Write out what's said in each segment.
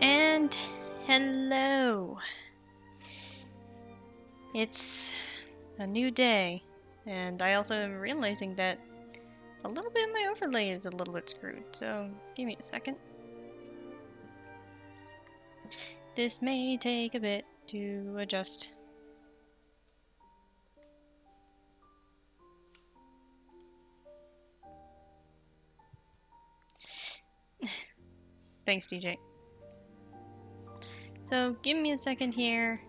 And hello. It's a new day, and I also am realizing that a little bit of my overlay is a little bit screwed, so give me a second. This may take a bit to adjust. Thanks, DJ. So give me a second here,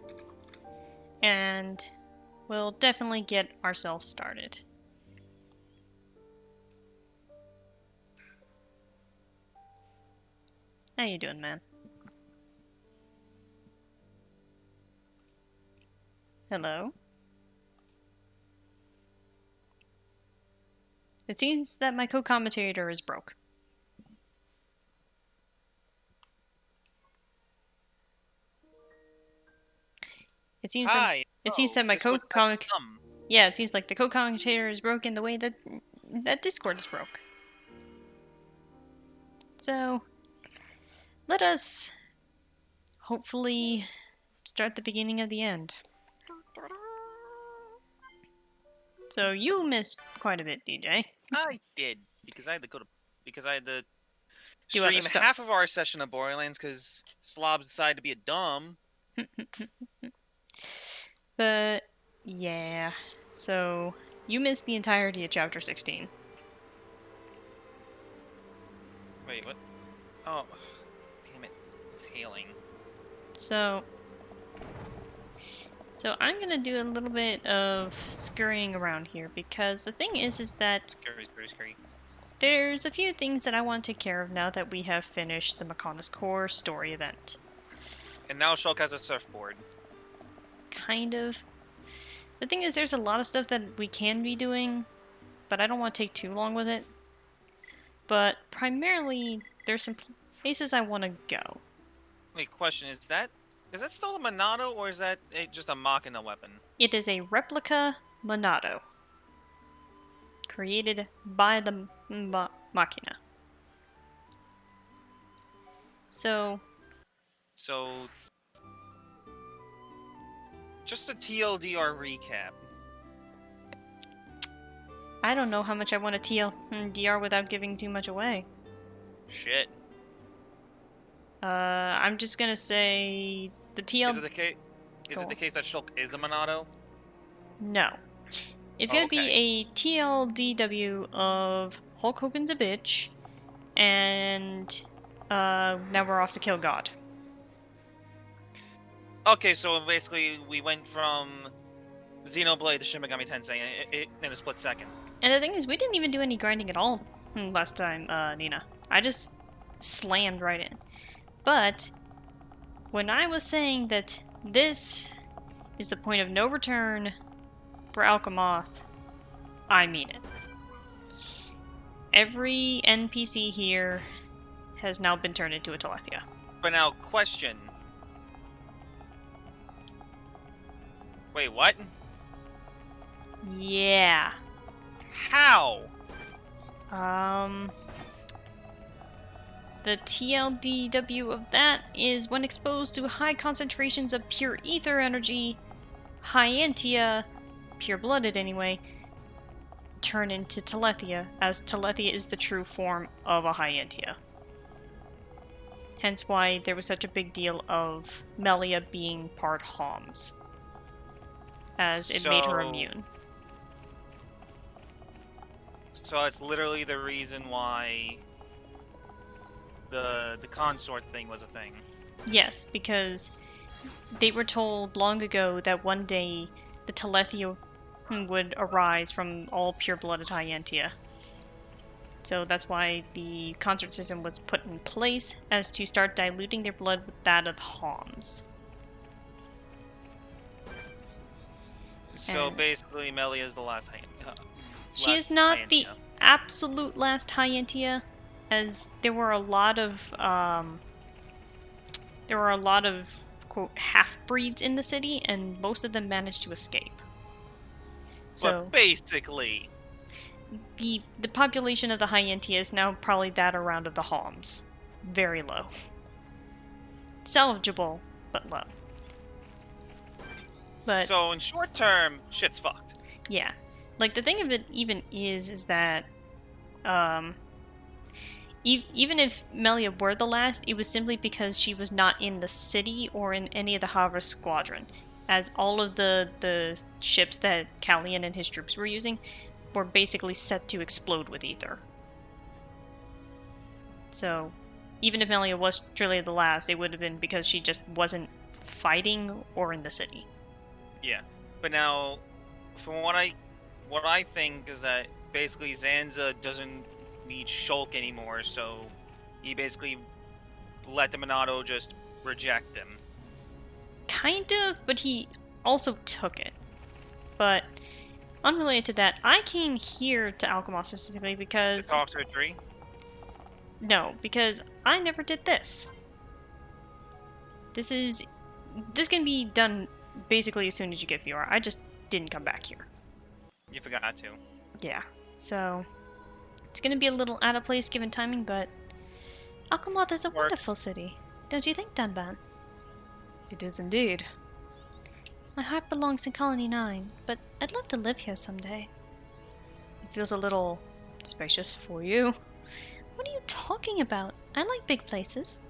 and we'll definitely get ourselves started. How you doing, man? Hello? It seems that my co-commentator is broke. It seems that Hi. it seems that my Discord co-comment dumb. yeah, it seems like the co-commentator is broken the way that Discord is broke. So let us hopefully start the beginning of the end. So you missed quite a bit, DJ. I did because I had to Do other stream stuff. half of our session of Borderlands because slobs decided to be a dumb. But yeah, so you missed the entirety of chapter 16. Wait, what? Oh, damn it! It's hailing. So I'm gonna do a little bit of scurrying around here because the thing is that Scary. there's a few things that I want to take care of now that we have finished the Mechonis Core story event. And now Shulk has a surfboard. Kind of. The thing is, there's a lot of stuff that we can be doing, but I don't want to take too long with it. But primarily, there's some places I want to go. Wait, question: is that still a Monado or is that just a Machina weapon? It is a replica Monado, created by the Machina. So, just a TLDR recap. I don't know how much I want to TLDR without giving too much away. Shit. I'm just gonna say the TL. Is it the case? Is it the case that Shulk is a Monado? No. It's gonna be a TLDW of Hulk Hogan's a bitch, and now we're off to kill God. Okay, so basically we went from Xenoblade to Shin Megami Tensei in a split second. And the thing is, we didn't even do any grinding at all last time, Nina. I just slammed right in. But when I was saying that this is the point of no return for Alchemoth, I mean it. Every NPC here has now been turned into a Telethia. But now, question. Wait, what? Yeah. How? The TLDW of that is when exposed to high concentrations of pure ether energy, Hyentia, pure-blooded anyway, turn into Telethia, as Telethia is the true form of a Hyentia. Hence why there was such a big deal of Melia being part Homs, as it made her immune. So it's literally the reason why the consort thing was a thing. Yes, because they were told long ago that one day the Telethia would arise from all pure-blooded Hyentia. So that's why the consort system was put in place, as to start diluting their blood with that of Homs. So basically, Melia is the last Hyentia. She is not the absolute last Hyentia, as there were a lot of quote half-breeds in the city, and most of them managed to escape. So but basically, the population of the Hyentia is now probably that around of the Homs. Very low. Salvageable, but low. But so in short term, shit's fucked. Yeah. Like, the thing of it even is that, even if Melia were the last, it was simply because she was not in the city or in any of the Havre squadron, as all of the ships that Callian and his troops were using were basically set to explode with ether. So, even if Melia was truly the last, it would have been because she just wasn't fighting or in the city. Yeah, but now, from what I think is that basically Zanza doesn't need Shulk anymore, so he basically let the Monado just reject him. Kind of, but he also took it. But unrelated to that, I came here to Alchemist specifically To because... talk to a tree? No, because I never did this. This can be done basically as soon as you get VR. I just didn't come back here. You forgot to. Yeah, so it's gonna be a little out of place given timing, but Alchemoth is a wonderful city. Don't you think, Dunban? It is indeed. My heart belongs in Colony 9, but I'd love to live here someday. It feels a little spacious for you. What are you talking about? I like big places.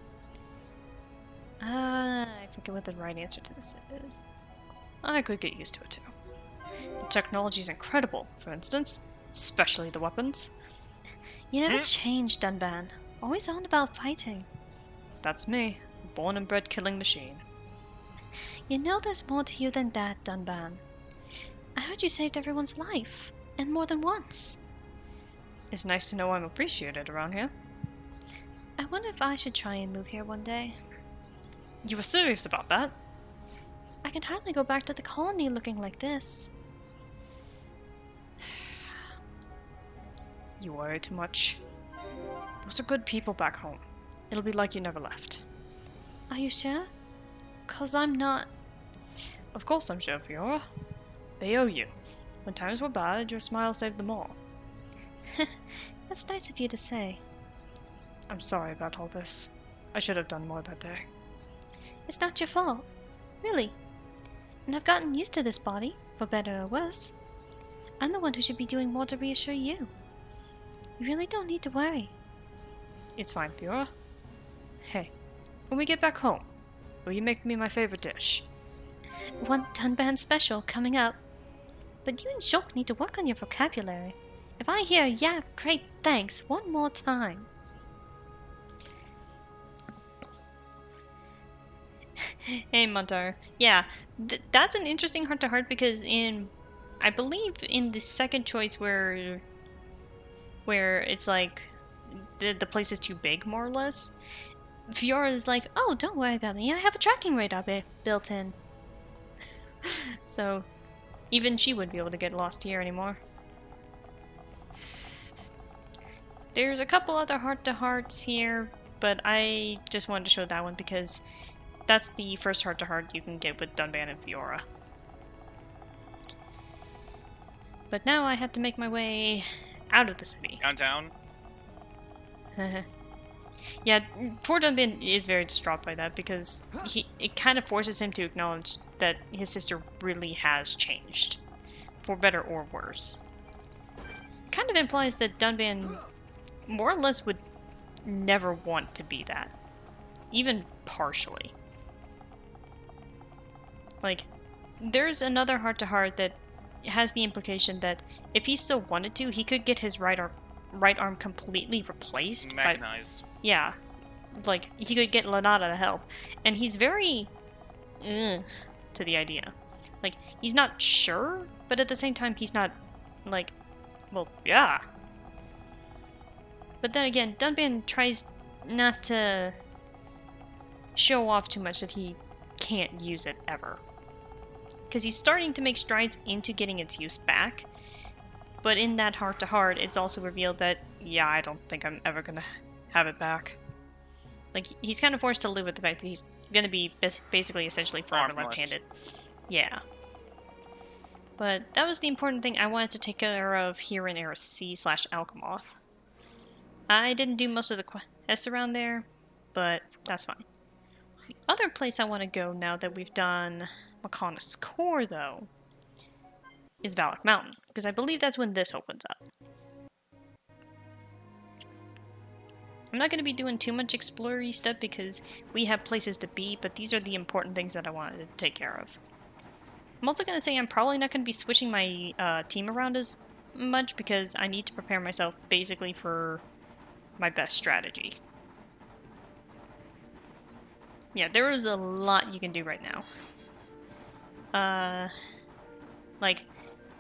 I forget what the right answer to this is. I could get used to it too. The technology is incredible, for instance, especially the weapons. You never changed, Dunban. Always on about fighting. That's me, born and bred killing machine. You know there's more to you than that, Dunban. I heard you saved everyone's life, and more than once. It's nice to know I'm appreciated around here. I wonder if I should try and move here one day. You were serious about that? I can hardly go back to the colony looking like this. You worry too much. Those are good people back home. It'll be like you never left. Are you sure? 'Cause I'm not... Of course I'm sure, Fiora. They owe you. When times were bad, your smile saved them all. That's nice of you to say. I'm sorry about all this. I should have done more that day. It's not your fault. Really. And I've gotten used to this body, for better or worse. I'm the one who should be doing more to reassure you. You really don't need to worry. It's fine, Fiora. Hey, when we get back home, will you make me my favorite dish? One Dunban special coming up. But you and Shulk need to work on your vocabulary. If I hear "yeah, great, thanks" one more time. Hey, Montar. Yeah, that's an interesting heart-to-heart because I believe in the second choice where it's like the place is too big, more or less, Fiora is like, oh, don't worry about me, I have a tracking radar built in. So, even she wouldn't be able to get lost here anymore. There's a couple other heart-to-hearts here, but I just wanted to show that one because that's the first heart-to-heart you can get with Dunban and Fiora. But now I had to make my way out of the city. Downtown? Yeah, poor Dunban is very distraught by that because it kind of forces him to acknowledge that his sister really has changed, for better or worse. It kind of implies that Dunban more or less would never want to be that, even partially. Like, there's another heart-to-heart that has the implication that if he still wanted to, he could get his right arm completely replaced. Mechanized. Yeah, like, he could get Lanata to help, and he's very to the idea. Like, he's not sure, but at the same time, he's not, like, well, yeah. But then again, Dunban tries not to show off too much that he can't use it ever. Because he's starting to make strides into getting its use back, but in that heart-to-heart, it's also revealed that, yeah, I don't think I'm ever gonna have it back. Like, he's kind of forced to live with the fact that he's gonna be basically essentially forever left-handed. Yeah. But that was the important thing I wanted to take care of here in Era C/Alchemoth. I didn't do most of the quests around there, but that's fine. The other place I want to go now that we've done Makana's Core, though, is Valak Mountain, because I believe that's when this opens up. I'm not going to be doing too much explory stuff because we have places to be, but these are the important things that I wanted to take care of. I'm also going to say I'm probably not going to be switching my team around as much because I need to prepare myself basically for my best strategy. Yeah, there is a lot you can do right now. Like,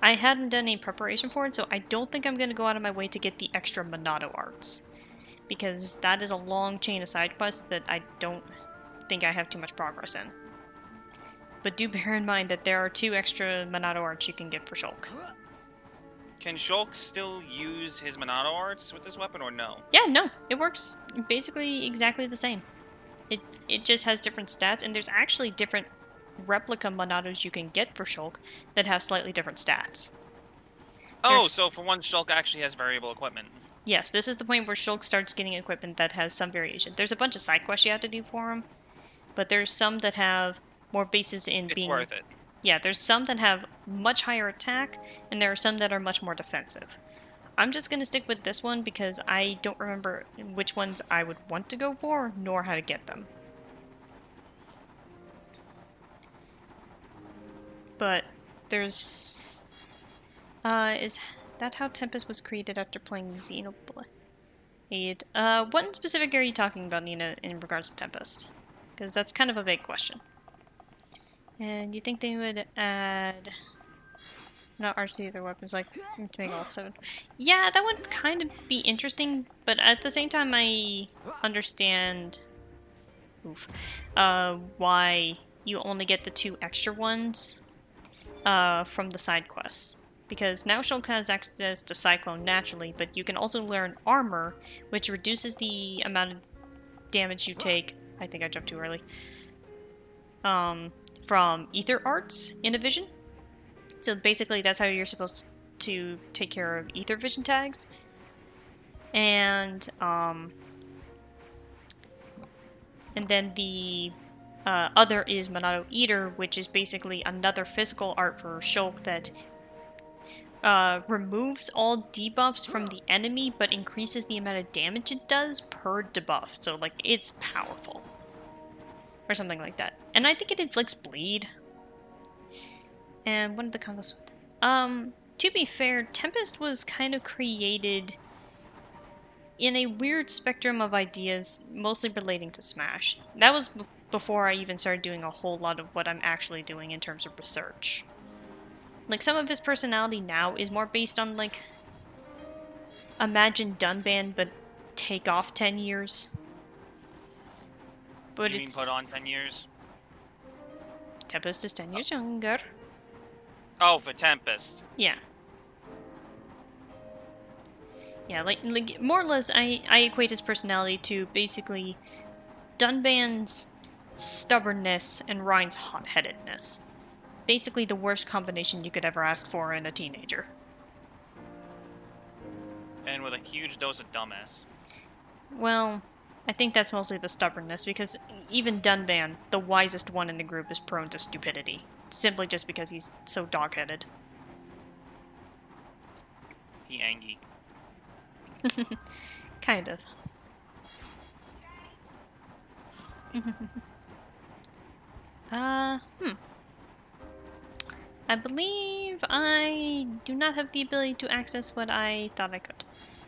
I hadn't done any preparation for it, so I don't think I'm going to go out of my way to get the extra Monado arts. Because that is a long chain of side quests that I don't think I have too much progress in. But do bear in mind that there are 2 extra Monado arts you can get for Shulk. Can Shulk still use his Monado arts with this weapon, or no? Yeah, no, it works basically exactly the same. It just has different stats, and there's actually different replica Monados you can get for Shulk that have slightly different stats. Oh, so for one, Shulk actually has variable equipment. Yes, this is the point where Shulk starts getting equipment that has some variation. There's a bunch of side quests you have to do for him, but there's some that have more bases in It's being... worth it. Yeah, there's some that have much higher attack, and there are some that are much more defensive. I'm just going to stick with this one because I don't remember which ones I would want to go for, nor how to get them. But there's... is that how Tempest was created after playing Xenoblade? What specific are you talking about, Nina, in regards to Tempest? Because that's kind of a vague question. And you think they would add... Not RC, their weapons, like, to make all 7. Yeah, that would kind of be interesting, but at the same time I understand... Oof. Why you only get the 2 extra ones from the side quests. Because now Shulk has access to Cyclone naturally, but you can also learn Armor, which reduces the amount of damage you take... I think I jumped too early. From Ether Arts in a vision. So basically that's how you're supposed to take care of Ether Vision tags. And then the other is Monado Eater, which is basically another physical art for Shulk that removes all debuffs from the enemy, but increases the amount of damage it does per debuff. So, like, it's powerful. Or something like that. And I think it inflicts bleed. And one of the combos... to be fair, Tempest was kind of created in a weird spectrum of ideas, mostly relating to Smash. That was before I even started doing a whole lot of what I'm actually doing in terms of research. Like, some of his personality now is more based on, like, imagine Dunban, but take off 10 years. But You mean put on 10 years? Tempest is 10 years younger. Oh, for Tempest. Yeah. Yeah, like more or less, I equate his personality to basically Dunban's stubbornness and Ryan's hot-headedness. Basically the worst combination you could ever ask for in a teenager. And with a huge dose of dumbass. Well, I think that's mostly the stubbornness, because even Dunban, the wisest one in the group, is prone to stupidity. Simply just because he's so dog-headed. He angry. Kind of. I believe I do not have the ability to access what I thought I could.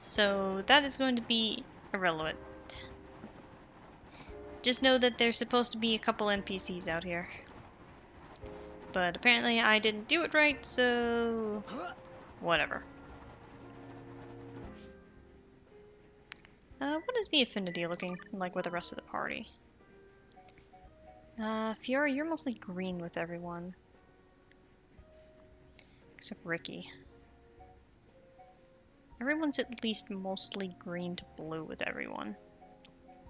So that is going to be irrelevant. Just know that there's supposed to be a couple NPCs out here. But apparently I didn't do it right, so... whatever. What is the affinity looking like with the rest of the party? Fiora, you're mostly green with everyone. Except Ricky. Everyone's at least mostly green to blue with everyone.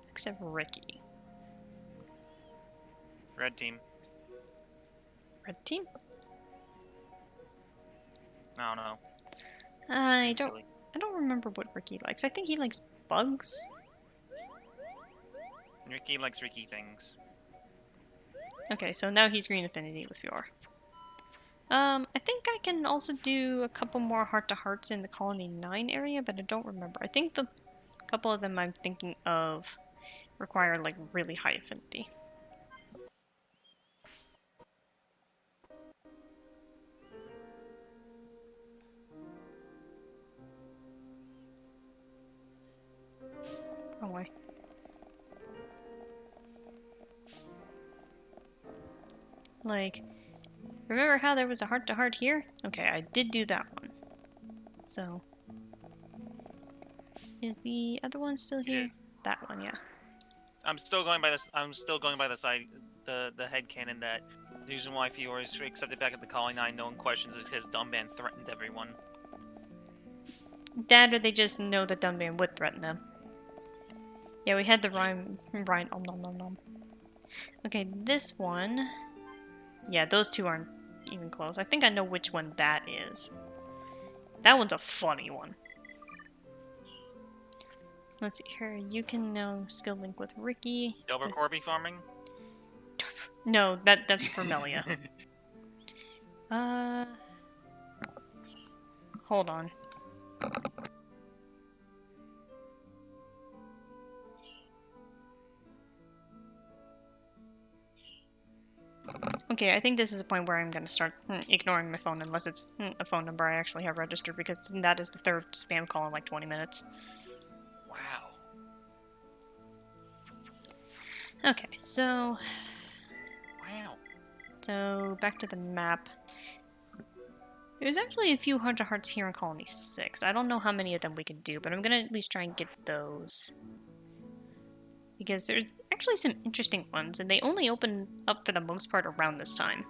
Except Ricky. Red team. Red team? I don't know. I don't remember what Ricky likes. I think he likes bugs. Ricky likes Ricky things. Okay, so now he's green affinity with Fiora. I think I can also do a couple more heart-to-hearts in the Colony 9 area, but I don't remember. I think the couple of them I'm thinking of require, like, really high affinity. Wrong way. Like, Remember how there was a heart-to-heart here? Okay, I did do that one. So... Is the other one still here? That one, yeah. I'm still going by this. I'm still going by the side, the headcanon that the reason why Fiora is accepted back at the Colony 9, no one questions, is because Dumban threatened everyone. That or they just know that Dunban would threaten them. Yeah, we had the rhyme om nom nom nom. Okay, this one... Yeah, those two aren't even close. I think I know which one that is. That one's a funny one. Let's see here. You can now skill link with Ricky. Delver Corby farming? No, that's for Melia. Hold on. Okay, I think this is a point where I'm going to start ignoring my phone unless it's a phone number I actually have registered, because that is the third spam call in like 20 minutes. Wow. Okay, so... Wow. So, back to the map. There's actually a few hearts here in Colony 6. I don't know how many of them we can do, but I'm going to at least try and get those. Because there's actually some interesting ones, and they only open up for the most part around this time.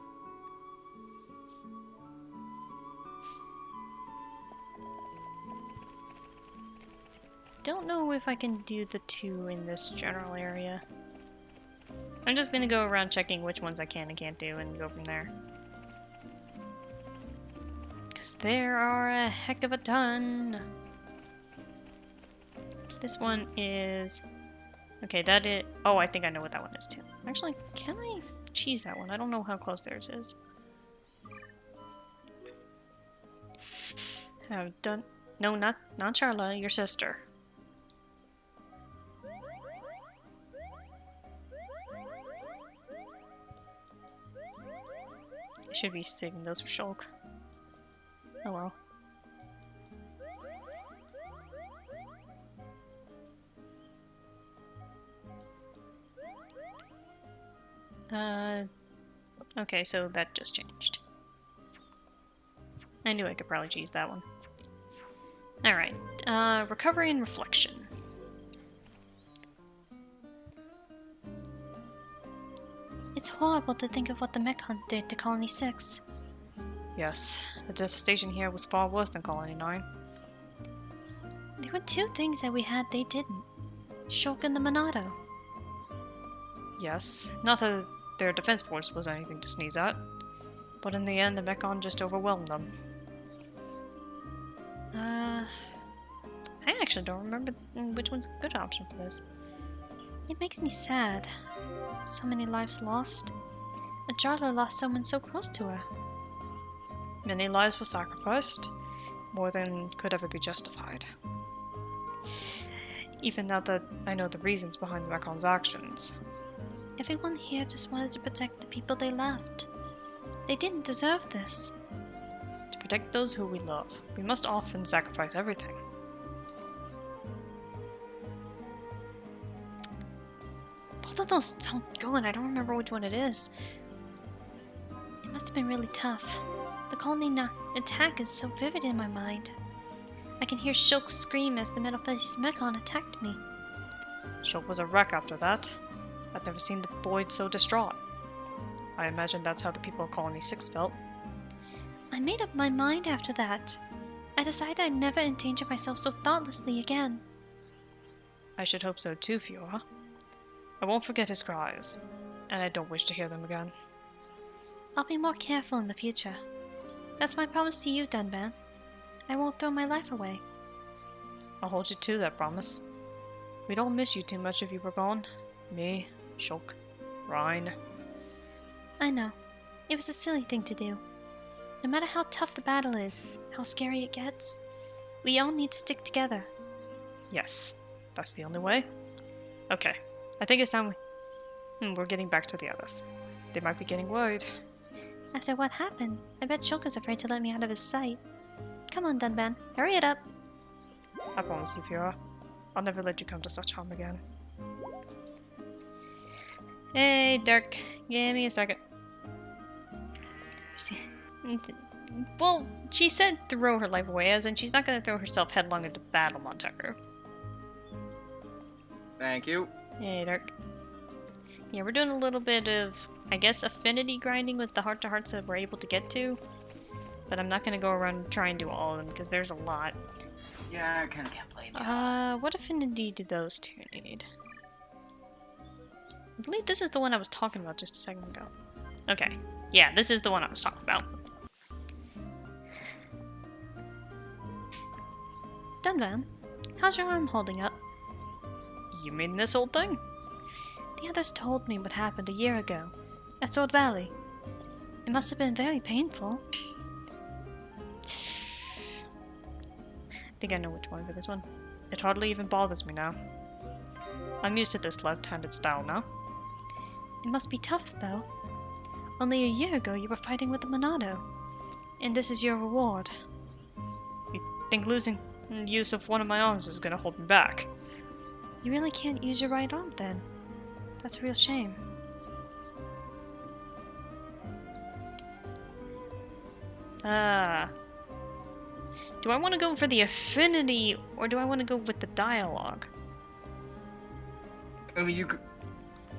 Don't know if I can do the two in this general area. I'm just gonna go around checking which ones I can and can't do and go from there. Because there are a heck of a ton. This one is... Okay, that is... Oh, I think I know what that one is too. Actually, can I cheese that one? I don't know how close theirs is. I've done... No, not Charla, your sister. I should be saving those for Shulk. Oh well. Okay, so that just changed. I knew I could probably cheese that one. Alright, recovery and reflection. It's horrible to think of what the mech hunt did to Colony 6. Yes, the devastation here was far worse than Colony 9. There were two things that we had they didn't. Shulk and the Monado. Yes, not that their defense force was anything to sneeze at, but in the end the Mechon just overwhelmed them. I actually don't remember which one's a good option for this. It makes me sad. So many lives lost. Ajala lost someone so close to her. Many lives were sacrificed, more than could ever be justified. Even now that I know the reasons behind the Mekon's actions. Everyone here just wanted to protect the people they loved. They didn't deserve this. To protect those who we love, we must often sacrifice everything. Both of those sound good. I don't remember which one it is. It must have been really tough. The colony attack is so vivid in my mind. I can hear Shulk scream as the metal-faced Mechon attacked me. Shulk was a wreck after that. I'd never seen the boy so distraught. I imagine that's how the people of Colony 6 felt. I made up my mind after that. I decided I'd never endanger myself so thoughtlessly again. I should hope so too, Fiora. I won't forget his cries, and I don't wish to hear them again. I'll be more careful in the future. That's my promise to you, Dunban. I won't throw my life away. I'll hold you to that promise. We'd all miss you too much if you were gone. Me, Shulk, Rhine. I know. It was a silly thing to do. No matter how tough the battle is, how scary it gets, we all need to stick together. Yes, that's the only way. Okay, I think it's time we're getting back to the others. They might be getting worried. After what happened, I bet Shulk is afraid to let me out of his sight. Come on, Dunban, hurry it up. I promise you, Fiora. I'll never let you come to such harm again. Hey, Dirk. Give me a second. See, Well, she said throw her life away, as in she's not gonna throw herself headlong into battle, Montaru. Thank you. Hey, Dark. Yeah, we're doing a little bit of, I guess, affinity grinding with the heart-to-hearts that we're able to get to. But I'm not gonna go around and try and do all of them, because there's a lot. Yeah, I kind of can't blame you. What affinity do those two need? I believe this is the one I was talking about just a second ago. Okay. Yeah, this is the one I was talking about. Dunvan, how's your arm holding up? You mean this old thing? The others told me what happened a year ago, at Sword Valley. It must have been very painful. I think I know which one for this one. It hardly even bothers me now. I'm used to this left-handed style now. It must be tough, though. Only a year ago you were fighting with the Monado, and this is your reward. You think losing use of one of my arms is gonna hold me back? You really can't use your right arm, then. That's a real shame. Do I want to go for the affinity, or do I want to go with the dialogue? I mean,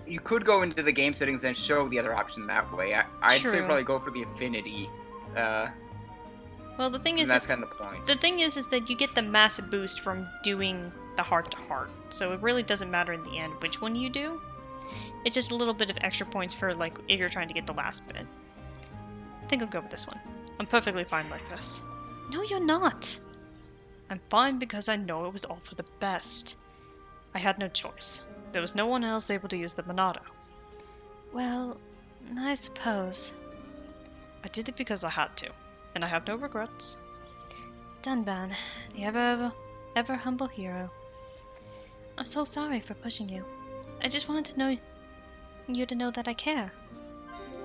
you could go into the game settings and show the other option that way. I'd say True. probably go for the affinity. Well, the thing And is, that's kind of the point. the thing is that you get the massive boost from doing the heart-to-heart, so it really doesn't matter in the end which one you do. It's just a little bit of extra points for, like, if you're trying to get the last bit. I think I'll go with this one. I'm perfectly fine like this. No, you're not! I'm fine because I know it was all for the best. I had no choice. There was no one else able to use the Monado. Well, I suppose. I did it because I had to, and I have no regrets. Dunban, the ever humble hero. I'm so sorry for pushing you. I just wanted to know you to know that I care.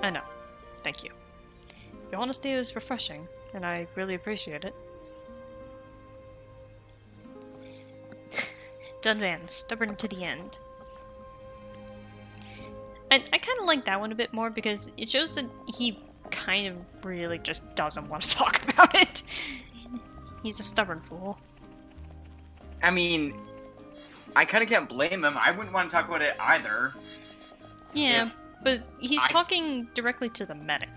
I know. Thank you. Your honesty is refreshing, and I really appreciate it. Dunvan, stubborn to the end. I kind of like that one a bit more because it shows that he kind of really just doesn't want to talk about it. He's a stubborn fool. I mean, I kind of can't blame him. I wouldn't want to talk about it either. Yeah, If but he's talking directly to the medic.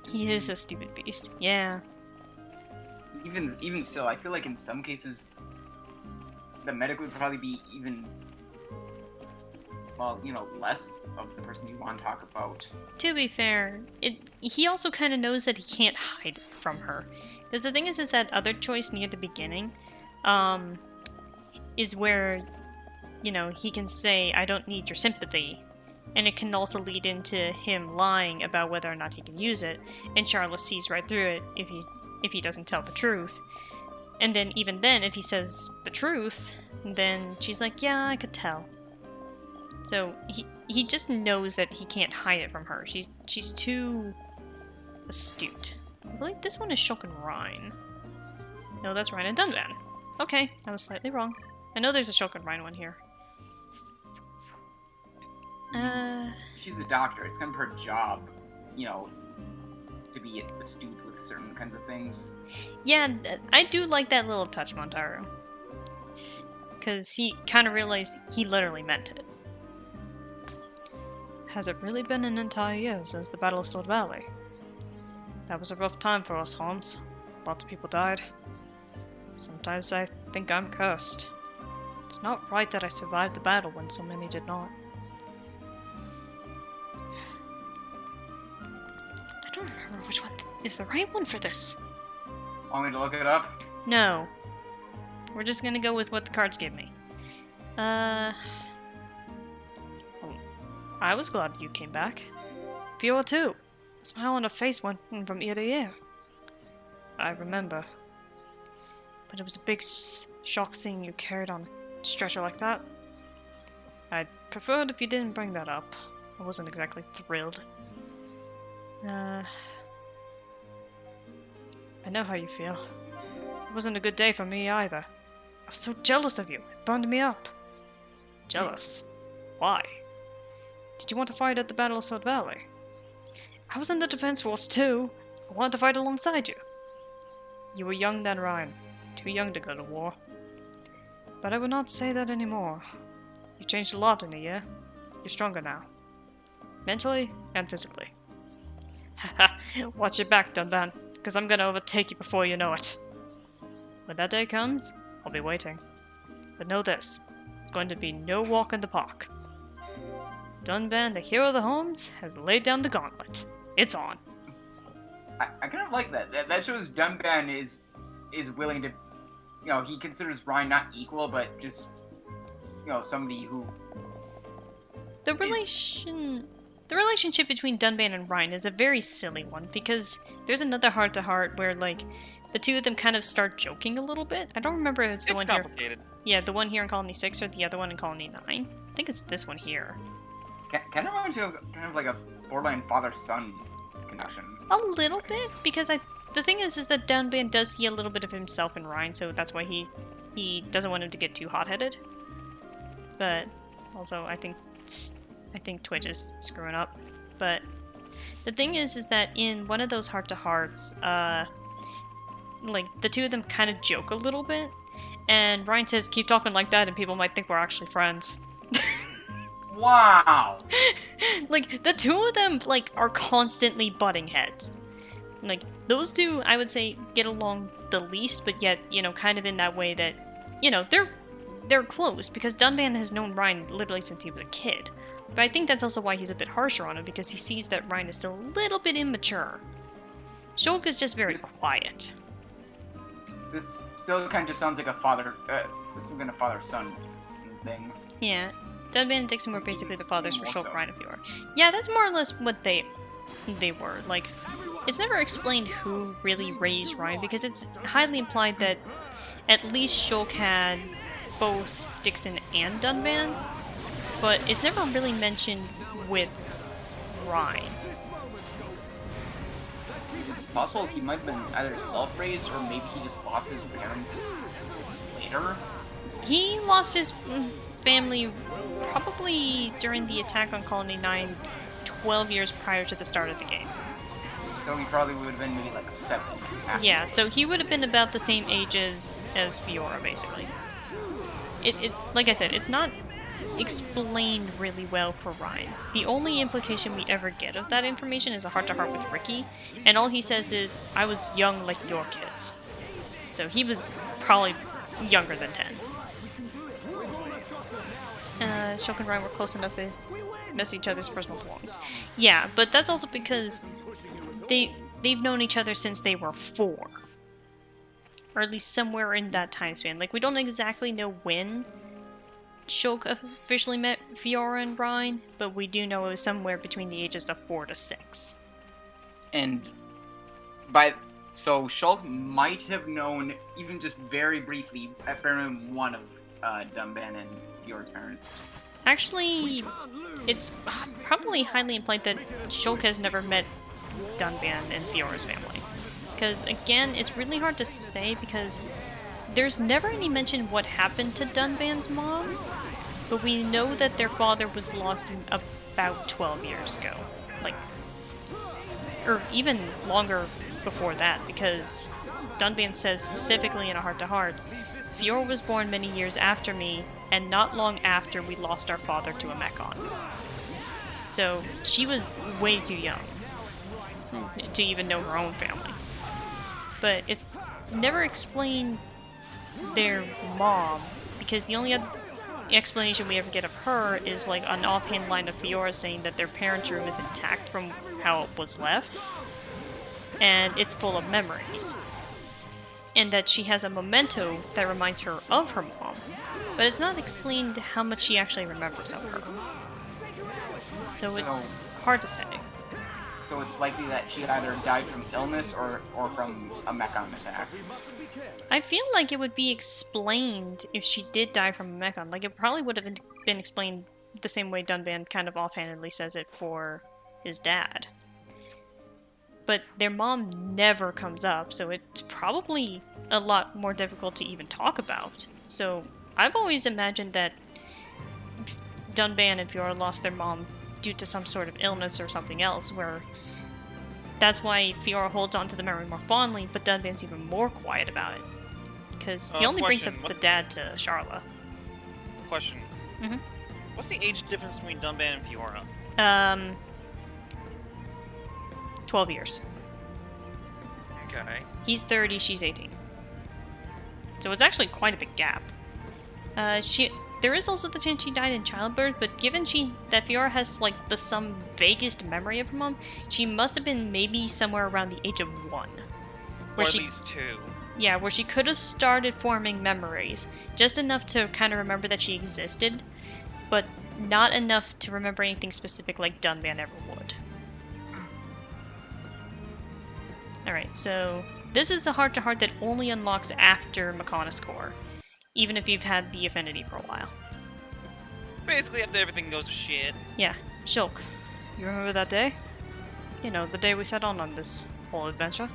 He is a stupid beast. Yeah. Even still, I feel like in some cases, the medic would probably be even, well, less of the person you want to talk about. To be fair, he also kind of knows that he can't hide from her. Because the thing is that other choice near the beginning, is where, he can say, I don't need your sympathy. And it can also lead into him lying about whether or not he can use it. And Charlotte sees right through it if he doesn't tell the truth. And then, even then, if he says the truth, then she's like, yeah, I could tell. So, he just knows that he can't hide it from her. She's too astute. I believe this one is Shulkin Rhine. No, that's Rhine and Dunvan. Okay, I was slightly wrong. I know there's a Shulkin Rhine one here. She's a doctor. It's kind of her job, to be astute with certain kinds of things. Yeah, I do like that little touch, Montaru. Because he kind of realized he literally meant it. Has it really been an entire year since the Battle of Sword Valley? That was a rough time for us, Holmes. Lots of people died. Sometimes I think I'm cursed. It's not right that I survived the battle when so many did not. I don't remember which one is the right one for this. Want me to look it up? No. We're just gonna go with what the cards give me. I was glad you came back. Fiora too. The smile on her face went from ear to ear. I remember. But it was a big shock seeing you carried on a stretcher like that. I'd prefer it if you didn't bring that up. I wasn't exactly thrilled. I know how you feel. It wasn't a good day for me either. I was so jealous of you. It burned me up. Jealous? Why? Did you want to fight at the Battle of Sword Valley? I was in the Defense Force too. I wanted to fight alongside you. You were young then, Ryan. Too young to go to war. But I would not say that anymore. You changed a lot in a year. You're stronger now. Mentally and physically. Haha, watch your back, Dunban, because I'm gonna overtake you before you know it. When that day comes, I'll be waiting. But know this, it's going to be no walk in the park. Dunban, the hero of the homes, has laid down the gauntlet. It's on. I kind of like that. That shows Dunban is willing to, you know, he considers Ryan not equal, but just, you know, somebody who. The relationship between Dunban and Ryan is a very silly one because there's another heart-to-heart where like the two of them kind of start joking a little bit. I don't remember if it's the one complicated. here. Yeah, the one here in Colony 6 or the other one in Colony 9. I think it's this one here. Kind of reminds me of kind of like a borderline father-son connection. A little bit, because the thing is that Dunban does see a little bit of himself in Ryan, so that's why he doesn't want him to get too hot-headed. But also, I think Twitch is screwing up. But the thing is that in one of those heart-to-hearts, like the two of them kind of joke a little bit, and Ryan says, "Keep talking like that, and people might think we're actually friends." Wow. Like the two of them like are constantly butting heads. Like those two, I would say, get along the least, but yet kind of in that way that they're close because Dunban has known Ryan literally since he was a kid. But I think that's also why he's a bit harsher on him because he sees that Ryan is still a little bit immature. Shulk is just very quiet. This still kind of just sounds like a some kind of father-son thing. Yeah. Dunban and Dixon were basically the fathers for Shulk, Ryan, and Fiora. Yeah, that's more or less what they were. Like, it's never explained who really raised Ryan because it's highly implied that at least Shulk had both Dixon and Dunban, but it's never really mentioned with Ryan. It's possible he might have been either self-raised or maybe he just lost his parents later. He lost his family probably during the attack on Colony 9, 12 years prior to the start of the game. So he probably would have been maybe like 7. Yeah, so he would have been about the same age as Fiora, basically. It like I said, it's not explained really well for Ryan. The only implication we ever get of that information is a heart-to-heart with Ricky, and all he says is, "I was young like your kids." So he was probably younger than 10. Shulk and Ryan were close enough to mess each other's personal belongings. Yeah, but that's also because they've known each other since they were 4. Or at least somewhere in that time span. Like, we don't exactly know when Shulk officially met Fiora and Ryan, but we do know it was somewhere between the ages of 4 to 6. And so Shulk might have known, even just very briefly, at minimum one of Dunban and Fiora's parents. Actually, it's probably highly implied that Shulk has never met Dunban and Fiora's family. Because, again, it's really hard to say because there's never any mention what happened to Dunban's mom, but we know that their father was lost about 12 years ago. Like, or even longer before that, because Dunban says specifically in a heart-to-heart, Fiora was born many years after me, and not long after we lost our father to a Mechon. So she was way too young to even know her own family. But it's never explained their mom, because the only other explanation we ever get of her is like an offhand line of Fiora saying that their parents' room is intact from how it was left, and it's full of memories. And that she has a memento that reminds her of her mom, but it's not explained how much she actually remembers of her. So it's hard to say. So it's likely that she either died from illness or from a Mechon attack. I feel like it would be explained if she did die from a Mechon. Like, it probably would have been explained the same way Dunban kind of offhandedly says it for his dad. But their mom never comes up, so it's probably a lot more difficult to even talk about. So I've always imagined that Dunban and Fiora lost their mom due to some sort of illness or something else, where that's why Fiora holds on to the memory more fondly, but Dunban's even more quiet about it. Because he only brings up Question, the dad to Charla. Question. Mhm. What's the age difference between Dunban and Fiora? 12 years. Okay. He's 30, she's 18. So it's actually quite a big gap. There is also the chance she died in childbirth, but given that Fiora has like some vaguest memory of her mom, she must have been maybe somewhere around the age of 1. Or at least 2. Yeah, where she could have started forming memories, just enough to kind of remember that she existed, but not enough to remember anything specific like Dunban ever would. Alright, so this is a heart-to-heart that only unlocks after Mechonis Core, even if you've had the Affinity for a while. Basically, after everything goes to shit. Yeah, Shulk, you remember that day? You know, the day we set on this whole adventure?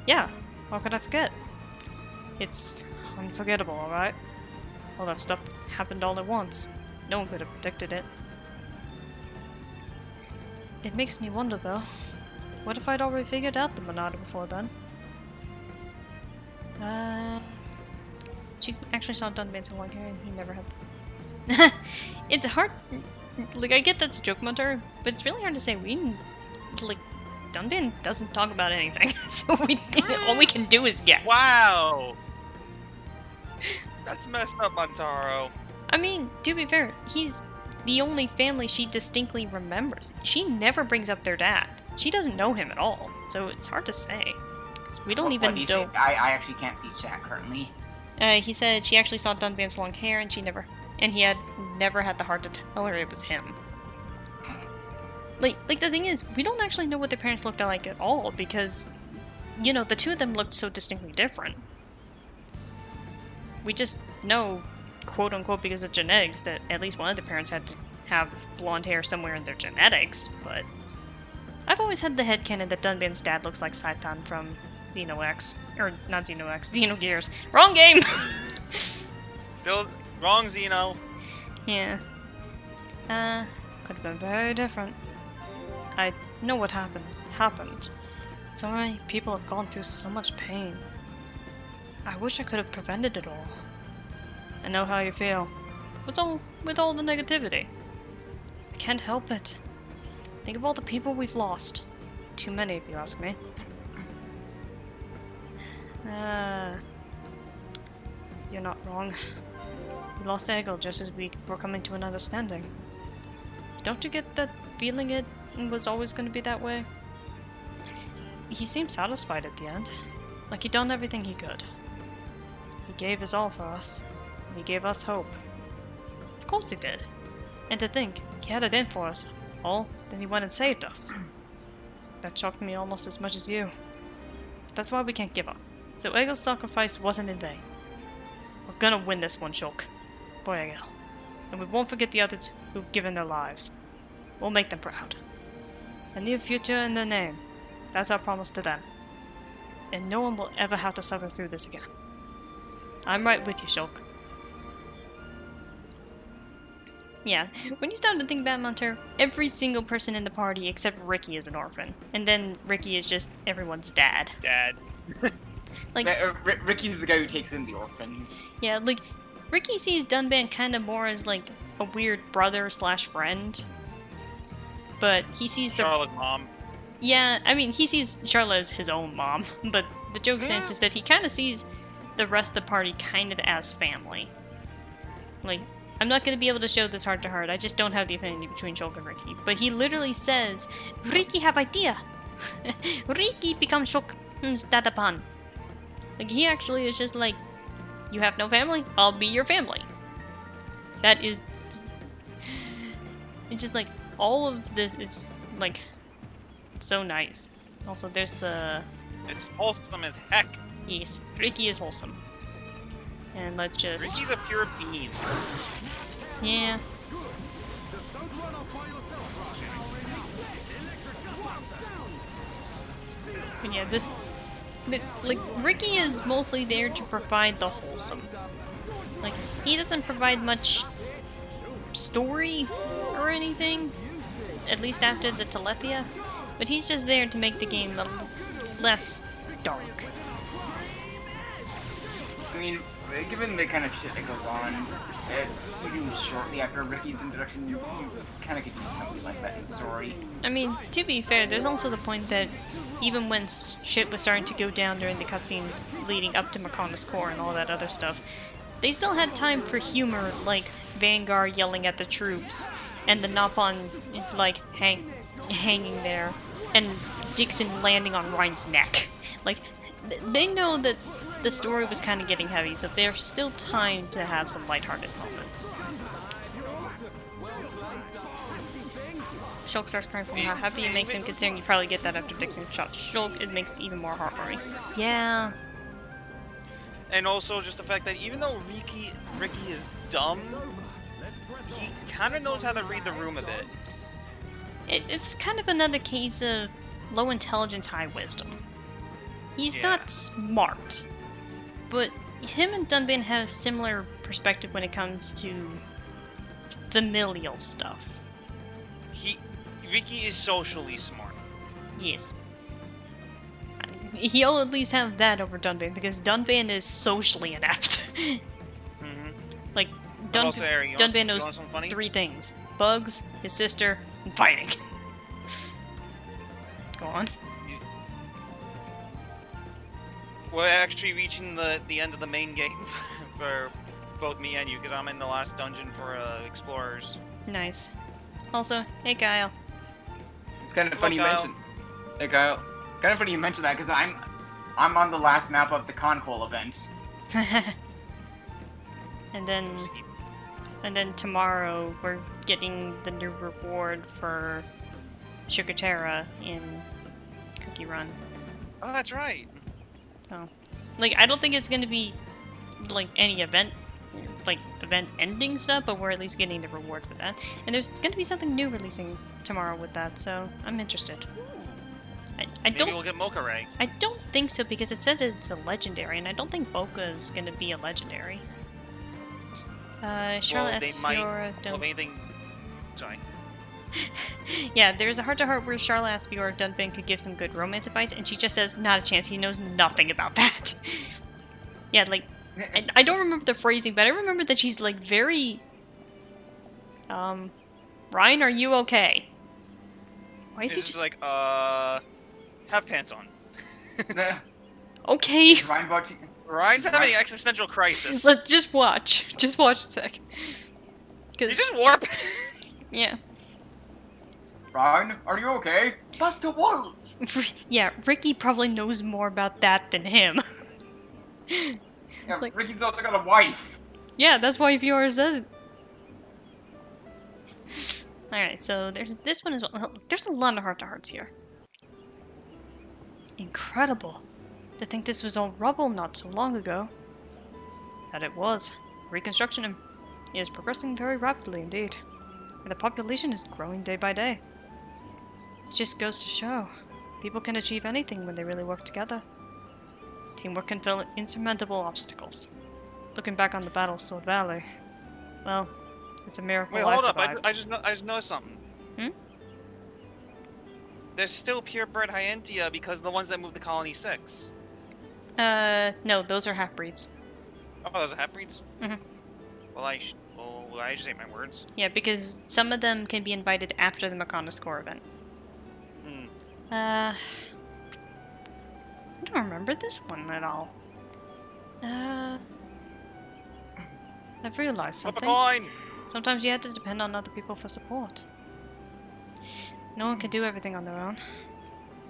Yeah, how could I forget? It's unforgettable, alright? All that stuff happened all at once. No one could have predicted it. It makes me wonder, though. What if I'd already figured out the Monada before then? She actually saw Dunban so long hair and he never had... It's hard... Like, I get that's a joke, Munter, but it's really hard to say. Dunban doesn't talk about anything, so all we can do is guess. Wow! That's messed up, Montaro. I mean, to be fair, he's the only family she distinctly remembers. She never brings up their dad. She doesn't know him at all, so it's hard to say. 'Cause we don't even know. I actually can't see chat currently. He said she actually saw Dunban's long hair and he had never had the heart to tell her it was him. Like the thing is, we don't actually know what their parents looked like at all because, you know, the two of them looked so distinctly different. We just know, quote unquote, because of genetics, that at least one of the parents had to have blonde hair somewhere in their genetics, but I've always had the headcanon that Dunban's dad looks like Saitan from Xenox. Or, not Xenox, Xenogears. Wrong game! Still wrong, Xeno. Yeah. Could have been very different. I know what happened. So many people have gone through so much pain. I wish I could have prevented it all. I know how you feel. With all the negativity. I can't help it. Think of all the people we've lost. Too many, if you ask me. You're not wrong. We lost Egil just as we were coming to an understanding. Don't you get that feeling it was always going to be that way? He seemed satisfied at the end. Like he'd done everything he could. He gave his all for us. And he gave us hope. Of course he did. And to think, he had it in for us all, then he went and saved us. That shocked me almost as much as you. But that's why we can't give up. So Egil's sacrifice wasn't in vain. We're gonna win this one, Shulk. Boy, Egil. And we won't forget the others who've given their lives. We'll make them proud. A new future in their name. That's our promise to them. And no one will ever have to suffer through this again. I'm right with you, Shulk. Yeah, when you start to think about Montero, every single person in the party except Ricky is an orphan. And then Ricky is just everyone's dad. Dad. Like, Ricky's the guy who takes in the orphans. yeah, like, Ricky sees Dunban kind of more as, like, a weird brother/friend. But he sees Charlotte's mom. Yeah, I mean, he sees Charla as his own mom. But the joke stands is that he kind of sees the rest of the party kind of as family. Like, I'm not going to be able to show this heart-to-heart. I just don't have the affinity between Shulk and Ricky. But he literally says, Ricky have idea. Ricky become Shulk's dadapan. Like, he actually is just like, you have no family? I'll be your family. That is... It's just like, all of this is, like, so nice. Also, there's the... It's wholesome as heck. Yes, Ricky is wholesome. And let's just... Ricky's a pure bean. Yeah. But yeah, like, Ricky is mostly there to provide the wholesome. Like, he doesn't provide much story or anything, at least after the Telethia, but he's just there to make the game less dark. I mean, given the kind of shit that goes on, even shortly after Ricky's introduction, you kind of could use something like that in the story. I mean, to be fair, there's also the point that even when shit was starting to go down during the cutscenes leading up to Makona's core and all that other stuff, they still had time for humor, like Vanguard yelling at the troops, and the Nopon, like, hanging there, and Dixon landing on Ryan's neck. Like, they know that the story was kind of getting heavy, so there's still time to have some lighthearted moments. Shulk starts crying from how happy it makes him, considering you probably get that after Dixon shot Shulk. It makes it even more heartwarming. Yeah. And also just the fact that even though Ricky is dumb, he kind of knows how to read the room a bit. It's kind of another case of low intelligence, high wisdom. He's not smart, but him and Dunban have similar perspective when it comes to familial stuff. Ricky is socially smart. Yes. He'll at least have that over Dunban, because Dunban is socially inept. Like, Dunban knows 3 things. Bugs, his sister, and fighting. Go on. We're actually reaching the end of the main game for both me and you, because I'm in the last dungeon for Explorers. Nice. Also, hey Kyle. It's kind of funny you mention. Hey Kyle. Kind of funny you mention that, because I'm on the last map of the Conhole event. And then tomorrow we're getting the new reward for Sugarterra in Cookie Run. Oh, that's right. Oh. Like, I don't think it's gonna be, like, any event ending stuff, but we're at least getting the reward for that. And there's gonna be something new releasing tomorrow with that, so I'm interested. Maybe we'll get Mocha Ray. I don't think so, because it said it's a legendary, and I don't think Boca is gonna be a legendary. Charlotte asks Fiora, don't... Sorry. Yeah, there's a heart-to-heart where Charlotte asks Fiora if Dunban could give some good romance advice, and she just says, not a chance, he knows nothing about that. Yeah, like, I don't remember the phrasing, but I remember that she's, like, very... Ryan, are you okay? Why is he just... like, have pants on. Okay. Ryan's having an existential crisis. Let's just watch. Just watch a sec. You just warp? Yeah. Ryan, are you okay? Bust a wolf! Yeah, Ricky probably knows more about that than him. Yeah, like, Ricky's also got a wife. Yeah, that's why Fiora says it. Alright, so there's this one as well. There's a lot of heart-to-hearts here. Incredible. To think this was all rubble not so long ago. That it was. Reconstruction is progressing very rapidly indeed. And the population is growing day by day. It just goes to show, people can achieve anything when they really work together. Teamwork can fill insurmountable obstacles. Looking back on the battle of Sword Valley, well, it's a miracle I survived. Wait, hold up, I just noticed something. There's still purebred Hyentia because the ones that moved to Colony 6. No, those are half-breeds. Oh, those are half-breeds? Mm-hmm. Well, I just ate my words. Yeah, because some of them can be invited after the Makona's core event. I don't remember this one at all. I've realized something. Flip a coin! Sometimes you have to depend on other people for support. No one can do everything on their own.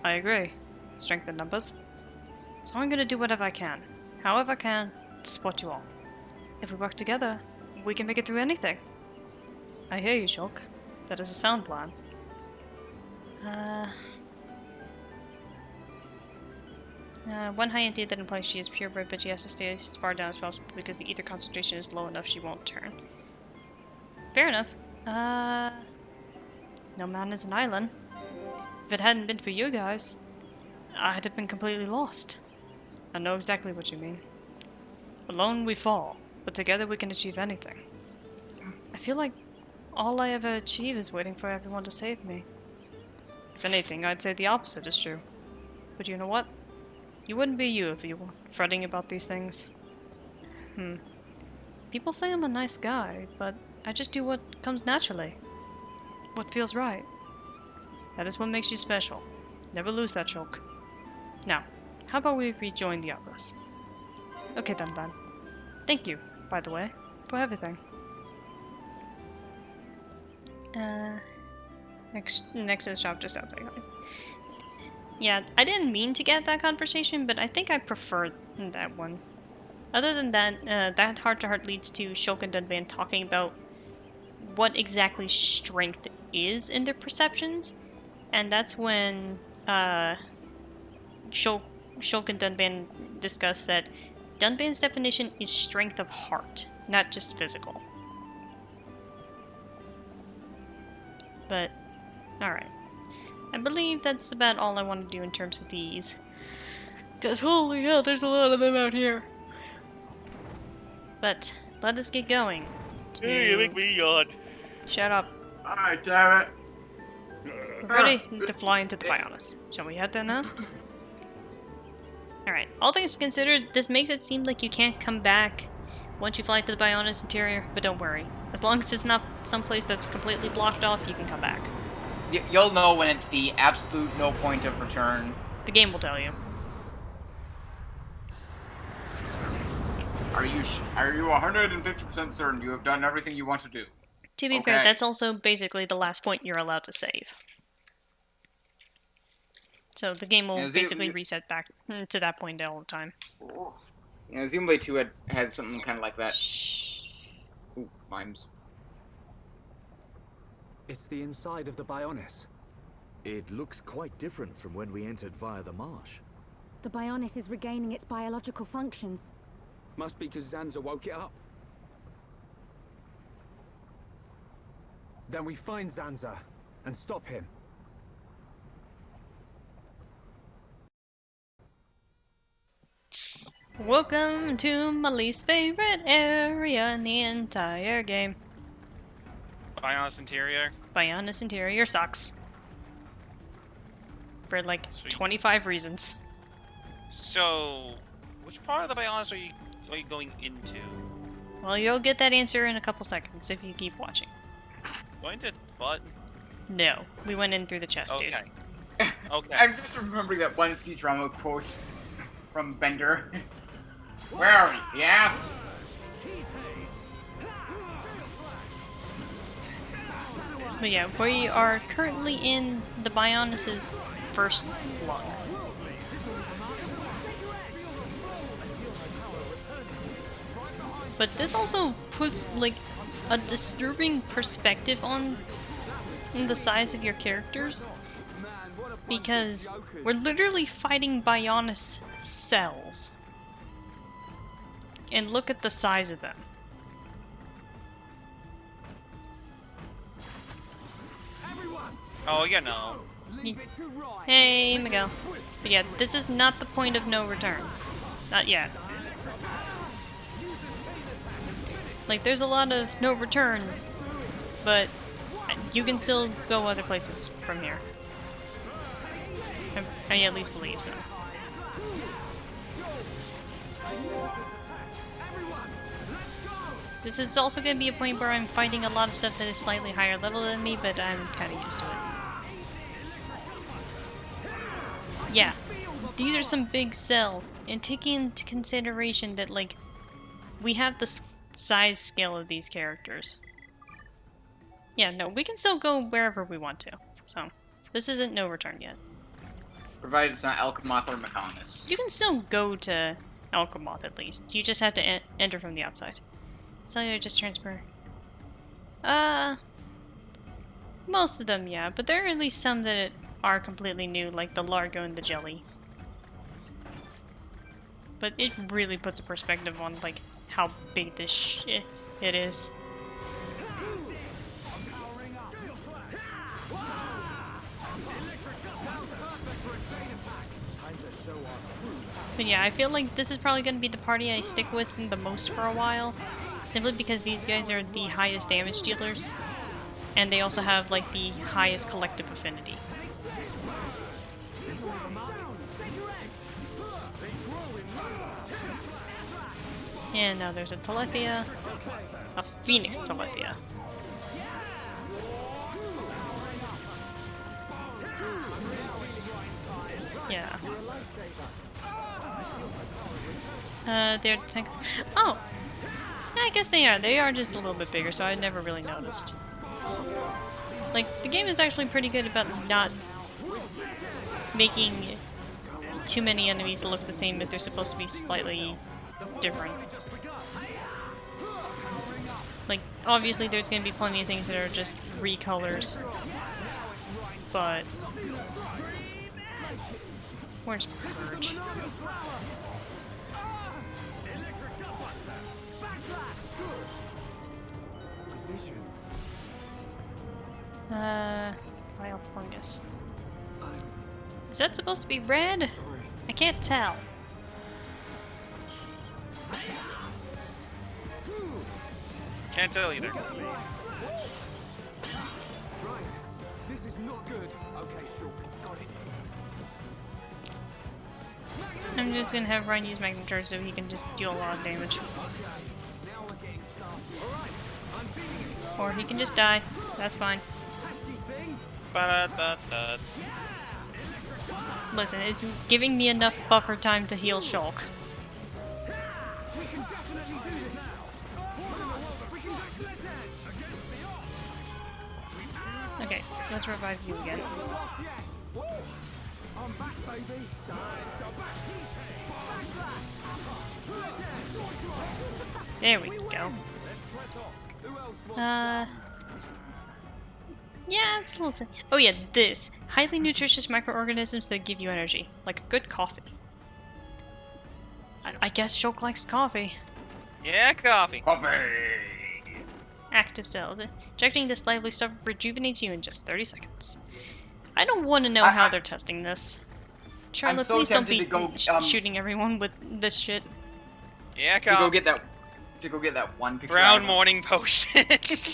I agree. Strength in numbers. So I'm gonna do whatever I can. However I can, to support you all. If we work together, we can make it through anything. I hear you, Shulk. That is a sound plan. One Hyentia that implies she is purebred, but she has to stay as far down as possible because the ether concentration is low enough she won't turn. Fair enough. No man is an island. If it hadn't been for you guys, I'd have been completely lost. I know exactly what you mean. Alone we fall, but together we can achieve anything. I feel like all I ever achieve is waiting for everyone to save me. If anything, I'd say the opposite is true. But you know what? You wouldn't be you if you were fretting about these things. People say I'm a nice guy, but I just do what comes naturally. What feels right. That is what makes you special. Never lose that choke. Now, how about we rejoin the others? Okay, Dunban. Thank you, by the way, for everything. Next to the shop just outside, guys. Yeah, I didn't mean to get that conversation, but I think I preferred that one. Other than that, that heart-to-heart leads to Shulk and Dunban talking about what exactly strength is in their perceptions, and that's when Shulk and Dunban discuss that Dunban's definition is strength of heart, not just physical. But, alright. I believe that's about all I want to do in terms of these. Because holy hell, there's a lot of them out here. But, let us get going. Hey, you make me yawn. Shut up. Alright, damn it. We're ready to fly into the Bionis. Shall we head there now? Alright, all things considered, this makes it seem like you can't come back once you fly to the Bionis interior, but don't worry. As long as it's not someplace that's completely blocked off, you can come back. You'll know when it's the absolute no point of return. The game will tell you. Are you 150% certain you have done everything you want to do? To be fair, that's also basically the last point you're allowed to save. So the game will basically reset back to that point all the time. Yeah, Xenoblade 2 had something kind of like that. Shh. Ooh, mimes. It's the inside of the Bionis. It looks quite different from when we entered via the marsh. The Bionis is regaining its biological functions. Must be because Zanza woke it up. Then we find Zanza and stop him. Welcome to my least favorite area in the entire game. Bionis interior. Bionis interior sucks. For like Sweet. 25 reasons. So, which part of the Bionis are you going into? Well, you'll get that answer in a couple seconds if you keep watching. Going to what? No, we went in through the chest, dude. Okay. Okay. I'm just remembering that one Futurama quote from Bender. Where are we? Yes? But yeah, we are currently in the Bionis' first lung. But this also puts, like, a disturbing perspective on the size of your characters. Because we're literally fighting Bionis cells. And look at the size of them. Oh, you know. Hey, Miguel. But yeah, this is not the point of no return. Not yet. Like, there's a lot of no return, but you can still go other places from here. I at least believe so. This is also going to be a point where I'm fighting a lot of stuff that is slightly higher level than me, but I'm kind of used to it. Yeah, these are some big cells, and taking into consideration that, like, we have the size scale of these characters. Yeah, no, we can still go wherever we want to, so this isn't no return yet. Provided it's not Alchemoth or Mechonis. You can still go to Alchemoth at least. You just have to enter from the outside. Cellular just transfer. Most of them, yeah, but there are at least some that are completely new, like the Largo and the Jelly. But it really puts a perspective on, like, how big this shit it is. But yeah, I feel like this is probably going to be the party I stick with the most for a while. Simply because these guys are the highest damage dealers. And they also have like the highest collective affinity. And now there's a Telethia. A Phoenix Telethia. Yeah. They're tank. Oh! Yeah, I guess they are. They are just a little bit bigger, so I never really noticed. Like, the game is actually pretty good about not making too many enemies look the same if they're supposed to be slightly different. Like, obviously there's gonna be plenty of things that are just recolors. But... where's Purge? Vile fungus. Is that supposed to be red? I can't tell. Can't tell either. Right. This is not good. Okay, sure. Got it. I'm just gonna have Ryan use Magnum Charge so he can just deal a lot of damage. Now we're getting started. All right. I'm feeling it. Or he can just die. That's fine. Nasty thing. Ba-da-da-da. Listen, it's giving me enough buffer time to heal Shulk. We can definitely do this now. We can take that edge against the odds. Okay, let's revive you again. I'm back, baby. There we go. Yeah, it's a little... Oh yeah, this. Highly nutritious microorganisms that give you energy. Like a good coffee. I guess Shulk likes coffee. Yeah, coffee. Coffee. Active cells. Injecting this lively stuff rejuvenates you in just 30 seconds. I don't want to know how they're testing this. Charlotte, so please don't tempted be to go, shooting everyone with this shit. Yeah, To go coffee. get that. To go get that one picture. Brown morning potion.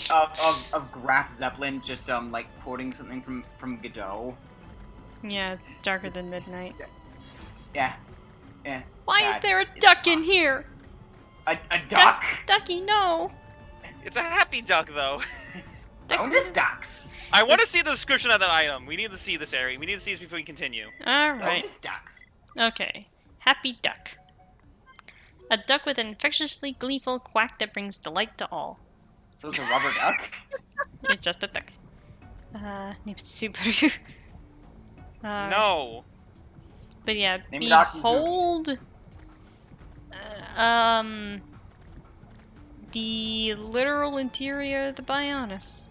Of Graf Zeppelin just like quoting something from Godot. Yeah, darker than midnight. Yeah. Yeah. Why is God, there a it's duck in fun. here? A duck? Ducky, no! It's a happy duck, though. Oh, this ducks. I want to see the description of that item. We need to see this area. We need to see this before we continue. Alright. Oh, this ducks. Okay. Happy duck. A duck with an infectiously gleeful quack that brings delight to all. So it's a rubber duck? It's just a duck. Named Subaru. No. But yeah, Name it Aki behold... the literal interior of the Bionis.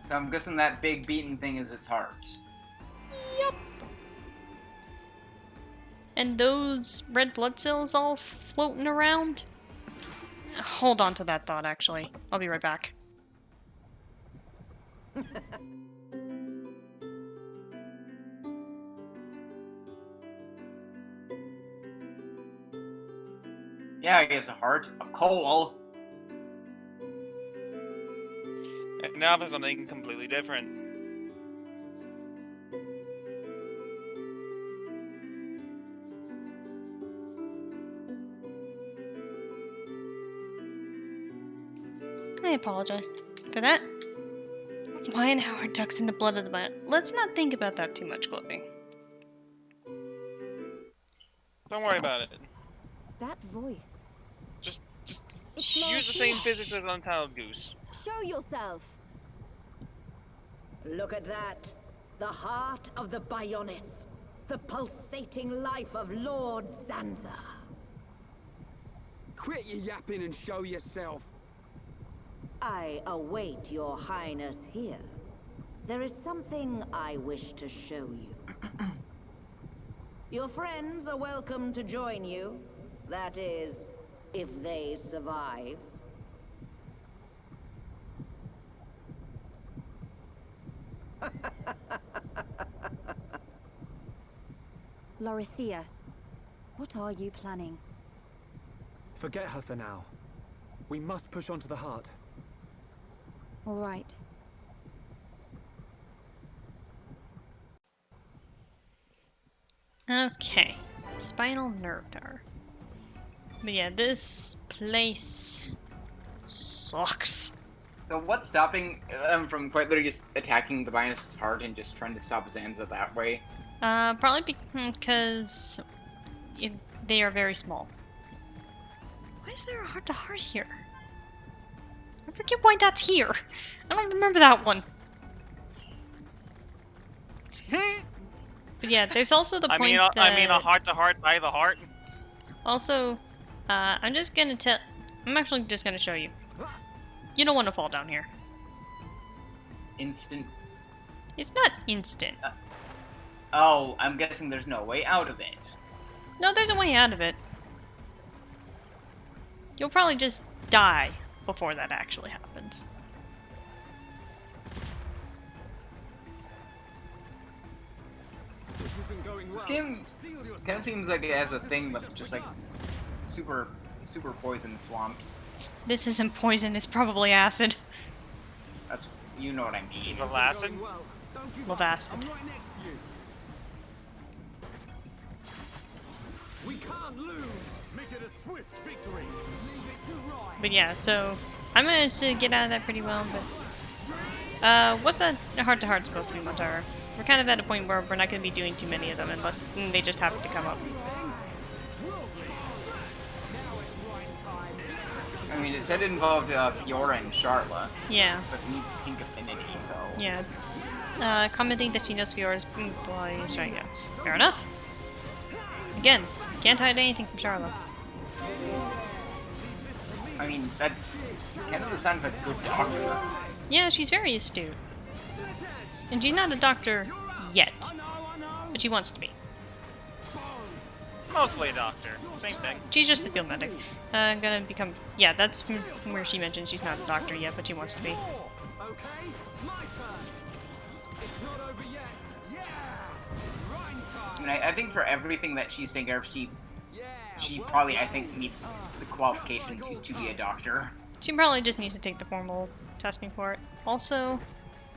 So I'm guessing that big beaten thing is its heart. Yep. And those red blood cells all floating around? Hold on to that thought, actually. I'll be right back. Yeah, I guess a heart of coal. And now for something completely different. I apologize for that. Why and how are ducks in the blood of the Bion? Let's not think about that too much, Clothing. Don't worry about it. That voice. Just It's use the same Marcia. physics as Untitled Goose. Show yourself. Look at that. The heart of the Bionis. The pulsating life of Lord Zanza. Quit your yapping and show yourself. I await your highness here. There is something I wish to show you. Your friends are welcome to join you. That is, if they survive. Lorithia, what are you planning? Forget her for now. We must push on to the heart. All right. Okay. Spinal nerve power. But yeah, this place sucks. So what's stopping them from quite literally just attacking the Bionist's heart and just trying to stop Zanza that way? Probably because they are very small. Why is there a heart-to-heart here? I forget why that's here. I don't remember that one. But yeah, there's also the point that... I mean, a heart-to-heart by the heart. Also, I'm just gonna tell... I'm actually just gonna show you. You don't want to fall down here. Instant. It's not instant. Oh, I'm guessing there's no way out of it. No, there's a way out of it. You'll probably just die before that actually happens. This isn't going well. This game Steel yourself. kind of seems like it has a thing with just like super poison swamps. This isn't poison, it's probably acid. That's, you know what I mean. The acid. Going well. Don't give Love up. acid. I'm right next to you. We can't lose. Make it a swift victory. Leave it to right. But yeah, so I managed to get out of that pretty well, but what's that heart-to-heart supposed to be, Montara? We're kind of at a point where we're not going to be doing too many of them unless they just happen to come up. I mean, it said it involved Fiora and Charla, Yeah, but we need pink affinity, so. yeah. Commenting that she knows Fiora's boy is trying to. Fair enough. Again, can't hide anything from Charlotte. I mean, that's kind of the sign of a good doctor. Yeah, she's very astute. And she's not a doctor yet, but she wants to be. Mostly a doctor. Same thing. She's just the field medic. Gonna become... Yeah, that's from where she mentions she's not a doctor yet, but she wants to be. Okay, my turn. It's not over yet. Yeah. I mean, I think for everything that she's taking care of, she probably, I think, meets the qualification to be a doctor. She probably just needs to take the formal testing for it. Also...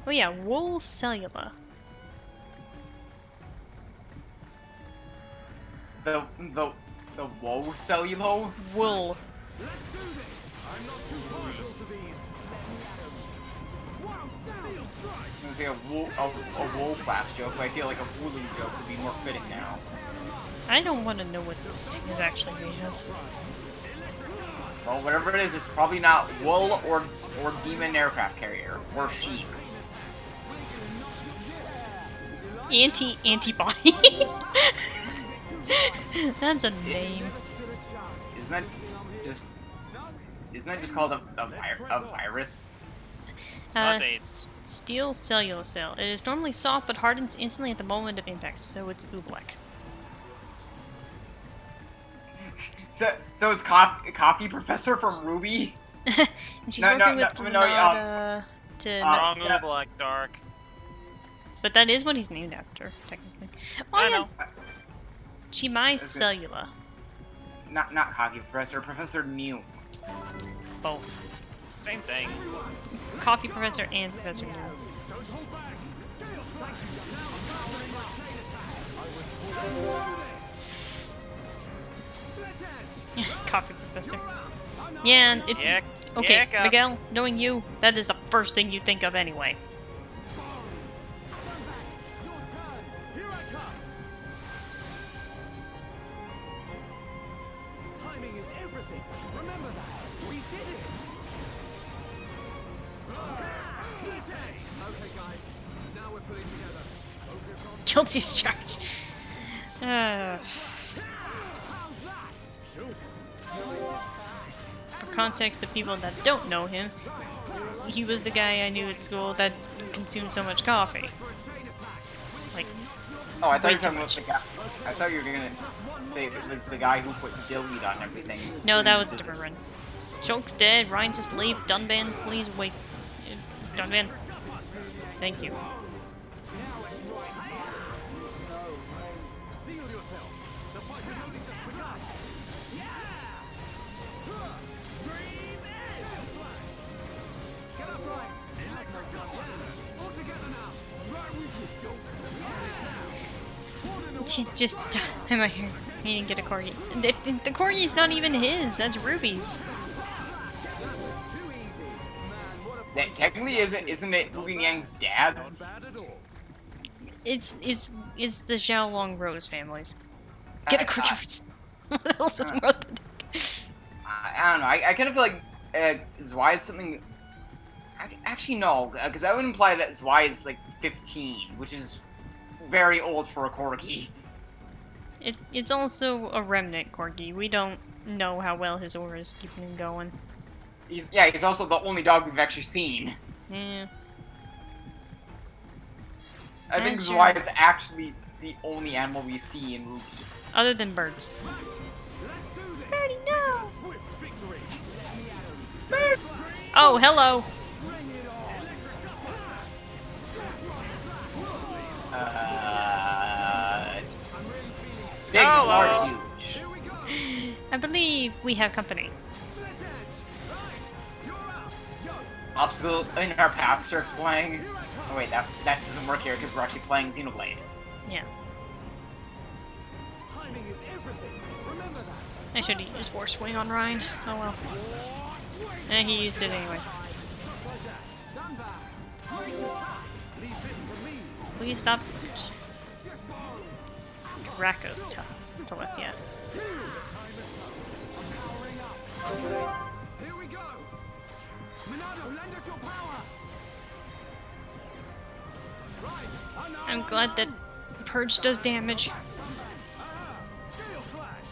Oh yeah, wool cellula. The woe cellulo? Wool. Let's do this. I'm not too partial to these. Whoa, steel strike. I was gonna say a wool class joke, but I feel like a wooling joke would be more fitting now. I don't want to know what this thing is actually made of. Well, whatever it is, it's probably not wool or demon aircraft carrier or sheep. Antibody. That's a name. Isn't that just called a virus? Not AIDS. Steel cellular cell. It is normally soft but hardens instantly at the moment of impact, so it's oobleck. So it's Coffee Professor from Ruby? And she's working with Nada to... Wrong yeah. Black Dark. But that is what he's named after, technically. Oh, I yeah. know. She buys cellula. Not Coffee Professor, Professor New. Both. Same thing. Coffee Professor and Professor New. Don't hold back. Coffee Professor. Yeah, and it... Yak, Okay, yak up. Miguel, knowing you, that is the first thing you think of anyway. Here I come. Timing is everything. Remember that. We did it. Okay, guys. Now we're putting together. Focus on. Guilty as charged. For context of people that don't know him, he was the guy I knew at school that consumed so much coffee. Like, Oh, I thought you were Way too talking about the guy. I thought you were gonna say it was the guy who put dilweed on everything. no, that was a different run. Shulk's dead, Ryan's asleep, Dunban, please wake. Dunban. Thank you. Steel yourself. The fight has only just begun. Get up, Ryan. Just am I here? He didn't get a corgi. The corgi's not even his. That's Ruby's. That technically isn't it Wu Yang's dad's? It's the Xiaolong Rose families. Get a corgi. What else is more than? I don't know. I kind of feel like Zwei is something. Actually, no, because that would imply that Zwei is like 15, which is very old for a corgi. It's also a remnant corgi. We don't know how well his aura is keeping him going. He's also the only dog we've actually seen. Yeah. I think That's Zwei true. is actually the only animal we see in Ruby. Other than birds. Birdie, no! Bird! Oh, hello! Big, Hello. large, huge. I believe we have company. Obstacle in our path starts playing. Oh wait, that doesn't work here because we're actually playing Xenoblade. Yeah. Timing is everything. Remember that. I should have used War Swing on Ryan. Oh well. He used it anyway. Done that. Leave this to me. Please stop Draco's Telethia. Here we go. Monado, lend us your power. Right. I'm glad that Purge does damage. Steel flash.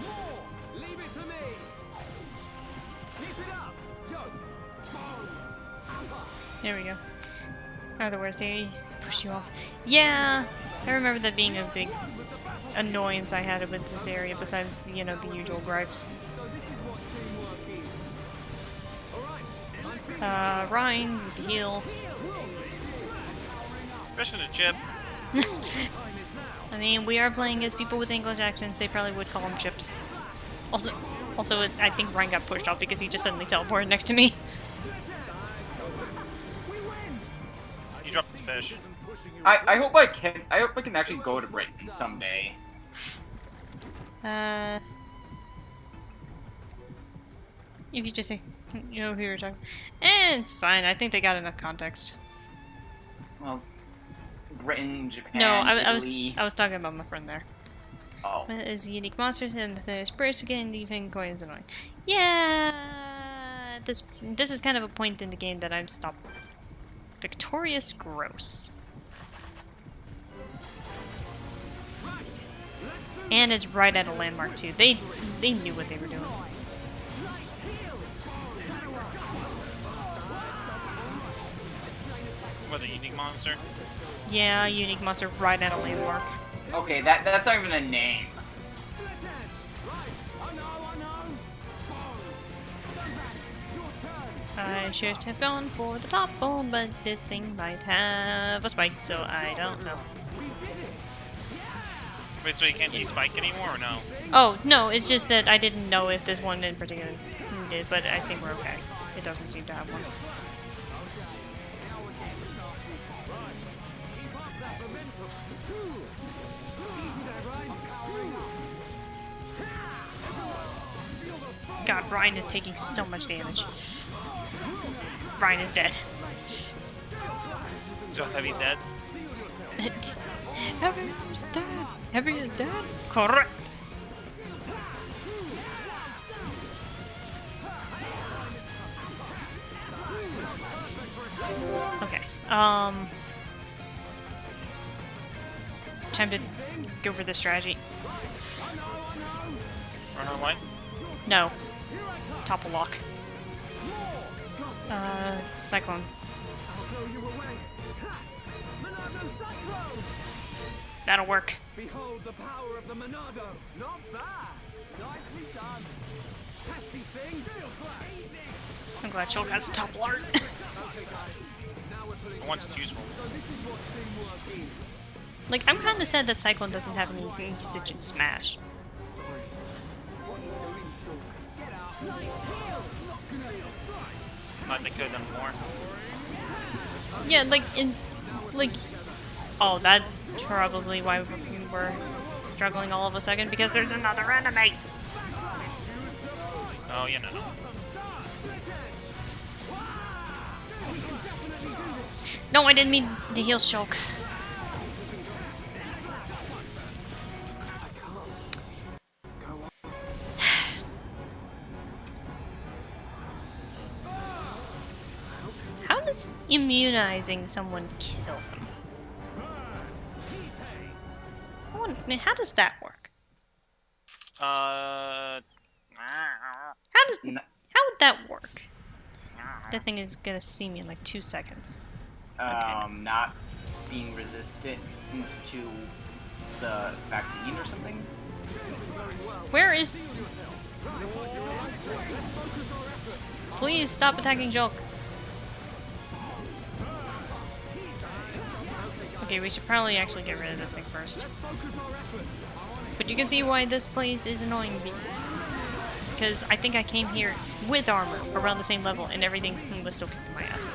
More. Leave it to me. Keep it up. Yo. There we go. Otherwise, they push you off. Yeah, I remember that being a big annoyance I had with this area, besides, the usual gripes. So this is what teamwork is. All right. Ryan with the heal. Mission to Chip. I mean, we are playing as people with English accents. They probably would call them chips. Also, I think Ryan got pushed off because he just suddenly teleported next to me. You dropped the fish. I hope I can actually go to Britain someday. If you just say, you know who you're talking, it's fine. I think they got enough context. Well, Britain, Japan, No, I Italy. was talking about my friend there. Oh. As unique monsters and the spirits again, leaving coins annoying. Yeah, this is kind of a point in the game that I'm stopped. Victorious Gross. And it's right at a landmark too. They knew what they were doing. What, the unique monster? Yeah, unique monster right at a landmark. Okay, that's not even a name. I should have gone for the top ball, but this thing might have a spike, so I don't know. Wait, so you can't see Spike anymore, or no? Oh, no, it's just that I didn't know if this one in particular did, but I think we're okay. It doesn't seem to have one. God, Ryan is taking so much damage. Ryan is dead. So Heavy's dead? Heavy is dead. Heavy is dead. Correct. Okay. Time to go for the strategy. Run away? No. Topple lock. Cyclone. That'll work. Behold the power of the Monado. Not bad. Nicely done. Testy thing. I'm glad Shulk has a topple art. For once it's useful. Like, I'm kind of sad that Cyclone doesn't have any usage in Smash. Thought they could have done more. Yeah, like, oh, probably why we're struggling all of a second, because there's another enemy! Oh, yeah, no. No, I didn't mean the heel choke. How does immunizing someone kill them? How does that work? Uh... How would that work? That thing is gonna see me in like 2 seconds. Not being resistant to the vaccine or something? Where is... Please stop attacking Julk. Okay, we should probably actually get rid of this thing first. But you can see why this place is annoying me. Because I think I came here with armor around the same level and everything was still kicking my ass.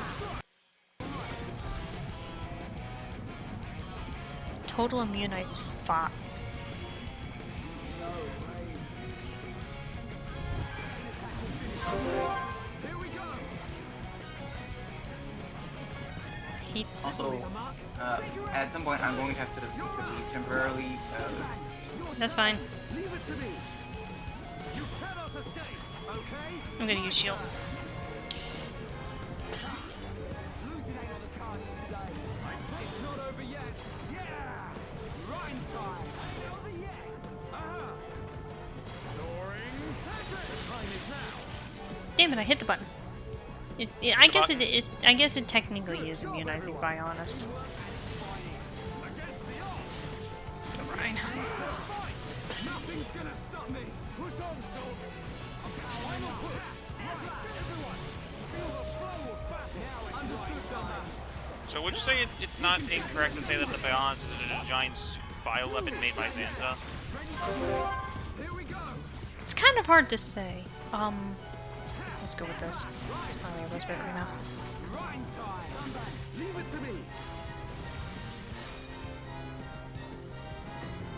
Total immunize 5. Also, at some point I'm going to have to leave temporarily. That's fine. I'm gonna use shield. Damn it! I hit the button. I guess it technically is immunizing Bionis. Ryan. So would you say it's not incorrect to say that the Bionis is a giant bioweapon made by Xanta? It's kind of hard to say. Let's go with this. Oh yeah, that's better right now.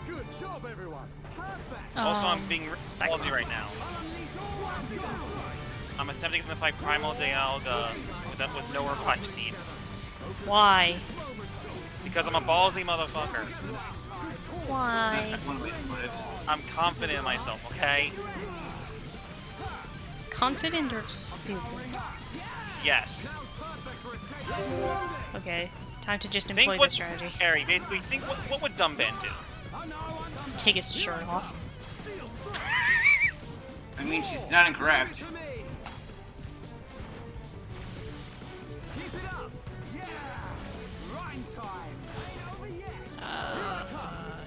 Good job, everyone. Perfect. Also, I'm being Cyclone. salty right now. I'm attempting to fight Primal Dialga with no revive seeds. Why? Because I'm a ballsy motherfucker. Why? That's one way to put it. I'm confident in myself, okay? Confident or stupid? Yes. Okay, time to just Think employ what the strategy. Harry, basically, think what would Dumban do? Take his shirt off. I mean, she's not incorrect.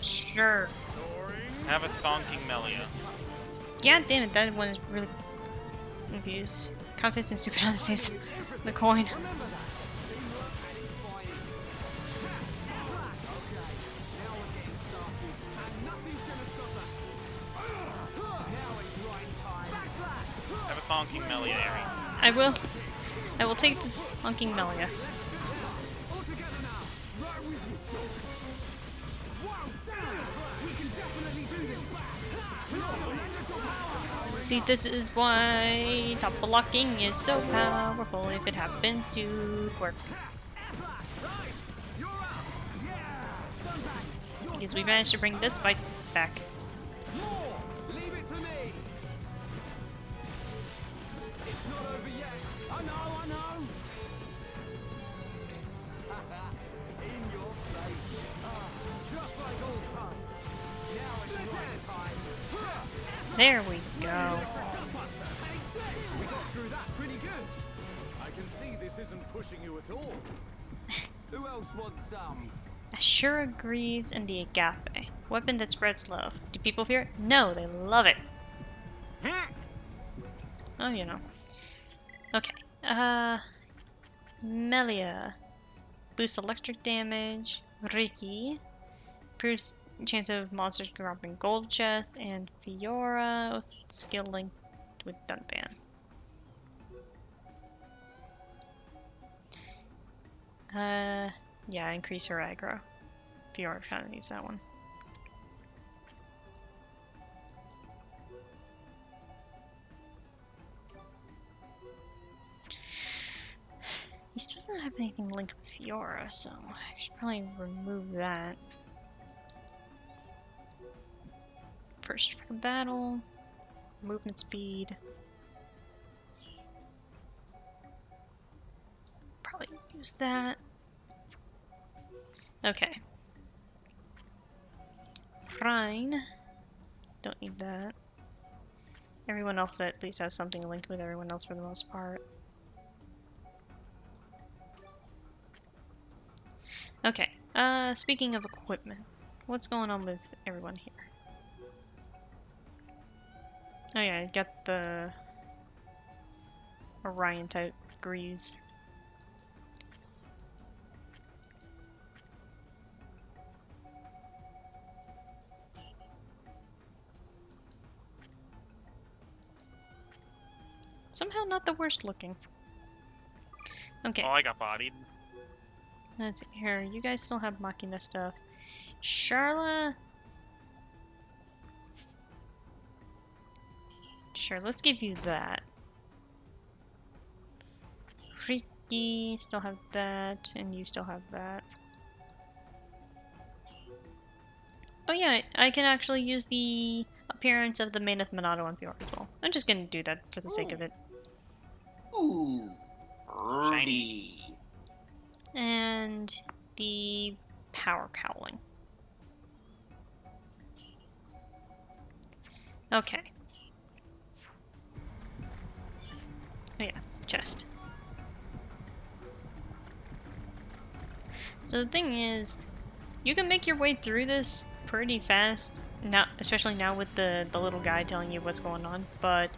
Sure. Have a thonking Melia. Yeah, damn it, that one is really confused. Confidence and stupid on the same side. The coin. Have a thonking Melia, Harry. I will take the funking Melia. See, this is why top blocking is so powerful if it happens to work. Because we managed to bring this fight back. Leave it to me. It's not over yet. I know. In your face. Just like old times. Now it's right time. There we go. We got through that pretty good. I can see this isn't pushing you at all. Who else wants some? Ashura Greaves and the Agape. Weapon that spreads love. Do people fear it? No, they love it. Oh, you know. Okay. Melia. Boosts electric damage. Riki. Improves chance of monsters dropping gold chests. And Fiora. Skill linked with Dunban. Yeah, increase her aggro. Fiora kind of needs that one. He still doesn't have anything linked with Fiora, so I should probably remove that. First strike of battle, movement speed. Probably use that. Okay. Fine. Don't need that. Everyone else at least has something linked with everyone else for the most part. Okay, speaking of equipment, what's going on with everyone here? Oh yeah, I got the Orion type greaves. Somehow not the worst looking. Okay. Oh, I got bodied. Let's see here. You guys still have Machina stuff. Charla. Sure, let's give you that. Freaky still have that, and you still have that. Oh yeah, I can actually use the appearance of the Maneth Monado on Fiora as well. I'm just gonna do that for the sake of it. Ooh. Shiny. And the power cowling. Okay. Oh yeah, chest. So the thing is, you can make your way through this pretty fast, now, especially now with the little guy telling you what's going on, but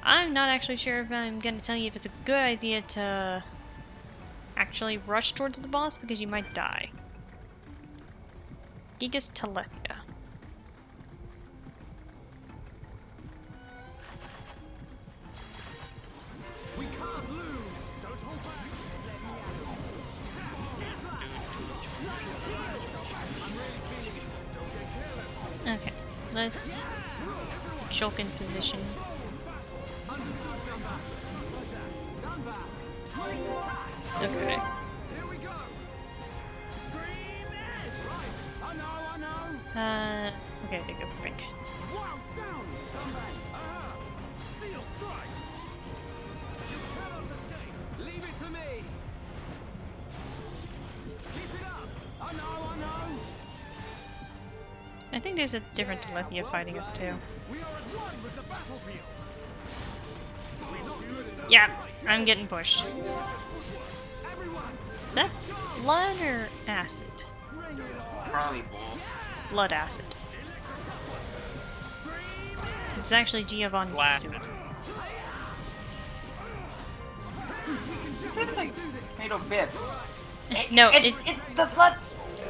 I'm not actually sure if I'm gonna tell you if it's a good idea to actually rush towards the boss, because you might die. Gigas Telethia. We can't lose. Don't hold back. Let me I'm really feeling it. Don't get careless. Okay, let's choke in position. Understood, Dumba. Like that. Dumba. Great attack. Okay. Here we go. Scream it. Right. I know. Okay, I did go quick. Wow, down. Dumba. Aha. Steel strike. You cannot escape. Leave it to me. Keep it up. I know. I think there's a different Telethia fighting us too. We are at one with the battlefield. Yeah, I'm getting pushed. Everyone, Is that blood or acid? bring it on. Probably both. Blood acid. It's actually Giovanni's Blasted. suit. This looks like tomato bits. No, it's the blood.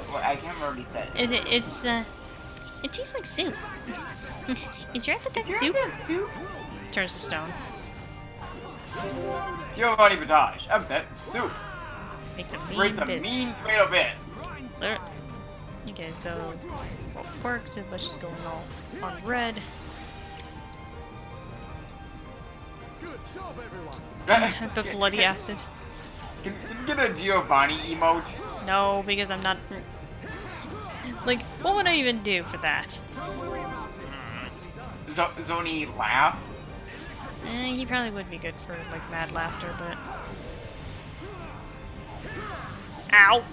Well, I can't remember what he said. It tastes like soup. Is your appetite Your soup? appetite soup? Turns to stone. Giovanni Batage. I bet soup. Makes a mean Rates a bisque. mean tomato bits. There- Okay, so what works is let's just go all on red. Good job, everyone. Some type of bloody acid. Can you get a Giovanni emote? No, because I'm not. Like, what would I even do for that? Zoni laugh? He probably would be good for like mad laughter, but. Ow!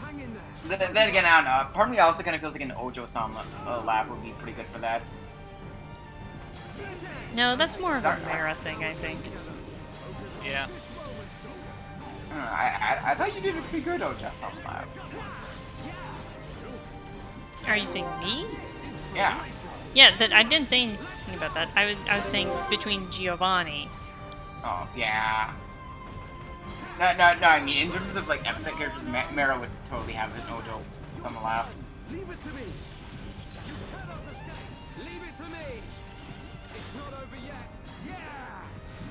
Hang in there. Then again, I don't know. Part of me also kind of feels like an Ojo-sama laugh would be pretty good for that. No, that's more of a Mara thing, I think. Yeah. I thought you did a pretty good Ojo-sama laugh. Are you saying me? Yeah. Yeah, I didn't say anything about that. I was saying between Giovanni. Oh, yeah. No, I mean, in terms of, like, epithet characters, Mara would totally have an Ojo-sama laugh. Leave it to me. You cannot escape. Leave it to me. It's not over yet. Yeah.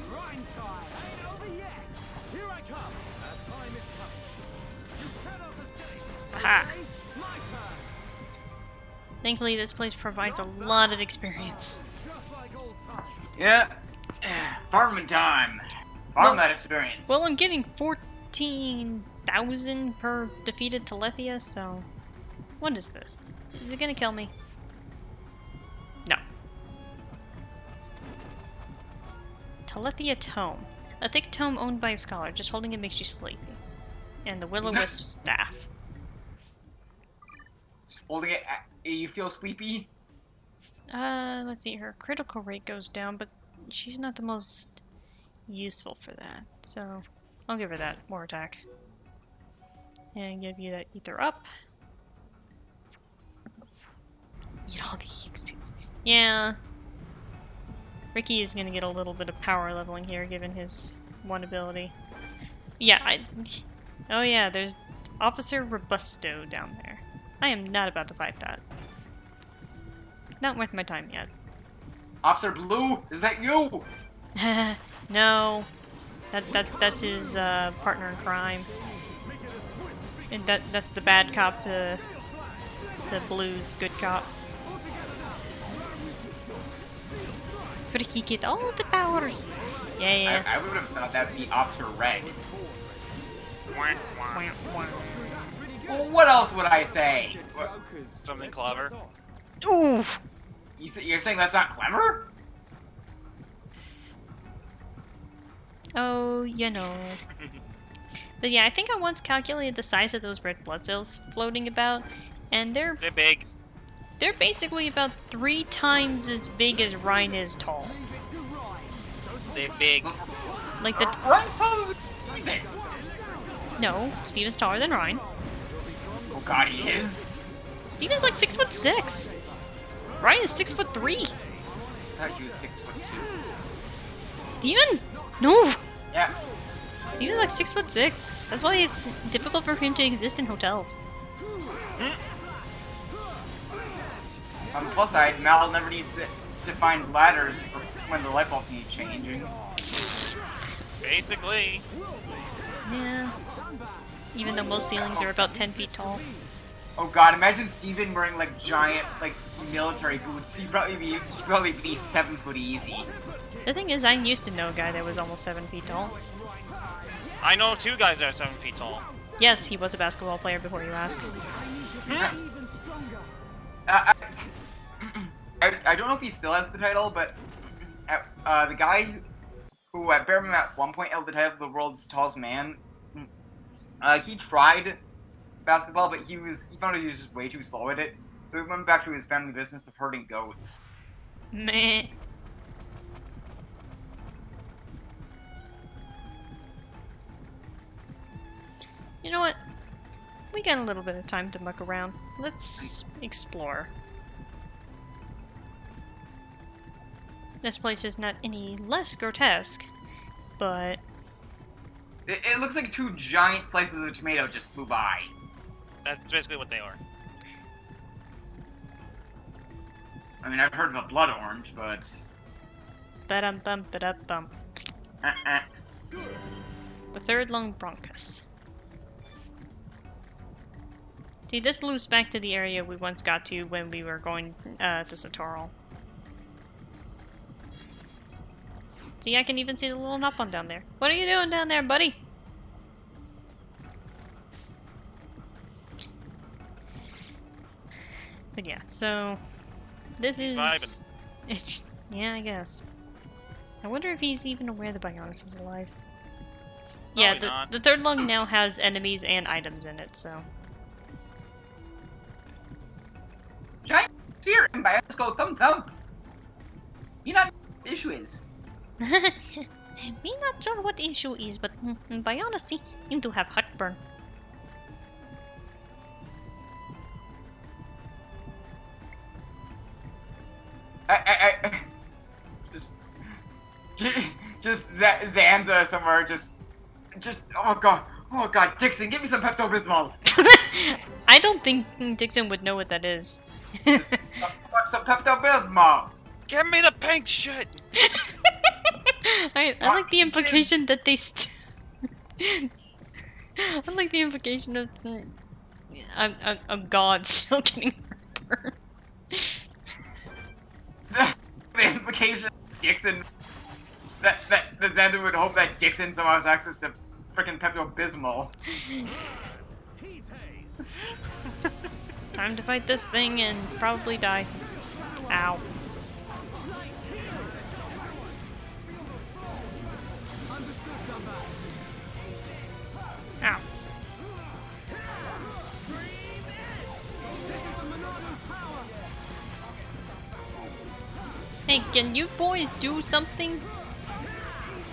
Grind time. Ain't over yet. Here I come. Our time is coming. You cannot escape. Aha. Okay? Thankfully, this place provides a lot of experience. Yeah. Farming time. Farm that experience. Well, I'm getting 14,000 per defeated Telethia, so... What is this? Is it gonna kill me? No. Telethia Tome. A thick tome owned by a scholar. Just holding it makes you sleepy. And the Will-O-Wisp staff. Just holding it, you feel sleepy? Let's see. Her critical rate goes down, but she's not the most useful for that. So, I'll give her that. More attack. And give you that ether up. Eat all the experience. Yeah. Ricky is gonna get a little bit of power leveling here, given his one ability. Yeah, oh yeah, there's Officer Robusto down there. I am not about to fight that. Not worth my time yet. Officer Blue, is that you? No. That's his partner in crime. And that's the bad cop to Blue's good cop. Ricky get all the powers. Yeah. I would have thought that'd be Officer Red. Well, what else would I say? Something clever. Ooh. You're saying that's not clever? Oh, you know. But yeah, I think I once calculated the size of those red blood cells floating about, and they're big. They're basically about 3 times as big as Ryan is tall. They're big. Like the Ryan's taller than Steven. No, Steven's taller than Ryan. Oh god, he is. Steven's like 6'6". Ryan is 6'3". I thought he was 6'2". Steven? No! Yeah. Steven's like 6'6". That's why it's difficult for him to exist in hotels. On the plus side, Mal never needs to find ladders for when the light bulb needs changing. Basically. Yeah. Even though most ceilings are about 10 feet tall. Oh god, imagine Steven wearing like giant like military boots. He'd probably be 7 foot easy. The thing is, I used to know a guy that was almost 7 feet tall. I know 2 guys that are 7 feet tall. Yes, he was a basketball player before you ask. I don't know if he still has the title, but the guy who at Bearman at one point held the title of the world's tallest man, he tried basketball, but he found he was just way too slow at it, so he went back to his family business of herding goats. Meh. You know what? We got a little bit of time to muck around. Let's explore. This place is not any less grotesque, but... It looks like 2 giant slices of tomato just flew by. That's basically what they are. I mean, I've heard of a blood orange, but... Ba-dum-bum, ba-dum-bum. The third lung bronchus. See, this loops back to the area we once got to when we were going to Sotorl. See, I can even see the little Nopon down there. What are you doing down there, buddy? But yeah, so... This is... yeah, I guess. I wonder if he's even aware the Bionis is alive. Yeah, the third lung now has enemies and items in it, so... Giant here and Bionis go thump thump. You know what the issue is. Me not sure what the issue is, but by honesty, you do have heartburn. I just Zanza somewhere, just oh god, Dixon, give me some Pepto-Bismol. I don't think Dixon would know what that is. What's some Pepto-Bismol? Give me the pink shit! I like the implication that they I like the implication of a god still getting burned. The implication Dixon that Xander would hope that Dixon somehow has access to frickin' Pepto-Bismol. Time to fight this thing and probably die. Ow. Ow. Hey, can you boys do something?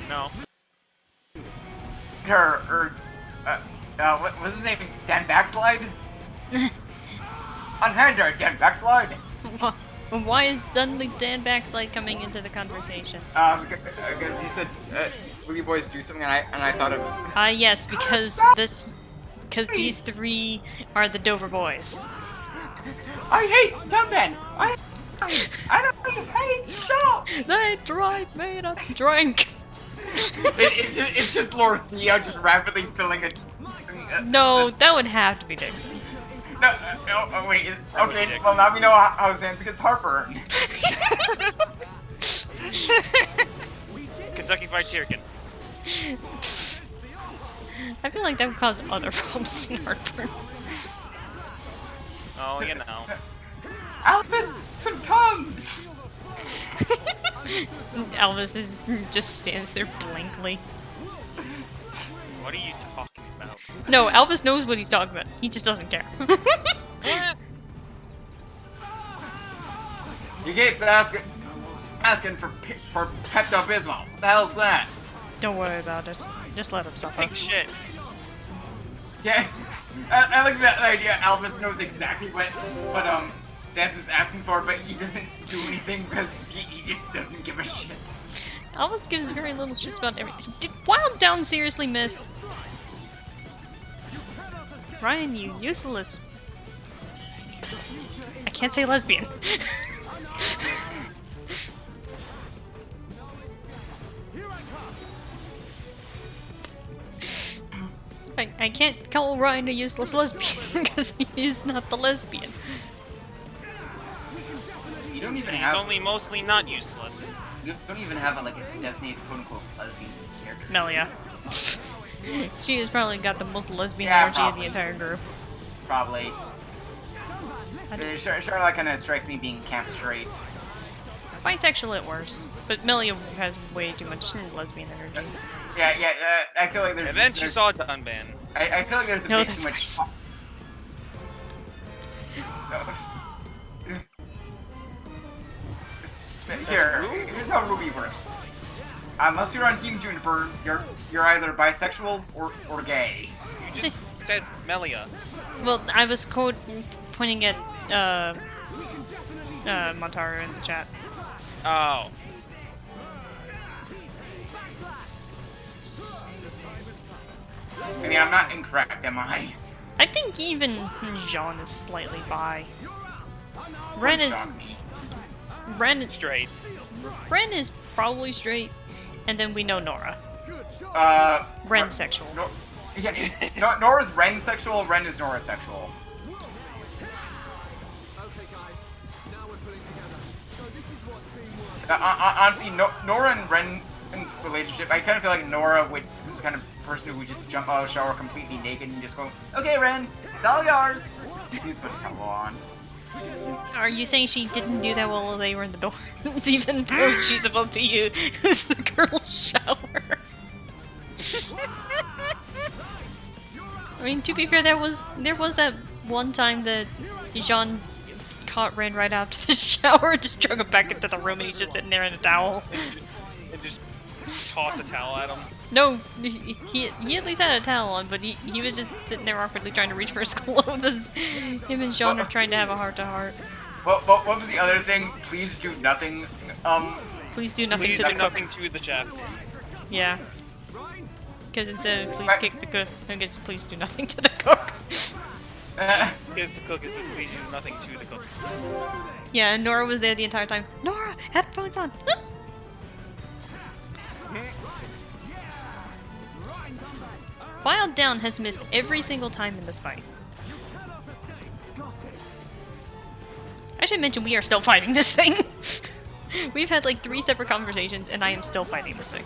No. What was his name? Dan Backslide? Unhindered Dan Backslide? Why is suddenly Dan Backslide coming into the conversation? Because he said, will you boys do something? And I thought of... Yes, because these three are the Dover boys. I hate Dumbman! I don't hate stop! They tried made a drink! It's just Lord Theo just rapidly filling a... No, that would have to be Dixon. No, wait, okay, well now we know how Sans gets heartburn. Kentucky Fried Chicken. I feel like that would cause other problems in heartburn. Oh, you know. Elvis, some Tums! Elvis just stands there blankly. What are you talking about? No, Elvis knows what he's talking about. He just doesn't care. You keep asking for Pepto-Bismol. What the hell's that? Don't worry about it. Just let him suffer. Take shit. Yeah, I like that idea. Elvis knows exactly what Santa's asking for, but he doesn't do anything because he just doesn't give a shit. Elvis gives very little shits about everything. Did Wild Down seriously miss? Ryan, you useless. I can't say lesbian. I can't call Ryan a useless lesbian because he is not the lesbian. You don't even He's have. only mostly not useless. You don't even have a designated quote-unquote lesbian character. Melia. She has probably got the most lesbian Yeah, energy probably. of the entire group. Probably. Charlotte kind of strikes me being camp straight. Bisexual at worst, but Melia has way too much lesbian energy. Yeah, I feel like there's. And then she there's- saw Dunban. I feel like there's a No, bit that's too much. Bryce. Here's how Ruby works. Unless you're on Team Juniper, you're either bisexual or gay. You just said Melia. Well, I was pointing at Montaro in the chat. Oh. I mean, I'm not incorrect, am I? I think even Jean is slightly bi. Ren is Straight. Ren is probably straight, and then we know Nora. Ren sexual. Yeah, Nora's Ren sexual, Ren is Nora sexual. Okay, guys. Now we're putting together. So this is what teamwork. Honestly, Nora and Ren's relationship, I kind of feel like Nora would this kind of person who would just jump out of the shower completely naked and just go, "Okay, Ren, it's all yours." Please put a towel on. Are you saying she didn't do that while they were in the dorms, even though she's supposed to use the girl's shower? I mean, to be fair, there was that one time that Jean caught Ren right after the shower, just drug him back into the room, and he's just sitting there in a towel. And just toss a towel at him. No, he at least had a towel on, but he was just sitting there awkwardly trying to reach for his clothes as him and Jean are trying to have a heart-to-heart. What was the other thing? Please do nothing. Please do nothing Please to the do cook. nothing to the chef. Yeah. Because instead of please kick the cook, it's please do nothing to the cook. Because the cook is just please do nothing to the cook. Yeah, and Nora was there the entire time. Nora, headphones on. Wild Down has missed every single time in this fight. should mention we are still fighting this thing. We've had like 3 separate conversations, and I am still fighting this thing.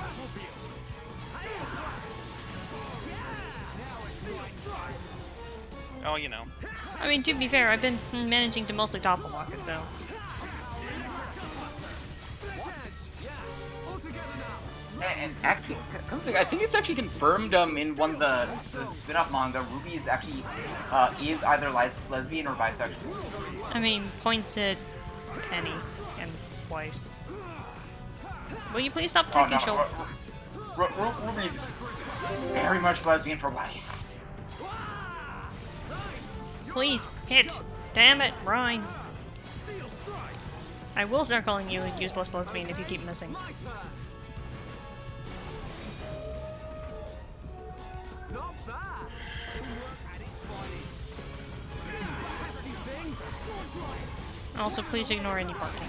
Oh, you know. I mean, to be fair, I've been managing to mostly doppelwalk it, so... And actually, I think it's actually confirmed in one of the spin-off manga. Ruby is actually is either lesbian or bisexual. I mean, points at Penny and Weiss. Will you please stop taking shoulder? Ruby's very much lesbian for Weiss. Please, hit! Damn it, Ryan. I will start calling you a useless lesbian if you keep missing. Not bad. Also, please ignore any barking.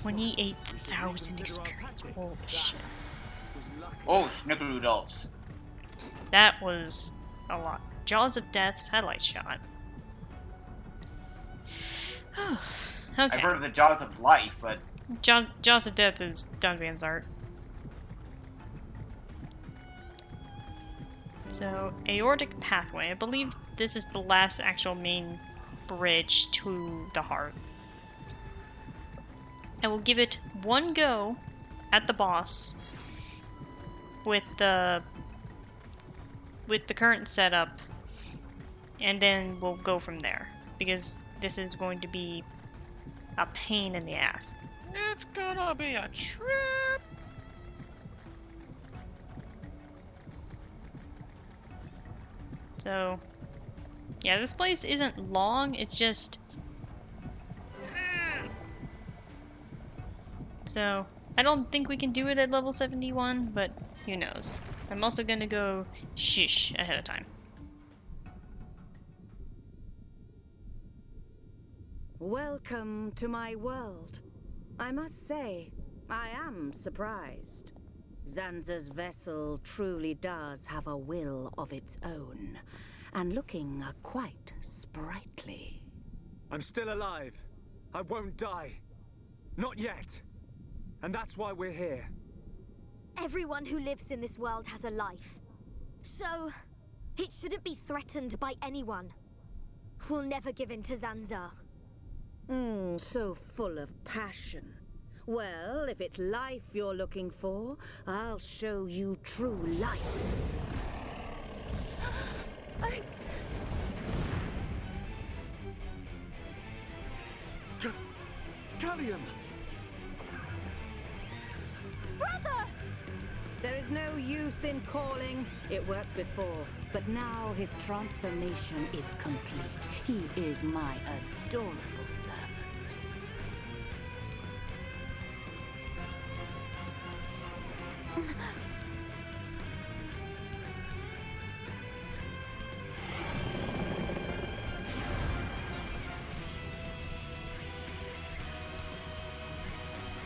28,000 experience. Holy shit. Oh, Snickeroo dolls. That was a lot. Jaws of Death's headlight shot. Okay. I've heard of the Jaws of Life, but... Jaws of Death is Dunvan's art. So, aortic pathway. I believe this is the last actual main bridge to the heart. I will give it one go at the boss with the current setup, and then we'll go from there, because this is going to be a pain in the ass. It's gonna be a trip. So, yeah, this place isn't long, it's just... So, I don't think we can do it at level 71, but who knows. I'm also gonna go shush ahead of time. Welcome to my world. I must say, I am surprised. Zanza's vessel truly does have a will of its own, and looking quite sprightly. I'm still alive. I won't die. Not yet. And that's why we're here. Everyone who lives in this world has a life. So, it shouldn't be threatened by anyone. We'll never give in to Zanza. So full of passion. Well, if it's life you're looking for, I'll show you true life. Callium! Brother! There is no use in calling. It worked before, but now his transformation is complete. He is my adorable servant.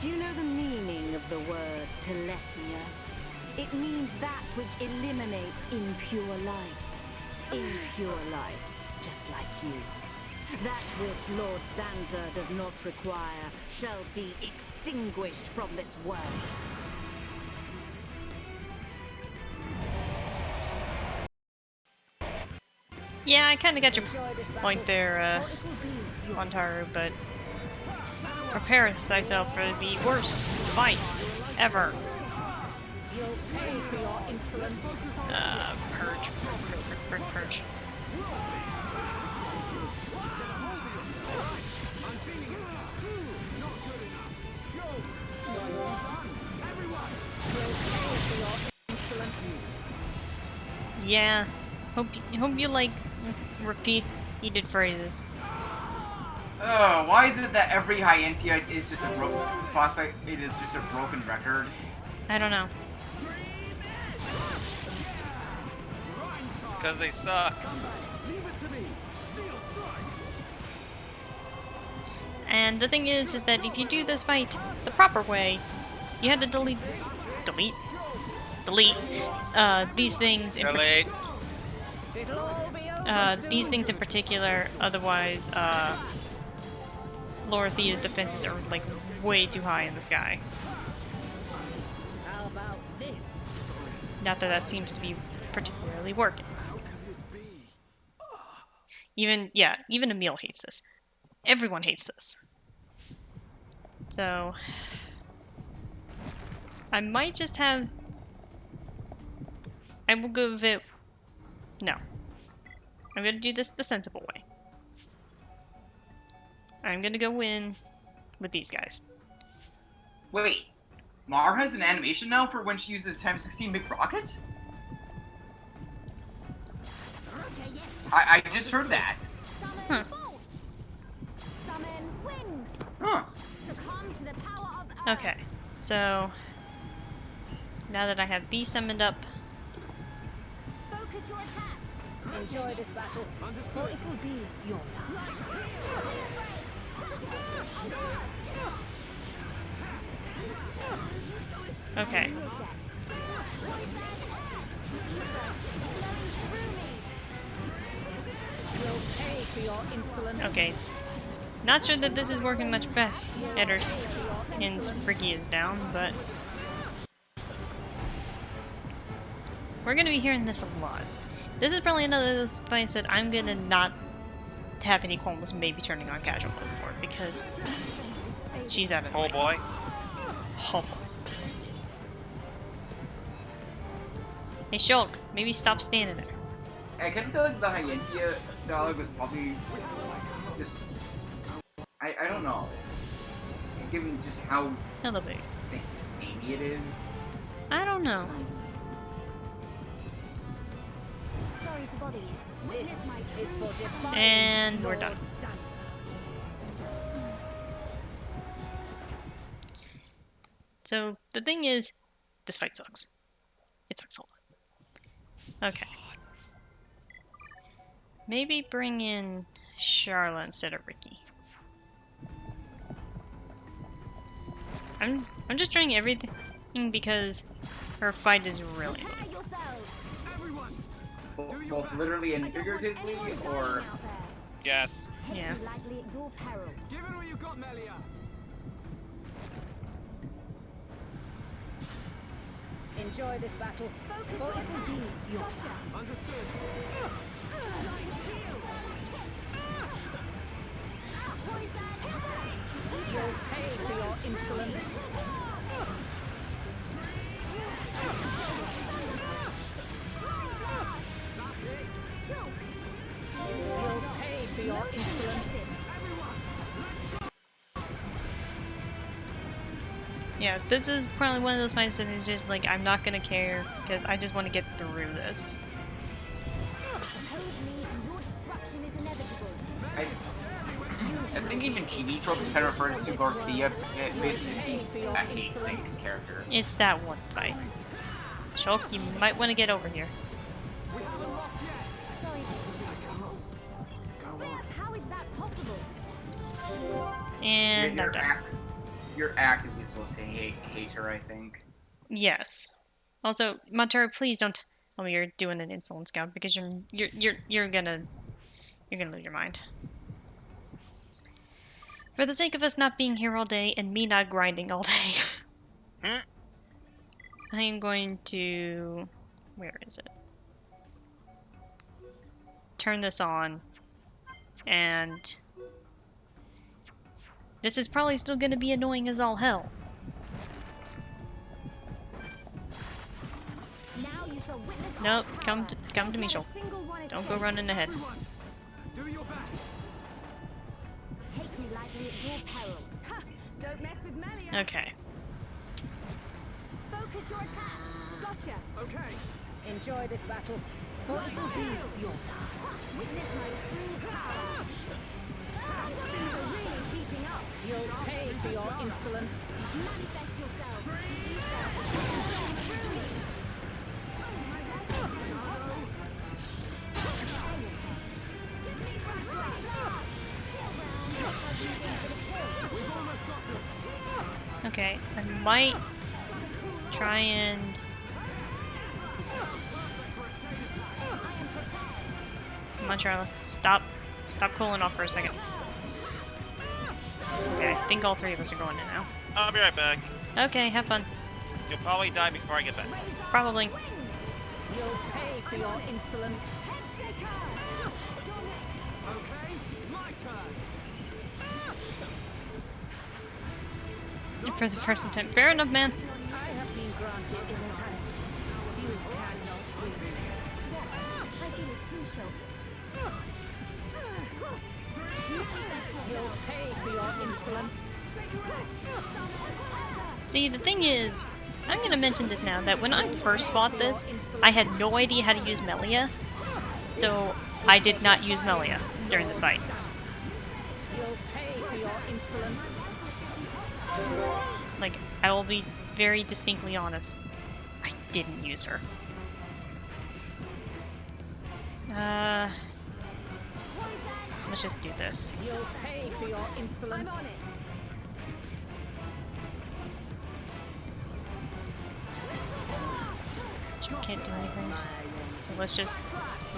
Do you know the meaning of the word telephia? It means that which eliminates impure life. Impure life, just like you. That which Lord Zanza does not require shall be extinguished from this world. Yeah, I kinda got your point there, Montaru, but prepare thyself for the worst fight ever. Purge. Yeah, hope you like repeated phrases. Oh, why is it that every Hyentia is just a broken prospect? It is just a broken record. I don't know. Because they suck. And the thing is that if you do this fight the proper way, you had to delete these things in these things in particular. Otherwise, Lorothea's defenses are like way too high in the sky. How about this? Not that that seems to be particularly working. Even Emil hates this. Everyone hates this. So I might just have. I will go with it. No. I'm gonna do this the sensible way. I'm gonna go in with these guys. Wait, Mar has an animation now for when she uses times 16 big rocket? I just heard that. Huh. Summon wind. Huh. Succumb to the power of earth. Okay, so now that I have these summoned up, Focus your attack. Enjoy this battle, for it will be your last. okay. You'll pay for your insolence. Okay. Not sure that this is working much better. And Ricky is down, but we're gonna be hearing this a lot. This is probably another of those fights that I'm gonna not have any qualms maybe turning on casual mode for, because she's that Oh annoying. boy. Oh boy. Hey Shulk, maybe stop standing there. I kind of feel like the Hyentia dialogue was probably just... I don't know. Given just how Hello, baby. samey it is. I don't know. Sorry to bother you. This is for defying And we're Lord done. Santa. So the thing is, this fight sucks. It sucks a lot. Okay. Maybe bring in Charla instead of Ricky. I'm just trying everything because her fight is really annoying. Prepare yourselves. Everyone, Both literally and figuratively, or... Yes. Take Yeah. me lightly at your peril. give it all you got, Melia. Enjoy this battle, Focus for your it will attack. be your Gotcha. Understood. You'll pay for your insolence. You'll pay for your insolence. Yeah, this is probably one of those fights that is just like, I'm not gonna care because I just want to get through this. Oppose me and your destruction is inevitable. I think even TV tropes kind of refers to Lorothea basically just being a hate sync character. It's that one fight. Shulk, you might want to get over here. Sorry. How is that possible? And I'm done. You're actively supposed to hate her, I think. Yes. Also, Montero, please don't tell me you're doing an insolent scout because you're gonna lose your mind. For the sake of us not being here all day and me not grinding all day, I am going to... where is it? Turn this on, and this is probably still going to be annoying as all hell. Now you shall witness Nope, our come power. to me, Shulk. Not a single one Don't go escapes. running ahead. Everyone, do your best. Take me lightly at your peril. Ha! Don't mess with Melia. Okay. Focus your attack. Gotcha. Okay. Enjoy this battle, for it will be your last. Witness my true power. Things are really heating up. You'll pay for your insolence. Manifest yourself. Okay, I might try and... Come on, Charlotte. Stop cooling off for a second. Okay, I think all three of us are going in now. I'll be right back. Okay, have fun. You'll probably die before I get back. Probably. You'll pay for your insolence. Okay, my turn. For the first time. Fair enough, man. I have been granted immortality. You cannot win. I've been a two-shot. You'll pay for your insolence. See, the thing is, I'm gonna mention this now, that when I first fought this, I had no idea how to use Melia. So, I did not use Melia during this fight. You'll pay for your insolence. Like, I will be very distinctly honest. I didn't use her. Let's just do this. You'll pay for your insolence. I'm on it. She can't do anything. So let's just do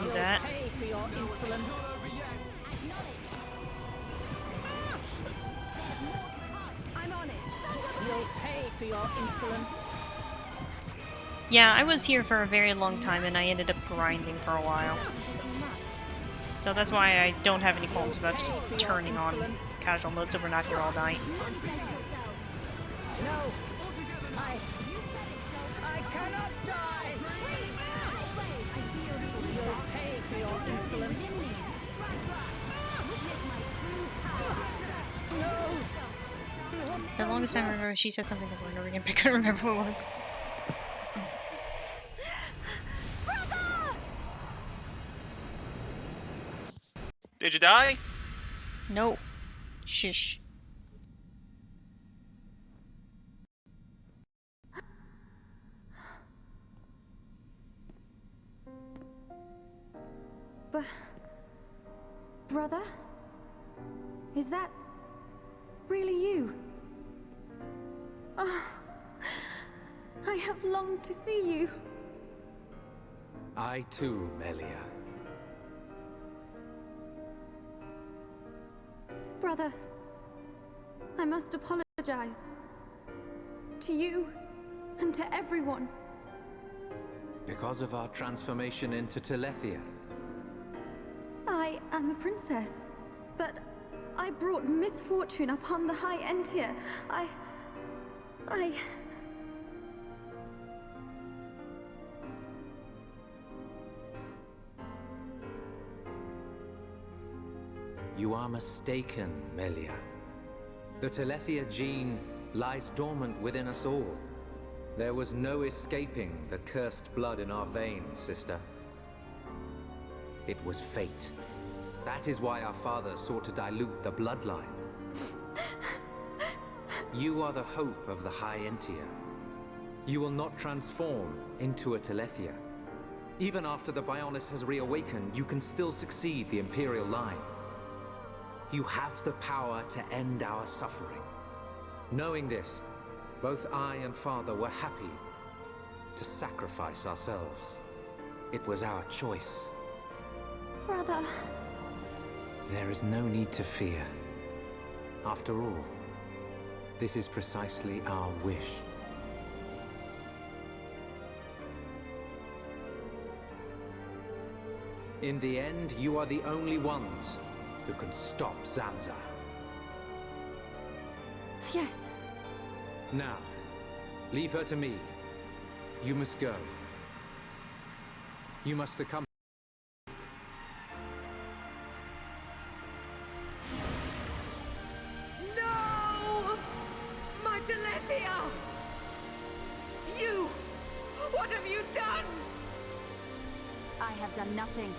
You'll that. pay for your insolence. I'm on it. You'll pay for your insolence. Yeah, I was here for a very long time and I ended up grinding for a while. So that's why I don't have any qualms about just turning on casual mode so we're not here all night. No. I cannot die. You'll pay for your insolence. The longest time I remember, she said something over and over again, but I couldn't remember what it was. Did you die? No. Shush. Brother? Is that really you? Oh, I have longed to see you. I too, Melia. Brother, I must apologize. To you and to everyone. Because of our transformation into Telethia. I am a princess, but I brought misfortune upon the high end here. You are mistaken, Melia. The Telethia gene lies dormant within us all. There was no escaping the cursed blood in our veins, sister. It was fate. That is why our father sought to dilute the bloodline. You are the hope of the High Entia. You will not transform into a Telethia. Even after the Bionis has reawakened, you can still succeed the Imperial line. You have the power to end our suffering. Knowing this, both I and Father were happy to sacrifice ourselves. It was our choice. Brother. There is no need to fear. After all, this is precisely our wish. In the end, you are the only ones who can stop Zanza. Yes. Now, leave her to me. You must go. You must accompany. No! My Telethia! You! What have you done? I have done nothing.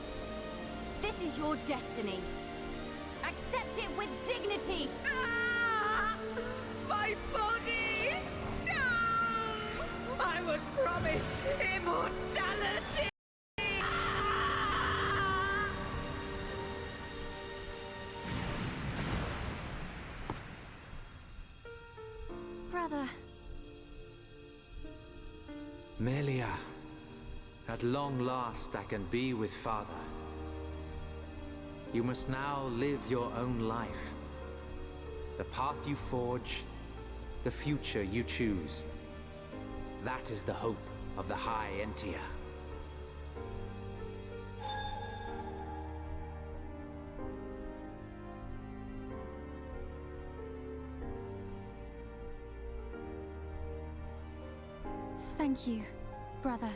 This is your destiny. Accept it with dignity. Ah! My body! No! I was promised immortality! Ah! Brother. Melia, at long last I can be with Father. You must now live your own life. The path you forge, the future you choose. That is the hope of the High Entia. Thank you, brother.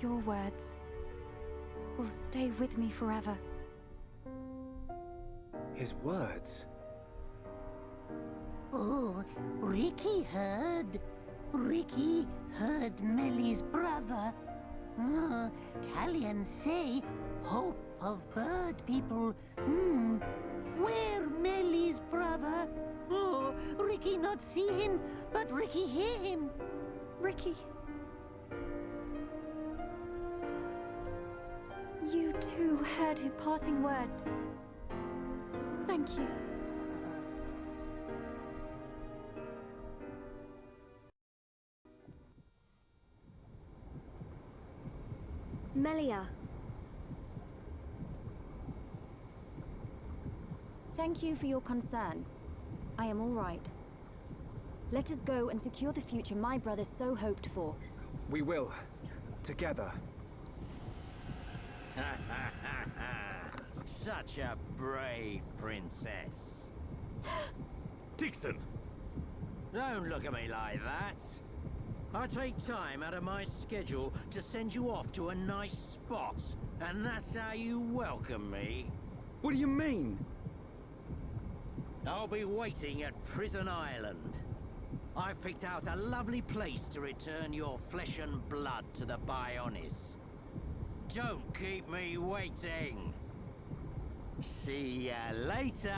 Your words will stay with me forever. His words. Oh, Ricky heard. Ricky heard Mellie's brother. Oh, Callian say, hope of bird people. Where Mellie's brother? Oh, Ricky not see him, but Ricky hear him. Ricky. You too heard his parting words. Thank you. Melia. Thank you for your concern. I am all right. Let us go and secure the future my brother so hoped for. We will. Together. Such a brave princess. Dixon! Don't look at me like that. I take time out of my schedule to send you off to a nice spot, and that's how you welcome me. What do you mean? I'll be waiting at Prison Island. I've picked out a lovely place to return your flesh and blood to the Bionis. Don't keep me waiting. See ya later.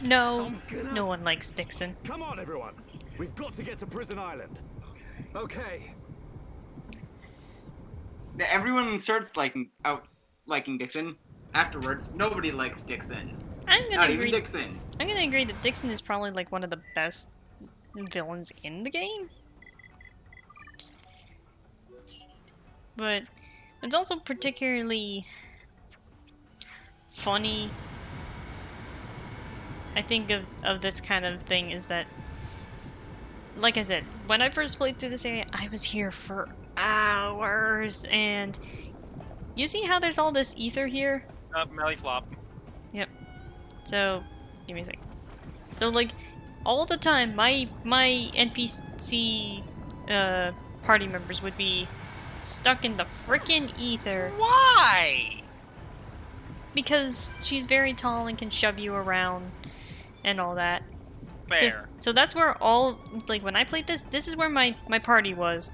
No, no one likes Dixon. Come on, everyone! We've got to get to Prison Island. Okay. Everyone starts liking Dixon. Afterwards, nobody likes Dixon. I'm Not gonna even agree. Dixon. I'm gonna agree that Dixon is probably like one of the best villains in the game. But it's also particularly funny. I think of this kind of thing is that, like I said, when I first played through this area, I was here for hours, and you see how there's all this ether here? Melly flop. Yep. So, give me a sec. So, like, all the time, my NPC party members would be stuck in the frickin' ether. Why? Because she's very tall and can shove you around and all that. Fair. So that's where all, like, when I played this is where my party was.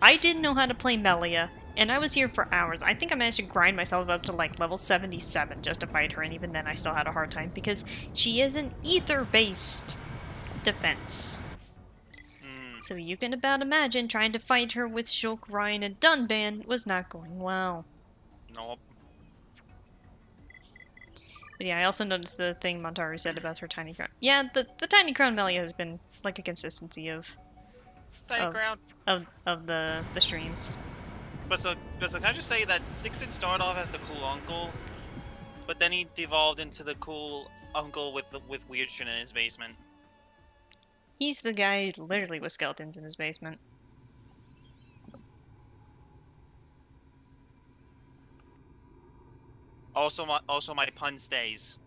I didn't know how to play Melia, and I was here for hours. I think I managed to grind myself up to, like, level 77 just to fight her, and even then I still had a hard time, because she is an ether-based defense. So you can about imagine trying to fight her with Shulk, Ryan, and Dunban was not going well. Nope. But yeah, I also noticed the thing Montaru said about her tiny crown. Yeah, the tiny crown Melia has been like a consistency of Tiny crown. of the streams. But so can I just say that Dixon started off as the cool uncle, but then he devolved into the cool uncle with weird shit in his basement. He's the guy literally with skeletons in his basement. Also my pun stays.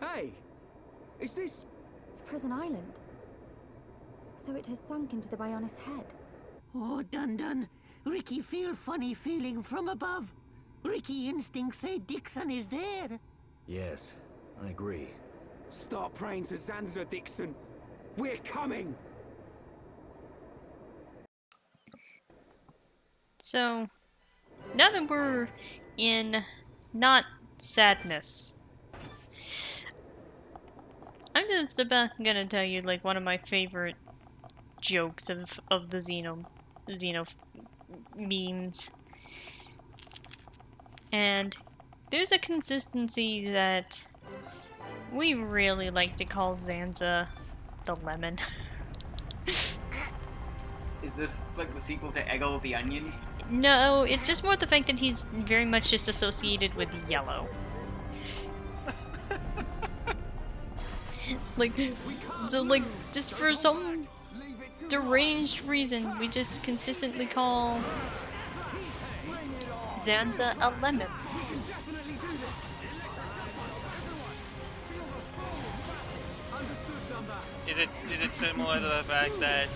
Hey! Is this... It's Prison Island. So it has sunk into the Bionis head. Oh, Dun. Ricky feel funny feeling from above. Ricky instinct say Dixon is there. Yes, I agree. Start praying to Zanza, Dixon. We're coming. So, now that we're in not sadness, I'm just about gonna tell you like one of my favorite jokes of the Xeno memes. And there's a consistency that we really like to call Zanza the lemon. Is this like the sequel to Eggle the Onion? No, it's just more the fact that he's very much just associated with yellow. Like, so like, just for some deranged reason, we just consistently call Zanza a lemon. Is it similar to the fact that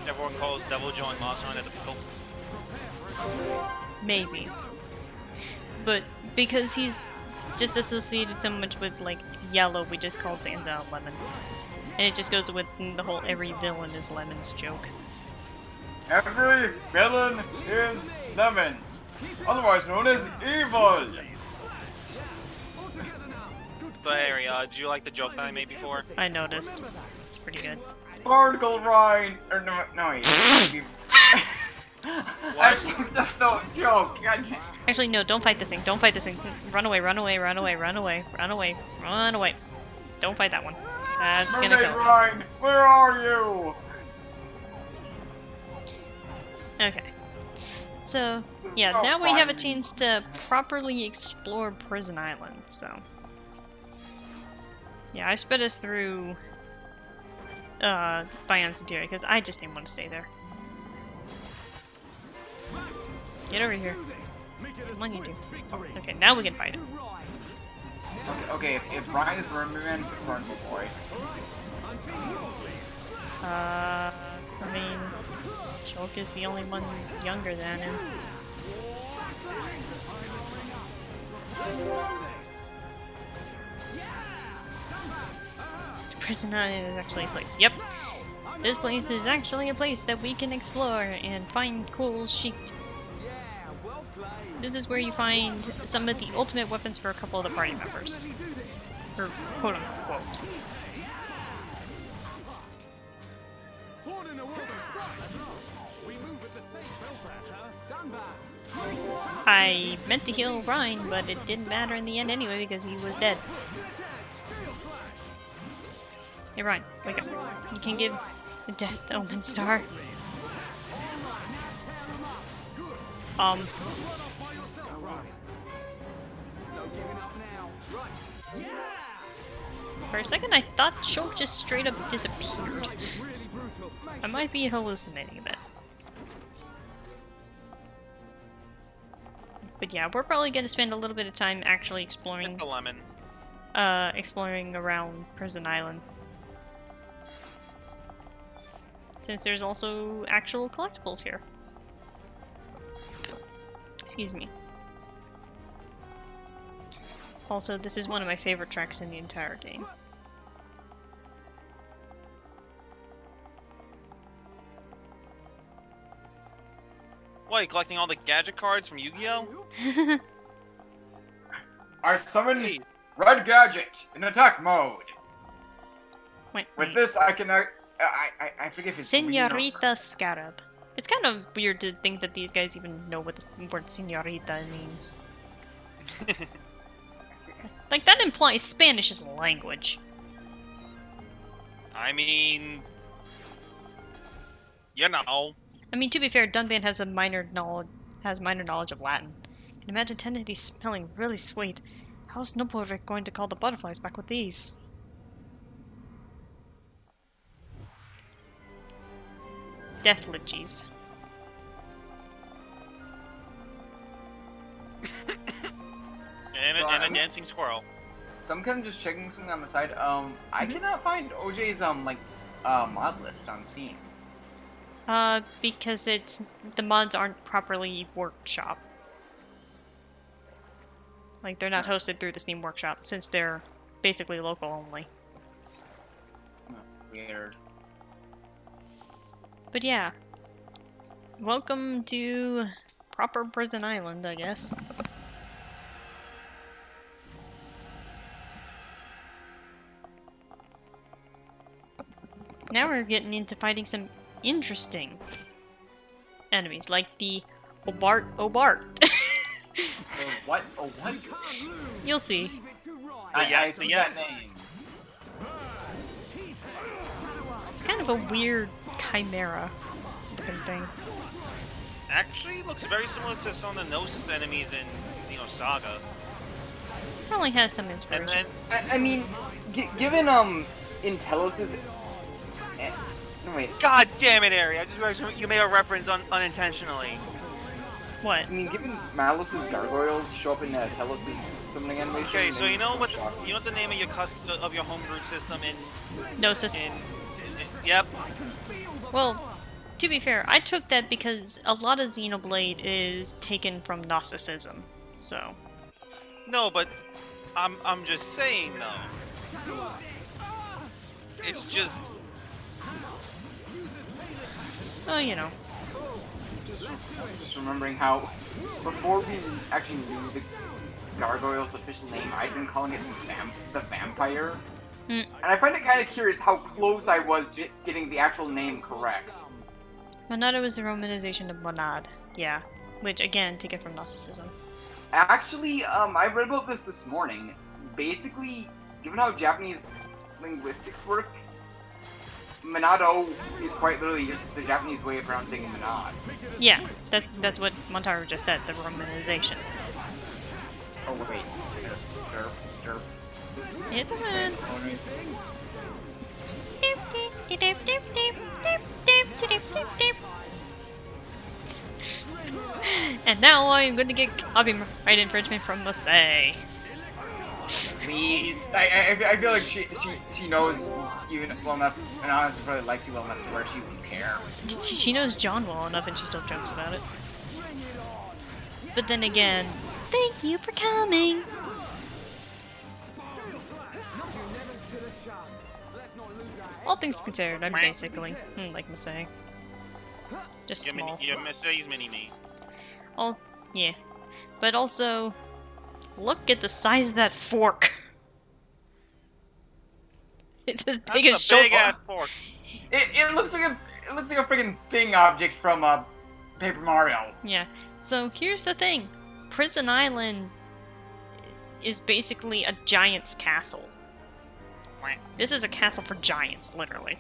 everyone calls Devil Joe and Mastermind a pickle? Maybe. But because he's just associated so much with, like, yellow, we just call Zanza a lemon. And it just goes with the whole every villain is lemons joke. Every villain is lemons, otherwise known as evil. But Harry, do you like the joke that I made before? I noticed. It's pretty good. Particle Ryan, or no, I think that's the joke. God damn. Actually, no, don't fight this thing. Don't fight this thing. Run away, run away, run away, run away, run away, run away. Don't fight that one. That's gonna Mermaid kill us. Ryan, where are you? Okay. So, yeah, now we have a chance to properly explore Prison Island, so. Yeah, I sped us through Bayan Centuria because I just didn't want to stay there. Get over here. Come on, you two. Okay, now we can fight it. Okay, if Ryan is the Merman, run, boy. I mean, Shulk is the only one younger than him. Prison Island is actually a place. Yep. This place is actually a place that we can explore and find cool shit. This is where you find some of the ultimate weapons for a couple of the party members. Or quote unquote. I meant to heal Ryan, but it didn't matter in the end anyway because he was dead. Hey Ryan, wake up. You can give a Death Omen Star. For a second I thought Shulk just straight up disappeared. I might be hallucinating a bit. But yeah, we're probably gonna spend a little bit of time actually exploring It's the lemon. exploring around Prison Island. Since there's also actual collectibles here. Excuse me. Also, this is one of my favorite tracks in the entire game. What, you collecting all the gadget cards from Yu-Gi-Oh? I summon Hey. Red Gadget in attack mode. Wait, With this, I can. I forget if it's Senorita Scarab. It's kind of weird to think that these guys even know what the word Senorita means. Like, that implies Spanish is a language. I mean, you know. I mean, to be fair, Dunban has minor knowledge of Latin. I can imagine 10 of these smelling really sweet. How's Noblevic going to call the butterflies back with these? Death lichies. And a dancing squirrel. So I'm kind of just checking something on the side. I cannot find OJ's mod list on Steam. Because the mods aren't properly workshop. Like, they're not hosted through the Steam Workshop, since they're basically local only. Weird. But yeah. Welcome to proper Prison Island, I guess. Now we're getting into fighting some interesting enemies, like the Obart. What? Oh, what? You'll see. I Yes, see yes. that name. kind of a weird chimera looking thing. Actually, looks very similar to some of the Gnosis enemies in Xenosaga. Probably has some And inspiration. then, I mean, given Intelos's. No wait. God damn it, Ari! I just realized you made a reference unintentionally. What? I mean, given Malus's gargoyles show up in Telos's summoning animation. Okay, so you know what shocked. the name of your home group system in Gnosis. yep. Well, to be fair, I took that because a lot of Xenoblade is taken from Gnosticism, so. No, but I'm just saying though. It's just Oh, you know. Just remembering how, before we actually knew the gargoyle's official name, I'd been calling it the vampire. Mm. And I find it kind of curious how close I was to getting the actual name correct. Monada was the romanization of monad. Yeah. Which, again, taken from Gnosticism. Actually, I read about this morning. Basically, given how Japanese linguistics work, Monado is quite literally just the Japanese way of pronouncing Monad. Yeah, that's what Montaro just said, the romanization. Oh wait, derp. It's a man. And now I'm going to get copyright infringement from Masay. Please, I feel like she knows you well enough, and honestly probably likes you well enough to where she wouldn't care. She knows John well enough and she still jokes about it. But then again, thank you for coming. All things considered, I'm basically like Masay. Just small. You're Masay's mini-me. Oh, yeah. But also, look at the size of that fork. It's as big as That's a big ass shoulder. fork. It looks like a freaking thing object from Paper Mario. Yeah. So here's the thing. Prison Island is basically a giant's castle. This is a castle for giants, literally.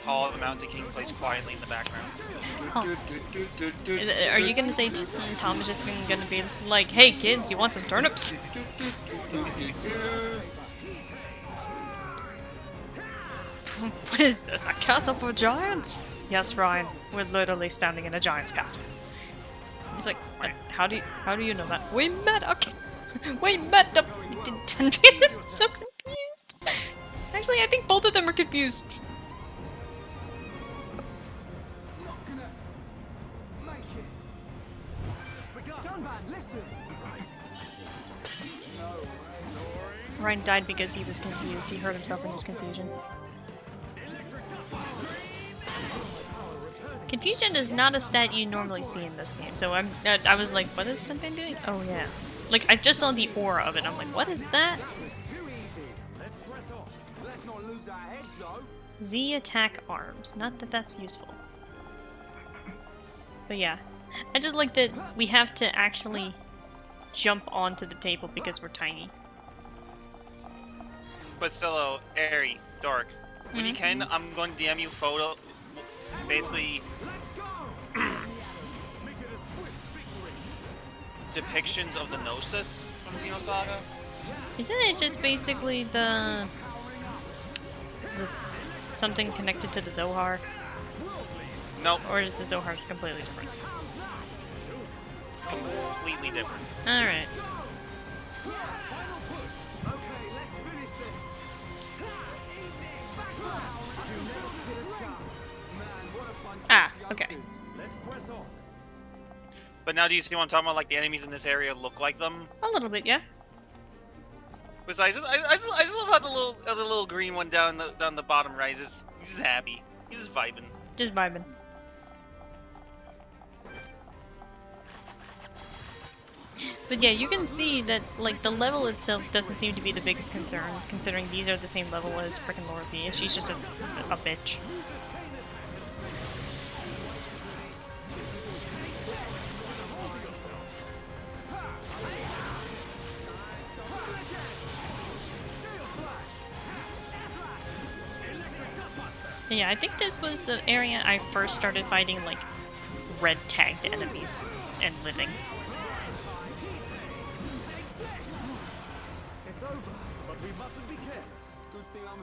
Hall of the Mountain King plays quietly in the background. Huh. Are you gonna say Tom is just gonna be like, "Hey kids, you want some turnips?" What is this? A castle for giants? Yes, Ryan. We're literally standing in a giant's castle. He's like, how do you know that? We met. Okay, we met. So confused. Actually, I think both of them are confused. Ryan died because he was confused. He hurt himself in his confusion. Confusion is not a stat you normally see in this game, so I was like, what is Dunban doing? Oh yeah. Like, I just saw the aura of it, I'm like, what is that? Z attack arms. Not that that's useful. But yeah. I just like that we have to actually jump onto the table because we're tiny. But still, Airy, Dark, when you can, I'm going to DM you photo, basically, depictions of the Gnosis from Xenosaga. Isn't it just basically the something connected to the Zohar? Nope. Or is the Zohar completely different? Completely different. Alright. Ah, okay. But now do you see what I'm talking about? Like, the enemies in this area look like them? A little bit, yeah. Besides, I just love how the little green one down the bottom right is he's just happy. He's just vibing. Just vibing. But yeah, you can see that, like, the level itself doesn't seem to be the biggest concern, considering these are the same level as frickin' Lorthia. She's just a bitch. Yeah, I think this was the area I first started fighting, like, red tagged enemies and living. It's over, but we mustn't be careless. Good thing I'm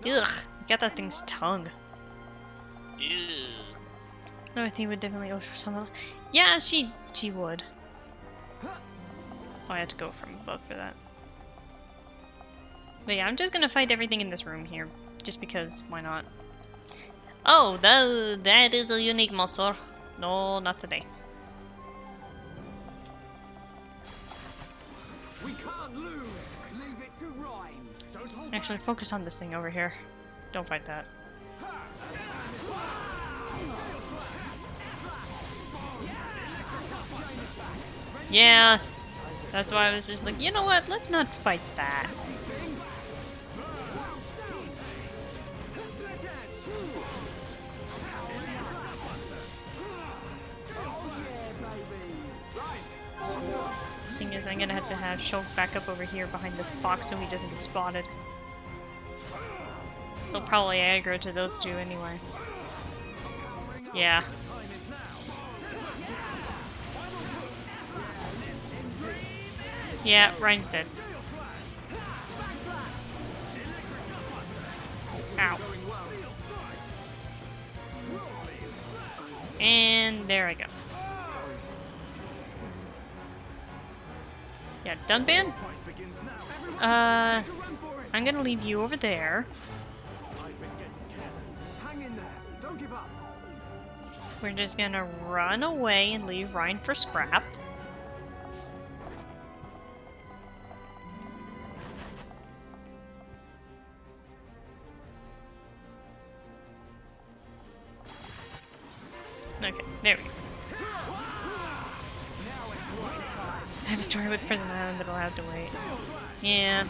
here. Ugh, got that thing's tongue. Ew. No, I think would definitely go for some. Yeah, she would. Oh, I had to go from above for that. But yeah, I'm just gonna fight everything in this room here, just because. Why not? Oh, that is a unique monster. No, not today. We can't lose. Leave it to Rhyme. Don't hold Actually, focus on this thing over here. Don't fight that. Yeah, that's why I was just like, you know what? Let's not fight that. Thing is, I'm gonna have to have Shulk back up over here behind this box so he doesn't get spotted. They'll probably aggro to those two anyway. Yeah. Yeah, Ryan's dead. Ow. And there I go. Yeah, Dunban? I'm gonna leave you over there. Hang in there. Don't give up. We're just gonna run away and leave Ryan for scrap. Okay, there we go. I have a story with Prison Island, but I'll have to wait. Yeah.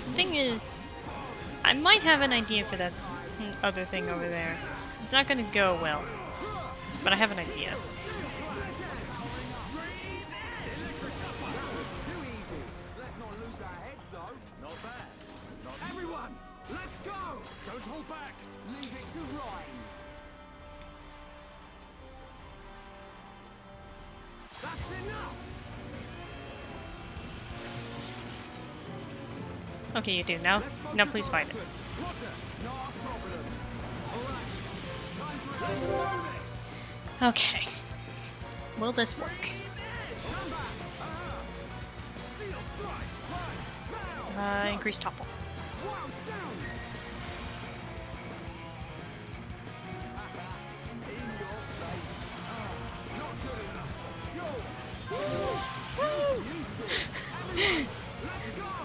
The thing is, I might have an idea for that other thing over there. It's not gonna go well, but I have an idea. Let's go! Don't hold back! Leave it to Rhyme! That's enough! Okay, you do. Now please fight it. Okay. Will this work? Increase topple.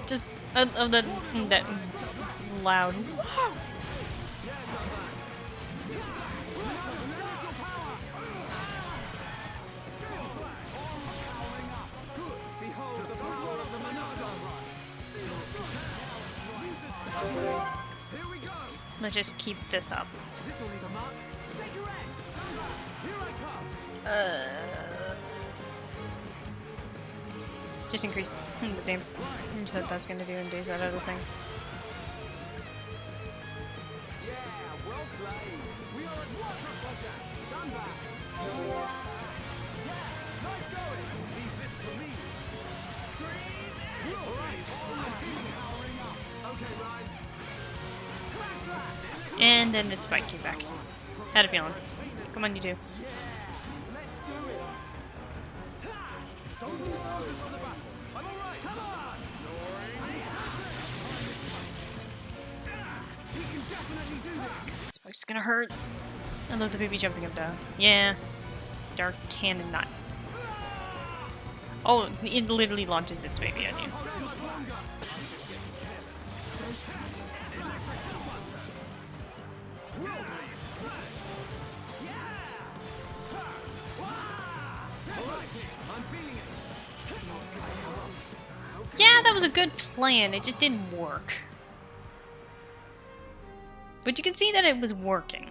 Just of that loud. Let's just keep this up. Just increase the damage that that's gonna do and daze that other thing. And then it's Spike came back. Had a feeling. Come on, you two. Because that Spike's gonna hurt. I love the baby jumping up down. Yeah. Dark Cannon Knot. Oh, it literally launches its baby on you. Yeah, that was a good plan. It just didn't work. But you can see that it was working.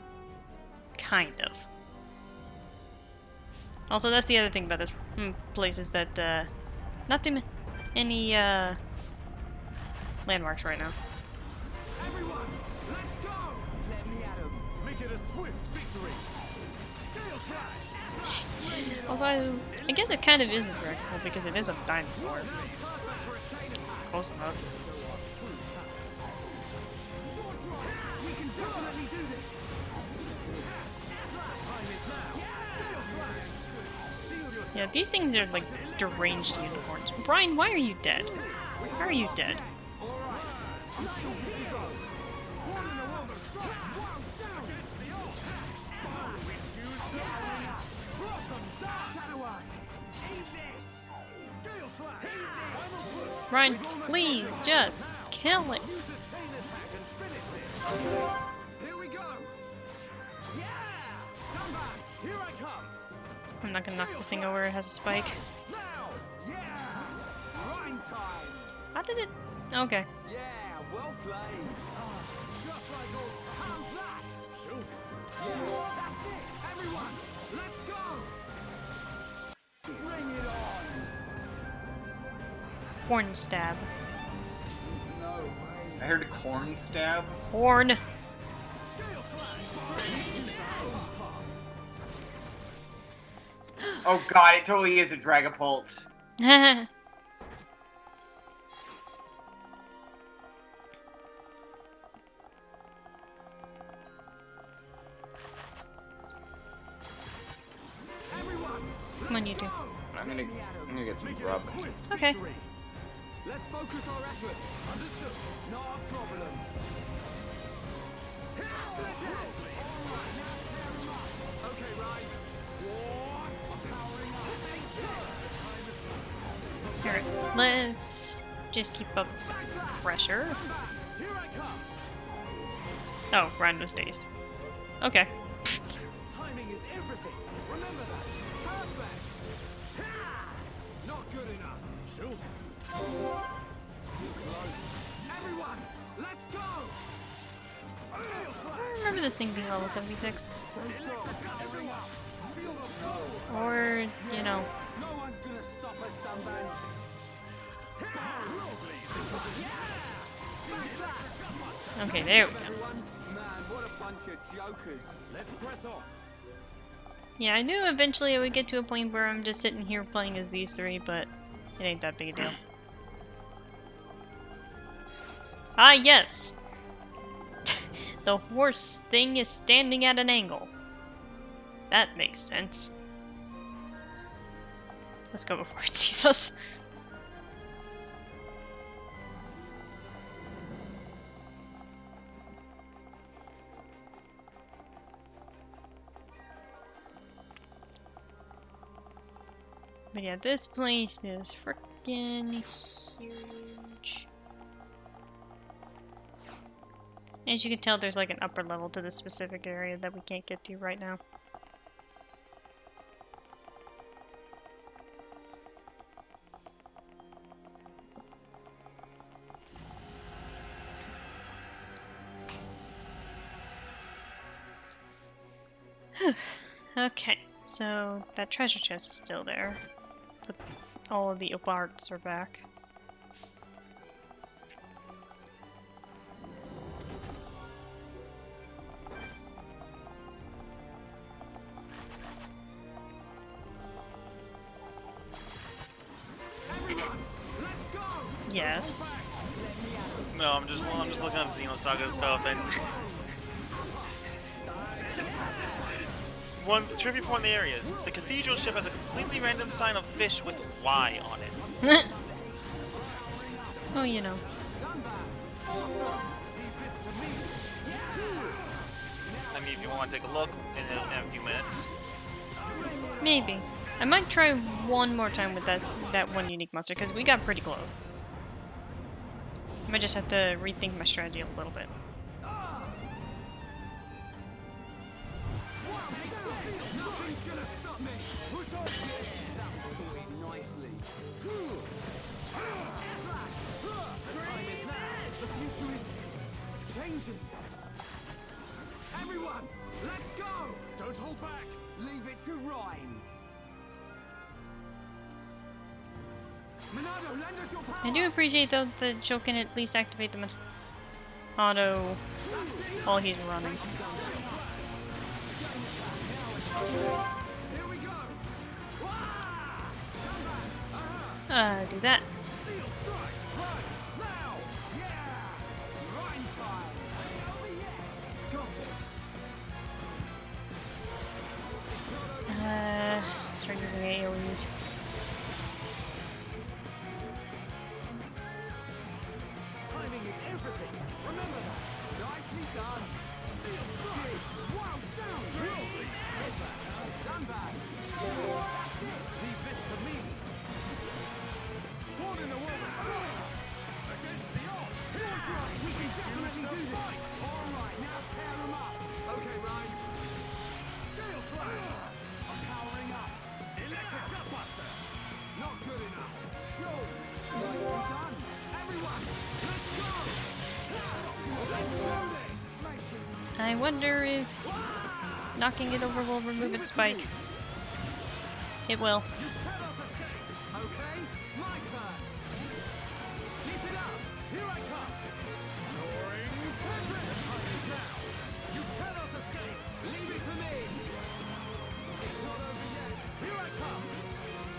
Kind of. Also, that's the other thing about this place is that not too many landmarks right now. Everyone, let's go! Let me at 'em. Make it a swift victory. Gale Slash! Also, I guess it kind of is a directable because it is a dinosaur. Close enough. We can definitely do this. Yeah, these things are like deranged unicorns. Brian, why are you dead? How are you dead? Brian, please just kill it. Here we go. Yeah! Come back. Here I come. I'm not gonna knock this thing over, it has a spike. Now. Yeah. Rhyme time. How did it? Okay. Yeah, well played. Just like all. How's that? Shoot. Yeah, that's it. Everyone, let's go. Bring it on. Horn stab. No way. I heard a corn stab. Horn. Oh god, it totally is a Dragapult. Come on, you two. I'm gonna get some grub. Okay. Let's focus our efforts. Understood. Not a problem. Okay, right. Alright, let's just keep up the pressure. Here I come. Oh, Ryan was dazed. Okay. Timing is everything. Remember that. Perfect. Ha! Not good enough. Shoot. Too close. Everyone, let's go. I remember this thing being level 76. Everyone, feel the flow. Or, you know. No one's gonna stop us, Dumban. Okay, there we go. Man, what a bunch of jokers. Let's press on. Yeah, I knew eventually I would get to a point where I'm just sitting here playing as these three, but it ain't that big a deal. Ah, yes! The horse thing is standing at an angle. That makes sense. Let's go before it sees us. But yeah, this place is frickin' huge. As you can tell, there's like an upper level to this specific area that we can't get to right now. Okay, so that treasure chest is still there, but all of the parts are back. Yes. No, I'm just looking up Xenosaga stuff and one trivia for one of the areas. The cathedral ship has a completely random sign of fish with Y on it. Oh, you know. I mean, if you want to take a look in a few minutes. Maybe. I might try one more time with that one unique monster, because we got pretty close. I might just have to rethink my strategy a little bit. Everyone, let's go! Don't hold back. Leave it to Rhyme. I do appreciate though that Joe can at least activate them in auto while he's running. Do that. Start using AoEs. Timing is everything. Remember that. Nicely done. Steel strike. Wow, down. Really? Done back. Leave this to me. One in the world of strike. Against the odds. We can definitely do this. All right, now tear them up. Okay, Ryan. Gale Slash. I'm powering up. Electric Gutbuster. Not good enough. Go. Nicely done. Everyone, let's go. Let's do this. I wonder if knocking it over will remove its spike. It will. You cannot escape. Okay, my turn. Keep it up. Here I come. Soaring Tempest. The time is now. You cannot escape. Leave it to me. It's not over yet. Here I come.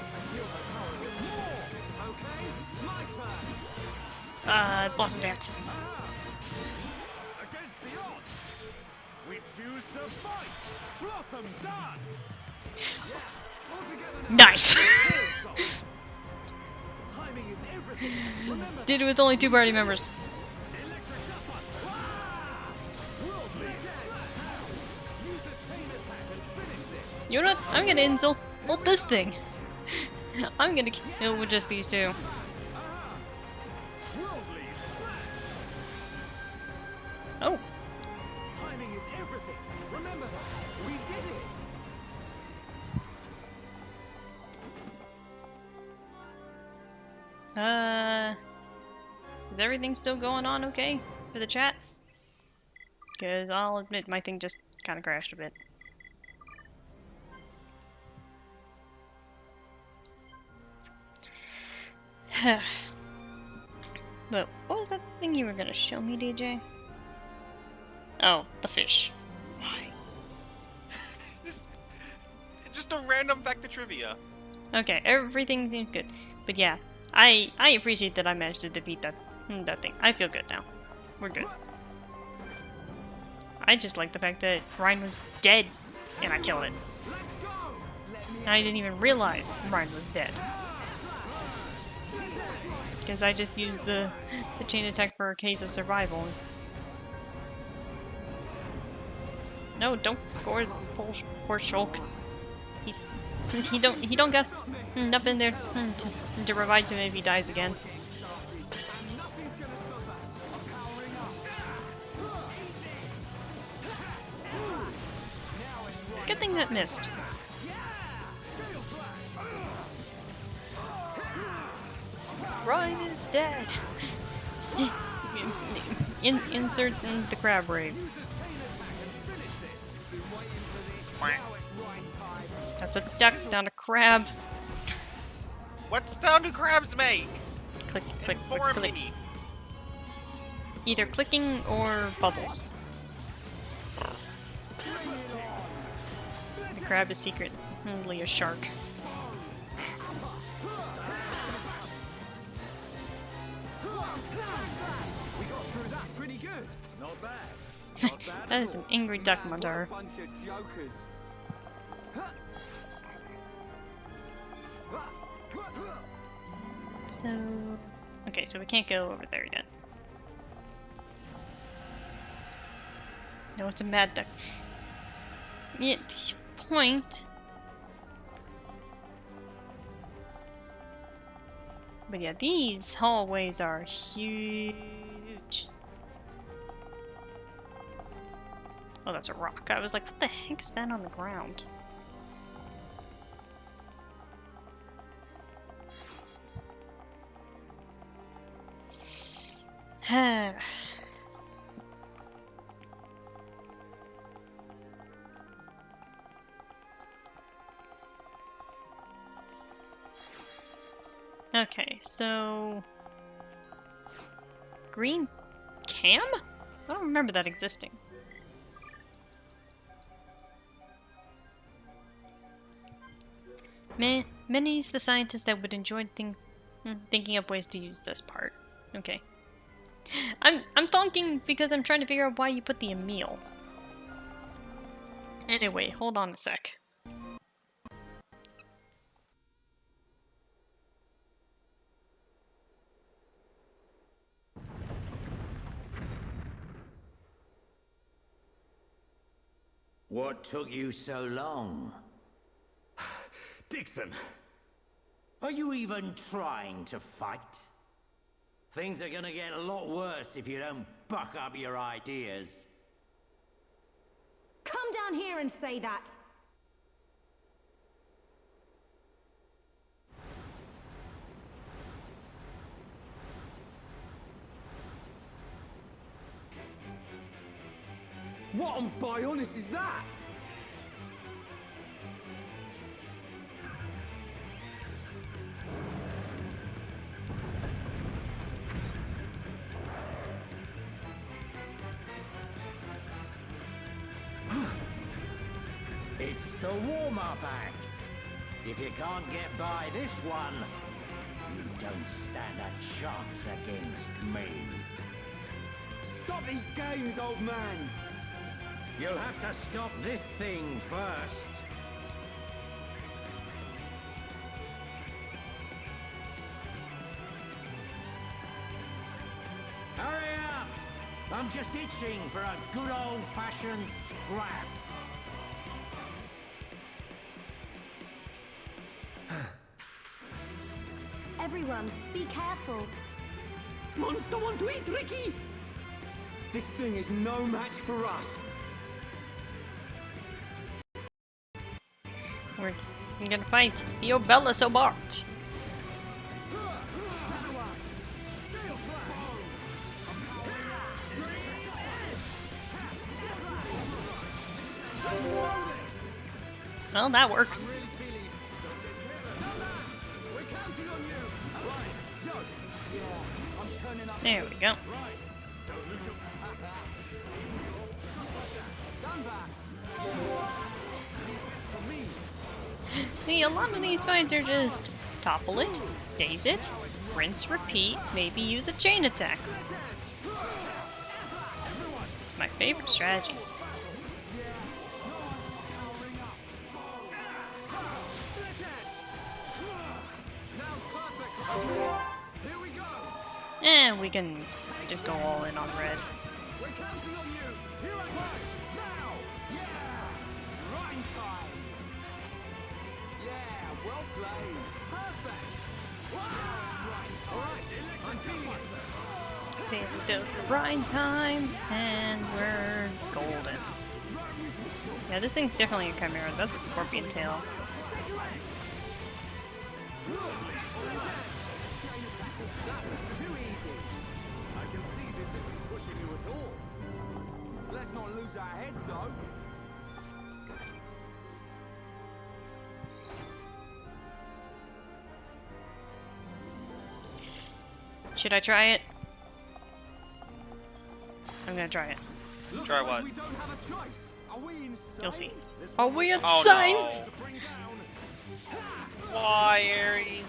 I feel the power with more. Okay, my turn. Blossom Dance. Against the odds. We choose to fight. Blossom dance. Yeah. All together now. Nice! Timing is everything. Remember Did it with only 2 party members. Electric Gutbuster. World lead. Use a chain attack and finish this. You know what? I'm gonna insult this thing. I'm gonna kill with just these 2. World lead. Oh. Timing is everything. Remember that. We did it. Is everything still going on okay for the chat? Because I'll admit my thing just kind of crashed a bit. But what was that thing you were gonna show me, DJ? Oh, the fish. Why? Just a random back to trivia. Okay, everything seems good. But yeah, I appreciate that I managed to defeat that thing. I feel good now. We're good. I just like the fact that Ryan was dead and I killed it. And I didn't even realize Ryan was dead. Because I just used the chain attack for a case of survival. No, don't go poor Shulk. He don't got nothing there to revive him if he dies again. Good thing that missed. Ryan is dead. Insert the crab rape. That's a duck, not a crab. What sound do crabs make? Click, click, click, Inform click. me. Either clicking or bubbles. The crab is secretly a shark. We got through that pretty good. Not bad. Not bad That at is an all. angry duck, Man, Montar. what a bunch of jokers. So... Okay, so we can't go over there yet. No, it's a mad duck. Yeah, point. But yeah, these hallways are huge. Oh, that's a rock. I was like, what the heck's that on the ground? Okay, so... Green cam? I don't remember that existing. Many's the scientist that would enjoy thinking up ways to use this part. Okay. I'm thonking because I'm trying to figure out why you put the Emil. Anyway, hold on a sec. What took you so long? Dixon! Are you even trying to fight? Things are gonna get a lot worse if you don't buck up your ideas. Come down here and say that. What on Bionis is that? It's the warm-up act. If you can't get by this one, you don't stand a chance against me. Stop these games, old man! You'll have to stop this thing first. Hurry up! I'm just itching for a good old-fashioned scrap. Everyone, be careful. Monster want to eat Ricky! This thing is no match for us. We're gonna fight the Obella Sobart. Well, that works. There we go. See, a lot of these fights are just topple it, daze it, rinse, repeat, maybe use a chain attack. It's my favorite strategy. And we can just go all in on red. We're counting on you! Here at work! Now! Yeah! Rhyme time! Yeah, well played! Perfect! Wow! Alright, I'm feeling it! Daily dose of brine time, and we're golden. Yeah, this thing's definitely a chimera. That's a scorpion tail. Let's not lose our heads, though. Should I try it? I'm gonna try it. Try what? We don't have a choice. Are we insane? You'll see. Are we insane? Oh no! Why, Ari?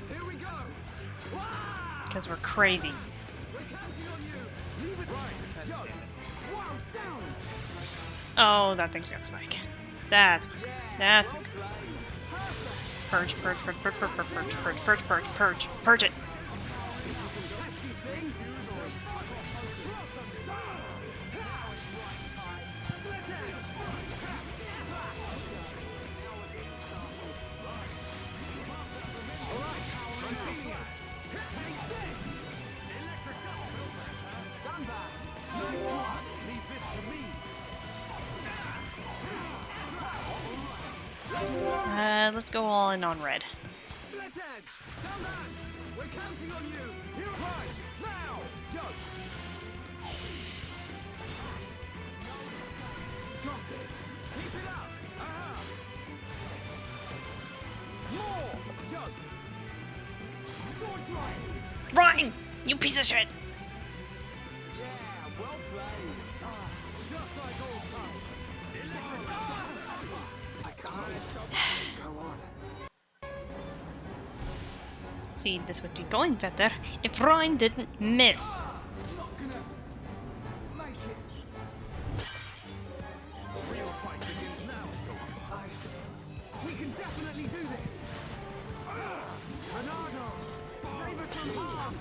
Here we go. Because we're crazy. We're counting on you. Leave it right. Go. Wow, down. Oh, that thing's got spike. That's not good. That's not good. Purge, purge, purge, purge, purge, purge, purge, purge, purge, purge, purge it. Let's go all in on red. Split edge. Come back. We're counting on you. Here right. Now. Go. Got it. Keep it up. Ryan! You piece of shit! Yeah, well played. Just like old times. I can't. Go on. See, this would be going better if Ryan didn't miss. Not gonna make it. The real fight begins now. We can definitely do this. Bernardo, save us from harm.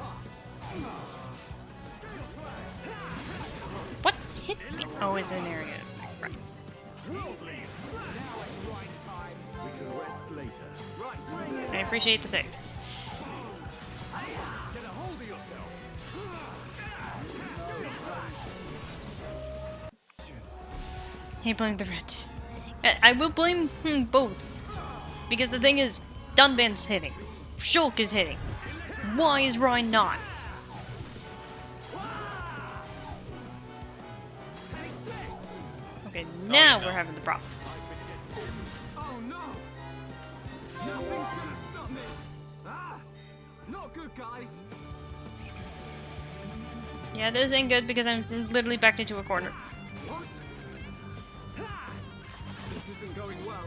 What hit me? Oh, it's an area. Right. We can rest later. Right. I appreciate the save. Get a hold of yourself. He blamed the red. I will blame both. Because the thing is, Dunban's hitting. Shulk is hitting. Why is Ryan not? Okay, now we're having the problems. Oh no! Nothing's gonna stop me! Ah! Not good, guys! Yeah, this ain't good because I'm literally backed into a corner. What? Ha! This isn't going well.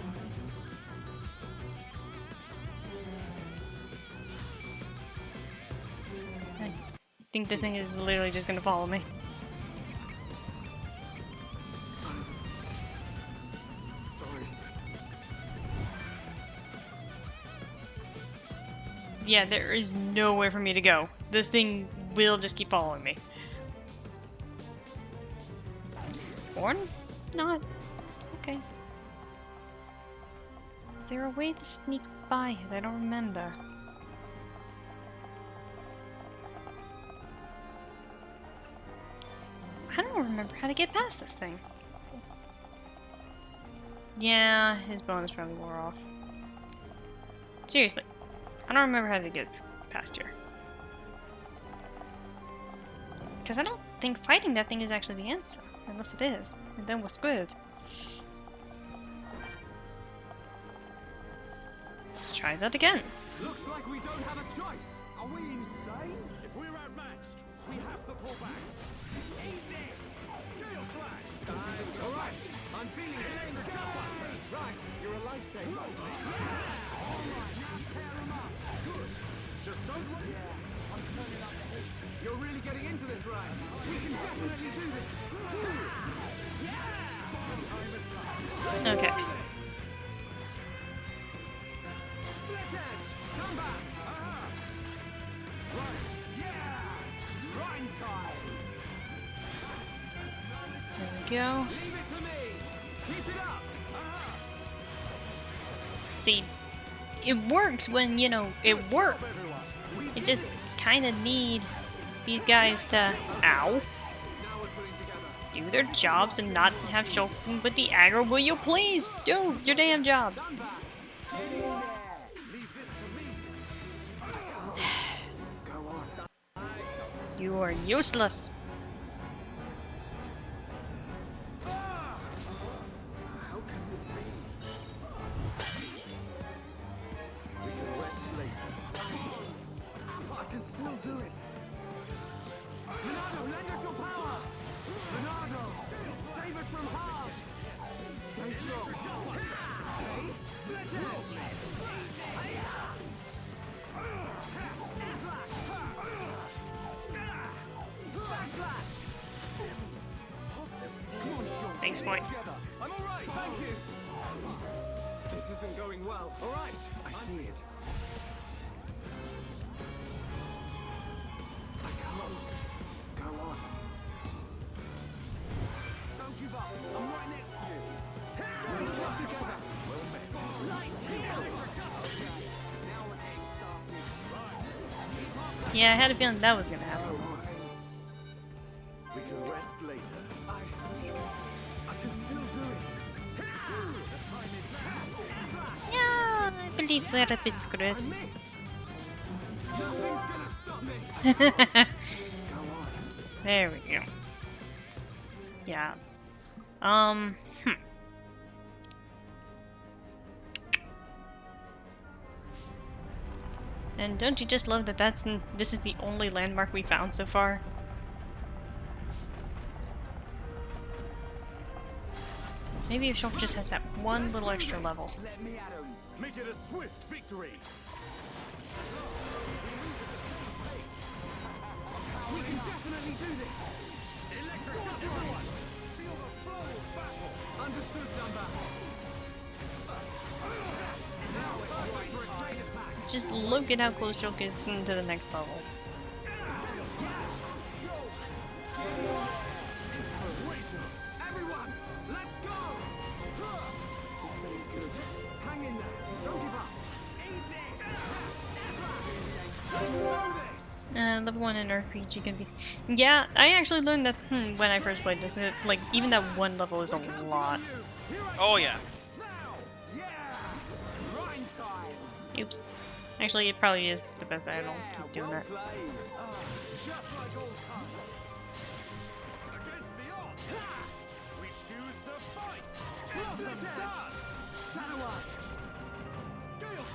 I think this thing is literally just gonna follow me. Sorry. Yeah, there is nowhere for me to go. This thing will just keep following me. Born? Not. Okay. Is there a way to sneak by it? I don't remember. I don't remember how to get past this thing. Yeah, his bonus probably wore off. Seriously. I don't remember how to get past here. Because I don't think fighting that thing is actually the answer. Unless it is. And then we're screwed. Let's try that again. Looks like we don't have a choice. Are we insane? If we're outmatched, we have to pull back. Eat this! Gale Flash! Alright, I'm feeling it. Right, you're a lifesaver. Yeah! Alright, now tear him up. Good. Just don't look. Yeah, I'm turning up the heat. You're really getting into this, Ryan. We can definitely do this. Yeah! Okay. Split edge! Come back! Right, yeah! Rhyme time! There we go. Leave it to me! Keep it up! See, it works when, you know, it works. You just kind of need these guys to, ow, Now we're putting together. do their jobs and not have Shulk with the aggro. Will you please do your damn jobs? Come back! Yeah! Leave this to me! Go on. You are useless. How can this be? We can rest later. I can still do it. Bernardo, lend us your power! Bernardo, save us from harm! Stay strong. Hey, split edge! Thanks, boy. I'm all right, thank you. This isn't going well. All right, I see it. I can't go on. Don't give up. I'm right next to you. We'll stick together. Well met. Now we're getting started. Yeah, I had a feeling that was gonna happen. We can rest later. I can still do it. The time is now. Yeah, I believe we're a bit screwed. I missed. Nothing's gonna stop me. Go on. There we go. Yeah. And don't you just love that this is the only landmark we found so far? Maybe if Shulk just has that one little extra level. Let me at 'em. Make it a swift victory. We can definitely do this. Electric does everyone. Feel the flow of battle. Understood, Dumba. Now it's time for a train attack. Just look at how close Shulk is to the next level. Everyone, let's go! Hang in there. Don't give up. Level 1 in RPG can be... Yeah, I actually learned that when I first played this, that, like, even that one level is a lot. Oh yeah. Oops. Actually, it probably is the best that I don't keep doing that.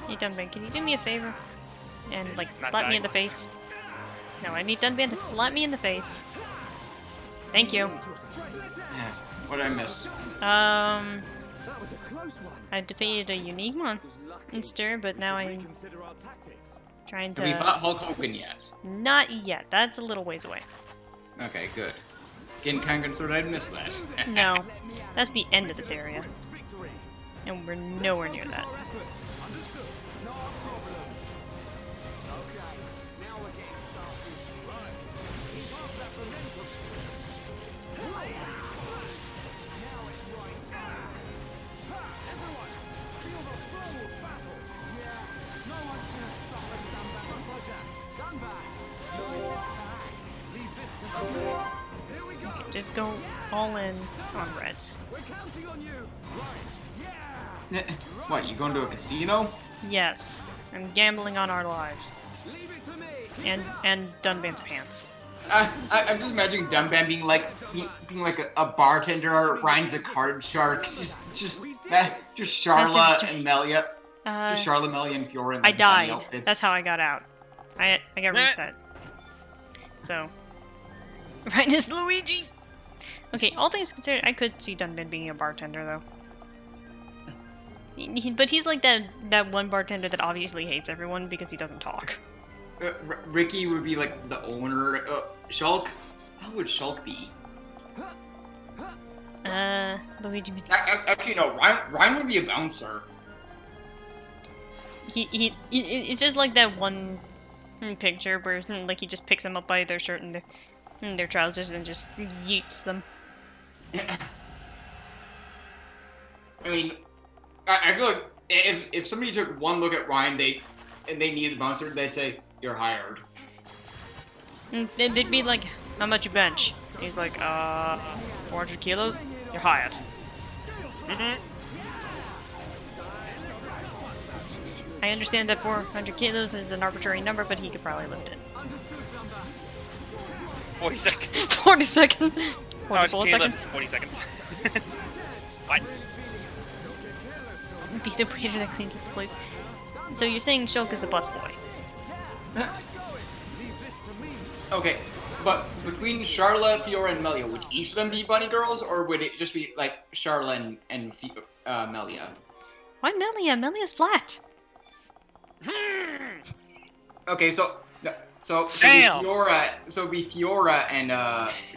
Hey Dunban, can you do me a favor? And, like, Not slap me dying. in the face? No, I need Dunban to slap me in the face. Thank you. Yeah. What did I miss? I defeated a unique one in Stir, but now I'm trying Have we to... fought Hulk Hogan yet? Not yet. That's a little ways away. Okay, good. Getting kind of concerned I'd missed that. No, that's the end of this area. And we're nowhere near that. Okay, just go all in on reds. What, you going to a casino? Yes, I'm gambling on our lives. And Dunban's pants. I'm just imagining Dumban being like a bartender or Ryan's a card shark. Just Charla and Melia. Just Charla, Melia, and Fiora. I died. That's how I got out. I got reset. So, Ryan is Luigi. Okay, all things considered, I could see Dunban being a bartender though. But he's like that one bartender that obviously hates everyone because he doesn't talk. Ricky would be like the owner. Shulk? How would Shulk be? Luigi. Actually, no. Ryan would be a bouncer. It's just like that one picture where like he just picks them up by their shirt and their trousers and just yeets them. I mean, I feel like if somebody took one look at Ryan, and they needed a bouncer, they'd say, "You're hired." They'd be like, "How much you bench?" He's like, 400 kilos? You're hired. I understand that 400 kilos is an arbitrary number, but he could probably lift it. 40 seconds. 40 seconds? How much 44 can you lift? seconds? 40 seconds. What? Be the waiter that cleans up the place. So you're saying Shulk is a busboy? Okay, but between Charla, Fiora, and Melia, would each of them be bunny girls, or would it just be like Charla and Melia? Why Melia? Melia's flat. Okay, so Damn! it'd be Fiora and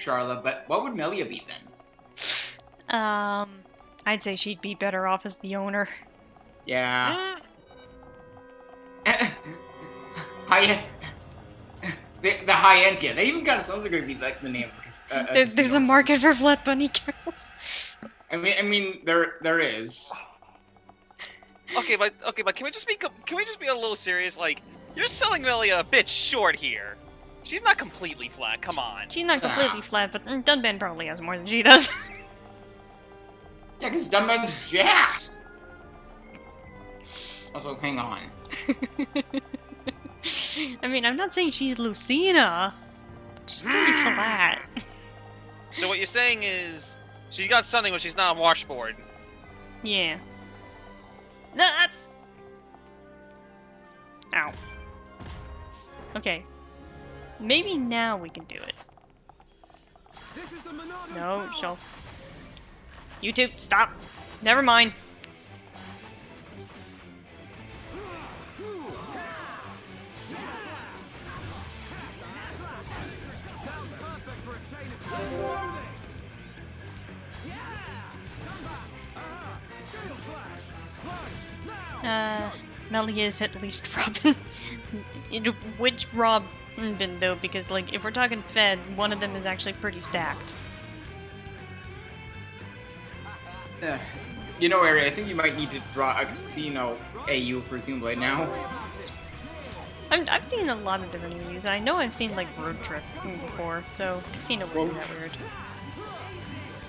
Charla, but what would Melia be then? I'd say she'd be better off as the owner. Yeah. The Hyentia. They even kind of sounds like it would be like the name. There's a market for flat bunny girls. I mean, there is. Okay, but can we just be a little serious? Like, you're selling Melia a bit short here. She's not completely flat. Come on. She's not completely flat, but Dunban probably has more than she does. Yeah, because Dunban's jacked. Also, hang on. I mean, I'm not saying she's Lucina. She's pretty flat. So what you're saying is she's got something, but she's not a washboard. Yeah. Ah! Ow. Okay. Maybe now we can do it. This is the Monado No, power. shelf. YouTube, stop. Never mind. Sounds perfect for a chain of let's do this. Yeah! Come back. Gale flash. Right now. Melly is at least Robin. Which Robin though? Because like, if we're talking Fed, one of them is actually pretty stacked. You know, Ari, I think you might need to draw a casino AU for Xenoblade now. I've seen a lot of different AUs. I know I've seen like Road Trip before, so casino wouldn't be that weird.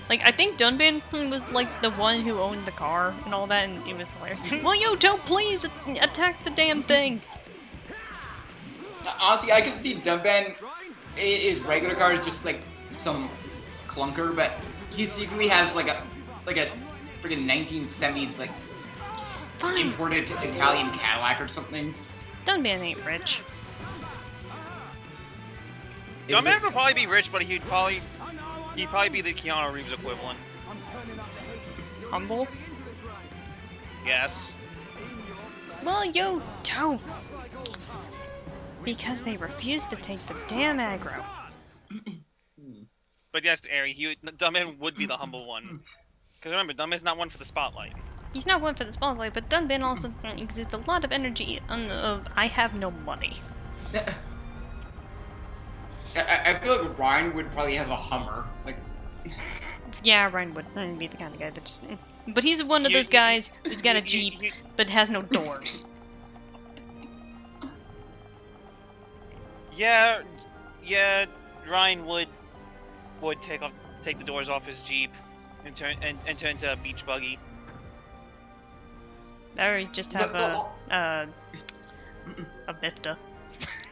Like, I think Dunban was like the one who owned the car and all that, and it was hilarious. Will you don't please attack the damn thing? Honestly, I can see Dunban, his regular car is just like some clunker, but he secretly has like a freaking 1970s like Fine. imported Italian Cadillac or something. Dunban ain't rich. Dunban would probably be rich, but he'd probably be the Keanu Reeves equivalent. Humble? Yes. Well, yo, don't. Because they refuse to take the damn aggro. But yes, Ari, Dunban would be the humble one. Because remember, Dunban's not one for the spotlight. He's not one for the spotlight, but Dunban also exudes a lot of energy of I have no money. I feel like Ryan would probably have a Hummer. Like, Yeah, Ryan would be the kind of guy that just... But he's one of those guys who's got a Jeep, but has no doors. Yeah, Ryan would take the doors off his Jeep and turn into a beach buggy. Or just have a Bifta.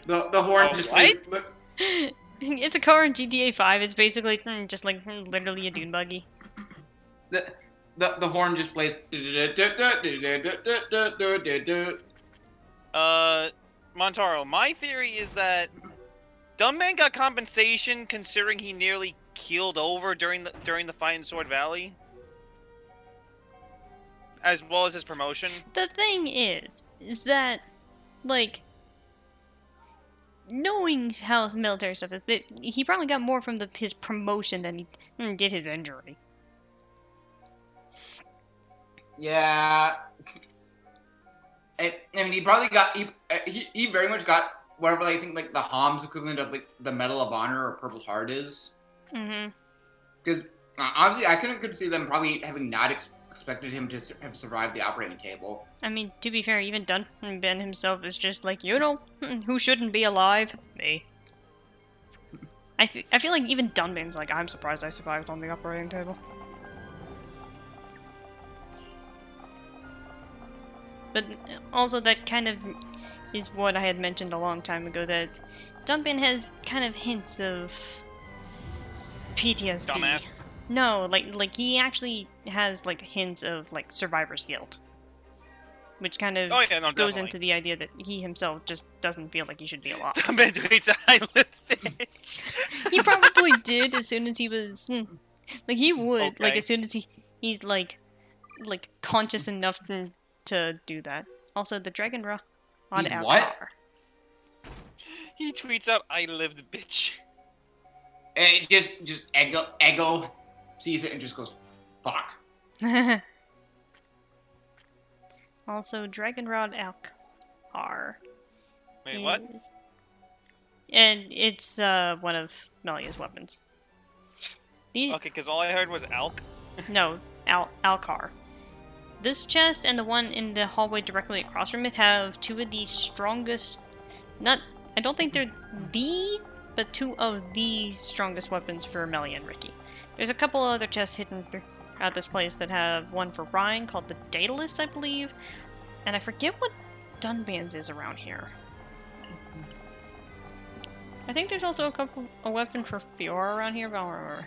the horn just what? plays, It's a car in GTA 5. It's basically just like literally a dune buggy. the horn just plays. Montaro, my theory is that Dunban got compensation considering he nearly keeled over during the fight in Sword Valley, as well as his promotion. The thing is that, like, knowing how military stuff is, that he probably got more from his promotion than he did his injury. Yeah. I mean, he probably got he very much got whatever I think like the Homs equivalent of like the Medal of Honor or Purple Heart is. Mm-hmm. Because honestly, I could see them probably having not expected him to have survived the operating table. I mean, to be fair, even Dunban himself is just like, you know, who shouldn't be alive? Me. I feel like even Dunban's like, I'm surprised I survived on the operating table. But also that kind of is what I had mentioned a long time ago, that Dunban has kind of hints of PTSD. Dumbass. No, like he actually has like hints of like survivor's guilt. Which kind of goes definitely into the idea that he himself just doesn't feel like he should be alive. Dunban tweets, "I live, bitch." He probably did as soon as he was like he would Okay. like as soon as he's like conscious enough to do that. Also, the Dragon Raw on He our what? car. He tweets out, "I lived, bitch." And it just Ego sees it and just goes, fuck. Also, Dragon Rod Alcar. Wait, what? And it's one of Melia's weapons. These Okay, because all I heard was Alk. no, Alcar. This chest and the one in the hallway directly across from it have two of the strongest, I don't think they're but two of the strongest weapons for Melia and Ricky. There's a couple other chests hidden throughout this place that have one for Ryan called the Daedalus, I believe, and I forget what Dunban's is around here. I think there's also a weapon for Fiora around here, but I don't remember.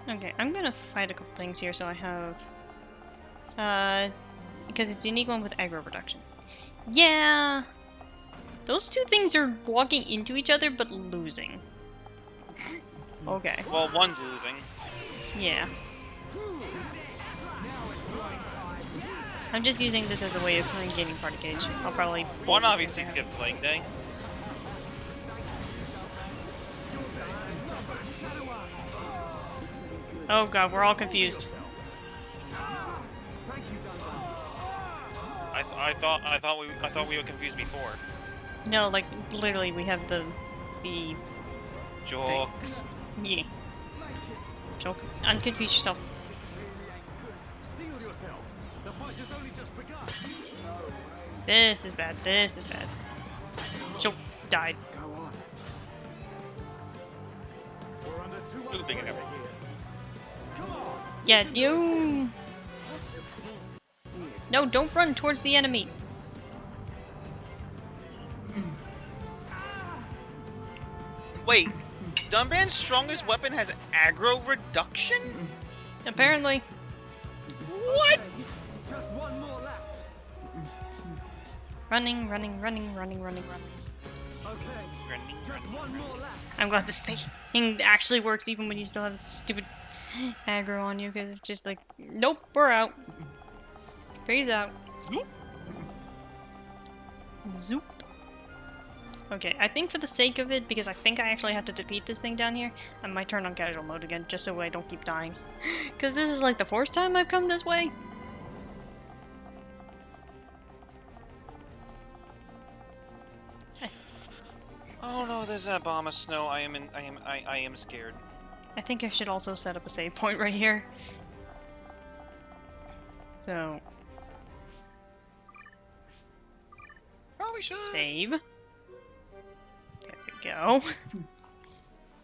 Okay, I'm gonna fight a couple things here, so I have... because it's a unique one with aggro reduction. Yeah! Those two things are walking into each other, but losing. Okay. Well, one's losing. Yeah. I'm just using this as a way of gaining party gauge. I'll probably... One just obviously use it. skipped leg day. Oh god, we're all confused. I thought we were confused before. No, like, literally, we have the Jokes. yeah. Joke. Unconfuse yourself. Steel yourself. The fight has only just begun. This is bad. This is bad. Joke died. Go on. We're under two Too big an effort. Come on. Yeah, you. No, don't run towards the enemies. Wait, Dunban's strongest weapon has aggro reduction? Apparently. What? Just one more left. Running, running, running, running, running, running. Okay. Just one more left. I'm glad this thing actually works even when you still have stupid aggro on you, because it's just like, nope, we're out. Phase out. Zoop. Okay, I think for the sake of it, because I think I actually have to defeat this thing down here, I might turn on casual mode again, just so I don't keep dying. Because this is like the fourth time I've come this way. Oh no, there's that bomb of snow. I am scared. I think I should also set up a save point right here. So... Probably should. Save. There we go.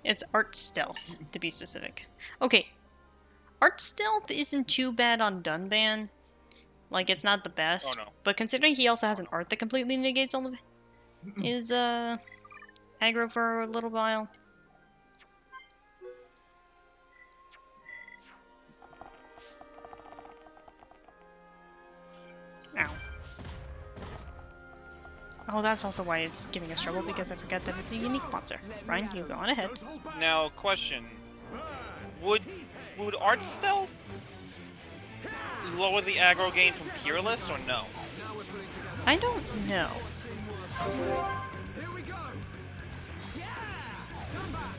It's art stealth, to be specific. Okay. Art stealth isn't too bad on Dunban. Like, it's not the best. Oh no. But considering he also has an art that completely negates all of his, aggro for a little while. Ow. Oh, that's also why it's giving us trouble, because I forgot that it's a unique monster. Ryan, you go on ahead. Now, question: Would art stealth lower the aggro gain from Peerless or no? I don't know. Here we go. Yeah. Come back.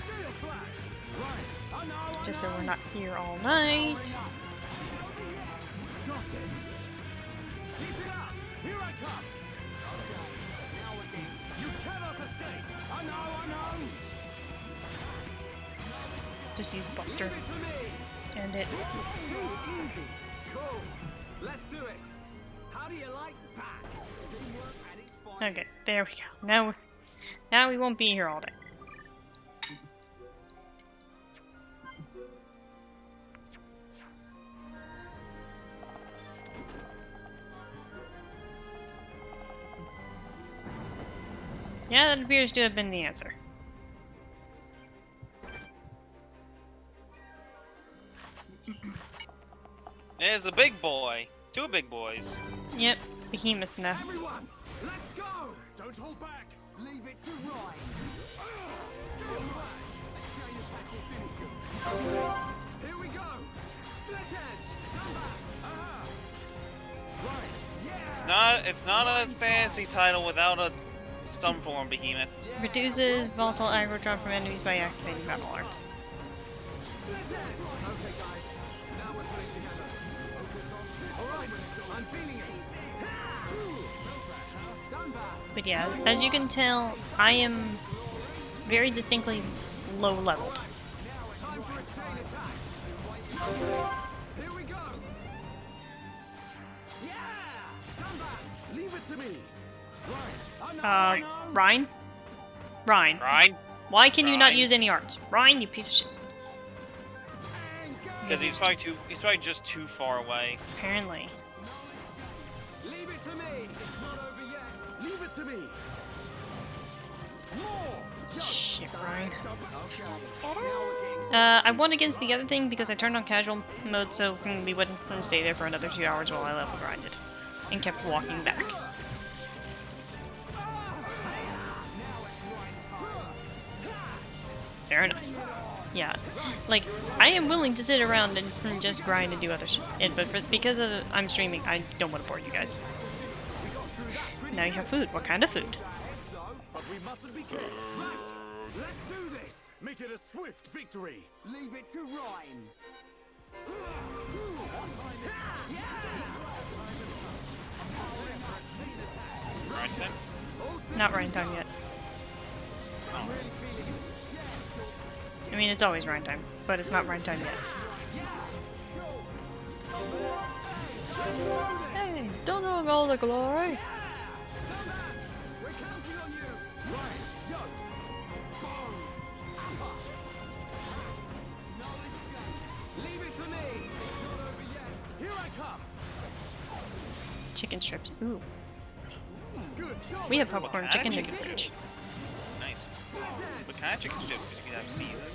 Steel slash. Right. I know. Just so we're not here all night. Got it. Keep it up. Here I come. You cannot escape. I know. Just use Buster. And it. Easy. Cool. Let's do it. How do you like that? Okay, there we go. Now we won't be here all day. Yeah, that appears to have been the answer. There's a big boy. Two big boys. Yep, Behemoth Nest. Everyone, let's go. Don't hold back. Leave it to Ryan. Here we go. Split edge. Come back. Right. Yeah. It's not a fancy title without a stun form Behemoth. Reduces volatile aggro drop from enemies by activating battle arts. Split edge. Okay, guys. Now we're putting together. Focus on. All right. I'm feeling it. Done back. But yeah, as you can tell, I am very distinctly low leveled. Time for a chain attack. Here we go. Yeah. Done back. Leave it to me. Right. Ryan? Ryan. Ryan? Why can you not Ryan? use any arts? Ryan, you piece of shit. Because he's probably just too far away. Apparently. me. More. Shit, Ryan. Okay. I won against the other thing because I turned on casual mode, so we wouldn't stay there for another 2 hours while I level grinded. And kept walking back. Fair enough. Yeah. Like, I am willing to sit around and just grind and do other shit. But because I'm streaming, I don't want to bore you guys. Now you have food. What kind of food? But we mustn't be careful. Right. Let's do this. Make it a swift victory. Leave it to Rhyme. Right then. Not Ryan time yet. I mean, it's always Ryan time, but it's not Ryan time yet. Hey, don't know all the glory. We're counting on you. Right. Go. Boom. No escape. Leave it to me. It's not over yet. Here I come. Chicken strips. Ooh. Good job. We have popcorn What chicken kind in of the chicken fridge. Nice. What kind of chicken strips? Because you can have seasoned,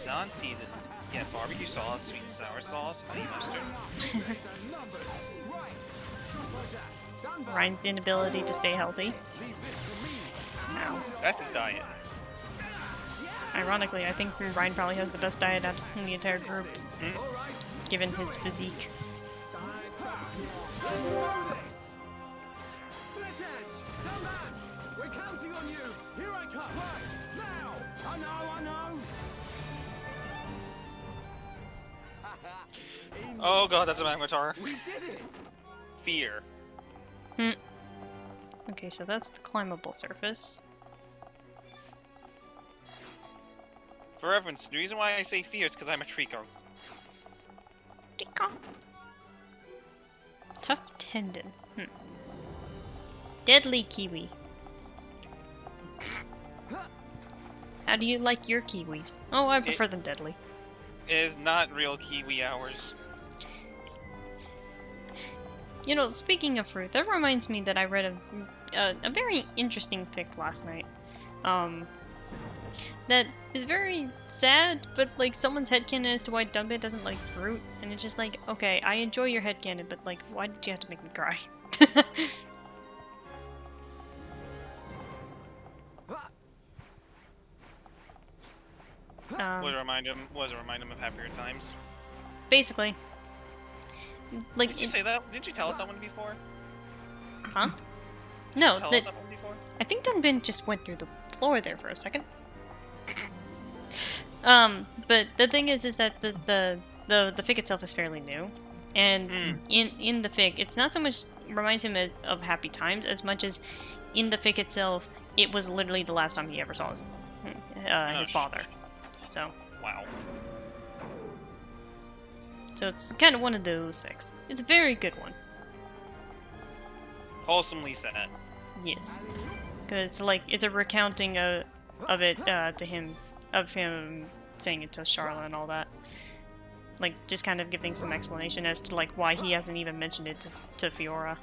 non-seasoned. You have barbecue sauce, sweet and sour sauce, honey mustard. Ryan's inability to stay healthy. Ow. That's his diet. Ironically, I think Ryan probably has the best diet out in the entire group, given his physique. We're counting on you. Here I come. Right. Now. I know. Oh god, that's a magmatar. We did it. Fear. Okay, so that's the climbable surface. For reference, the reason why I say fear is because I'm a Trico. Tough tendon. Deadly kiwi. How do you like your kiwis? Oh, I prefer them deadly. It is not real kiwi hours. You know, speaking of fruit, that reminds me that I read a very interesting fic last night. That is very sad, but like someone's headcanon as to why Dunban doesn't like fruit, and it's just like, okay, I enjoy your headcanon, but like, why did you have to make me cry? Was it remind him of happier times? Basically. Like, Did you say that? Didn't you tell someone before? Huh? No, Tell that someone before? I think Dunban just went through the floor there for a second. But the thing is that the fic itself is fairly new, and in the fic, it's not so much reminds him of happy times as much as in the fic itself, it was literally the last time he ever saw his father. So wow. So it's kind of one of those fics. It's a very good one. Wholesomely sad. Yes, because like it's a recounting of it to him, of him saying it to Charlotte and all that. Like just kind of giving some explanation as to like why he hasn't even mentioned it to Fiora.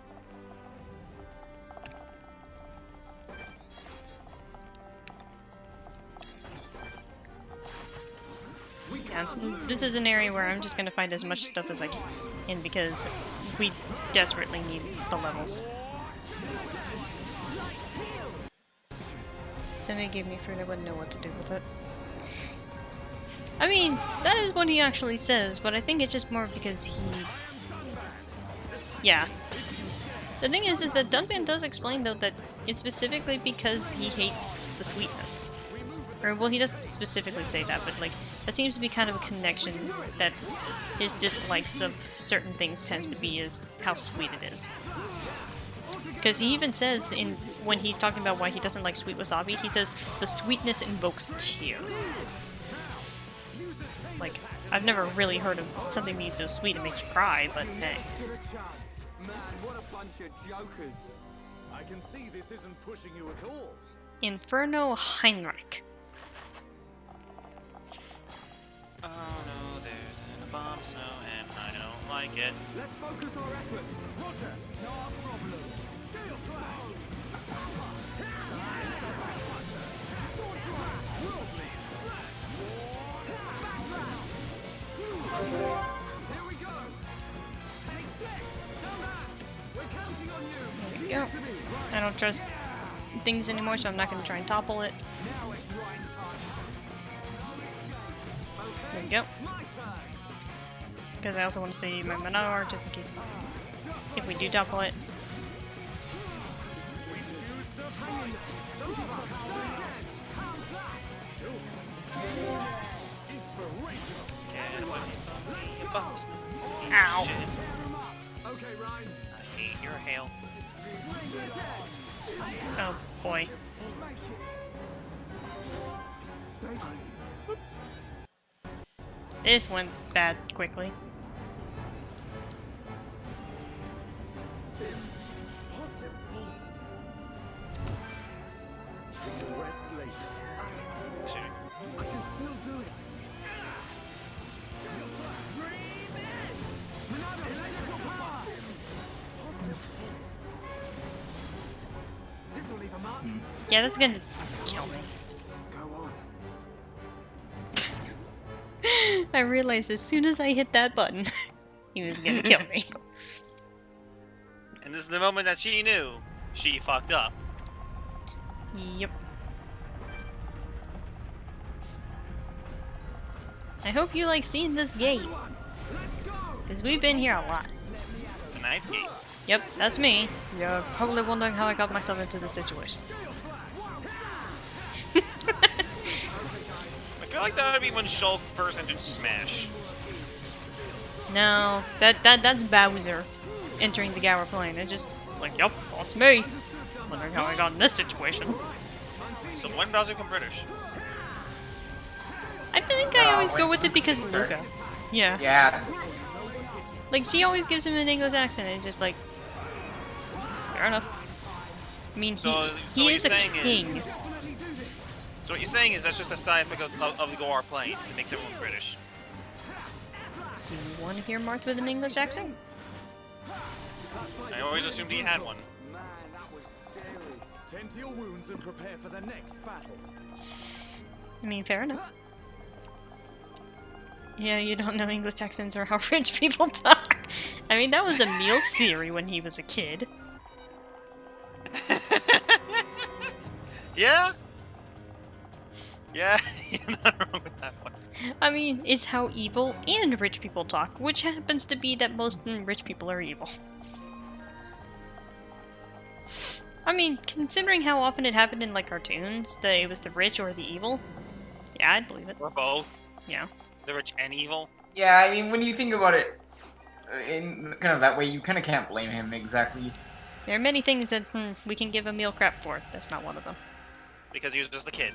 Yeah, this is an area where I'm just gonna find as much stuff as I can because we desperately need the levels. Somebody gave me fruit, I wouldn't know what to do with it. I mean, that is what he actually says, but I think it's just more because he... Yeah. The thing is that Dunban does explain, though, that it's specifically because he hates the sweetness. Or, well, he doesn't specifically say that, but, like, that seems to be kind of a connection that his dislikes of certain things tends to be is how sweet it is. Because he even says, when he's talking about why he doesn't like sweet wasabi, he says, the sweetness invokes tears. Like, I've never really heard of something being so sweet it makes you cry, but hey. Man, what a bunch of jokers. I can see this isn't pushing you at all. Inferno Heinrich. Oh no, there's a bomb snow and I don't like it. Let's focus our efforts. Roger, no problem. Gale Flash. Here we go. Take this. Come back. We're counting on you. There we go. I don't trust things anymore, so I'm not going to try and topple it. Now it's right time. There we go. My turn. Because I also want to save my Minotaur just in case if we do topple it. Ow! Okay, Ryan. I hate your hail. Oh boy. This went bad quickly. Rest later. Sure. I can still do it. This will leave a mark. Yeah, that's gonna kill me. Go on. I realized as soon as I hit that button, he was gonna kill me. And this is the moment that she knew she fucked up. Yep. I hope you like seeing this gate. Because we've been here a lot. It's a nice gate. Yep, that's me. You're probably wondering how I got myself into this situation. I feel like that would be when Shulk first entered Smash. No, that's Bowser entering the Gower Plain. It's just like, yep, that's me. Wondering how I got in this situation. So when Bowser become British? I think I always go with it because of Luca. Yeah. Yeah. Like, she always gives him an English accent. It's just like, fair enough. I mean, he is a king. So what you're saying is that's just a side effect of the Goar Plains. It makes everyone British. Do you want to hear Marth with an English accent? I always assumed he had one. Man, that was scary. Tend to your wounds and prepare for the next battle. I mean, fair enough. Yeah, you don't know English accents or how French people talk. I mean, that was Emil's theory when he was a kid. Yeah? Yeah, you're not wrong with that one. I mean, it's how evil and rich people talk, which happens to be that most rich people are evil. I mean, considering how often it happened in, like, cartoons, that it was the rich or the evil, yeah, I'd believe it. Or both. Yeah. The rich and evil. Yeah, I mean, when you think about it in kind of that way, you kind of can't blame him exactly. There are many things that we can give Emil crap for. That's not one of them. Because he was just a kid.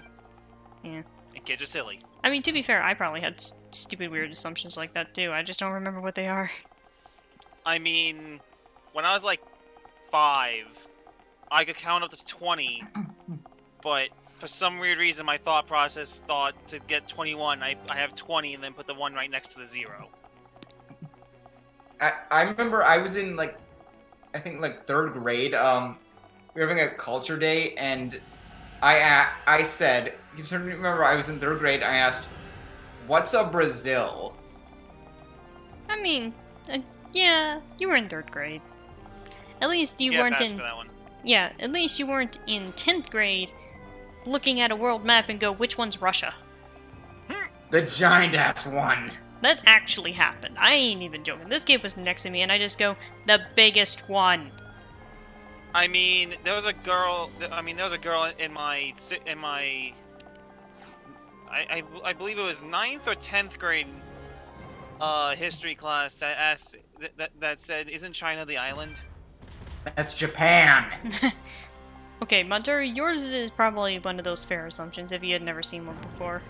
Yeah. And kids are silly. I mean, to be fair, I probably had stupid, weird assumptions like that too. I just don't remember what they are. I mean, when I was like 5, I could count up to 20, but for some weird reason my thought process thought to get 21, I have 20 and then put the 1 right next to the 0. I remember I was in, like, I think, like, 3rd grade. We were having a culture day, and I said, you certainly remember I was in 3rd grade, I asked, what's a Brazil? I mean, yeah, you were in 3rd grade. At least you weren't in... For that one. Yeah, at least you weren't in 10th grade looking at a world map and go, which one's Russia? The giant-ass one. That actually happened. I ain't even joking. This kid was next to me and I just go, the biggest one. I mean, there was a girl in my I believe it was 9th or 10th grade history class that asked that said, isn't China the island? That's Japan. Okay, Munter, yours is probably one of those fair assumptions if you had never seen one before.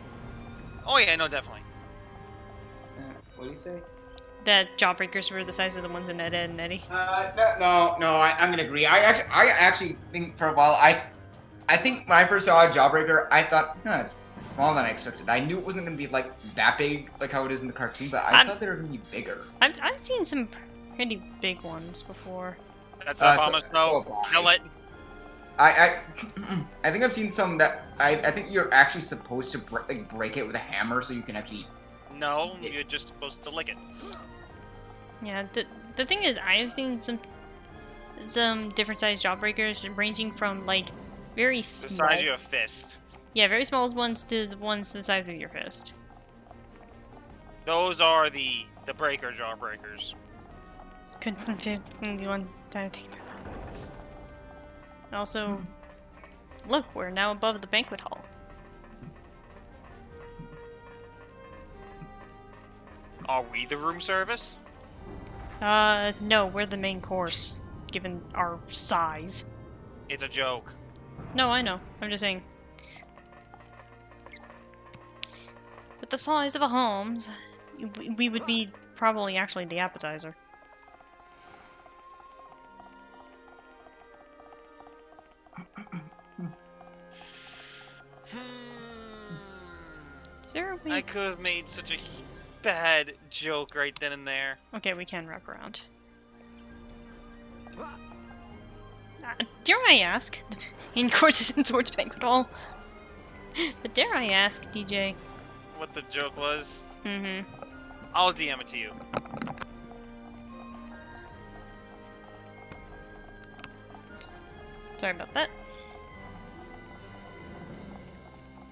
Oh yeah, no, definitely. What do you say? That Jawbreakers were the size of the ones in Ed, Ed and Eddie. No, I'm gonna agree. I actually think for a while, I think when I first saw a Jawbreaker, I thought, it's smaller than I expected. I knew it wasn't gonna be like that big, like how it is in the cartoon, but I thought they were gonna be bigger. I've seen some pretty big ones before. That's Obama, no, kill it. I I think I've seen some that I think you're actually supposed to break it with a hammer so you can actually. No, you're just supposed to lick it. Yeah, the thing is, I have seen some different size jawbreakers ranging from like very The small. size of your fist. Yeah, very small ones to the ones the size of your fist. Those are the breaker jawbreakers. Couldn't fit in the one time I think about that. Also, look, we're now above the banquet hall. Are we the room service? No, we're the main course, given our size. It's a joke. No, I know. I'm just saying. With the size of a Holmes, we would be probably actually the appetizer. Is there a way? I could have made such a bad joke right then and there. Okay, we can wrap around. Dare I ask? In courses and swords banquet hall. But dare I ask, DJ? What the joke was? Mm-hmm. I'll DM it to you. Sorry about that.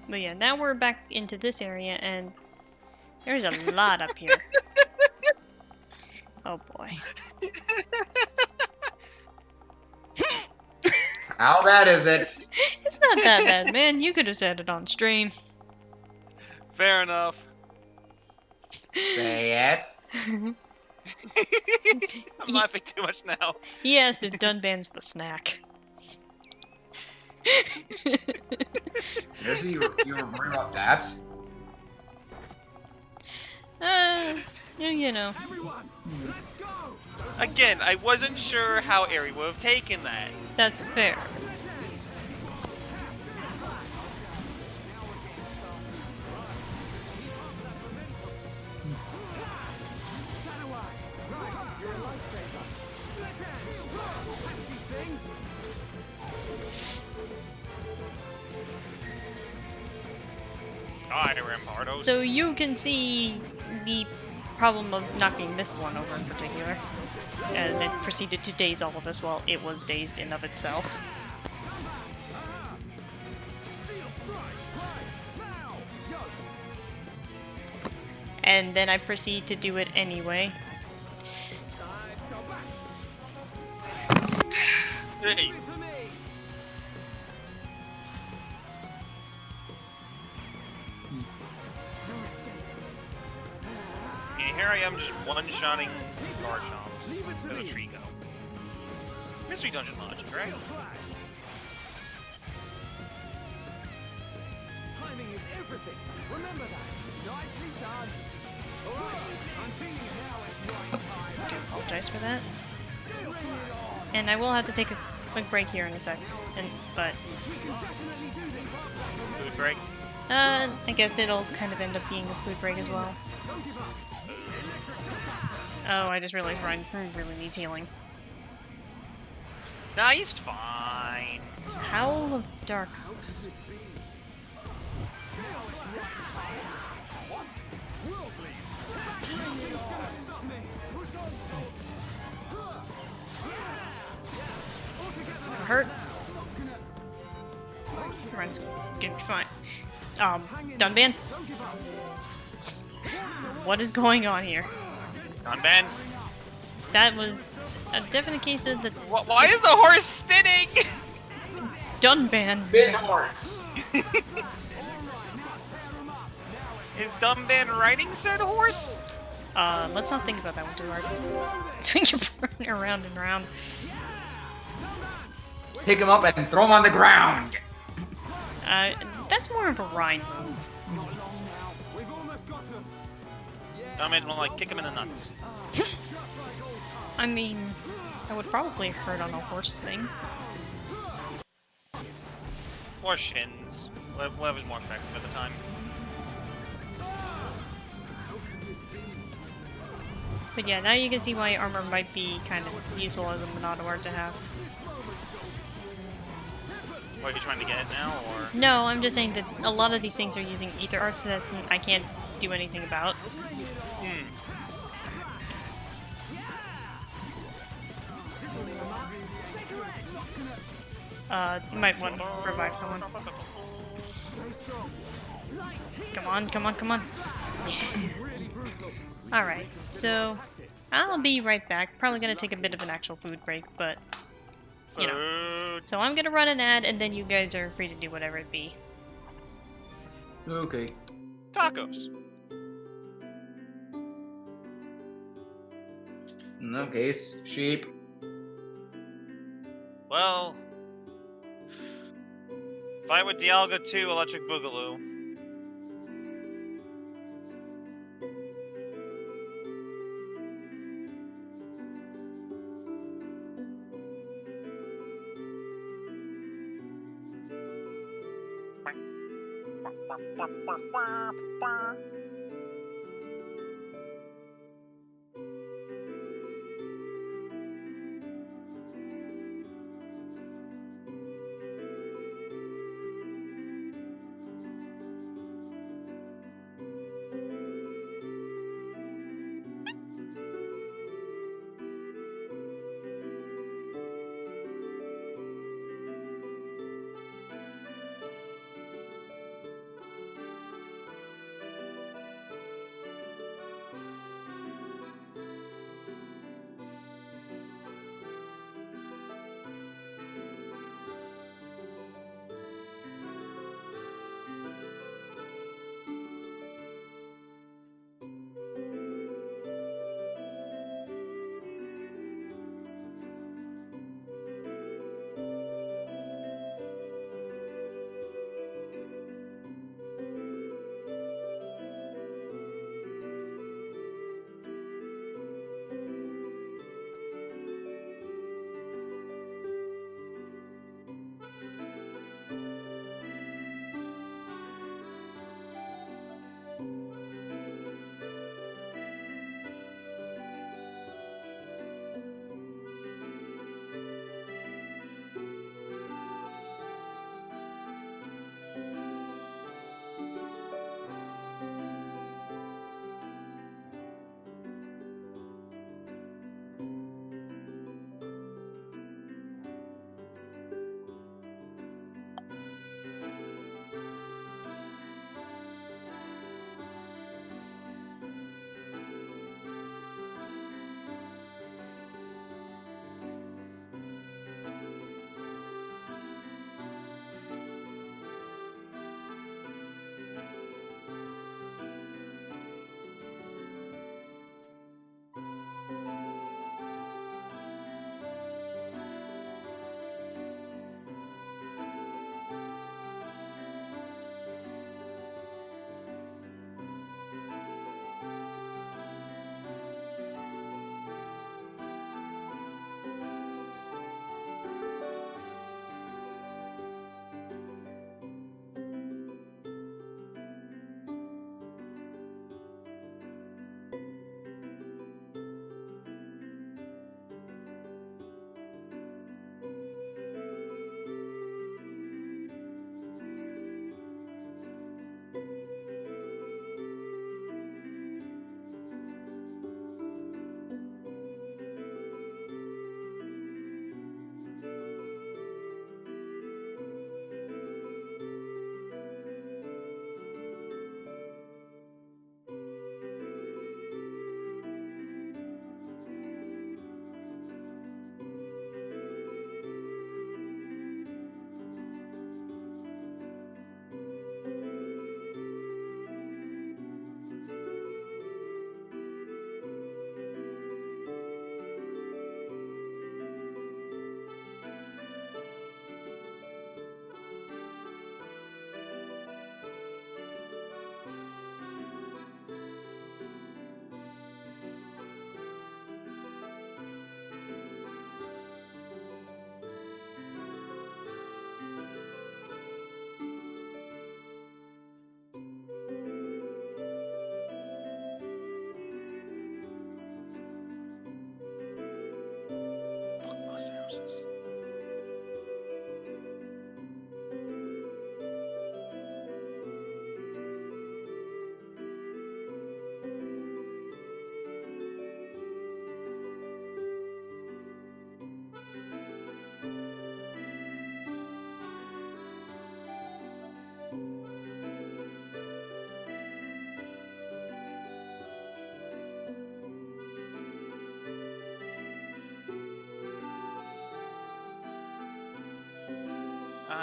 But yeah, now we're back into this area, and there's a lot up here. Oh boy. How bad is it? It's not that bad, man. You could have said it on stream. Fair enough. Say it. I'm laughing too much now. He asked if Dunban's the snack. Seriously, you were worried about that? You know. Again, I wasn't sure how Ari would have taken that. That's fair. So you can see the problem of knocking this one over in particular, as it proceeded to daze all of us while it was dazed in of itself. And then I proceed to do it anyway. Hey. And here I am just one-shotting Star Chomps as a Trico. Mystery Dungeon logic, right? Timing is everything. Remember that. Nicely done. All right, I'm feeling now it's right time. I do apologize for that. And I will have to take a quick break here in a sec. But Food break. I guess it'll kind of end up being a food break as well. Oh, I just realized Ryan really needs healing. Nah, he's fine. Howl of Darkness. It's gonna hurt. Ryan's gonna be fine. Dunban? What is going on here? Dunban? That was a definite case of the Why is the horse spinning? Dunban. Spin horse. Is Dunban riding said horse? Let's not think about that one too hard. Swing your partner around and around. Pick him up and throw him on the ground. That's more of a Rhine move. Dunban will like kick him in the nuts. I mean, that would probably hurt on a horse thing. Or shins. Whatever's more effective at the time. But yeah, now you can see why armor might be kind of useful as a Monado art to have. Are you trying to get it now, or? No, I'm just saying that a lot of these things are using ether arts that I can't do anything about. Hmm. You might want to revive someone. Come on, come on, come on. Alright, so I'll be right back. Probably gonna take a bit of an actual food break, but you know. Food. So I'm gonna run an ad and then you guys are free to do whatever it be. Okay. Tacos. In that case, sheep. Well, fight with Dialga 2 Electric Boogaloo.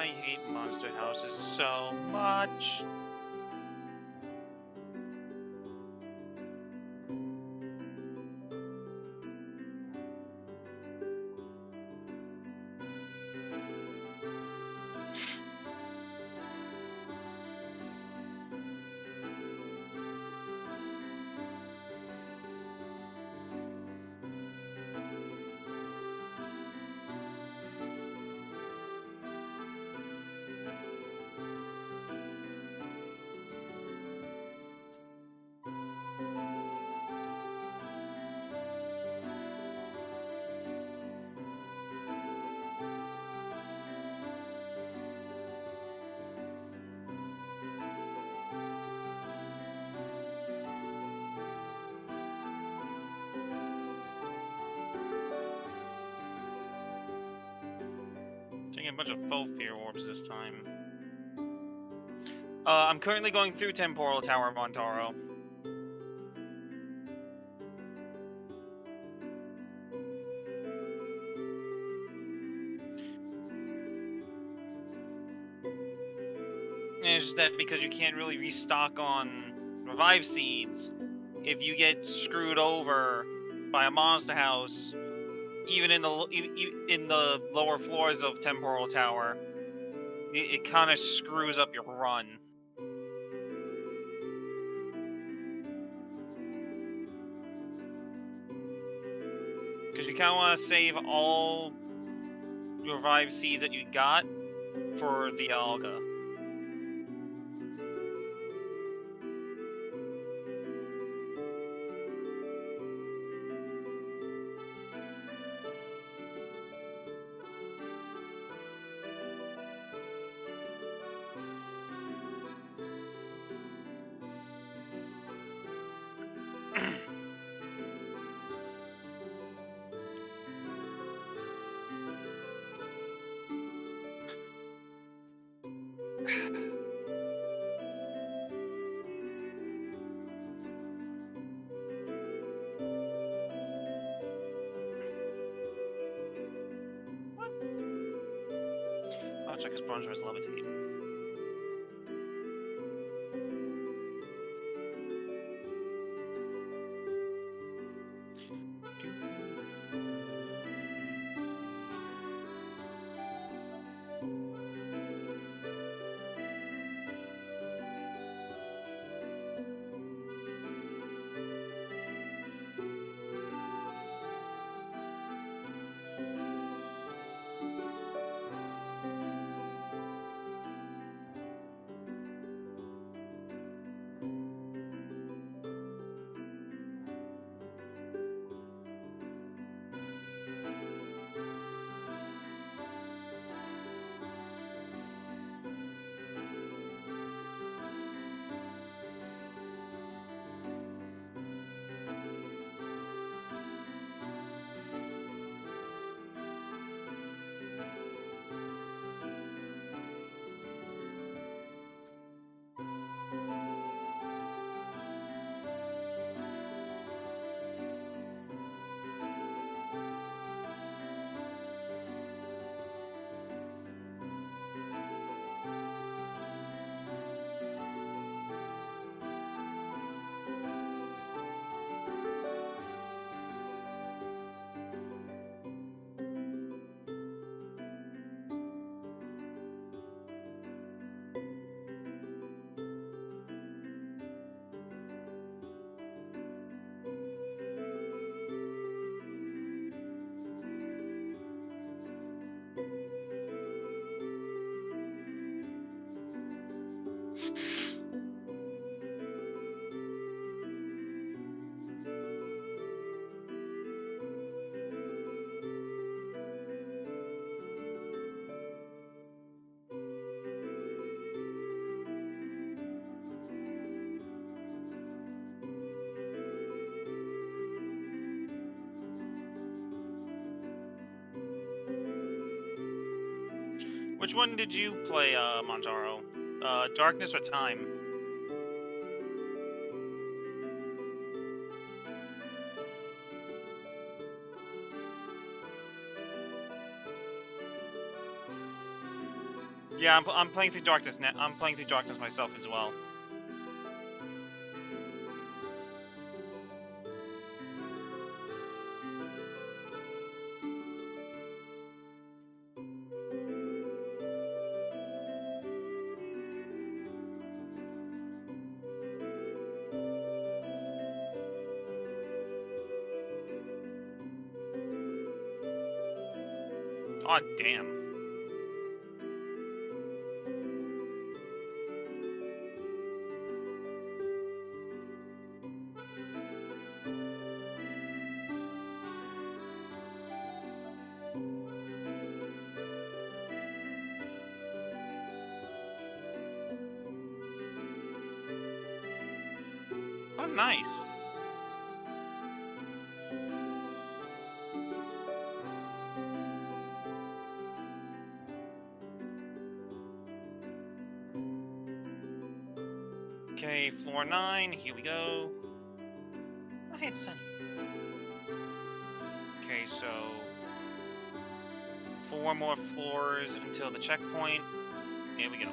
hate monster houses so much. Taking a bunch of faux fear orbs this time. I'm currently going through Temporal Tower, Montaro. And it's just that because you can't really restock on revive seeds, if you get screwed over by a monster house, even in the lower floors of Temporal Tower, it kind of screws up your run. Because you kind of want to save all your revive seeds that you got for the Alga. I'll check his bronze res levitate. Which one did you play, Montaro? Darkness or Time? Yeah, I'm playing through Darkness now. I'm playing through Darkness myself as well. Oh damn. Oh nice. Okay, floor 9, here we go. Oh, hey, it's Sunny. Okay, so 4 more floors until the checkpoint. Here we go.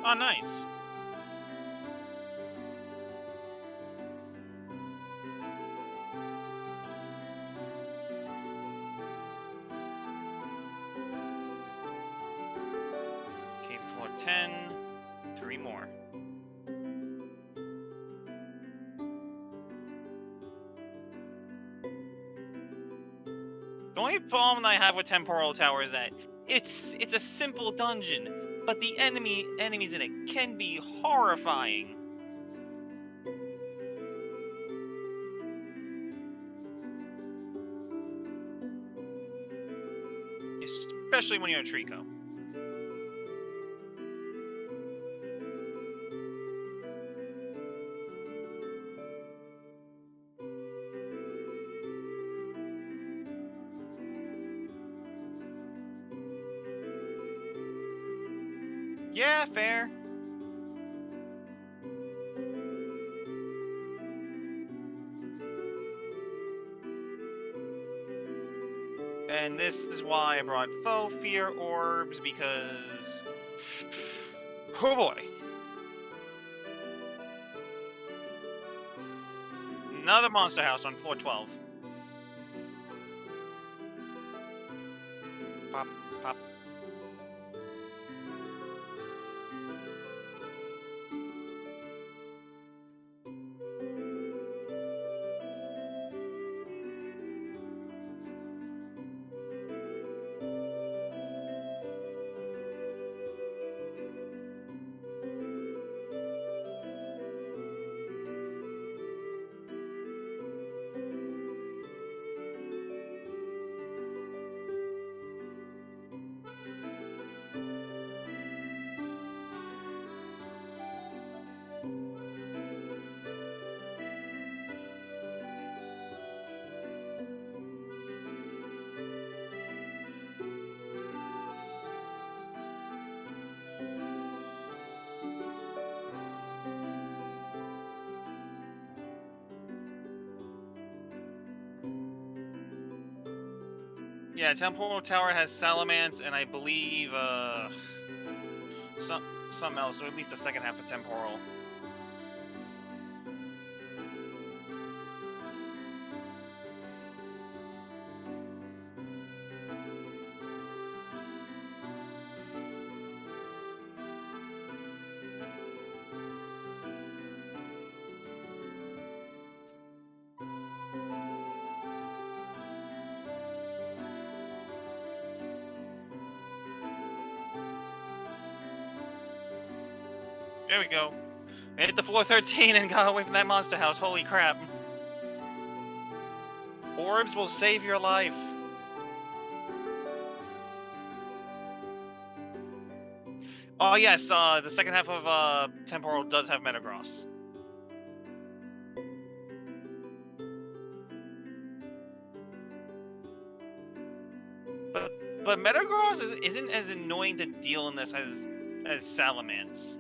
Oh, nice. Okay, floor 10. 3 more. The only problem I have with Temporal Tower is that it's a simple dungeon, but the enemies in it can be horrifying. Especially when you're a Trico. Yeah, fair. And this is why I brought Faux Fear Orbs, because... Oh boy. Another monster house on floor 12. Pop, pop. Yeah, Temporal Tower has Salamence, and I believe, something else, or at least the second half of Temporal. There we go. Made it to floor 13 and got away from that monster house. Holy crap. Orbs will save your life. Oh yes, the second half of Temporal does have Metagross. Metagross isn't as annoying to deal in this as Salamence.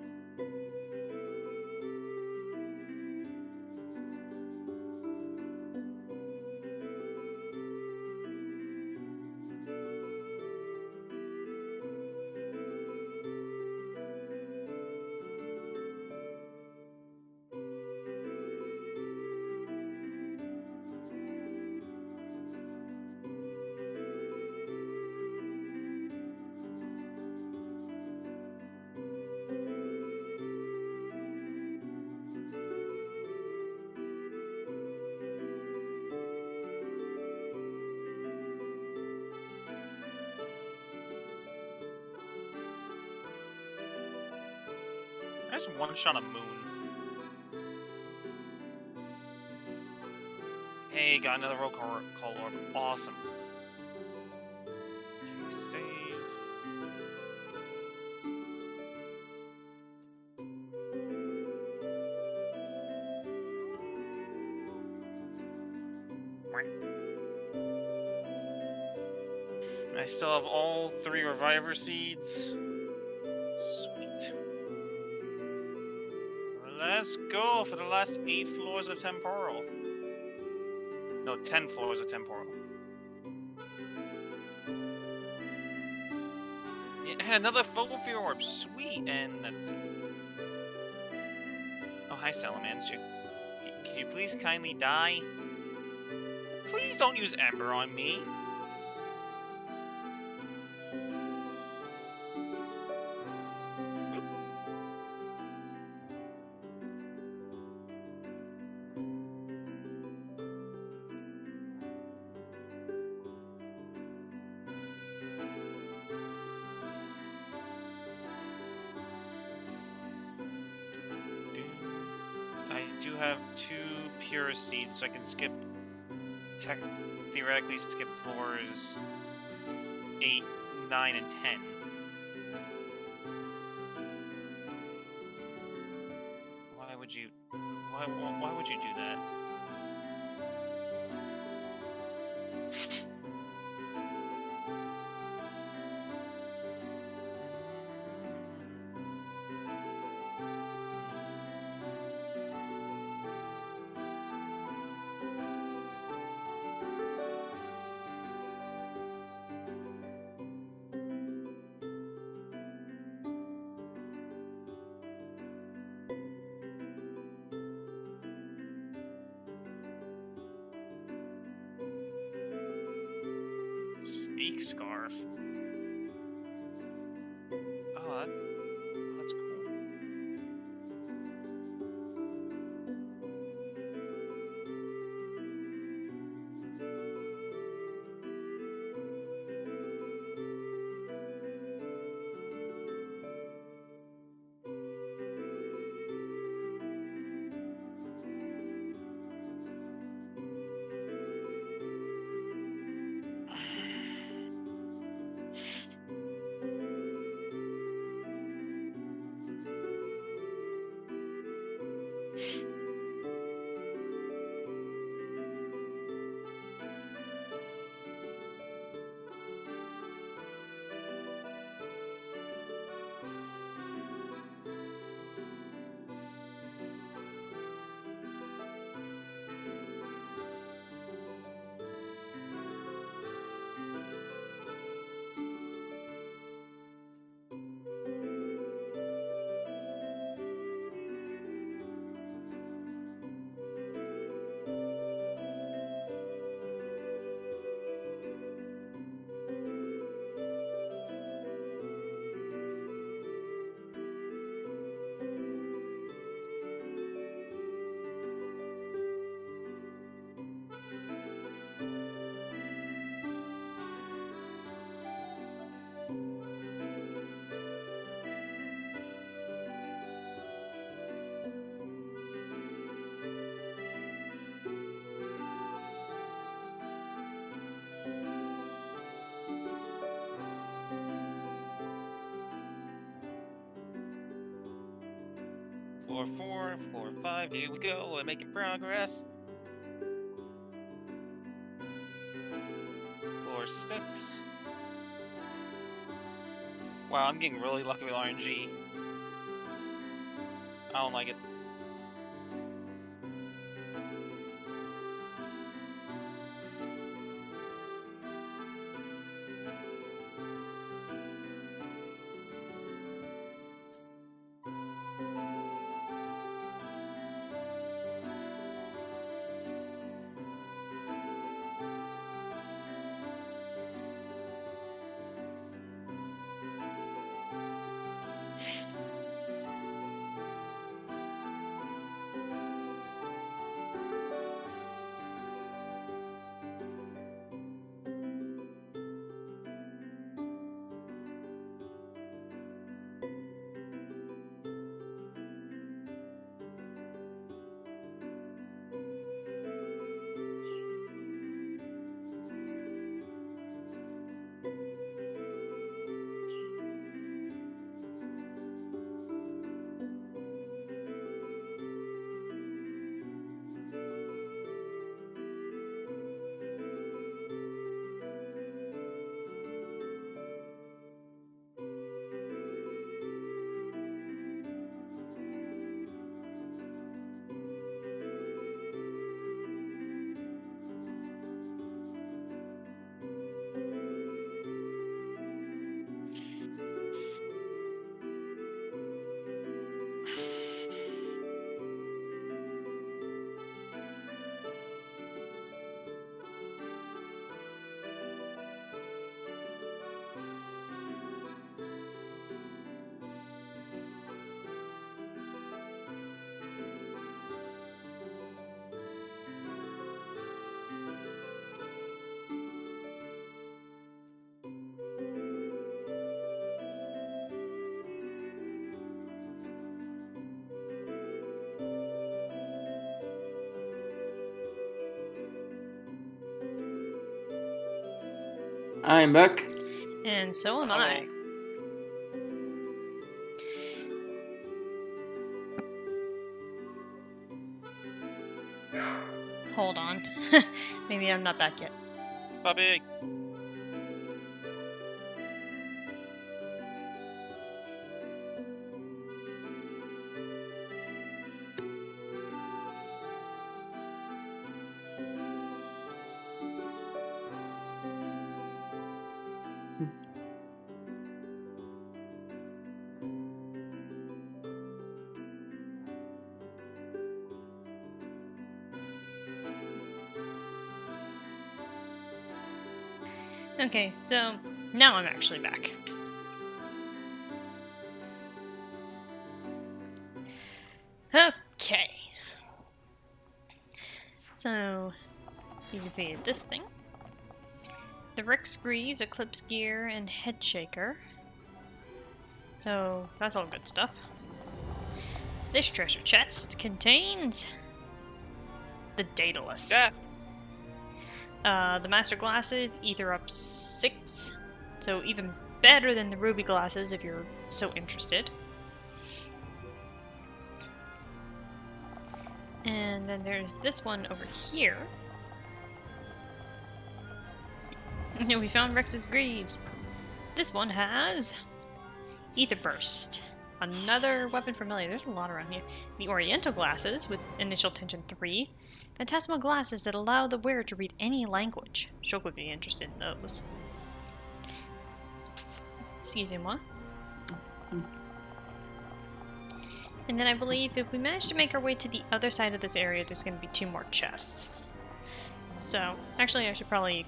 I just one-shot a moon. Hey, got another roll call orb. Awesome. Okay, save. I still have all 3 Reviver Seeds. Sweet. Let's go for the last 8 floors of Temporal. No, 10 floors of Temporal. Yeah, and another Phobia Orb. Sweet, and that's it. Oh, hi, Salamence. Can you please kindly die? Please don't use Ember on me. I do have 2 Pure Seeds, so I can skip, theoretically skip floors 8, 9, and 10. Why would you do that? Snake Scarf. Oh, that's cool. Floor 4, floor 5, here we go, we're making progress. Floor 6. Wow, I'm getting really lucky with RNG. I don't like it. I'm back. And so am Hello. I. Hold on. Maybe I'm not back yet. Bobby. Okay, so now I'm actually back. Okay. So, you defeated this thing. The Rex Greaves, Eclipse Gear, and Head Shaker. So, that's all good stuff. This treasure chest contains the Daedalus. Yeah. The Master Glasses, Ether up 6, so even better than the Ruby Glasses if you're so interested. And then there's this one over here. We found Rex's Greaves. This one has Ether Burst, another weapon familiar. There's a lot around here. The Oriental Glasses with initial tension 3. Phantasmal glasses that allow the wearer to read any language. Shulk would be interested in those. Excusez-moi. And then I believe if we manage to make our way to the other side of this area, there's going to be 2 more chests. So, actually I should probably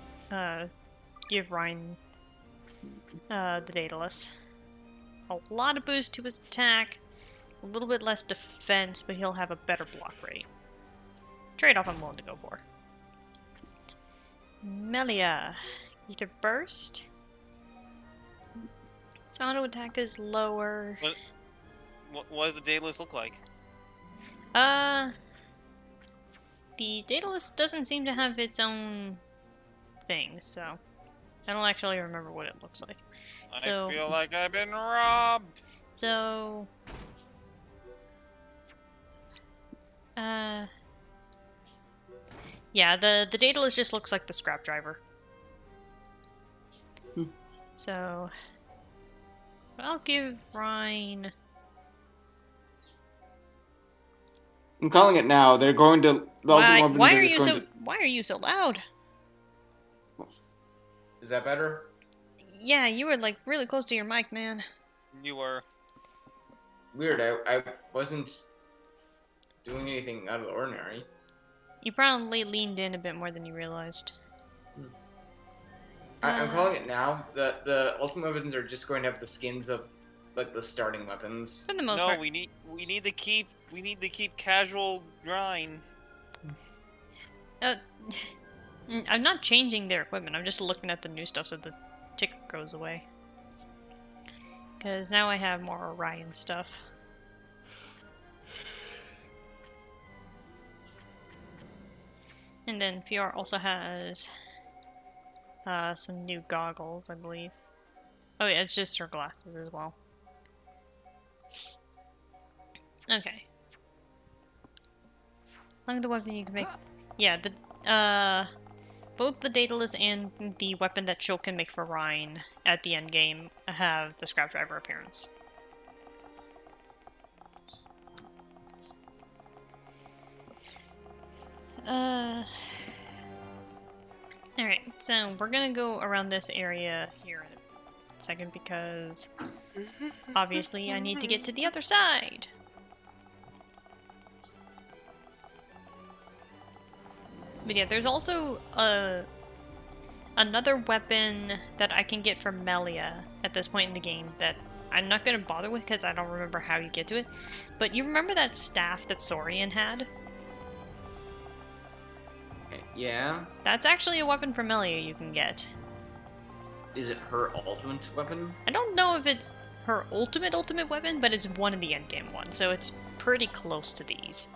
give Ryan the Daedalus. A lot of boost to his attack, a little bit less defense, but he'll have a better block rate. Trade-off I'm willing to go for. Melia. Ether Burst. Its auto attack is lower. What does the Daedalus look like? The Daedalus doesn't seem to have its own thing, so I don't actually remember what it looks like. I So- feel like I've been robbed. So, yeah, the Daedalus just looks like the scrap driver. So, But I'll give Ryan... I'm calling it now. They're going to. The ultimate weapons Why are are just you going so... Why are you so loud? to. Is that better? Yeah, you were like really close to your mic, man. You were. Weird. I wasn't doing anything out of the ordinary. You probably leaned in a bit more than you realized. I'm calling it now. The ultimate weapons are just going to have the skins of like the starting weapons. For the most No, part. we need to keep casual grind. I'm not changing their equipment. I'm just looking at the new stuff so the tick goes away. Because now I have more Orion stuff. And then Fiora also has some new goggles, I believe. Oh yeah, it's just her glasses as well. Okay. Along the weapon you can make... Yeah, both the Daedalus and the weapon that Shulk can make for Rhine at the end game have the scrap driver appearance. Alright, so we're gonna go around this area here in a second because obviously I need to get to the other side. But yeah, there's also another weapon that I can get from Melia at this point in the game that I'm not going to bother with because I don't remember how you get to it. But you remember that staff that Saurian had? Yeah. That's actually a weapon from Melia you can get. Is it her ultimate weapon? I don't know if it's her ultimate weapon, but it's one of the endgame ones, so it's pretty close to these.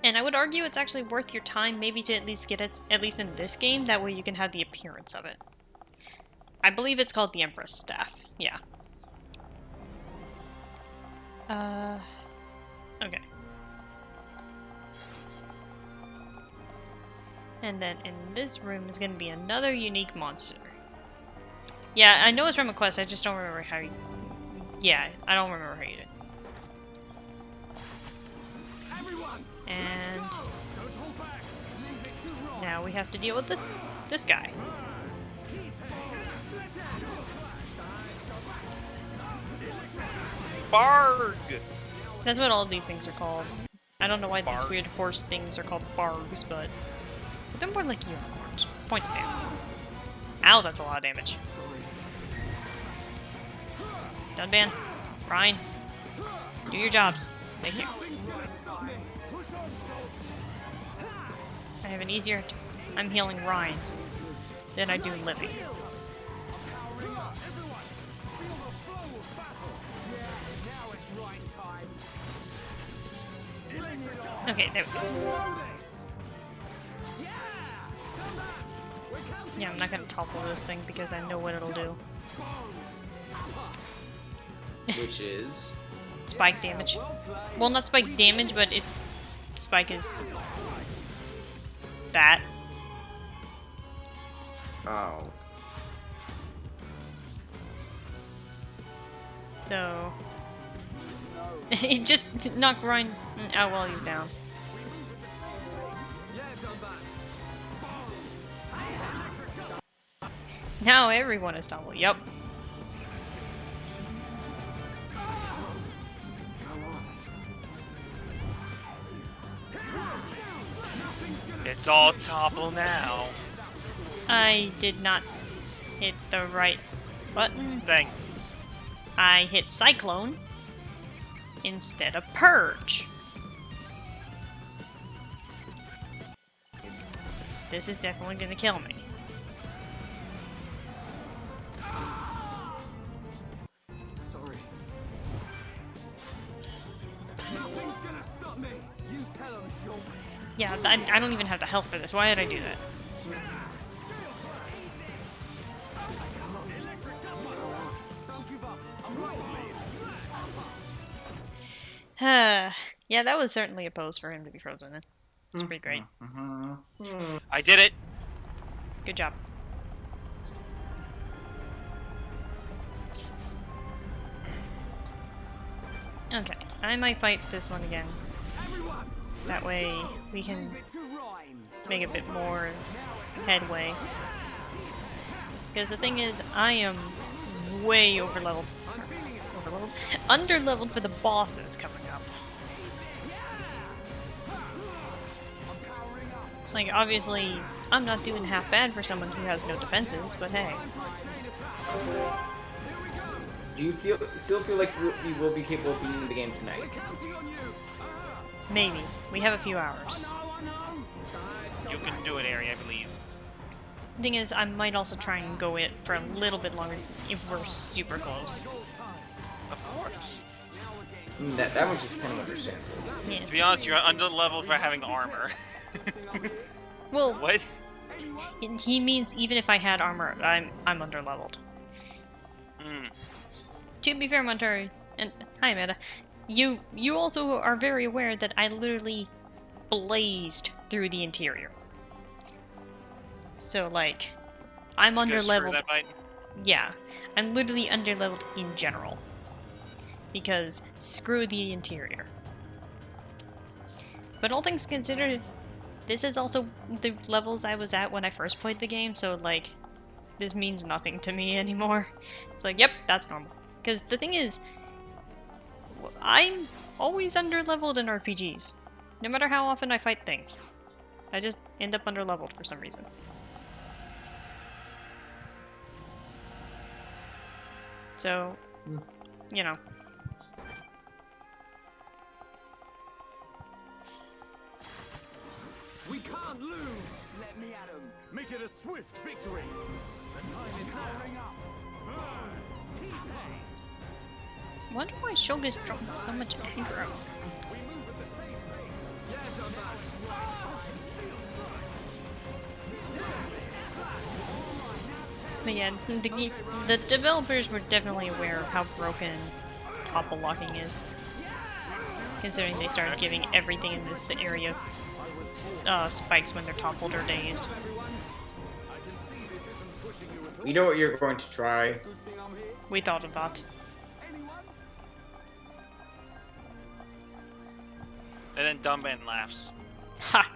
And I would argue it's actually worth your time maybe to at least get it, at least in this game, that way you can have the appearance of it. I believe it's called the Empress Staff, yeah. Okay. And then in this room is going to be another unique monster. Yeah, I know it's from a quest, I just don't remember how you... Yeah, I don't remember how you did. And now we have to deal with this guy. Barg! That's what all these things are called. I don't know why these weird horse things are called bargs, but they're more like unicorns. Point stance. Ow, that's a lot of damage. Dunban, Ryan, do your jobs. Thank you. I have an easier... I'm healing Ryan than I do Livy. Okay, there we go. Yeah, I'm not gonna topple this thing because I know what it'll do. Which is? Spike damage. Well, not spike damage, but its spike is... that. Oh. So... it just knocked Ryan... Oh, well, he's down. Now everyone is toppled. Yep. It's all topple now. I did not hit the right button. Thank. I hit Cyclone instead of Purge. This is definitely gonna kill me. Sorry. Nothing's gonna stop me. You tell him, Shulk. Yeah, I don't even have the health for this. Why did I do that? Yeah, that was certainly a pose for him to be frozen in. It's pretty great. I did it. Good job. Okay, I might fight this one again. That way we can make a bit more headway. Because the thing is, I am way overleveled. Underleveled for the bosses coming up. Like, obviously, I'm not doing half bad for someone who has no defenses, but hey. Do you still feel like we will be capable of beating the game tonight? Maybe. We have a few hours. You can do it, Ari, I believe. Thing is, I might also try and go it for a little bit longer if we're super close. Of course. That one's just kind of understandable. Yeah. To be honest, you're underleveled for having armor. Well, What? he means even if I had armor, I'm underleveled. Hmm. To be fair, Montari, and hi Amanda, you also are very aware that I literally blazed through the interior. So like, I'm Because screw underleveled. that fight. Yeah, I'm literally underleveled in general. Because screw the interior. But all things considered, this is also the levels I was at when I first played the game, so like, this means nothing to me anymore. It's like, yep, that's normal. Because the thing is, I'm always underleveled in RPGs. No matter how often I fight things. I just end up underleveled for some reason. So, you know. We can't lose! Let me at him. Make it a swift victory. The time is powering up. Burn! Heat haze. Wonder why Shoga's drawing so much aggro. We move at the same pace. Yeah, done that. But yeah, the developers were definitely aware of how broken topple locking is. Considering they started giving everything in this area spikes when they're toppled or dazed. We know what you're going to try. We thought of that. And then Dumban laughs. Ha!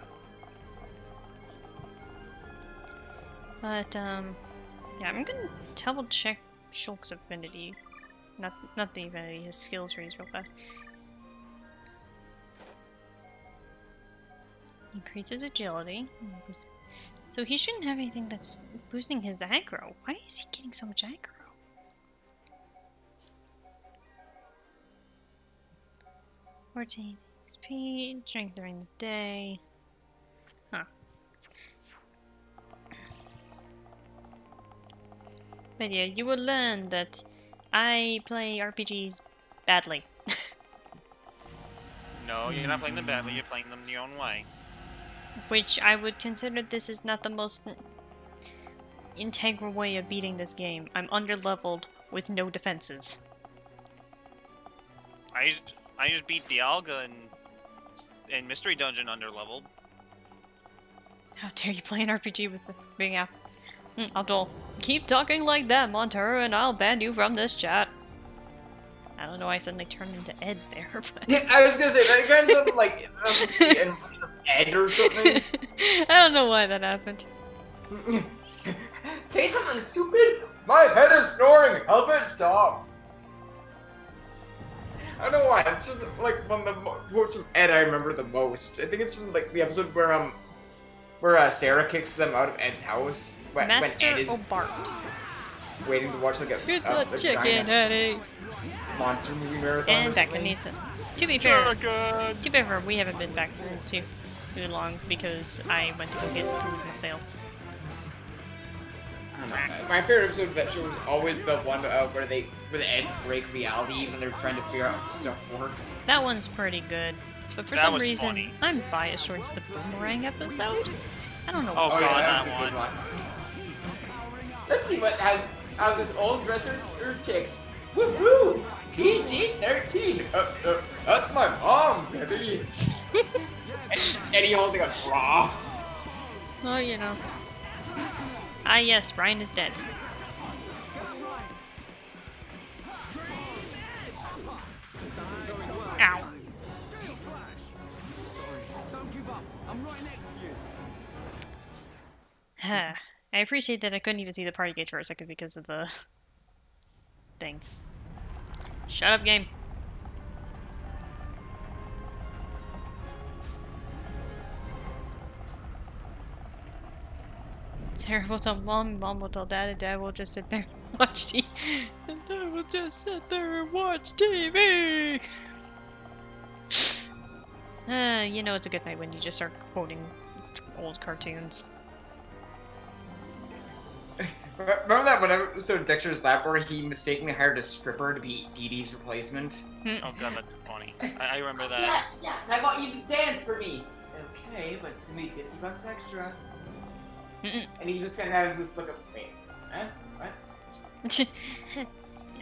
But, yeah, I'm gonna double check Shulk's affinity. Not the affinity, his skills trees real fast. Increases agility. So he shouldn't have anything that's boosting his aggro. Why is he getting so much aggro? $14 XP, strength during the day. Huh. But yeah, you will learn that I play RPGs badly. No, you're not playing them badly, you're playing them your own way. Which I would consider this is not the most integral way of beating this game. I'm underleveled with no defenses. I just beat Dialga in Mystery Dungeon underleveled. How dare you play an RPG with being out? Abdul, keep talking like that, Montero, and I'll ban you from this chat. I don't know why I suddenly turned into Ed there, but... Yeah, I was gonna say, that kind of sounded like Ed or something. I don't know why that happened. Say something stupid! My head is snoring! Help it stop! I don't know why, it's just like one of the quotes from Ed I remember the most. I think it's from like the episode where Sarah kicks them out of Ed's house when Master Ed is O'Bart. waiting to watch like It's a chicken headache. monster movie marathon. And Becca needs us. To be fair, we haven't been back too long because I went to go get food myself. I don't know. My favorite episode of that show was always the one where the Eds break reality when they're trying to figure out how stuff works. That one's pretty good, but for That some was reason funny. I'm biased towards the boomerang episode. I don't know. Oh, Oh God, yeah, that that's a good one. one. Let's see what how this old dresser kicks. Woohoo! PG-13. That's my mom's, Eddie. Eddie holding a bra. Oh, you know. Ah, yes, Ryan is dead. I appreciate that I couldn't even see the party gate for a second because of the thing. Shut up, game. Sarah will tell mom, mom will tell dad, and dad will just sit there and watch TV. And dad will just sit there and watch TV. You know it's a good night when you just start quoting old cartoons. Remember that one episode of Dexter's Lab where he mistakenly hired a stripper to be Dee Dee's replacement? Oh god, that's funny. I remember that. Yes, yes, I want you to dance for me. Okay, but it's gonna be $50 extra. And he just kind of has this look of, wait, huh? What?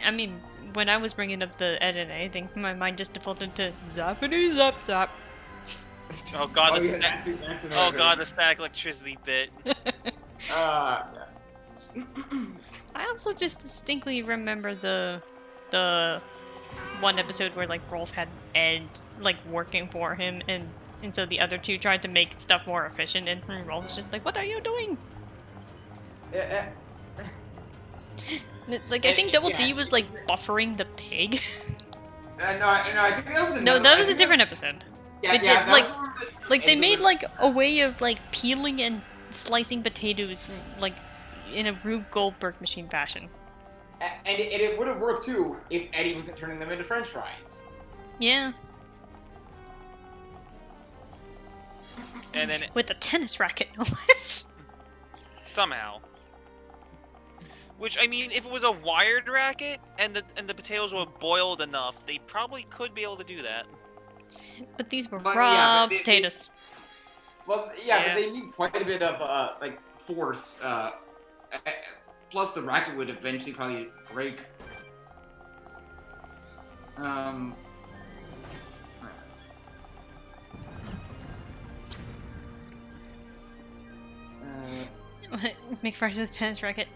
I mean, when I was bringing up the edit, I think my mind just defaulted to zappity zap zap. Oh god, Oh, yeah, that's oh god, the static electricity bit. Yeah. I also just distinctly remember the one episode where like Rolf had Ed like working for him, and so the other two tried to make stuff more efficient, and Rolf was just like, "What are you doing?" Like I think Double D was like buffering the pig. No, I think that was No, that was a different episode. Yeah, But yeah, like they made like a way of like peeling and slicing potatoes like in a Rube Goldberg machine fashion. And it would have worked too if Eddie wasn't turning them into French fries. Yeah. And then With a tennis racket, no less. somehow. Which I mean, if it was a wired racket and the potatoes were boiled enough, they probably could be able to do that. But these were But, raw yeah, but potatoes. Well, yeah, but they need quite a bit of like force. Plus, the racket would eventually probably break. Make fries with a tennis racket.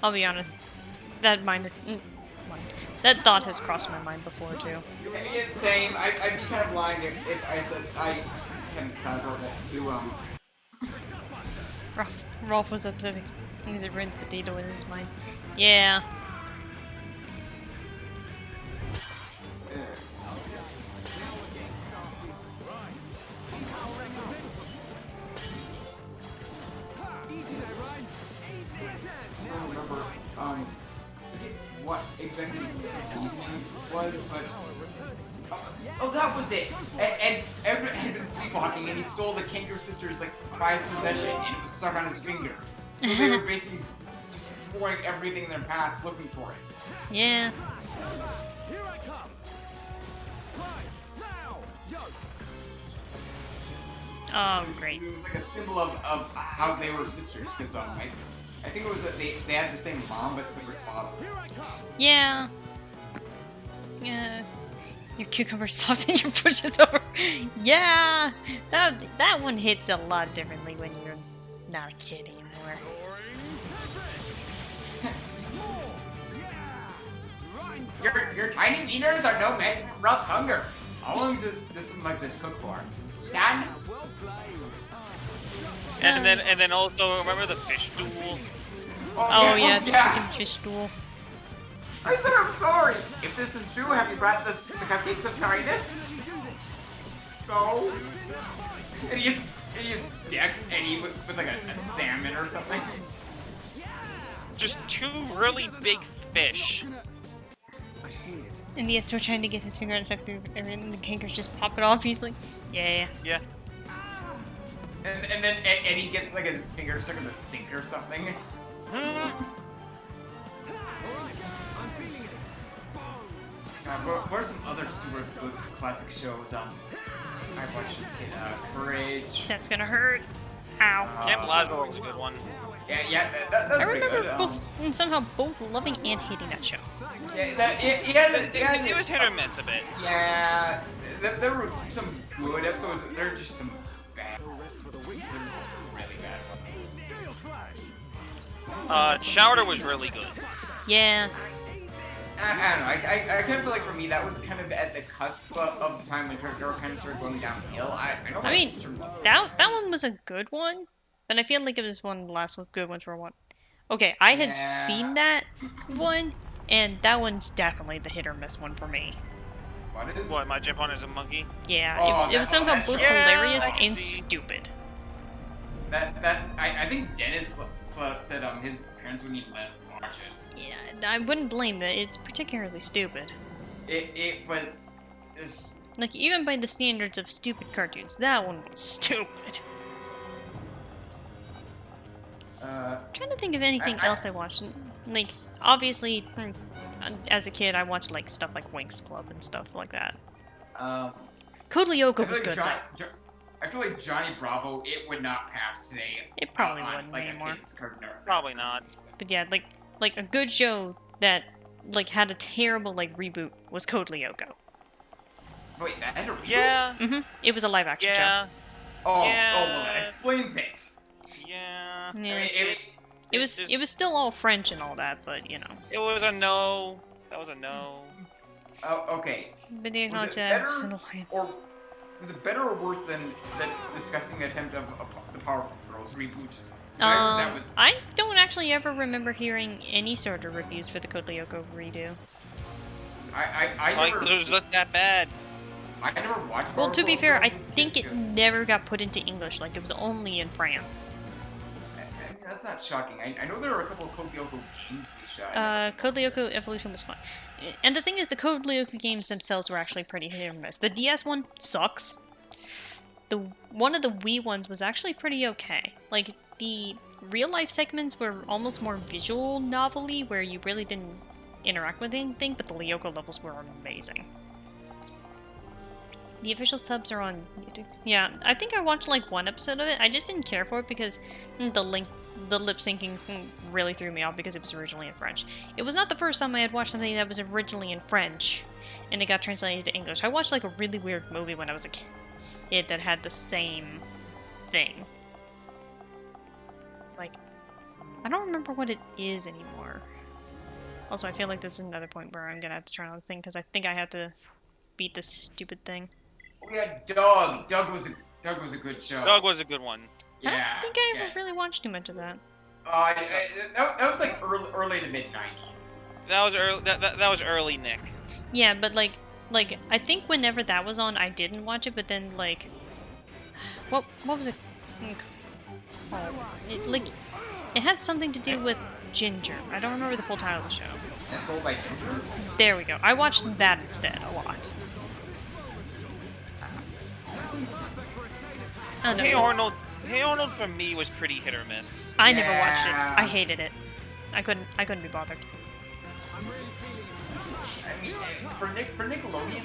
I'll be honest. That that thought has crossed my mind before too. Yeah, same. I'd be kind of lying if I said I hadn't kind of heard that too. Rolf was upset because it ruined the potato in his mind. Yeah. What exactly was, but oh, that was it. Ed had been sleepwalking, and he stole the Kangaroo sisters' like prized possession, and it was stuck on his finger. So they were basically destroying everything in their path, looking for it. Yeah. Here I come. Right now, yo. Oh, great. It was like a symbol of how they were sisters, because I think it was that they had the same mom but separate fathers. Yeah. Yeah. Your cucumber's soft and your push is over. Yeah. That one hits a lot differently when you're not a kid anymore. Your tiny meters are no match for Ruff's hunger. How long did something like this cook for? Done? And then also remember the fish duel. Oh yeah, the freaking fish duel. I said I'm sorry. If this is true, have you brought the cupcakes of sorriness? No. And he is Dex Eddie with like a salmon or something. Just two really big fish. And the we're trying to get his finger and suck through everything, and the cankers just pop it off easily. Yeah. Yeah. And then Eddie gets like his finger stuck in the sink or something. What are some other super good classic shows? I watched this kid, Courage. That's gonna hurt. Ow. Camp Lazlo was a good one. Yeah, that's I pretty remember good. both somehow both loving and hating that show. It was hit or miss a bit. Yeah, there were some good episodes. There were just some bad. There were some really bad ones. Chowder was really good. Yeah. I don't know. I kind of feel like for me that was kind of at the cusp of the time when her kind of started going downhill. I know. I mean, that one was a good one, but I feel like it was one of the last good ones for one. Okay, I had seen that one, and that one's definitely the hit or miss one for me. What is? What, my jump on as a monkey? Yeah, Oh, it was somehow that's both right. hilarious I can and see. stupid. I think Dennis said his parents wouldn't even let him watch it. Yeah, I wouldn't blame that. It's particularly stupid. It was this. Like, even by the standards of stupid cartoons, that one was stupid. I'm trying to think of anything else I watched. Like, obviously, as a kid, I watched like stuff like Winx Club and stuff like that. Code Lyoko was good. I feel like Johnny Bravo, it would not pass today. It probably on, wouldn't like, anymore. A kid's cartoon network. Probably not. But yeah, like a good show that like had a terrible like reboot was Code Lyoko. Wait, that had a reboot? Yeah. It was a live action Yeah. Oh, Yeah. oh, well, that explains it. Yeah. show. Yeah. I mean, It was still all French and all that, but you know. It was a no. That was a no. Oh, okay. But they Was acknowledge it that. better, or was it better or worse than the disgusting attempt of the Powerpuff Girls reboot? That was. I don't actually ever remember hearing any sort of reviews for the Code Lyoko redo. I Like, never. it was not that bad. I never watched. Well, to be Powerpuff fair, I Girls as a think kid, it 'cause- never got put into English. Like, it was only in France. I mean, that's not shocking. I know there are a couple of Code Lyoko games which I Code Lyoko Evolution was fun. And the thing is, the Code Lyoko games themselves were actually pretty hit or miss. The DS one sucks. One of the Wii ones was actually pretty okay. Like, the real-life segments were almost more visual novelty, where you really didn't interact with anything, but the Lyoko levels were amazing. The official subs are on YouTube. Yeah, I think I watched like one episode of it. I just didn't care for it because the lip syncing really threw me off because it was originally in French. It was not the first time I had watched something that was originally in French and it got translated to English. I watched like a really weird movie when I was a kid that had the same thing. Like, I don't remember what it is anymore. Also, I feel like this is another point where I'm gonna have to try another thing because I think I have to beat this stupid thing. We had Doug. Doug was a good show. Dog was a good one. Yeah. I don't think I ever really watched too much of that. That was like early to mid '90s. That was early. That was early, Nick. Yeah, but like I think whenever that was on, I didn't watch it. But then like, what was it? It had something to do with Ginger. I don't remember the full title of the show. Sold by Ginger. There we go. I watched that instead a lot. I don't know. Hey Arnold for me was pretty hit or miss. I never watched it. Yeah. I hated it. I couldn't be bothered. I mean, for Nickelodeon,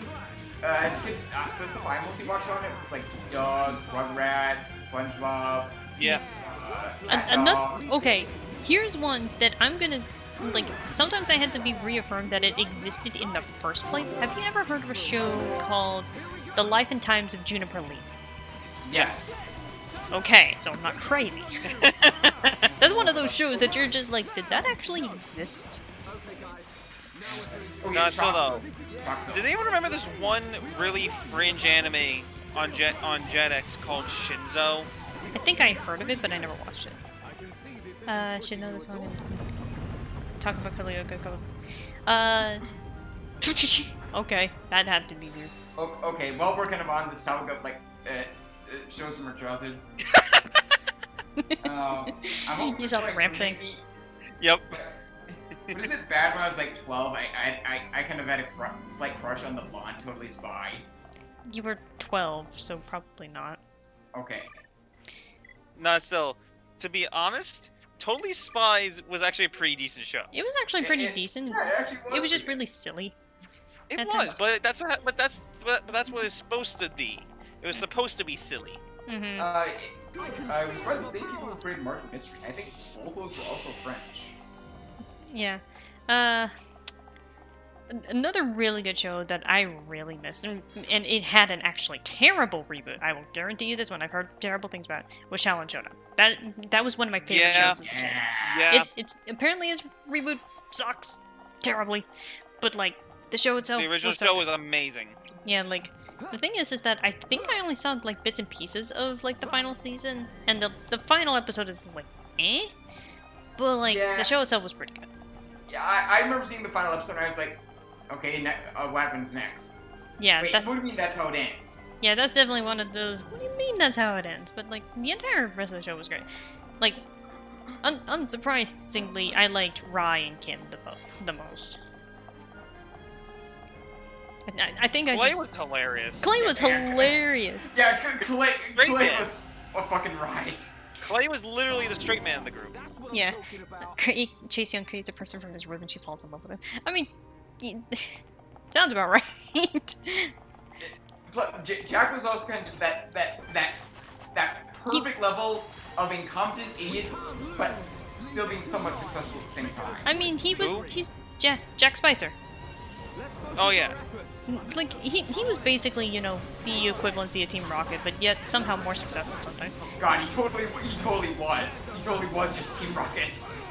as a kid, the stuff I mostly watched on it was like Doug, Rugrats, SpongeBob. Yeah. Okay, here's one that I'm gonna like. Sometimes I had to be reaffirmed that it existed in the first place. Have you ever heard of a show called The Life and Times of Juniper Lee? Yes. Okay, so I'm not crazy. That's one of those shows that you're just like, did that actually exist? Okay, Not so though. Choc- Does anyone remember this one really fringe anime on Jetix called Shinzo? I think I heard of it, but I never watched it. I should know this one. Talk about Kaleo okay, that had to be weird. Okay, well, we're kind of on this topic of like shows from our childhood. You saw the ramp thing? Yep. But is it bad when I was like 12? I kind of had a slight crush on the blonde Totally Spy. You were 12, so probably not. Okay. Not still. To be honest, Totally Spies was actually a pretty decent show. It was actually pretty decent. Yeah, it actually was. It was just really silly. It At was, times. but that's what it's supposed to be. It was supposed to be silly. Mm-hmm. It was by the same people who created Market Mystery. I think both those were also French. Yeah. Another really good show that I really missed, and it had an actually terrible reboot. I will guarantee you this one. I've heard terrible things about it. Was Shaolin Showdown. That was one of my favorite shows as a kid. Yeah. It's apparently its reboot sucks terribly, but like the show itself. The original was so show good. was amazing. Yeah, like The thing is that I think I only saw like bits and pieces of like the final season, and the final episode is like, eh? But like Yeah. the show itself was pretty good. Yeah, I remember seeing the final episode and I was like, okay, what happens next? Yeah, Wait, what do you mean that's how it ends? yeah, that's definitely one of those. What do you mean that's how it ends? But like the entire rest of the show was great. Like, unsurprisingly, I liked Rai and Kim the most. I think Clay was hilarious. Clay was hilarious. Yeah, Clay man. was a fucking riot. Clay was literally the straight man in the group. Yeah. Chase Young creates a person from his rib and she falls in love with him. I mean, sounds about right. Jack was also kind of just that perfect level of incompetent idiot, but still being somewhat successful at the same time. I mean, Who? he's Jack Spicer. Oh yeah. Like, he was basically, you know, the equivalency of Team Rocket, but yet somehow more successful sometimes. God, he totally was. He totally was just Team Rocket.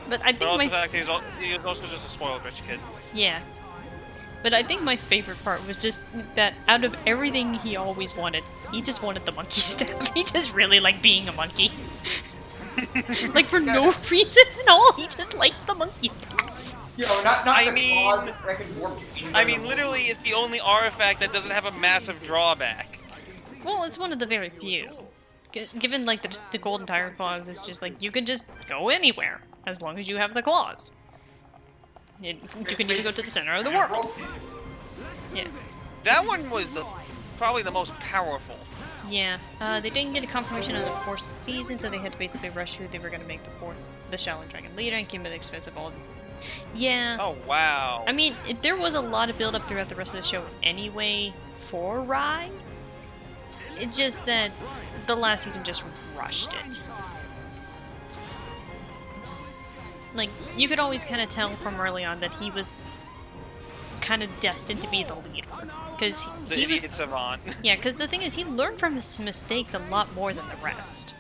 But I But think also my... the fact he was also just a spoiled rich kid. Yeah. But I think my favorite part was just that out of everything he always wanted, he just wanted the monkey staff. He just really liked being a monkey. Like, for no reason at all, he just liked the monkey staff. You know, not I the mean- claws that can warp you I mean, literally, it's the only artifact that doesn't have a massive drawback. Well, it's one of the very few. Given, like, the golden tire claws, it's just like, you can just go anywhere, as long as you have the claws. You can even go to the center of the world. Yeah. That one was probably the most powerful. Yeah. They didn't get a confirmation on the 4th season, so they had to basically rush who they were going to make the Shaolin Dragon leader and keep it expensive all. Yeah. Oh wow. I mean, there was a lot of build-up throughout the rest of the show anyway for Rai. It's just that the last season just rushed it. Like, you could always kind of tell from early on that he was kind of destined to be the leader. Because The he was... idiot savant. Yeah, because the thing is, he learned from his mistakes a lot more than the rest.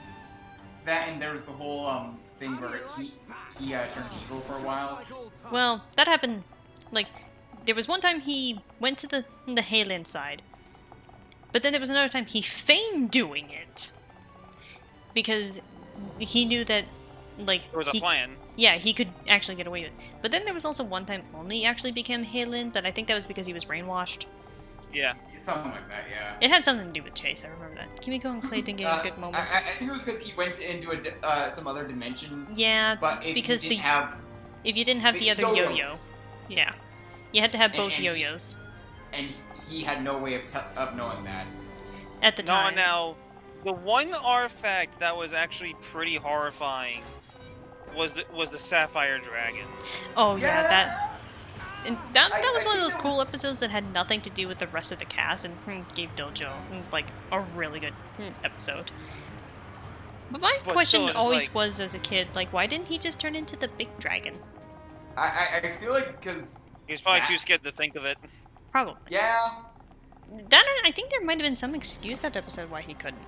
That, and there was the whole thing where he turned evil for a while. Well, that happened, like, there was one time he went to the Halen side, but then there was another time he feigned doing it. Because he knew that, like, There was a plan. yeah, he could actually get away with it. But then there was also one time only he actually became Halen, but I think that was because he was brainwashed. Yeah. Something like that, yeah. It had something to do with Chase, I remember that. Kimiko and Clay didn't get good moments. I think it was because he went into some other dimension. Yeah, But if because you didn't have if you didn't have the other yo-yos, yo-yo. Yeah. You had to have both and yo-yos and he had no way of knowing that. at the No, time. now, the one artifact that was actually pretty horrifying was the Sapphire Dragon. Oh yeah, that that I was one of think those that cool was- episodes that had nothing to do with the rest of the cast and gave Dojo like a really good episode. But my But question still, it's always like- was as a kid, like, why didn't he just turn into the big dragon? I feel like because He was probably Yeah. too scared to think of it. Probably. yeah. That I think there might have been some excuse that episode why he couldn't.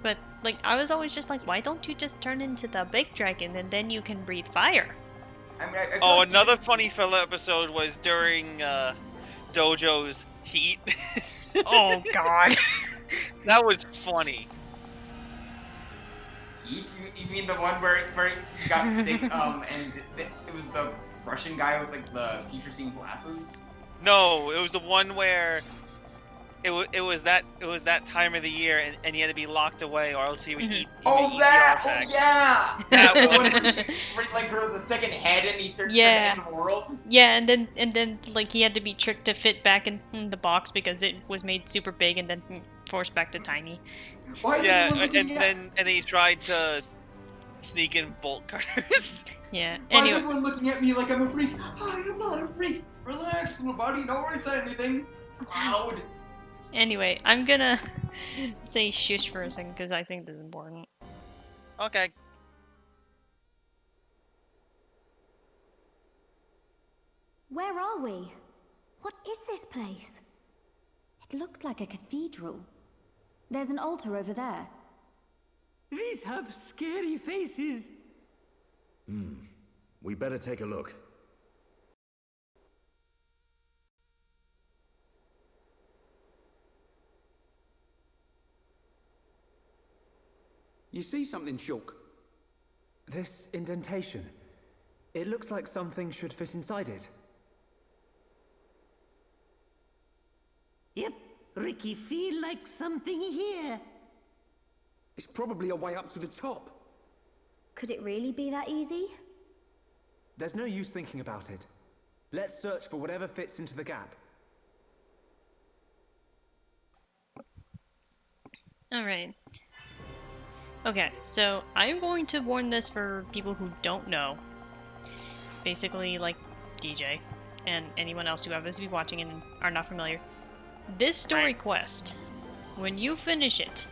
But like, I was always just like, why don't you just turn into the big dragon and then you can breathe fire? I mean, I feel Oh, like another funny filler episode was during Dojo's heat. Oh God. That was funny. You mean the one where he got sick? And it was the Russian guy with like the future-seeing glasses. No, it was the one where it was that time of the year, and he had to be locked away, or else he would eat. He would eat the artifact. yeah! That The one. where like grows a second head and he searches Yeah. for the end of the world. Yeah, and then like he had to be tricked to fit back in the box because it was made super big and then forced back to tiny. Why is Yeah, everyone and looking then he tried to sneak in bolt cutters. Yeah. Why is Anyway, everyone looking at me like I'm a freak? I am not a freak. Relax, little buddy. Don't worry, say anything. Loud. anyway, I'm gonna say shush for a second because I think this is important. Okay. Where are we? What is this place? It looks like a cathedral. There's an altar over there. These have scary faces. We better take a look. You see something, Shulk? This indentation. It looks like something should fit inside it. Yep, Ricky feel like something here. It's probably a way up to the top. Could it really be that easy? There's no use thinking about it. Let's search for whatever fits into the gap. Alright. Okay, so I'm going to warn this for people who don't know. Basically, like DJ and anyone else who happens to be watching and are not familiar. This story quest, when you finish it,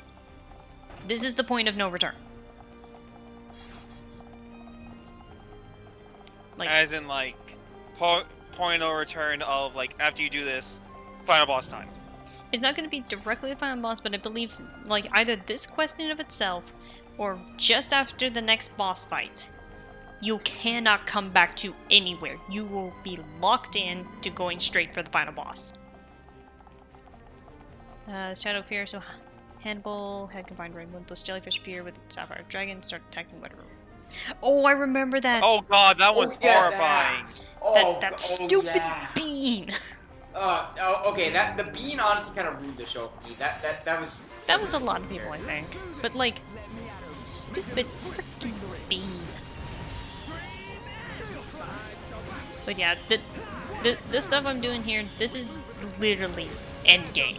this is the point of no return. Like, As in, like, point of no return of, like, after you do this, final boss time. it's not going to be directly the final boss, but I believe, like, either this quest in of itself, or just after the next boss fight, you cannot come back to anywhere. You will be locked in to going straight for the final boss. Shadow Fear, so Hannibal had combined Rainwindless Jellyfish Fear with Sapphire Dragon, start attacking whatever. Oh, I remember that! Oh god, that one's horrifying. That stupid bean! Okay, the bean honestly kind of ruined the show for me. That was... That was a lot of people, I think. But, like, stupid freaking bean. But yeah, the stuff I'm doing here, this is literally Endgame.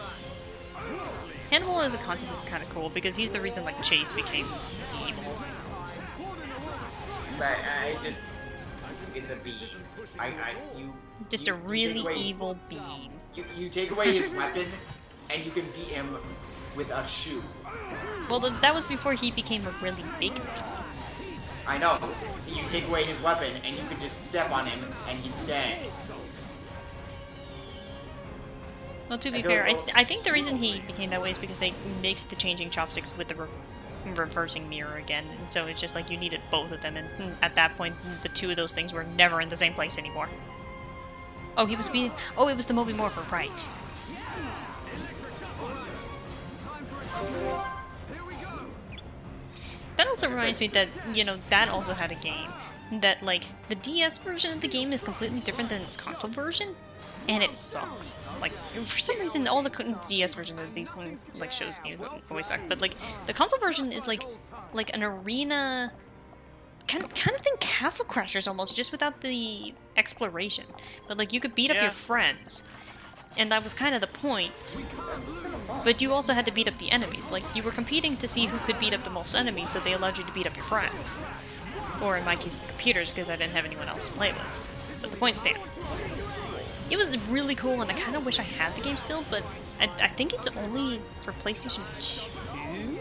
Hannibal as a concept is kind of cool because he's the reason, like, Chase became evil. But I just... It's a bean. Just a really evil bean. You take away his weapon, and you can beat him with a shoe. Well, that was before he became a really big bean. I know. You take away his weapon, and you can just step on him, and he's dead. Well, to be fair, I think the reason he became that way is because they mixed the changing chopsticks with the reversing mirror again. And so it's just like you needed both of them, and at that point, the two of those things were never in the same place anymore. Oh, he was being... Oh, it was the Moby Morpher, right. That also reminds me that, you know, that also had a game. That, like, the DS version of the game is completely different than its console version. And it sucks. Like, for some reason, all the DS version of these, like, shows games always suck. But, like, the console version is, like an arena... Kind of think Castle Crashers almost, just without the exploration. But, like, you could beat up your friends. And that was kind of the point. But you also had to beat up the enemies. Like, you were competing to see who could beat up the most enemies, so they allowed you to beat up your friends. Or, in my case, the computers, because I didn't have anyone else to play with. But the point stands. It was really cool, and I kind of wish I had the game still, but I think it's only for PlayStation 2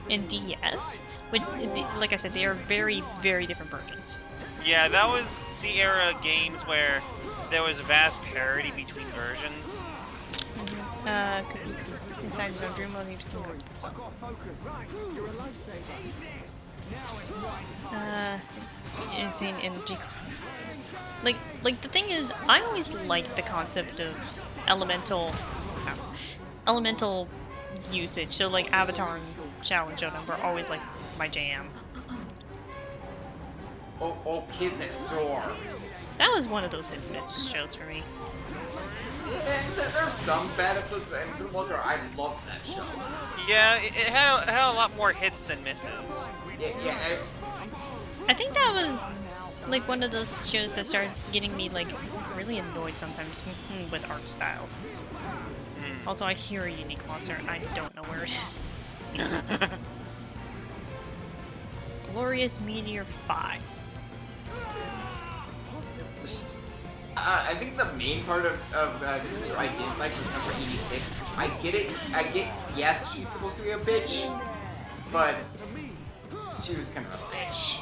and DS, which, like I said, they are very, very different versions. Yeah, that was the era of games where there was vast parity between versions. Inside his own dream mode, he was still with the song. Insane energy. Like the thing is, I always liked the concept of elemental usage. So like Avatar and Challenge Showdown were always like my jam. Oh, kids that soar. That was one of those hit and miss shows for me. There's some bad episodes, but for the most part, I loved that show. Yeah, it had a lot more hits than misses. Yeah. I think that was like one of those shows that started getting me like really annoyed sometimes with art styles. Also, I hear a unique monster and I don't know where it is. Glorious Meteor 5. I think the main part of this show I didn't like was number 86. I get, yes, she's supposed to be a bitch, but she was kind of a bitch.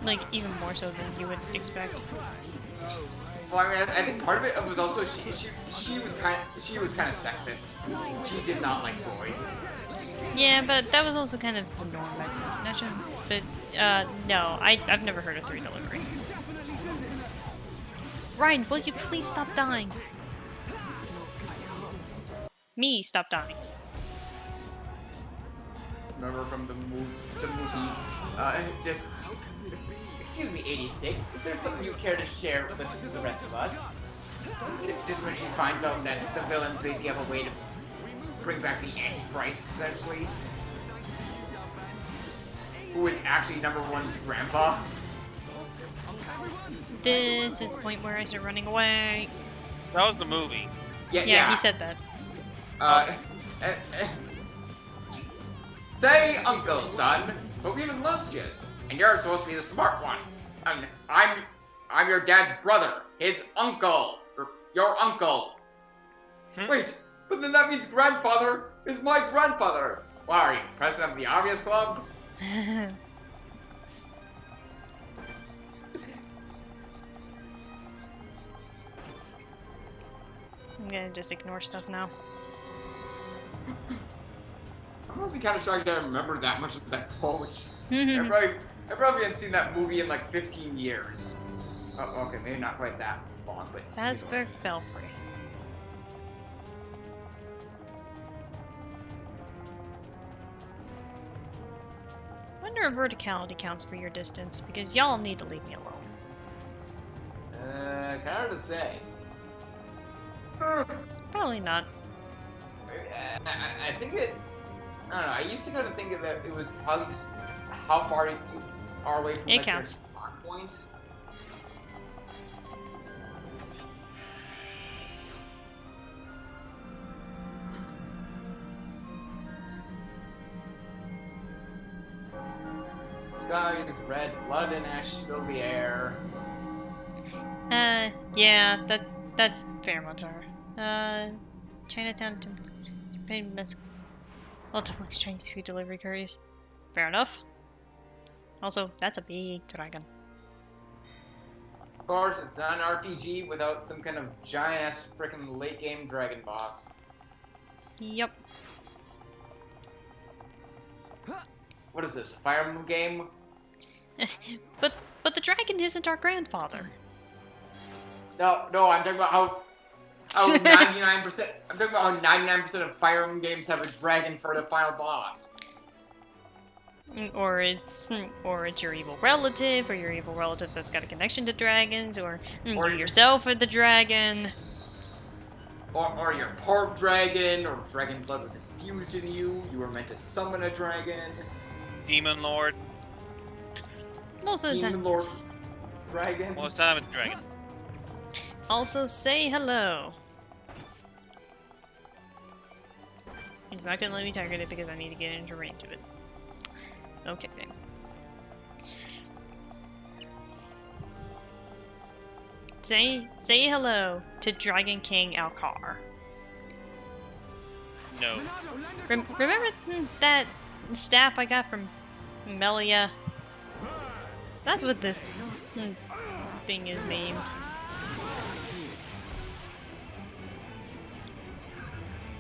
Like, even more so than you would expect. Well, I mean, I think part of it was also she was kind of sexist. She did not like boys. Yeah, but that was also kind of the norm back then. Not sure, but no, I've never heard of 3 delivery. Ryan, will you please stop dying? Me, stop dying. Remember from the movie. Just excuse me, 86. Is there something you care to share with the rest of us? Just when she finds out that the villains basically have a way to bring back the Antichrist, essentially, who is actually number one's grandpa. This is the point where I start running away. That was the movie. Yeah, he said that. Say uncle, son, but we haven't lost yet. And you're supposed to be the smart one. I'm your dad's brother, his uncle, or your uncle. Wait, but then that means grandfather is my grandfather. Why are you president of the obvious club? I'm gonna just ignore stuff now. I'm honestly kind of shocked I remember that much of that quote. I probably haven't seen that movie in like 15 years. Oh, okay, maybe not quite that long, but... Asberg Belfry. I wonder if verticality counts for your distance, because y'all need to leave me alone. Kind of hard to say. Probably not. I think it... I don't know, I used to kind of think that it was probably just how far you are away from it like, counts. your spawn point. Sky is red, blood and ash fill the air. Yeah, that's fair, Montara. Chinatown, Japan, multiple Chinese food delivery couriers. Fair enough. Also, that's a big dragon. Of course, it's not an RPG without some kind of giant-ass frickin' late-game dragon boss. Yep. What is this, a Fire Emblem game? but the dragon isn't our grandfather. No, I'm talking about how 99%. I'm talking about how 99% of Fire Emblem games have a dragon for the final boss. Or it's your evil relative, or your evil relative that's got a connection to dragons, or you yourself are the dragon. Or your part dragon, or dragon blood was infused in you. You were meant to summon a dragon. Demon Lord. Most of the time. Demon Lord. Dragon. Most of the time it's dragon. Also, say hello. He's not gonna let me target it because I need to get into range of it. Okay, then. Say hello to Dragon King Alcar. No. Remember that staff I got from Melia? That's what this thing is named.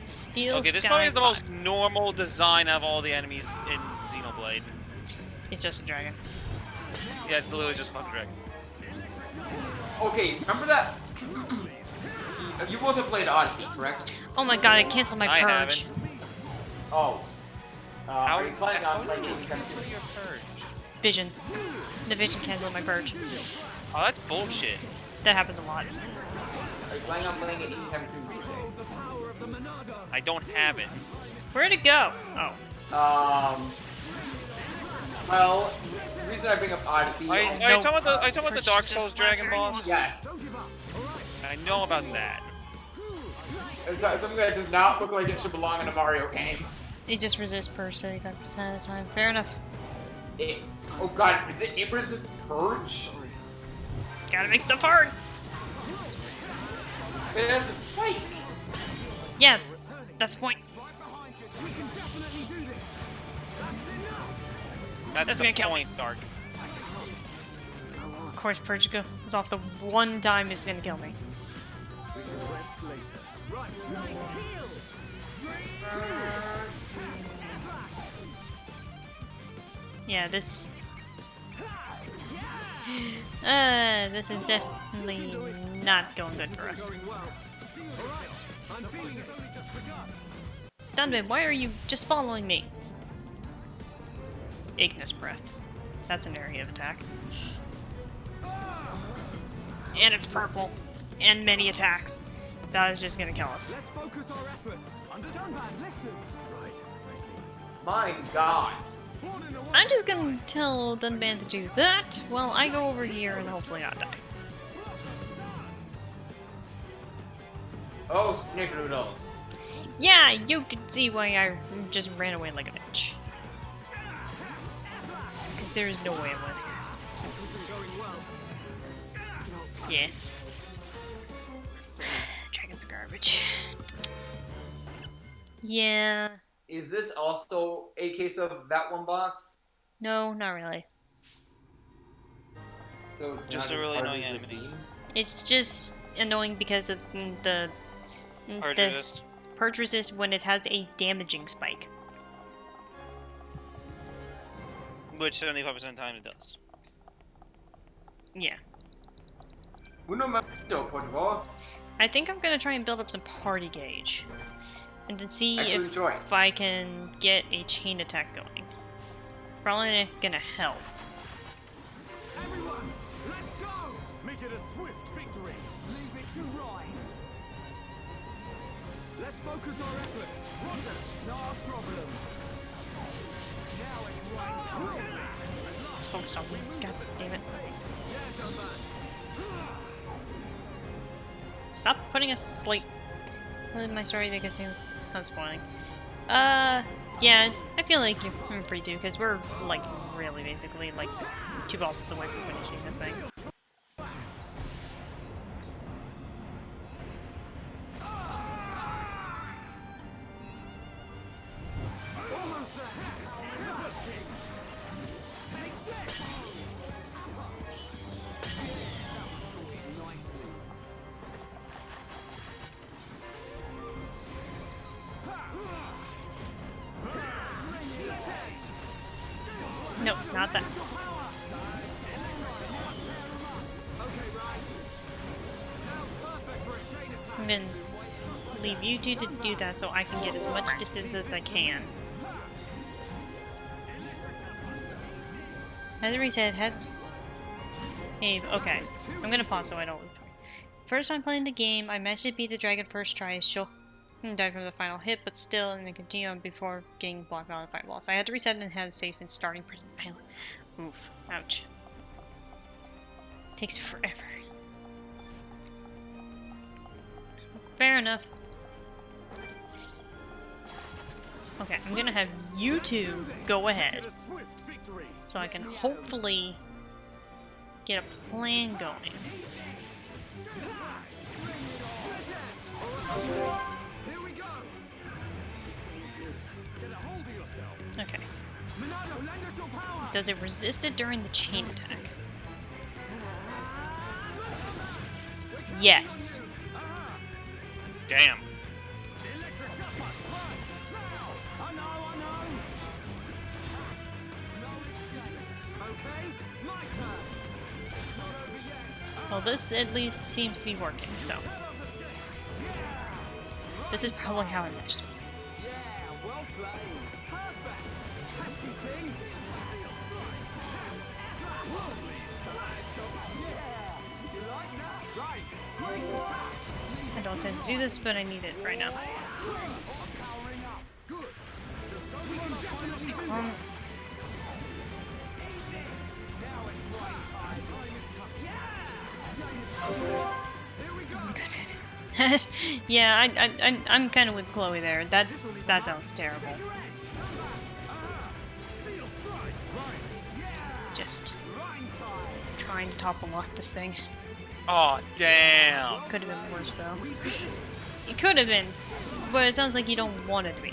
Steel Okay, this Sky probably is the 5. most normal design of all the enemies in Xenoblade. It's just a dragon. Yeah, it's literally just one dragon. Okay, remember that? You both have played Odyssey, correct? Oh my god, I canceled my I purge. haven't. Oh. How are you planning on playing your it? Vision. The Vision canceled my purge. Oh, that's bullshit. That happens a lot. Are you planning on playing it anytime soon? I don't have it. Where'd it go? Oh. Well, the reason I bring up Odyssey... Are you talking about the Dark Souls dragon boss? Yes. I know about that. It's something that does not look like it should belong in a Mario game. It just resists purge 75% of the time. Fair enough. Oh god, it resists purge? Gotta make stuff hard. It has a spike. Yeah, that's the point. That's the gonna kill point, Dark. Of course, purge goes off the one time it's gonna kill me. Yeah, this is definitely not going good for us. Dunban, why are you just following me? Ignis Breath. That's an area of attack. And it's purple. And many attacks. That is just gonna kill us. Let's focus our efforts. Understand, man, listen. Right, I see. My God. I'm just gonna tell Dunban to do that while I go over here and hopefully not die. Oh, snickerdoodles. Yeah, you can see why I just ran away like a bitch. Because there is no way I'm winning this. Yeah. Dragon's garbage. Yeah. Is this also a case of that one boss? No, not really. So it's Just not a as really hard annoying as it enemy. seems? It's just annoying because of the Hard the resist. purge resist when it has a damaging spike. Which 75% of the time it does. Yeah. Uno momento, por favor. I think I'm gonna try and build up some party gauge. And then see Excellent if choice. I can get a chain attack going. Probably not gonna help. Everyone, let's go! Make it a swift victory. Leave it to Ryan. Let's focus our efforts. Roger, no problem. Now it's Ryan's Let's focus on me. God damn it. Stop putting us to sleep. What in my story that gets you unspoiling? Yeah, I feel like you're free to, because we're, like, really basically, like, 2 bosses away from finishing this thing. No, not that. I'm gonna leave you two to do that so I can get as much distance as I can. Has it reset? Heads? Hey, okay. I'm gonna pause so I don't lose. First time playing the game, I managed to beat the dragon first try. She'll die from the final hit, but still, and then continue on before getting blocked by the fight walls. I had to reset and had to save since starting Prison Island. Oof. Ouch. Takes forever. Fair enough. Okay, I'm gonna have you two go ahead. So I can hopefully get a plan going. Okay. Does it resist it during the chain attack? Yes. Damn. Well, this at least seems to be working, so. This is probably how I managed it. I don't tend to do this, but I need it right now. Cyclone. Yeah, I'm kind of with Chloe there. That sounds terrible. Just trying to topple lock this thing. Oh, damn. Could have been worse though. It could have been, but it sounds like you don't want it to be.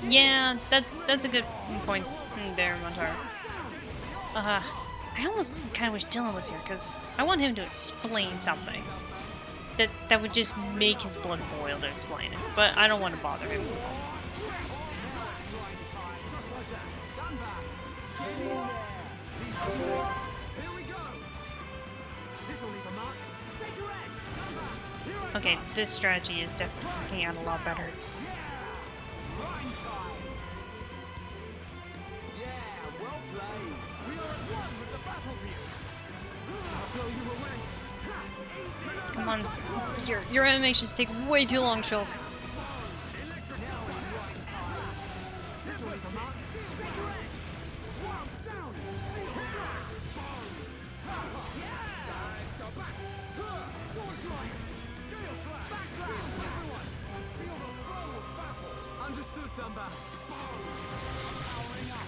Yeah, that's a good point there, Montar. I I almost kind of wish Dylan was here, because I want him to explain something. That would just make his blood boil to explain it. But I don't want to bother him. Okay, this strategy is definitely working out a lot better. Come on, your animations take way too long, Shulk.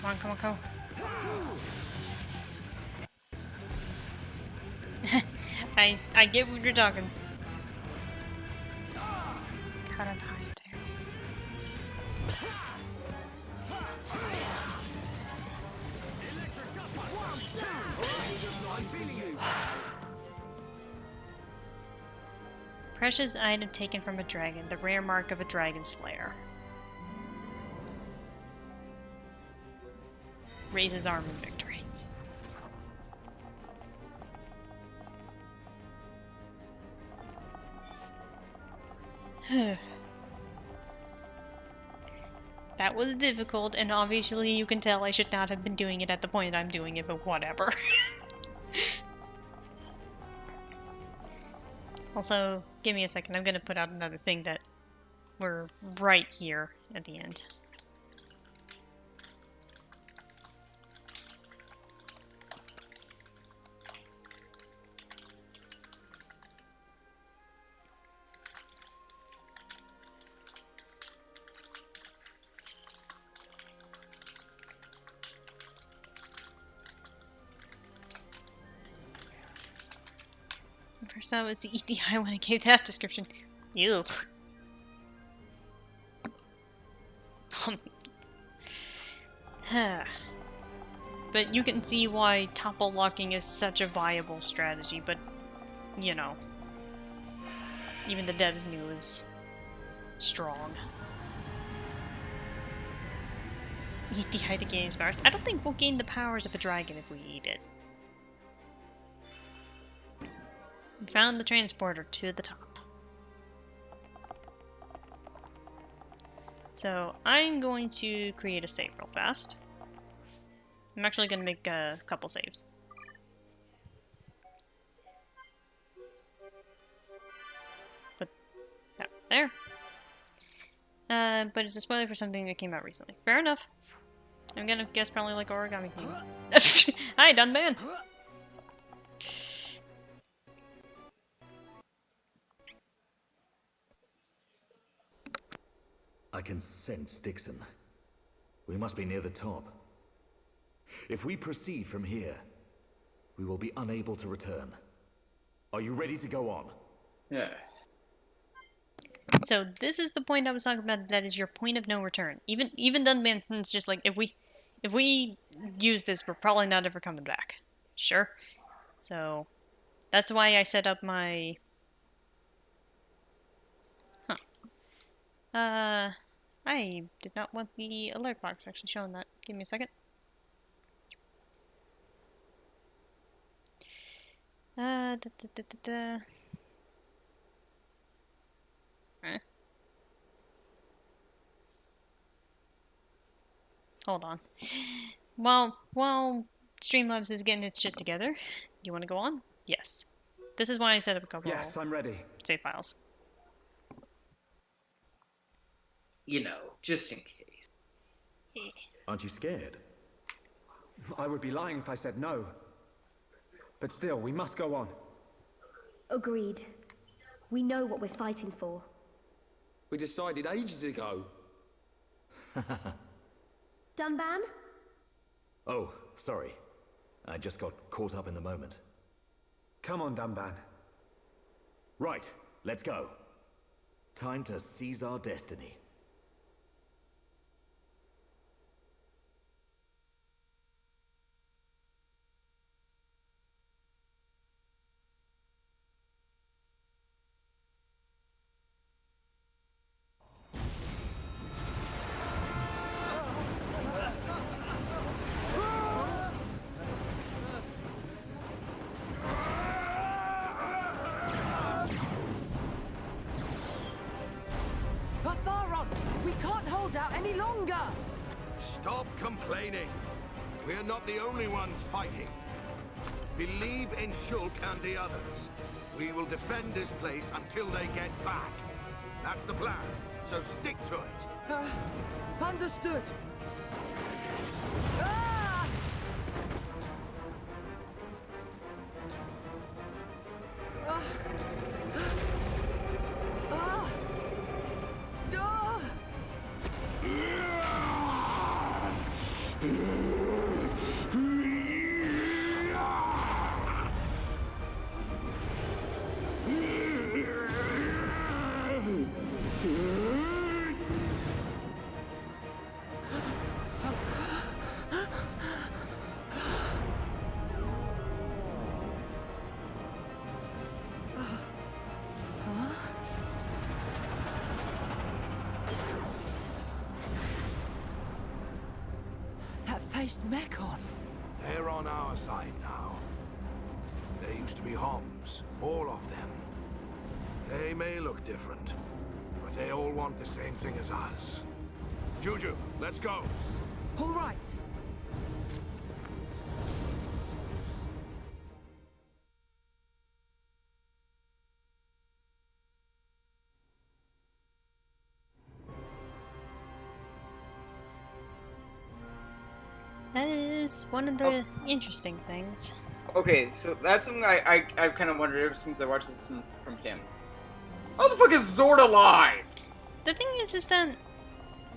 Come on, come on, come on. I get what you're talking. Cut it high there. Precious item taken from a dragon, the rare mark of a dragon slayer. Raises arm in victory. That was difficult, and obviously you can tell I should not have been doing it at the point I'm doing it, but whatever. Also, give me a second, I'm gonna put out another thing that we're right here at the end. First time was to eat the eye when I gave that description. Ew. But you can see why topple locking is such a viable strategy, but, you know, even the devs knew it was strong. Eat the eye to gain its powers. I don't think we'll gain the powers of a dragon if we eat it. We found the transporter to the top. So I'm going to create a save real fast. I'm actually going to make a couple saves. Put that there. But it's a spoiler for something that came out recently. Fair enough. I'm gonna guess probably like Origami King. Hi, Dunban! I can sense Dixon. We must be near the top. If we proceed from here, we will be unable to return. Are you ready to go on? Yeah. So this is the point I was talking about. That is your point of no return. Even Dunban's just like, if we use this, we're probably not ever coming back. Sure. So that's why I set up my. I did not want the alert box actually showing that. Give me a second. Hold on. While Streamlabs is getting its shit together, you want to go on? Yes. This is why I set up a couple. Yes, I'm ready. Save files. You know, just in case. Aren't you scared? I would be lying if I said no. But still, we must go on. Agreed. We know what we're fighting for. We decided ages ago. Dunban? Oh, sorry. I just got caught up in the moment. Come on, Dunban. Right, let's go. Time to seize our destiny. hold out any longer! Stop complaining. We're not the only ones fighting. Believe in Shulk and the others. We will defend this place until they get back. That's the plan, so stick to it. Understood. Ah! Ah! Ah! Ah! That faced Mechon. They're on our side now. There used to be Homs, all of them. They may look different, but they all want the same thing as us. Juju, let's go. All right. That is one of the interesting things. Okay, so that's something I've kind of wondered ever since I watched this from Tim. How the fuck is Zord alive? The thing is that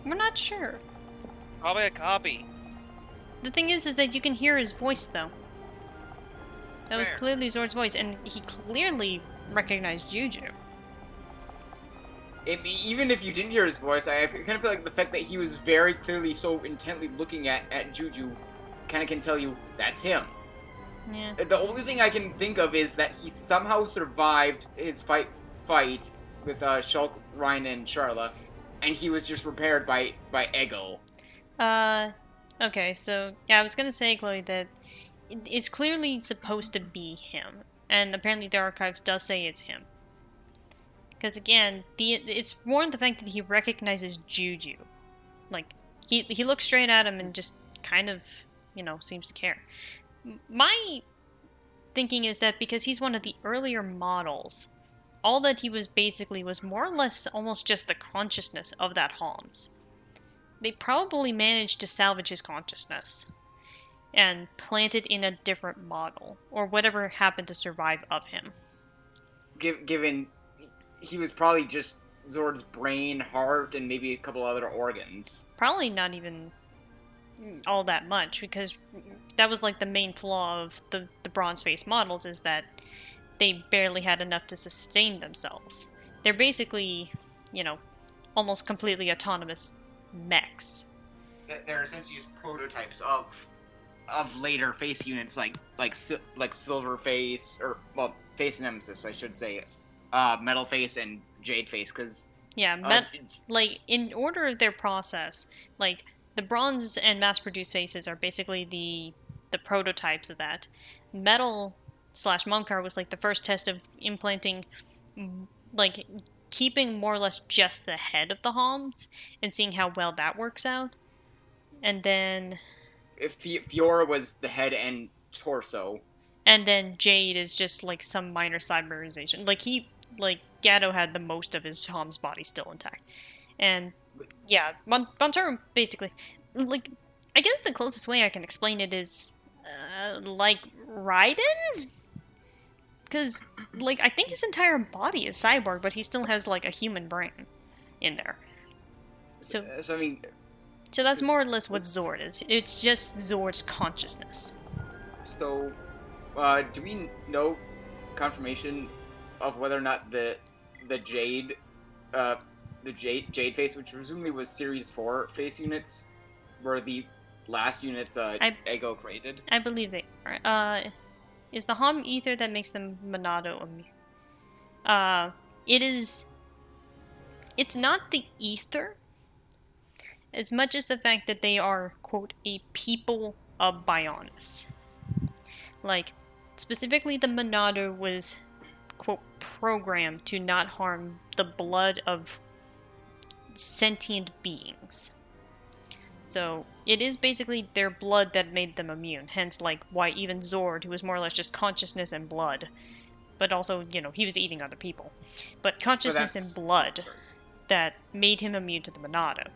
we're not sure. Probably a copy. The thing is that you can hear his voice, though. That was Where? clearly Zord's voice, and he clearly recognized Juju. Even if you didn't hear his voice, I kind of feel like the fact that he was very clearly so intently looking at Juju kind of can tell you that's him. Yeah. The only thing I can think of is that he somehow survived his fight with Shulk, Ryan, and Sharla, and he was just repaired by Eggo. Okay, so, yeah, I was gonna say, Chloe, that it's clearly supposed to be him, and apparently the archives does say it's him. Because, again, it's more the fact that he recognizes Juju. Like, he looks straight at him and just kind of, seems to care. My thinking is that because he's one of the earlier models, all that he was basically was more or less almost just the consciousness of that Homs. They probably managed to salvage his consciousness and plant it in a different model, or whatever happened to survive of him. Given he was probably just Zord's brain, heart, and maybe a couple other organs. Probably not even all that much, because that was like the main flaw of the bronze face models, is that they barely had enough to sustain themselves. They're basically, almost completely autonomous mechs. They're essentially just prototypes of later face units like Silver Face, or Face Nemesis, I should say, Metal Face and Jade Face, because yeah, in order of their process, like the bronze and mass-produced faces are basically the prototypes of that. Metal / Munkar was like the first test of implanting, like keeping more or less just the head of the Homs and seeing how well that works out. And then Fiora was the head and torso. And then Jade is just like some minor cyberization. Like Gatto had the most of his Homs body still intact. And yeah, Montaro basically, like, I guess the closest way I can explain it is like Raiden? Because, like, I think his entire body is cyborg, but he still has, like, a human brain in there. So I mean... So that's more or less what Zord is. It's just Zord's consciousness. So, do we know confirmation of whether or not the Jade face, which presumably was Series 4 face units, were the last units Eggo created? I believe they are. Is the Hom ether that makes them Monado immune? It's not the ether, as much as the fact that they are, quote, a people of Bionis. Like, specifically the Monado was, quote, programmed to not harm the blood of sentient beings. So it is basically their blood that made them immune, hence like why even Zord, who was more or less just consciousness and blood, but also, you know, he was eating other people, but consciousness and blood that made him immune to the Monado.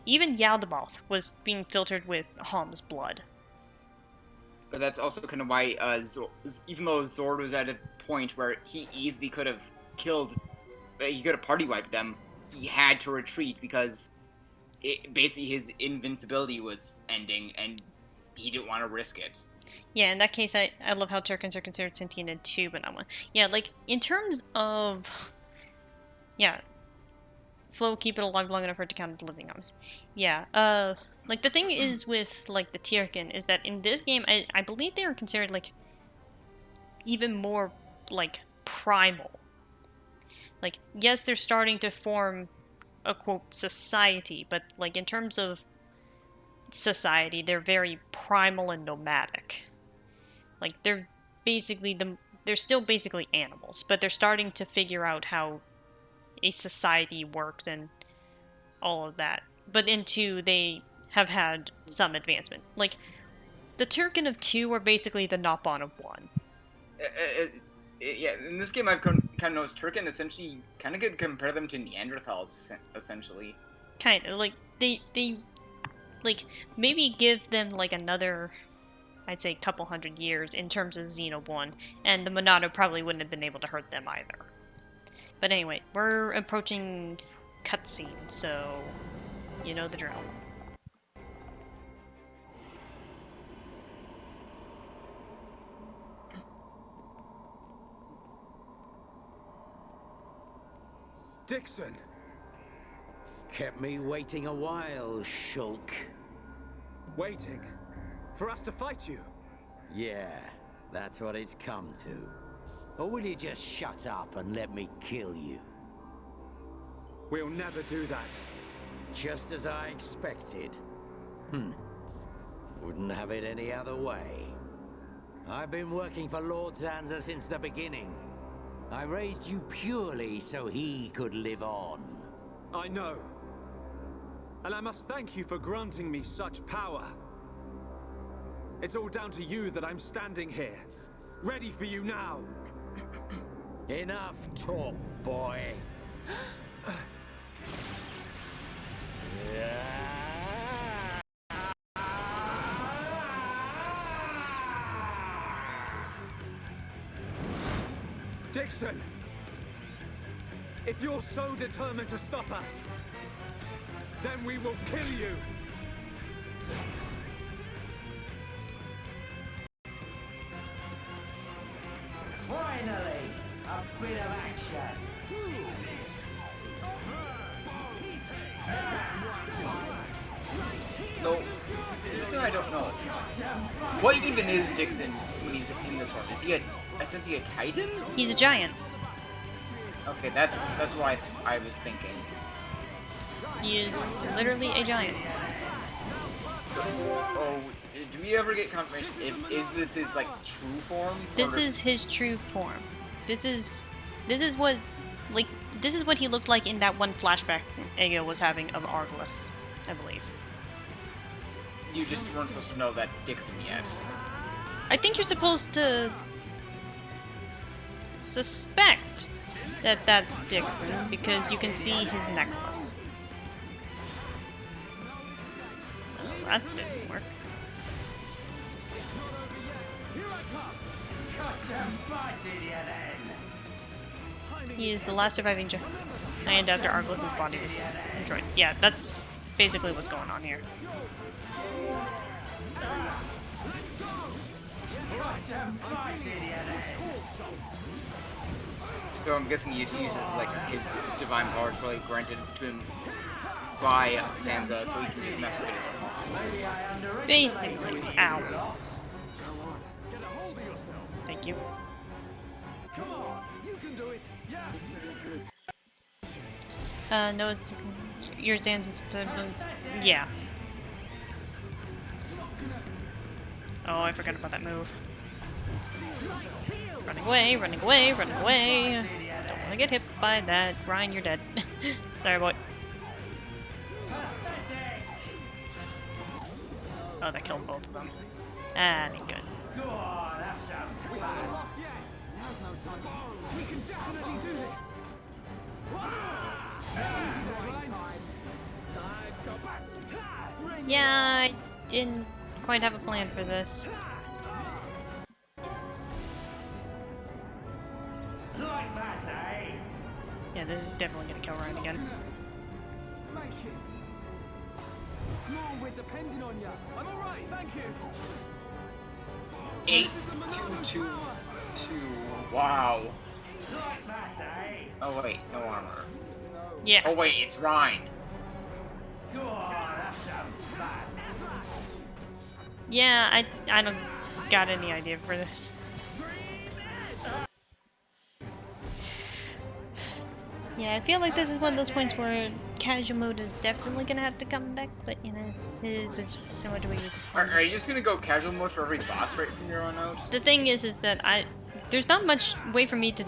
Even Yaldabaoth was being filtered with Hom's blood. But that's also kind of why, even though Zord was at a point where he easily could have killed, he could have party wiped them, he had to retreat because basically his invincibility was ending, and he didn't want to risk it. Yeah, in that case, I love how Turkans are considered sentient in 2, but not 1. Yeah, like, in terms of... Yeah. Flo, keep it alive long enough for it to count the living arms. Yeah, like, the thing is with, like, the Turkan is that in this game, I believe they are considered, like, even more, like, primal. Like, yes, they're starting to form a, quote, society, but, like, in terms of society, they're very primal and nomadic. Like, they're still basically animals, but they're starting to figure out how a society works and all of that. But in 2, they have had some advancement. Like, the Turkan of 2 are basically the Nopon of 1. Yeah, in this game I've kind of noticed Turkan essentially kind of could compare them to Neanderthals, essentially. Kind of, like, they like, maybe give them, like, another, I'd say, couple hundred years in terms of Xenoblade, and the Monado probably wouldn't have been able to hurt them either. But anyway, we're approaching cutscene, so you know the drill. Dixon! Kept me waiting a while, Shulk. Waiting? For us to fight you? Yeah, that's what it's come to. Or will you just shut up and let me kill you? We'll never do that. Just as I expected. Wouldn't have it any other way. I've been working for Lord Zanza since the beginning. I raised you purely so he could live on. I know. And I must thank you for granting me such power. It's all down to you that I'm standing here, ready for you now. Enough talk, boy. Dixon! If you're so determined to stop us, then we will kill you! Finally, a bit of action. So, here's what I don't know. What even is Dixon when he's in this form? Is he essentially a Titan? He's a giant. Okay, that's what I was thinking. He is literally a giant. So, do we ever get confirmation? Is this his like true form? This is his true form. This is what he looked like in that one flashback Ego was having of Arglus, I believe. You just weren't supposed to know that's Dixon yet. I think you're supposed to suspect that that's Dixon because you can see his necklace. Oh, that didn't work. He is the last surviving giant after Arglus' body was destroyed. Yeah, that's basically what's going on here. So I'm guessing he uses like his divine powers probably granted to him by Zanza, so he can just mess with it. Basically, ow. Thank you. Come on, you can do it. No, it's your Zanza's. Yeah. Oh, I forgot about that move. Running away, running away, running away. Don't want to get hit by that. Ryan, you're dead. Sorry, boy. Oh, that killed both of them. That ain't good. Go on, have some fun. We haven't lost yet. Now's no time. We can definitely do this. Yeah, I didn't quite have a plan for this. Like that, eh? Yeah, this is definitely gonna kill Ryan again. Make it. Come on, we're depending on you. I'm all right, thank you. 8, 2, 2, 2. Wow. Like that, eh? Oh wait, no armor. Yeah. Oh wait, it's Rhine. Go on, have some fun. Yeah, I don't got any idea for this. Yeah, I feel like this is one of those points where casual mode is definitely gonna have to come back, but you know, it is so what do we use this for? Are you just gonna go casual mode for every boss right from here on out? The thing is that there's not much way for me to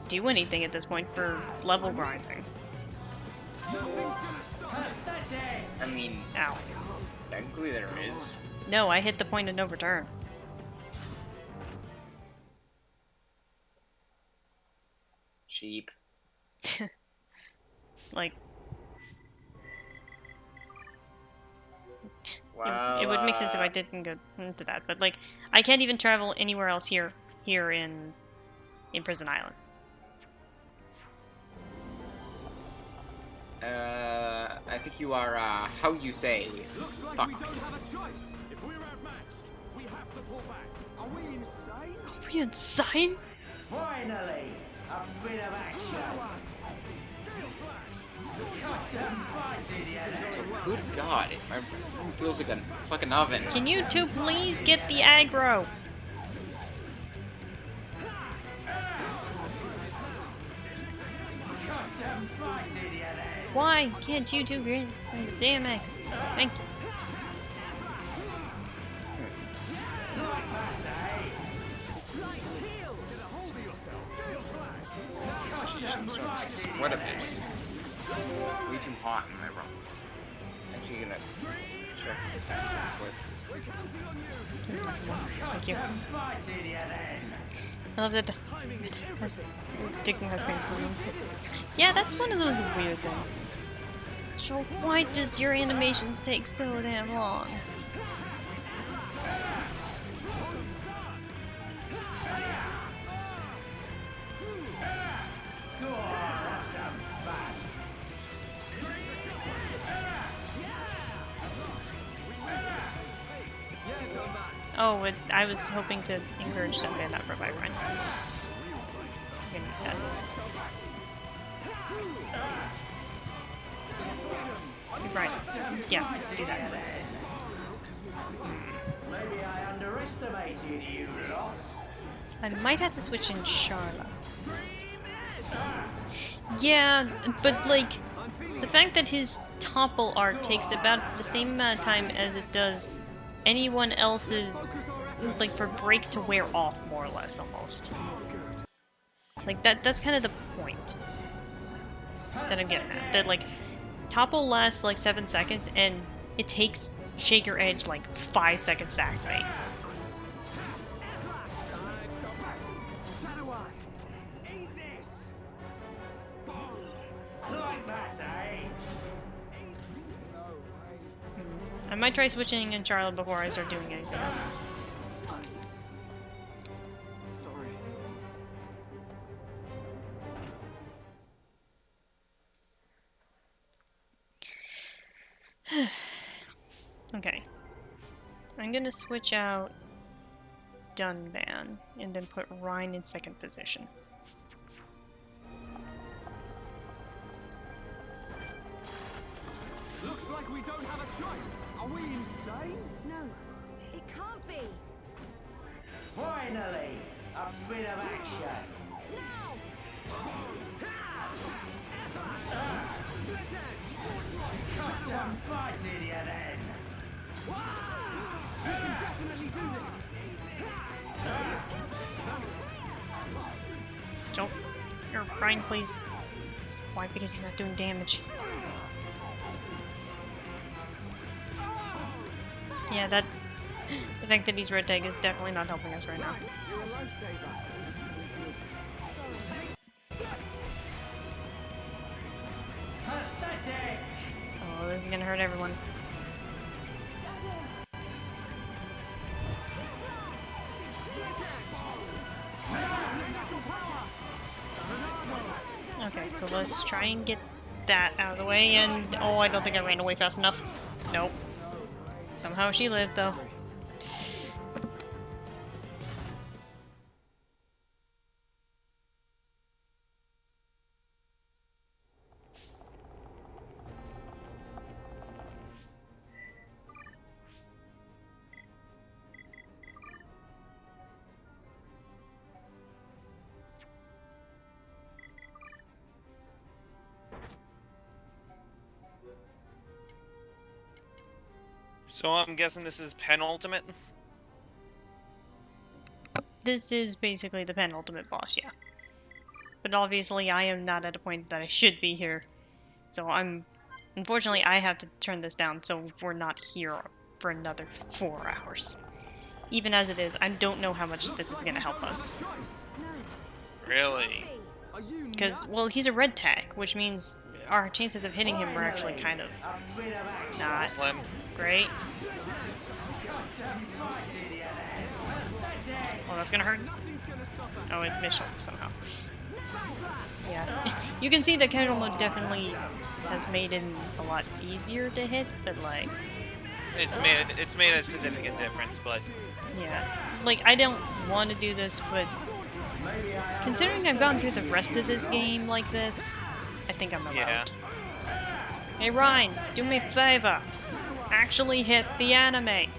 do anything at this point for level grinding. I mean, ow. Technically there is. No, I hit the point of no return. Cheap. Like, well, it would make sense if I didn't go into that, but like, I can't even travel anywhere else here in Prison Island. I think you are, how you say? Looks like we don't have a choice. If we're outmatched, we have to pull back. Are we insane? Are we insane? Finally, a bit of action. Good God, my room feels like a fucking oven. Can you two please get the aggro? Why can't you two get the damn aggro? Thank you. What a bit. Way too hot in my room. Actually gonna check Thank you. I love that Dixon has brains for me. Yeah, that's one of those weird things. So why does your animations take so damn long? Oh, I was hoping to encourage them to not revive Ryan. Give me that. Right. Yeah, do that, please. Maybe I underestimated you lot. I might have to switch in Charlotte. Yeah, but like, the fact that his topple art takes about the same amount of time as it does anyone else's, like, for break to wear off, more or less, almost. Like, that's kind of the point that I'm getting at. That, like, topple lasts, like, 7 seconds, and it takes Shaker Edge, like, 5 seconds to activate. I might try switching in Charlotte before I start doing anything else. Sorry. Okay. I'm gonna switch out Dunban and then put Rhine in second position. Looks like we don't have a choice. Are we insane? No, it can't be. Finally, a bit of action. Now! Got some fight in you then. We can definitely do this. Don't. Or Rhine, please. Why? Because he's not doing damage. Yeah, the fact that he's red tag is definitely not helping us right now. You're a lifesaver. Pathetic! Oh, this is gonna hurt everyone. Okay, so let's try and get that out of the way, and oh, I don't think I ran away fast enough. Nope. Somehow she lived, though. So I'm guessing this is penultimate? This is basically the penultimate boss, yeah. But obviously I am not at a point that I should be here. So unfortunately I have to turn this down so we're not here for another 4 hours. Even as it is, I don't know how much this is going to help us. Really? Because, well, he's a red tag, which means our chances of hitting him were actually kind of not slim. Great. Oh, that's gonna hurt. Oh, it missed somehow. Yeah. You can see that casual mode definitely has made it a lot easier to hit, but like... It's made a significant difference, but... Yeah. Like, I don't want to do this, but... Considering I've gone through the rest of this game like this, I think I'm allowed. Yeah. Hey Ryan, do me a favor. Actually hit the anime.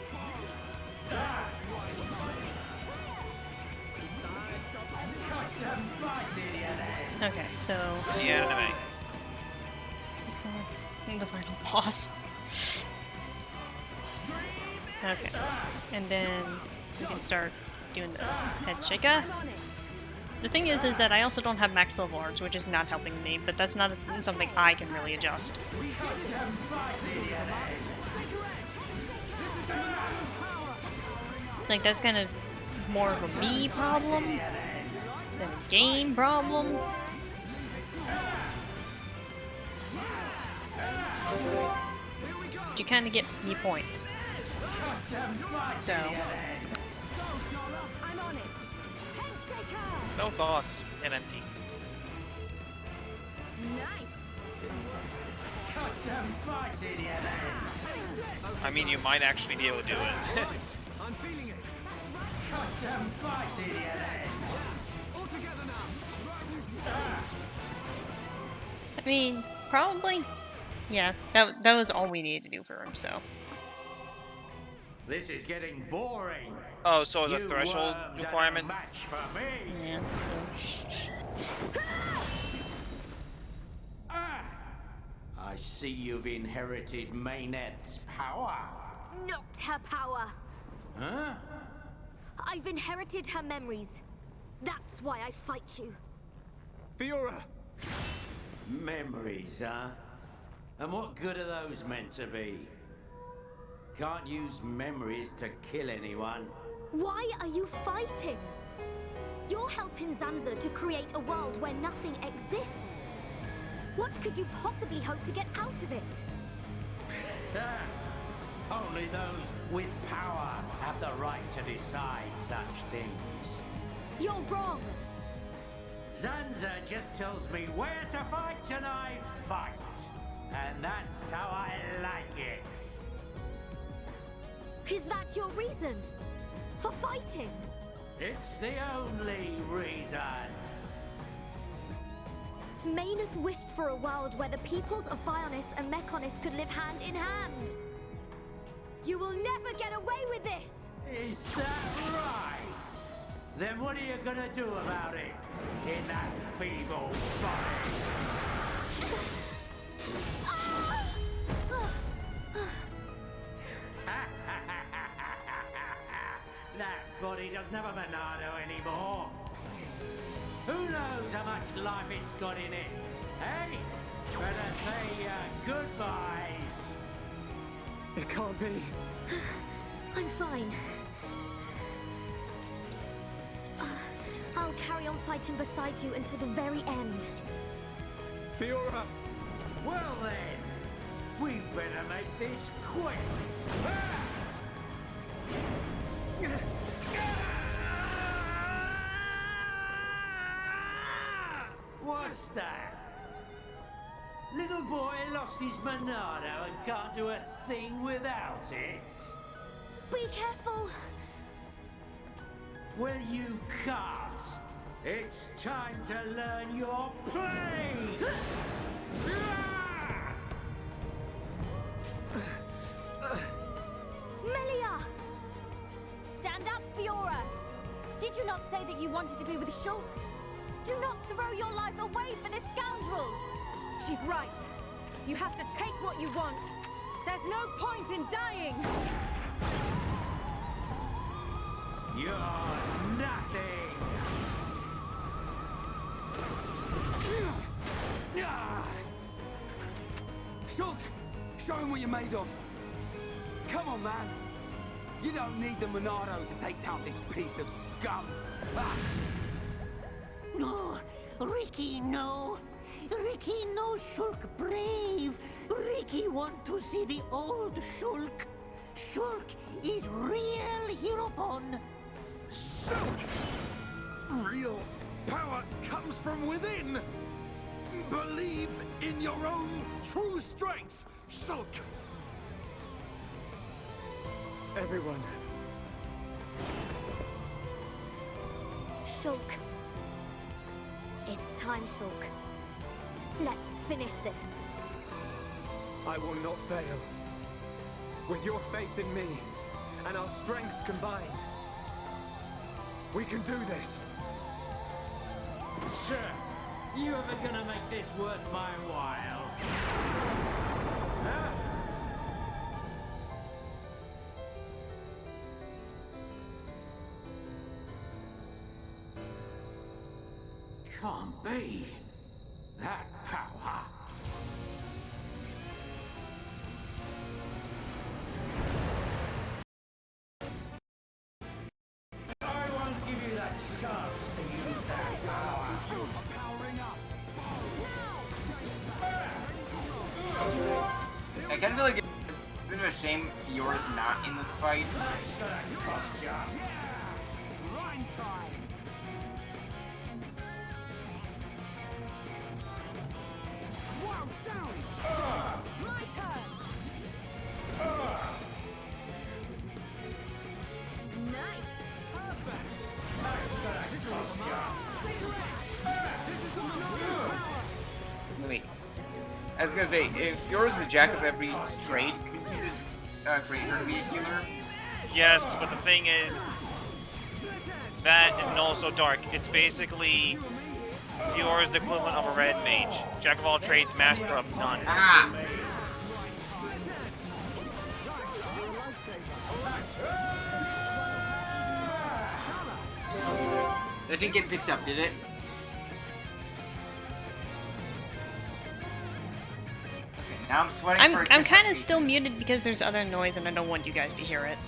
Okay, so... The anime. Excellent. The final boss. Okay. And then we can start doing this. Head shaker. The thing is that I also don't have max level arts, which is not helping me, but that's not something I can really adjust. Like, that's kind of more of a me problem than a game problem. But you kind of get the point. So... No thoughts. NMT. I mean, you might actually be able to do it. I'm feeling it. All together now. I mean, probably. Yeah, that was all we needed to do for him, so. This is getting boring. Oh, so the threshold requirement? Match for me. Yeah. So, I see you've inherited Mayneth's power. Not her power. Huh? I've inherited her memories. That's why I fight you. Fiora! Memories, huh? And what good are those meant to be? Can't use memories to kill anyone. Why are you fighting? You're helping Zanza to create a world where nothing exists. What could you possibly hope to get out of it? Only those with power have the right to decide such things. You're wrong. Zanza just tells me where to fight and I fight. And that's how I like it. Is that your reason for fighting? It's the only reason. Mayneth wished for a world where the peoples of Bionis and Mechonis could live hand in hand. You will never get away with this! Is that right? Then what are you gonna do about it in that feeble body? That body doesn't have a Monado anymore. Who knows how much life it's got in it? Hey, better say goodbyes. It can't be. I'm fine. I'll carry on fighting beside you until the very end. Fiora! Well then, we better make this quick. What's that? Little boy lost his Monado and can't do a thing without it. Be careful. Well, you can't. It's time to learn your play. Melia! Stand up, Fiora! Did you not say that you wanted to be with Shulk? Do not throw your life away for this scoundrel! She's right. You have to take what you want. There's no point in dying! You're nothing! Shulk, show him what you're made of. Come on, man. You don't need the Monado to take down this piece of scum. Ah. No, Ricky, no. Ricky, no Shulk brave. Ricky want to see the old Shulk. Shulk is real Heropon. Shulk! Real power comes from within. Believe in your own true strength, Shulk. Everyone. Shulk. It's time, Shulk. Let's finish this. I will not fail. With your faith in me and our strength combined, we can do this. Sir, you ever gonna make this worth my while? Huh? Can't be. That power. I won't give you that chance to use that power. Powering up. I kind of feel like it's a bit of a shame Fiora's not in this fight. That's gonna cost you. Rhyme time. Wow, down. My turn! Nice! Perfect. That's gonna cost you. Wait. I was gonna say, if Fiora's the jack of every trade, could you just create her to be a healer? Yes, but the thing is, that and also Dark, it's basically Fiora's the equivalent of a red mage. Jack of all trades, master of none. Ah! That didn't get picked up, did it? Okay, now I'm sweating for a I'm kind of still muted because there's other noise and I don't want you guys to hear it.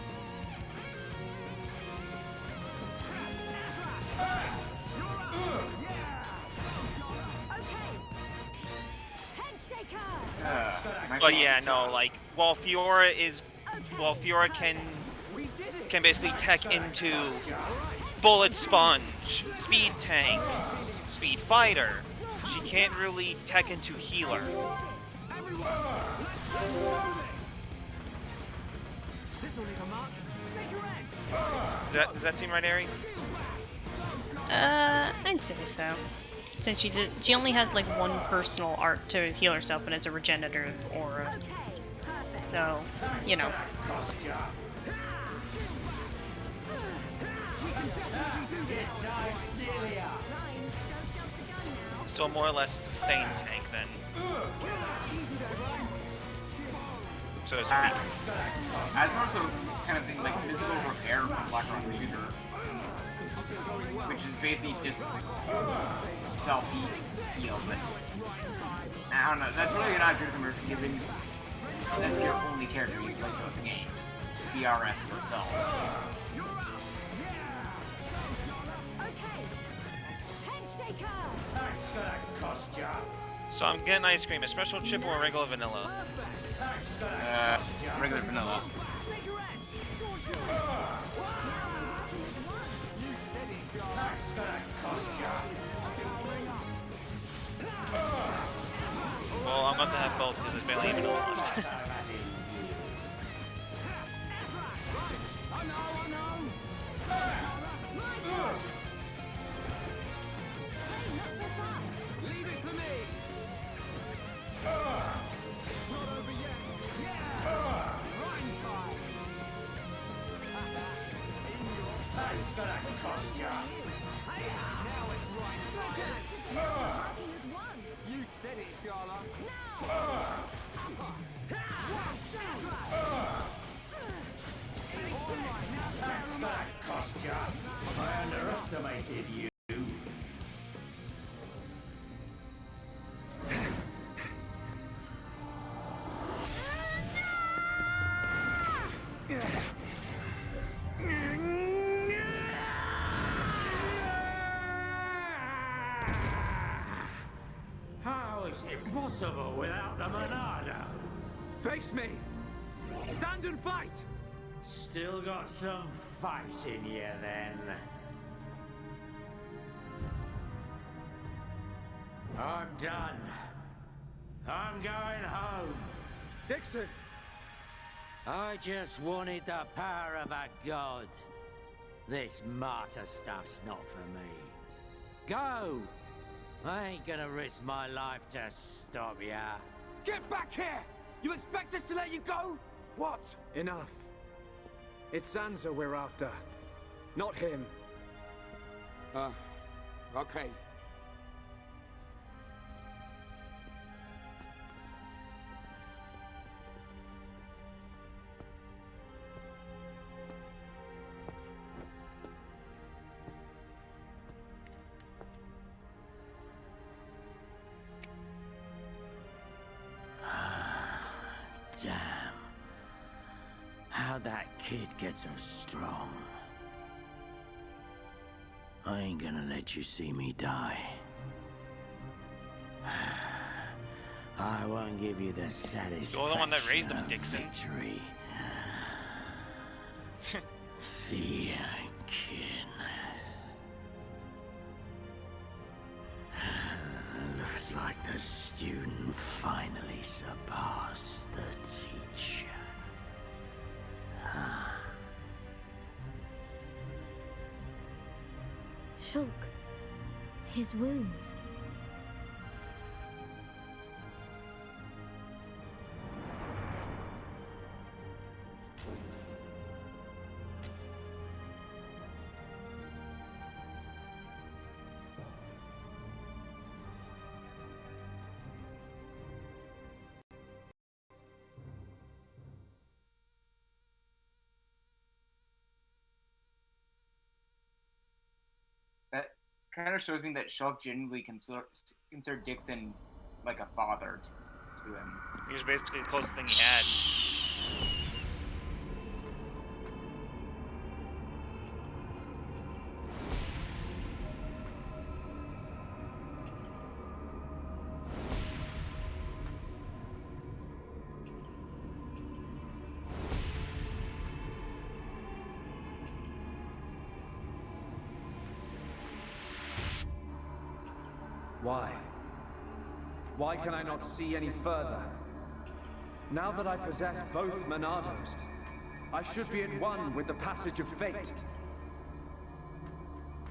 But yeah, no, like, while Fiora can basically tech into bullet sponge, speed tank, speed fighter, she can't really tech into healer. Does that seem right, Ari? I'd say so. Since she only has like one personal art to heal herself, and it's a regenerative aura. So, you know. So more or less sustain tank then. So to speak. I was more so kind of think like physical repair from Blackrock Reader, which is basically just self-heal, but I don't know, that's really not good commercial given that's your only character you play throughout the game. DRS or so. So I'm getting ice cream, a special chip or a regular vanilla? Regular vanilla. Well, I'm going to have both because there's barely even vanilla left. Leave it to me. It's not over yet. Yeah. Rhyme time. That's gonna cost ya. Now it's right time. You said it, Sharla. That's gonna cost ya. I underestimated you. How is it possible without the Monado? Face me! Stand and fight! Still got some fight in you then. I'm done. I'm going home. Dixon! I just wanted the power of a god. This martyr stuff's not for me. Go! I ain't gonna risk my life to stop ya. Get back here! You expect us to let you go? What? Enough. It's Sansa we're after, not him. Okay. Damn. How that kid gets so strong. I ain't gonna let you see me die. I won't give you the satisfaction. You're the one that raised him, Dixon. Victory. See ya, kin. Looks like the student finally surpassed the teacher. Shulk. His wounds. That kind of shows me that Shulk genuinely considered Dixon like a father to him. He was basically the closest thing he had. Why? Why can I not see any further? Now that I possess both Monados, I should be at one with the passage of fate.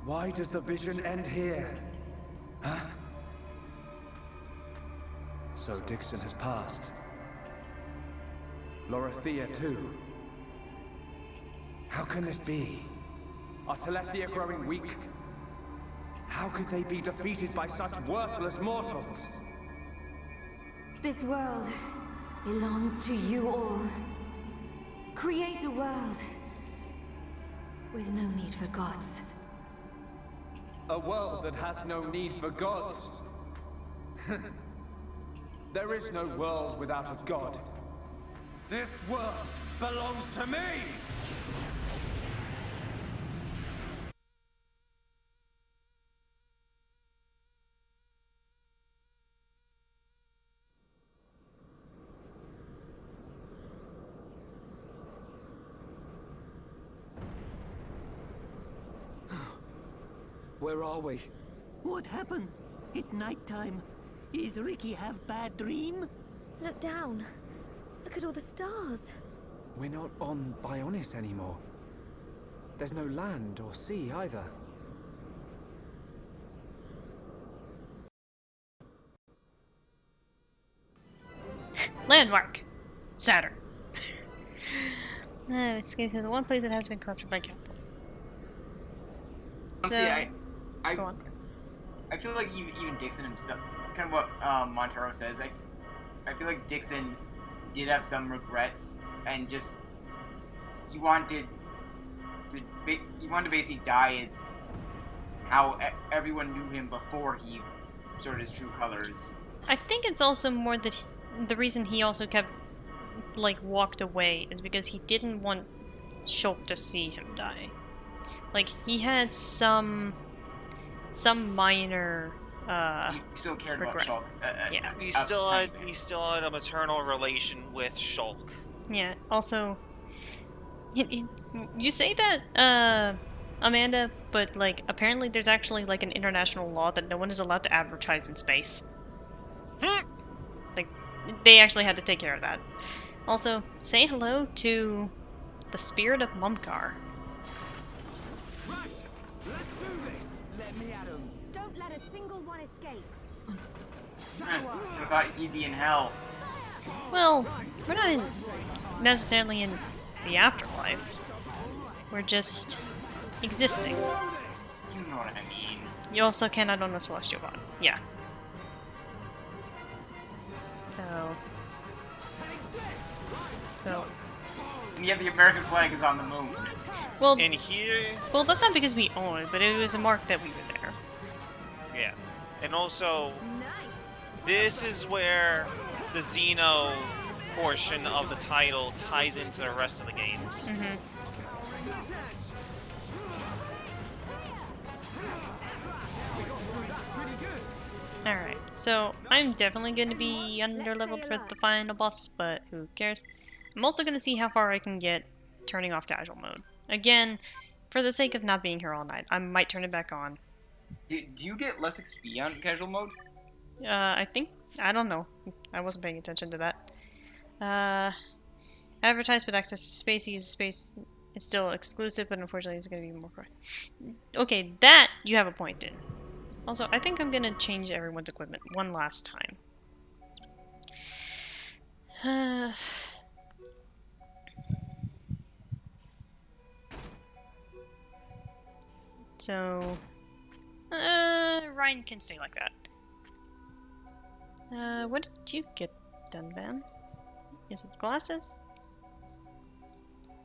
Why does the vision end here? Huh? So Dixon has passed. Lorithia too. How can this be? Are Telethia growing weak? How could they be defeated by such worthless mortals? This world belongs to you all. Create a world with no need for gods. A world that has no need for gods. There is no world without a god. This world belongs to me! Where are we? What happened? It's nighttime. Is Ricky have bad dream? Look down. Look at all the stars. We're not on Bionis anymore. There's no land or sea either. Landmark. Saturn. Escape to the one place that has been corrupted by capital. See, Go on. I feel like even Dixon himself, kind of what Montero says, I feel like Dixon did have some regrets, and just he wanted to basically die as how everyone knew him before he showed his true colors. I think it's also more that the reason he also kept walked away is because he didn't want Shulk to see him die. Like, he had some minor He still cared regret. about Shulk. Yeah. He still had a maternal relation with Shulk. Yeah. Also, you say that, Amanda, but apparently there's actually an international law that no one is allowed to advertise in space. They actually had to take care of that. Also, say hello to the spirit of Mumkar. Right, let's do this. Let me at him. Don't let a single one escape. I thought he'd be in hell. Well, we're not necessarily in the afterlife. We're just existing. You know what I mean. You also cannot own a celestial body. Yeah. So. And yet the American flag is on the moon. Well, in here. Well, that's not because we own it, but it was a mark that we were there. Yeah, and also, this is where the Xeno portion of the title ties into the rest of the games. Mm-hmm. Alright, so I'm definitely going to be underleveled for the final boss, but who cares? I'm also going to see how far I can get turning off casual mode. Again, for the sake of not being here all night, I might turn it back on. Do you get less XP on casual mode? I don't know. I wasn't paying attention to that. Advertisement access to space, use space is still exclusive, but unfortunately it's going to be more correct. Okay, that you have a point in. Also, I think I'm going to change everyone's equipment one last time. So, Ryan can stay like that. What did you get done, Van? Is it glasses?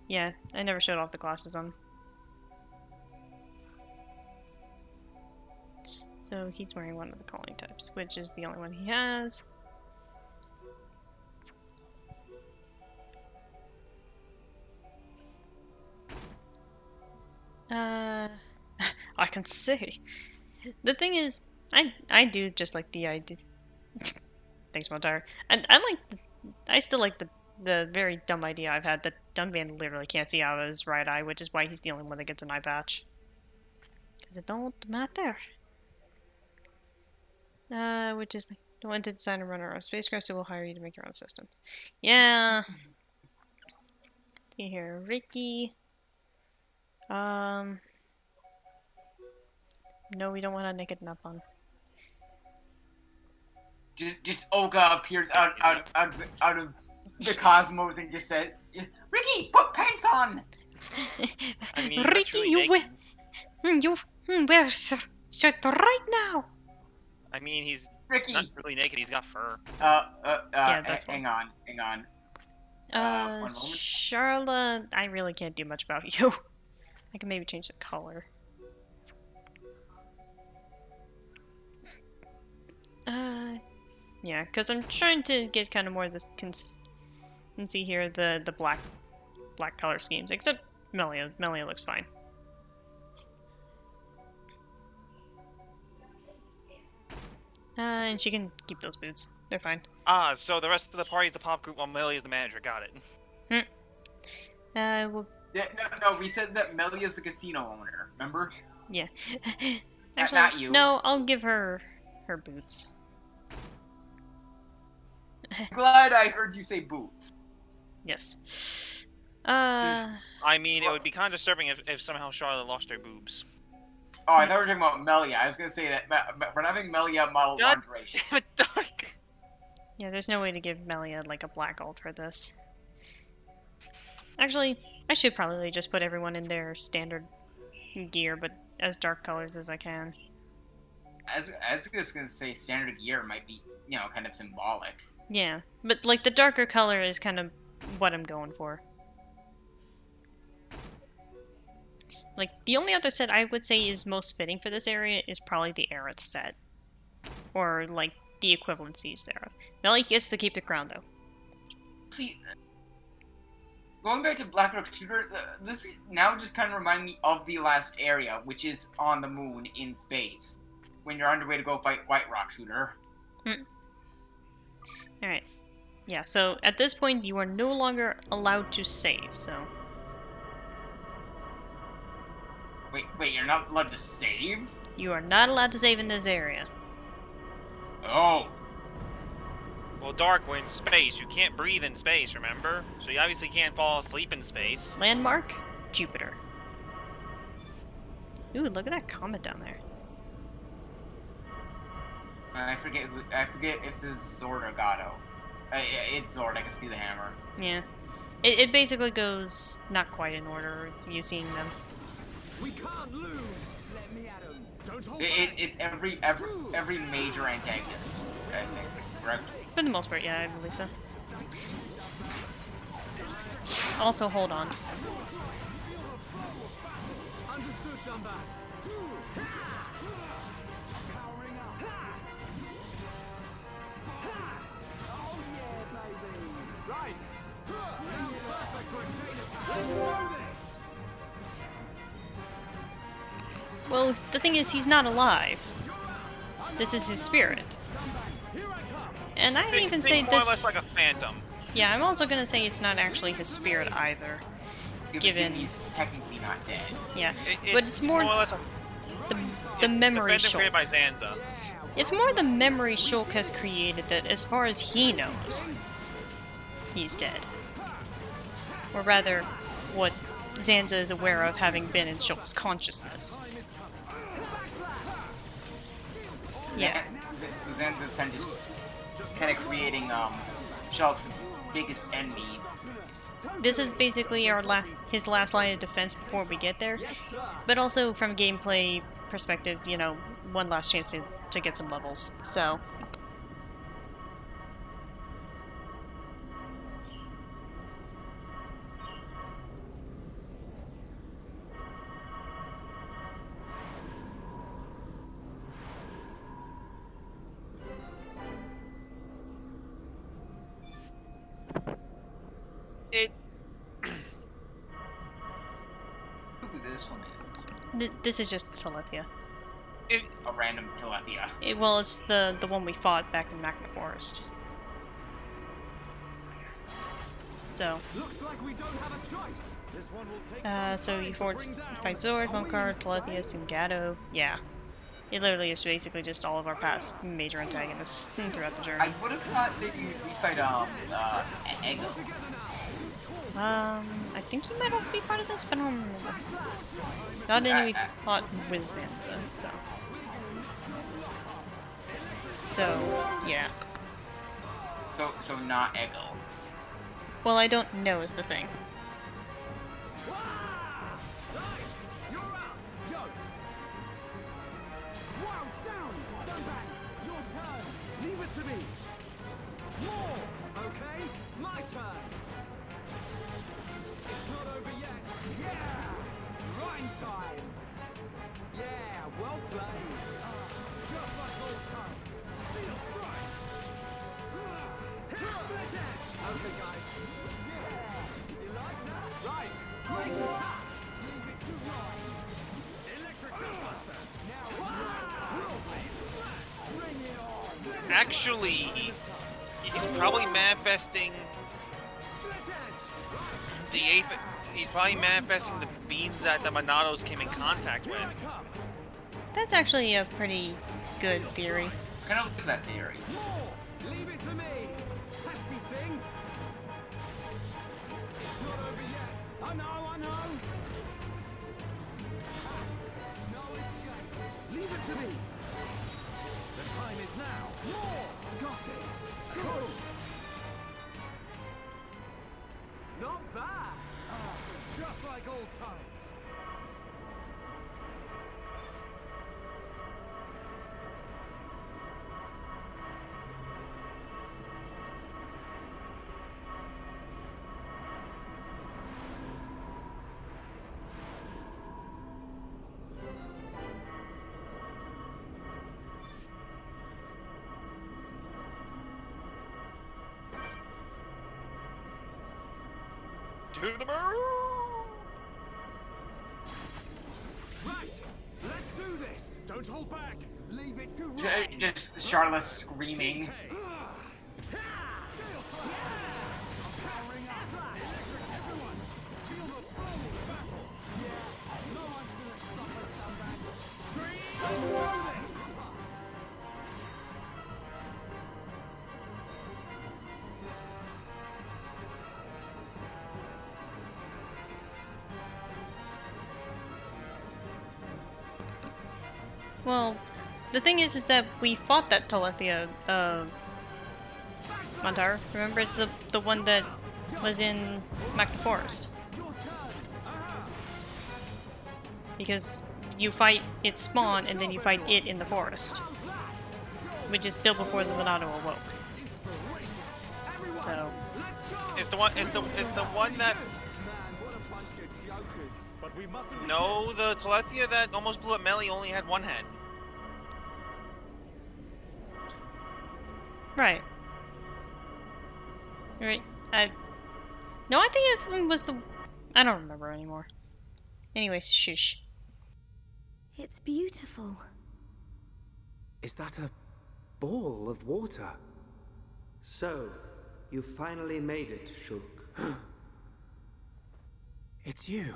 Yeah, I never showed off the glasses on. So he's wearing one of the calling types, which is the only one he has. I can see. The thing is, I do just like the idea. Thanks, Montire. And I still like the very dumb idea I've had that Dunban literally can't see out of his right eye, which is why he's the only one that gets an eye patch. Because it don't matter. Which is don't want to design and run our own spacecraft, so we'll hire you to make your own systems. Yeah. See here, Ricky. No, we don't want a naked nap on. Just Olga appears out of the cosmos and just says, "Ricky, put pants on." I mean, Ricky, you wear shirt right now. I mean, he's Ricky. not really naked. He's got fur. Yeah, that's hang on. One moment. Charlotte, I really can't do much about you. I can maybe change the color. Yeah, because I'm trying to get kind of more of this And see here the black color schemes, except Melia. Melia looks fine. And she can keep those boots. They're fine. Ah, so the rest of the party is the pop group while Melly is the manager. Got it. Well... Yeah, no, we said that Melia's the casino owner, remember? Yeah. Actually, not you. No, I'll give her boots. Glad I heard you say boots. Yes. I mean, it would be kind of disturbing if somehow Charlotte lost her boobs. Oh, I thought we were talking about Melia. I was gonna say that we're not having Melia model lingerie. Yeah, there's no way to give Melia like a black ult for this. Actually, I should probably just put everyone in their standard gear, but as dark colors as I can. I was just gonna say standard gear might be, you know, kind of symbolic. Yeah, but like the darker color is kind of what I'm going for. Like, the only other set I would say is most fitting for this area is probably the Aerith set. Or, like, the equivalencies thereof. Melly gets to keep the crown, though. See, going back to Black Rock Shooter, this now just kind of reminds me of the last area, which is on the moon in space. When you're on your way to go fight White Rock Shooter. Alright. Yeah, so at this point, you are no longer allowed to save, so... Wait, you're not allowed to save? You are not allowed to save in this area. Oh. Well, Dark, we're in space. You can't breathe in space, remember? So you obviously can't fall asleep in space. Landmark? Jupiter. Ooh, look at that comet down there. I forget if it's Zord or Gato. It's Zord, I can see the hammer. Yeah. It basically goes not quite in order, you seeing them. We can't lose. Let me at 'em. Don't hold It's every major antagonist, I think, correct? For the most part, yeah, I believe so. Also, hold on. Understood, Dumba. Powering up. Oh yeah, baby. Right. Now perfect for a chain attack. Let's do this. Well, the thing is, he's not alive. This is his spirit. And I even say more or this... less like a phantom. Yeah, I'm also gonna say it's not actually his spirit either. Given... He's technically not dead. Yeah, but it's more... or less the memory It's a phantom Shulk. created by Zanza. It's more the memory Shulk has created that, as far as he knows, he's dead. Or rather, what Zanza is aware of having been in Shulk's consciousness. Yeah. So Zanza's kind of creating Shulk's biggest enemies. This is basically his last line of defense before we get there, but also from a gameplay perspective, you know, one last chance to get some levels. So. Who this one is? This is just Telethia. A random Telethia. Well, it's the one we fought back in Magna Forest. So. Looks like we don't have a choice. This one will take So you fight Zord, Monkar, Telethia, Sungato. Yeah. It literally is basically just all of our past major antagonists throughout the journey. I would have thought that we fight Ego. I think he might also be part of this, but I don't remember. Not any we fought with Xanta, so. So, yeah. So not Ego. Well, I don't know is the thing. Leave it to me. More, okay? My turn. It's not over yet. Yeah! Grind time. Yeah, well played. Just like old times. Steel strike. Okay, guys. Actually, he's probably manifesting the 8th. He's probably manifesting the beings that the Monados came in contact with. That's actually a pretty good theory. I kind of like that theory. Leave it to me, pesky thing. It's not over yet. I know. No escape. Leave it to me. The time is now. More. Got it. Go. Not bad. Just like old times. To the moon! Right, let's do this. Don't hold back. Leave it to Ryan. Just Charlotte screaming. Well, the thing is that we fought that Telethia, Montar. Remember, it's the one that was in Magna Forest. Because you fight its spawn, and then you fight it in the forest. Which is still before the Monado awoke. So... It's the one that... No, the Telethia that almost blew up Melee only had one head. Right. Right. No, I think it was the... I don't remember anymore. Anyways, shush. It's beautiful. Is that a ball of water? So, you finally made it, Shulk. It's you.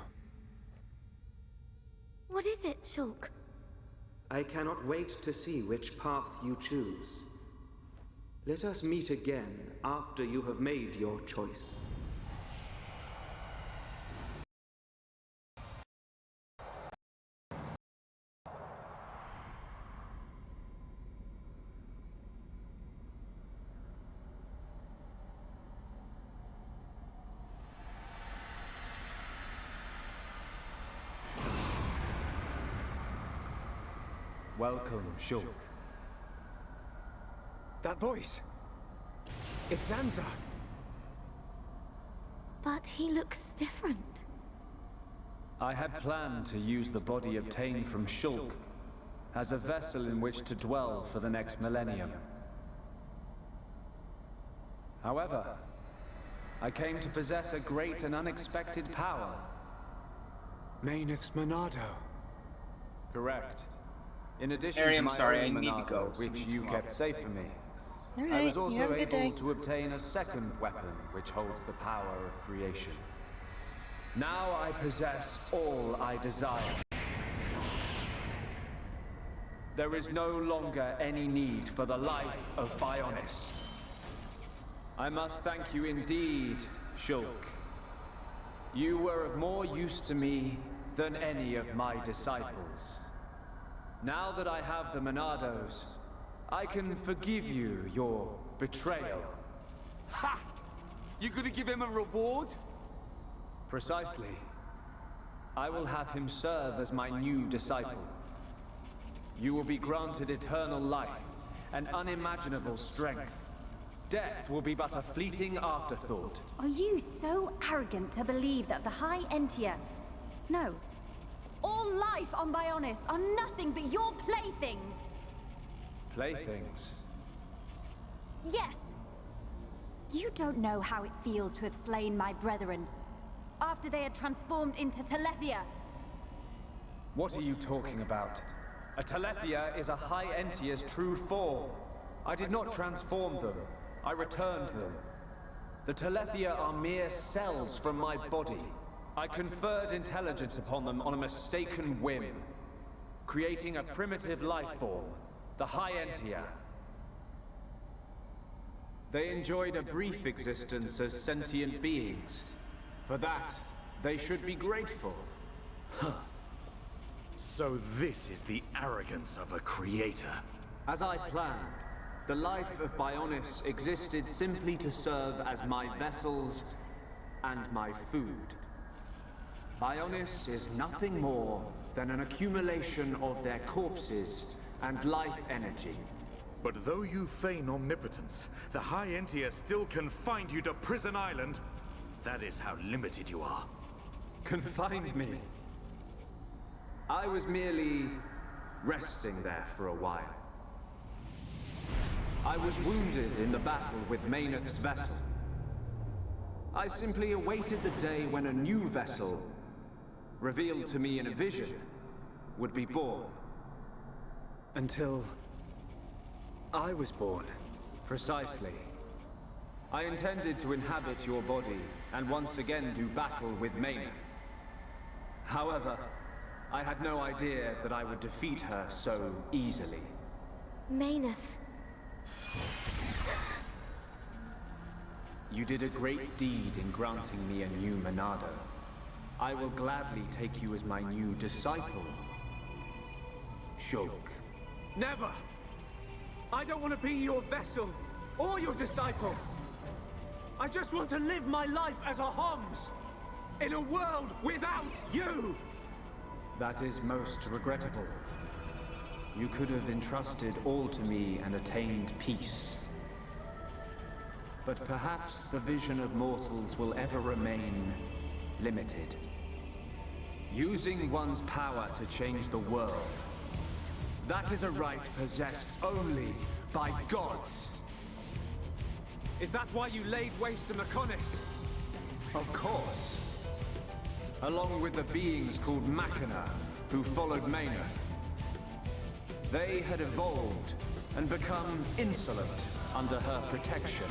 What is it, Shulk? I cannot wait to see which path you choose. Let us meet again after you have made your choice. Welcome, Shulk. That voice! It's Zanza! But he looks different. I had planned to use the body obtained from Shulk as a vessel in which to dwell for the next millennium. However, I came to possess a great and unexpected power. Maineth's Monado. Correct. In addition Harry, to I'm my sorry, own I need to Monado, go. which you kept safe for me, Alright, I was you also have a good able day. to obtain a second weapon which holds the power of creation. Now I possess all I desire. There is no longer any need for the life of Bionis. I must thank you indeed, Shulk. You were of more use to me than any of my disciples. Now that I have the Monados, I can forgive you your betrayal. Ha! You gonna give him a reward? Precisely. I will have him serve as my new disciple. You will be granted eternal life and unimaginable strength. Death will be but a fleeting afterthought. Are you so arrogant to believe that the High Entia... No. All life on Bionis are nothing but your playthings? Playthings? Yes! You don't know how it feels to have slain my brethren. after they had transformed into Telethia. What are you talking about? A Telethia is a High Entia's true form. I did not transform them. I returned them. The Telethia are mere cells from my body. I conferred intelligence upon them on a mistaken whim, creating a primitive life form, the High Entia. They enjoyed a brief existence as sentient beings. For that, they should be grateful. Huh. So this is the arrogance of a creator. As I planned, the life of Bionis existed simply to serve as my vessels and my food. Bionis is nothing more than an accumulation of their corpses and life energy. But though you feign omnipotence, the High Entia still confined you to Prison Island. That is how limited you are. Confined me? I was merely resting there for a while. I was wounded in the battle with Mayneth's vessel. I simply awaited the day when a new vessel, revealed to me in a vision, would be born. Until I was born. Precisely. I intended to inhabit your body and once again do battle with Mayneth. However, I had no idea that I would defeat her so easily. Mayneth. You did a great deed in granting me a new Monado. I will gladly take you as my new disciple, Shulk. Never! I don't want to be your vessel, or your disciple. I just want to live my life as a Homs, in a world without you! That is most regrettable. You could have entrusted all to me and attained peace. But perhaps the vision of mortals will ever remain limited. Using one's power to change the world. That is a right possessed only by gods. Is that why you laid waste to Mechonis? Of course. Along with the beings called Machina, who followed Mayneth. They had evolved and become insolent under her protection.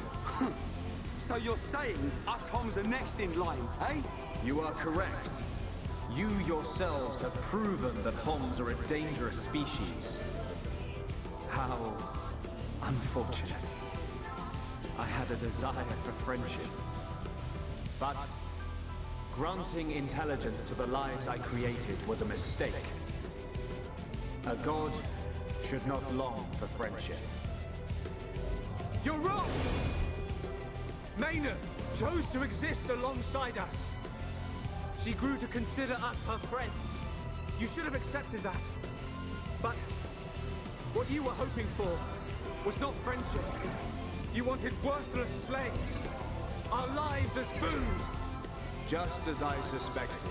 So you're saying us Homs are next in line, eh? You are correct. You yourselves have proven that Homs are a dangerous species. How unfortunate. I had a desire for friendship. But granting intelligence to the lives I created was a mistake. A god should not long for friendship. You're wrong! Mayneth chose to exist alongside us. She grew to consider us her friends. You should have accepted that. But what you were hoping for was not friendship. You wanted worthless slaves. Our lives as food. Just as I suspected,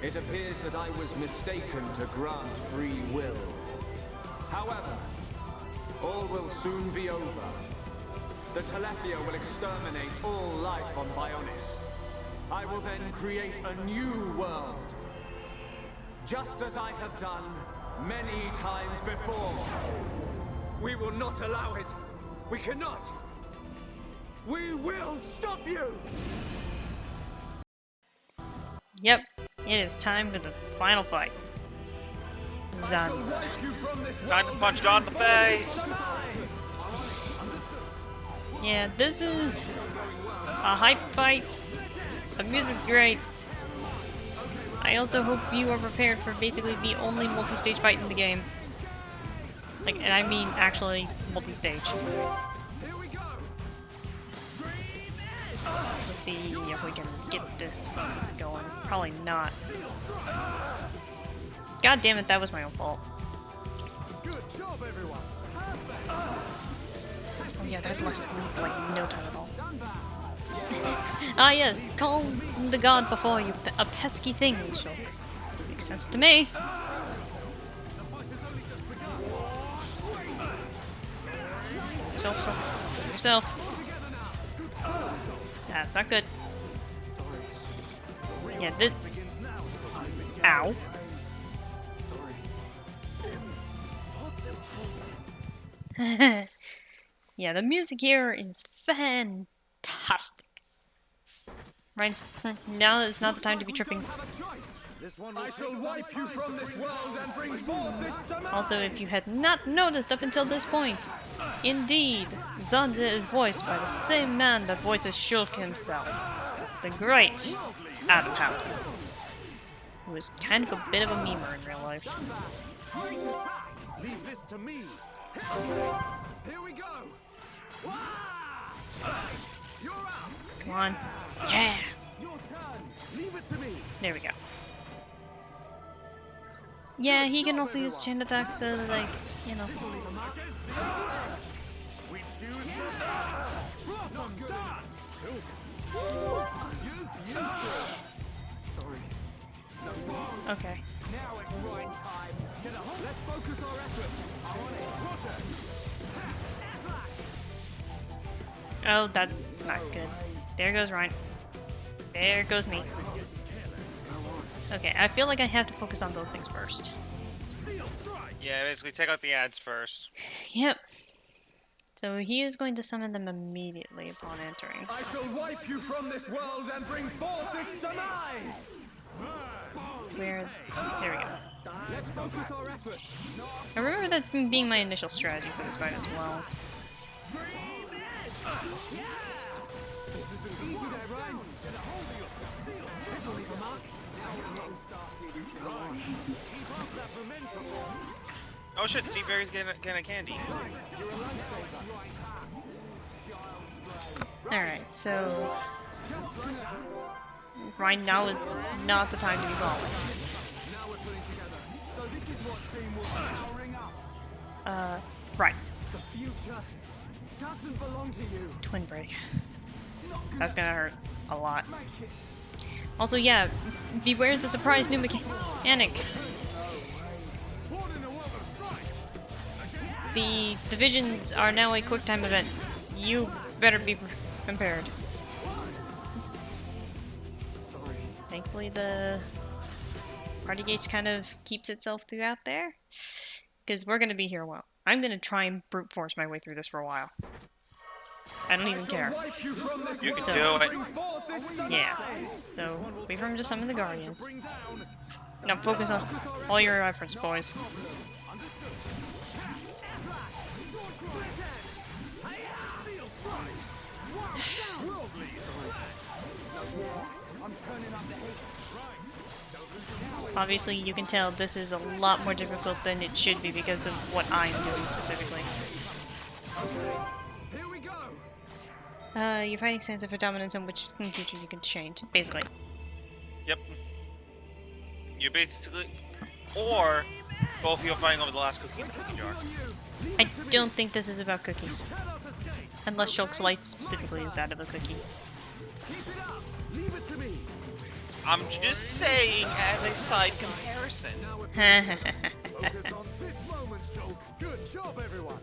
it appears that I was mistaken to grant free will. However, all will soon be over. The Telethia will exterminate all life on Bionis. I will then create a new world. Just as I have done many times before. We will not allow it. We cannot. We will stop you! Yep, it is time for the final fight. Zanza. Time to punch God in the face! Yeah, this is a hype fight. The music's great. I also hope you are prepared for basically the only multi-stage fight in the game. Like, and I mean actually multi-stage. Let's see if we can get this going. Probably not. God damn it, that was my own fault. Good job, everyone. Oh yeah, that lasted like no time at all. Ah yes, call the god before you, a pesky thing, Shulk. Makes sense to me. Yourself, Shulk. Yourself. That's not good. Yeah, this. Ow. Yeah, the music here is fantastic. Right, now is not the time to be tripping. I shall wipe you from this world and bring forth this demise. Also, if you had not noticed up until this point, indeed, Zonda is voiced by the same man that voices Shulk himself, the great Adam Howden, who is kind of a bit of a memer in real life. Leave this to me. Here we go. You're out. Come on. Yeah! Your turn. Leave it to me. There we go. Yeah, he can also use chain attacks, so like, you know. We choose not good enough. Sorry. Okay. Now it's right time. Get a hold. Let's focus our efforts. I'm on it. Roger. Oh, that's not good. There goes Ryan. There goes me. Okay, I feel like I have to focus on those things first. Yeah, basically take out the ads first. Yep. So he is going to summon them immediately upon entering. I shall wipe you from this world and bring forth this demise. Where? There we go. Let's focus our efforts. I remember that being my initial strategy for this fight as well. Oh shit, Steve Barry's getting a candy. Alright, so... right now is not the time to be balling. Right. The future doesn't belong to you. Twin break. That's gonna hurt a lot. Also, yeah, beware the surprise new mechanic. The divisions are now a quick time event. You better be prepared. Thankfully, the party gauge kind of keeps itself throughout there. Because we're gonna be here a while. I'm gonna try and brute force my way through this for a while. I don't even care. You can do it. Yeah. So, wait for him to summon the Guardians. Now focus on all your efforts, boys. Obviously, you can tell this is a lot more difficult than it should be because of what I'm doing specifically. You're fighting Santa for dominance on which future you can change, basically. Yep. You're basically... Or, both of you are fighting over the last cookie in the cookie jar. I don't think this is about cookies. Unless Shulk's life specifically is that of a cookie. I'm just saying as a side comparison. Good job, everyone.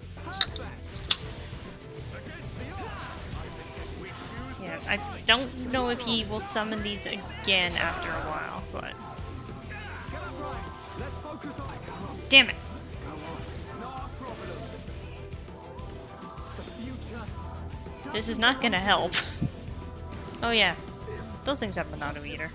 Yeah, I don't know if he will summon these again after a while, but... Damn it! This is not gonna help. Oh yeah, those things have an auto-eater.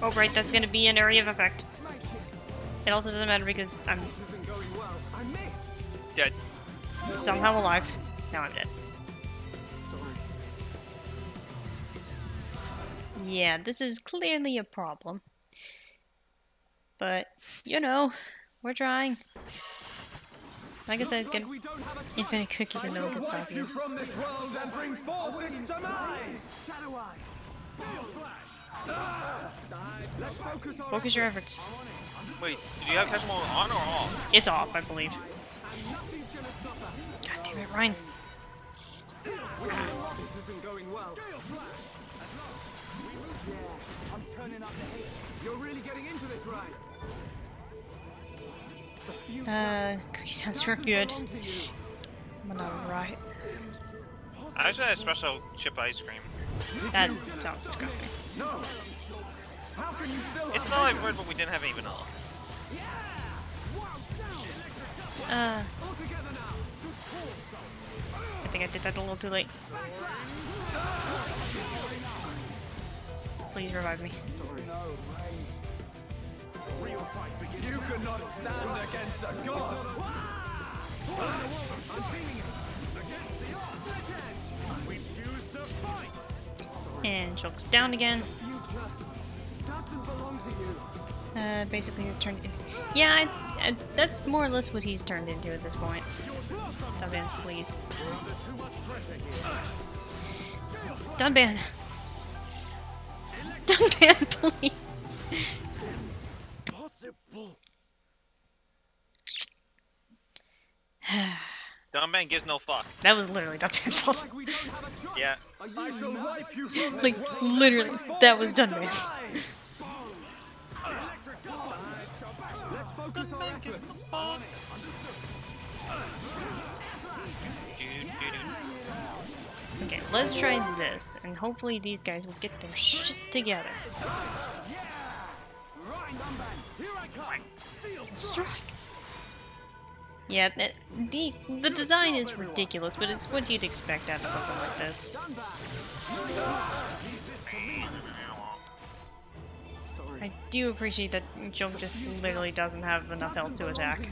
Oh right, that's gonna be an area of effect. It also doesn't matter because I'm dead. Somehow alive. Now I'm dead. Yeah, this is clearly a problem. But, you know, we're trying. Like I said, get infinite cookies and no one can stop you. Focus your efforts. Wait, do you have catch 'em all on or off? It's off, I believe. God damn it, Ryan. This isn't going well. I'm turning up the heat. You're really getting into this, right? Cookie sounds real good. I'm gonna right. I actually had a special chip ice cream. That sounds disgusting. It's not like bread, but we didn't have any vanilla. I think I did that a little too late. Please revive me. You cannot stand against a god! We choose to fight! And Shulk's down again. Doesn't belong to you. Basically he's turned into... Yeah, that's more or less what he's turned into at this point. Dunban, please. Dunban! Dunban, please! Dunban gives no fuck. That was literally Dunban's fault. Yeah. Like, literally, that was Dunban's. Okay, let's try this, and hopefully these guys will get their shit together. Still strike. Yeah, the design is ridiculous, but it's what you'd expect out of something like this. I do appreciate that Joke just literally doesn't have enough health to attack.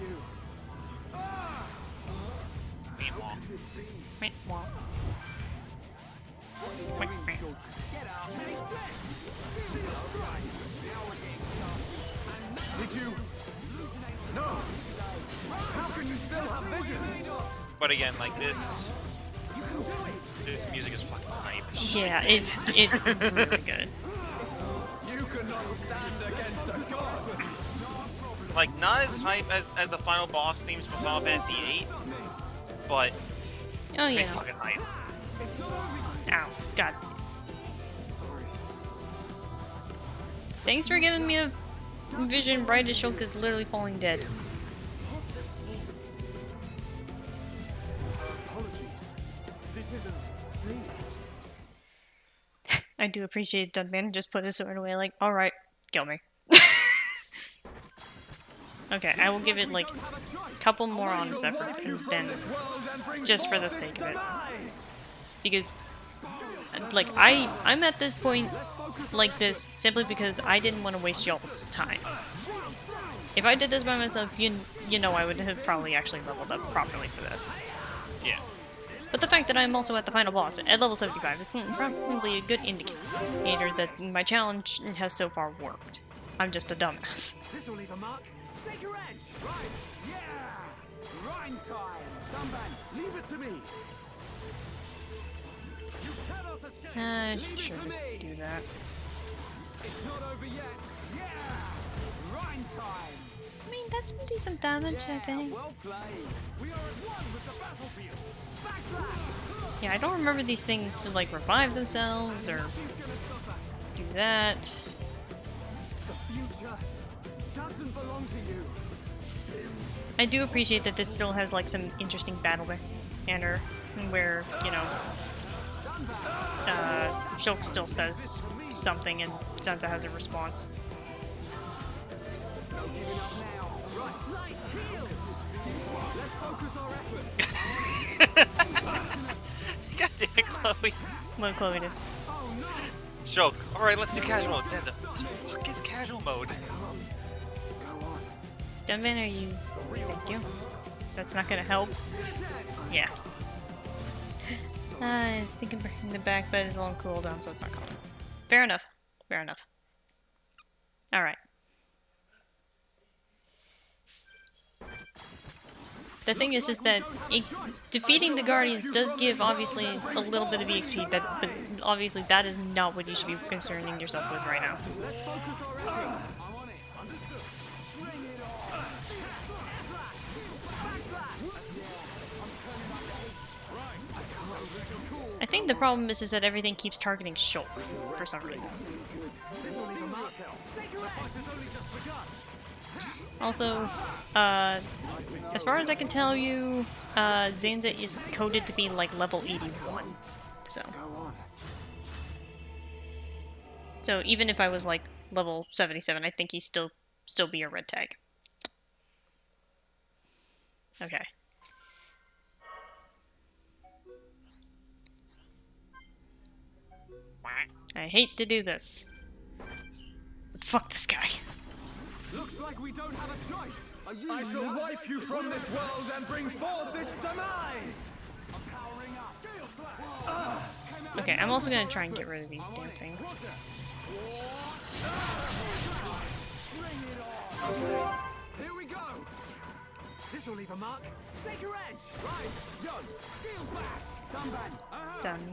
Did you? No! How can you still have vision? But again, like this music is fucking hype. Yeah, it's really good. You cannot stand against a god. Like, not as hype as the final boss themes from Final Fantasy VIII, but Oh pretty yeah. fucking hype. Ow, God. Thanks for giving me a vision bright as Shulk is literally falling dead. This isn't me. I do appreciate Dunban just put his sword away like, alright, kill me. Okay, I will give it like a couple more honest efforts and then just for the sake of it. Because like I'm at this point like this simply because I didn't want to waste y'all's time. If I did this by myself, you know I would have probably actually leveled up properly for this. Yeah. But the fact that I'm also at the final boss at level 75 is probably a good indicator that my challenge has so far worked. I'm just a dumbass. This'll leave a mark. Take your edge. Right. Yeah. Rhyme time. Dunban, leave it to me. You cannot escape. I should just do that. It's not over yet. Yeah. Rhyme time. I mean, that's some decent damage, I think. Well played. We are at one with the battlefield. Yeah, I don't remember these things to like revive themselves or do that. The future doesn't belong to you. I do appreciate that this still has like some interesting battle banner where, you know, Shulk still says something and Sansa has a response. No giving up now. Right, light, heal. Let's focus our efforts. God damn it, Chloe. What Chloe did. Joke. Alright, let's do casual mode. Sansa, what the fuck is casual mode? Dunban, are you... Thank you. That's not gonna help. Yeah. I think I'm bringing the back, but it's on cooldown, so it's not coming. Fair enough. Fair enough. Alright. The thing is that defeating the Guardians does give, obviously, a little bit of EXP, but obviously that is not what you should be concerning yourself with right now. I think the problem is that everything keeps targeting Shulk for some reason. Also, as far as I can tell you, Zanza is coded to be like level 81. So even if I was like level 77, I think he'd still be a red tag. Okay. I hate to do this. But fuck this guy. Looks like we don't have a choice. Are you I shall wipe you from this world and bring forth its demise! I'm powering up. Okay, I'm also gonna try and get rid of these damn things. Here we go. This will leave a mark. Take your edge. Right, done. Steel bash. Done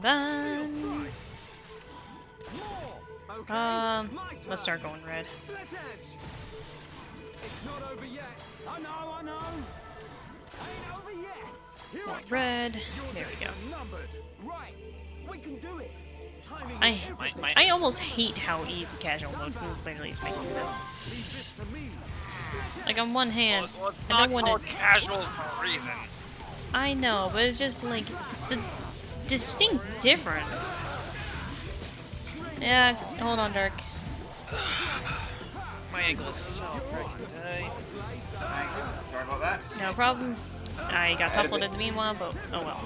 ban. Dun dun. Let's start going red. Split edge. It's not over yet. I know. Ain't over yet. Here More I come. red. There we go. Numbered. Right. We can do it. Timing I is everything. I almost hate how easy casual mode literally is making this. Leave this to me. Like on one hand, Well, it's I not don't want called to. casual for a reason. I know, but it's just like the distinct difference. Yeah, hold on, Dirk. My ankle is so freaking tight. Sorry about that. No problem. I got toppled in the meanwhile, but oh well.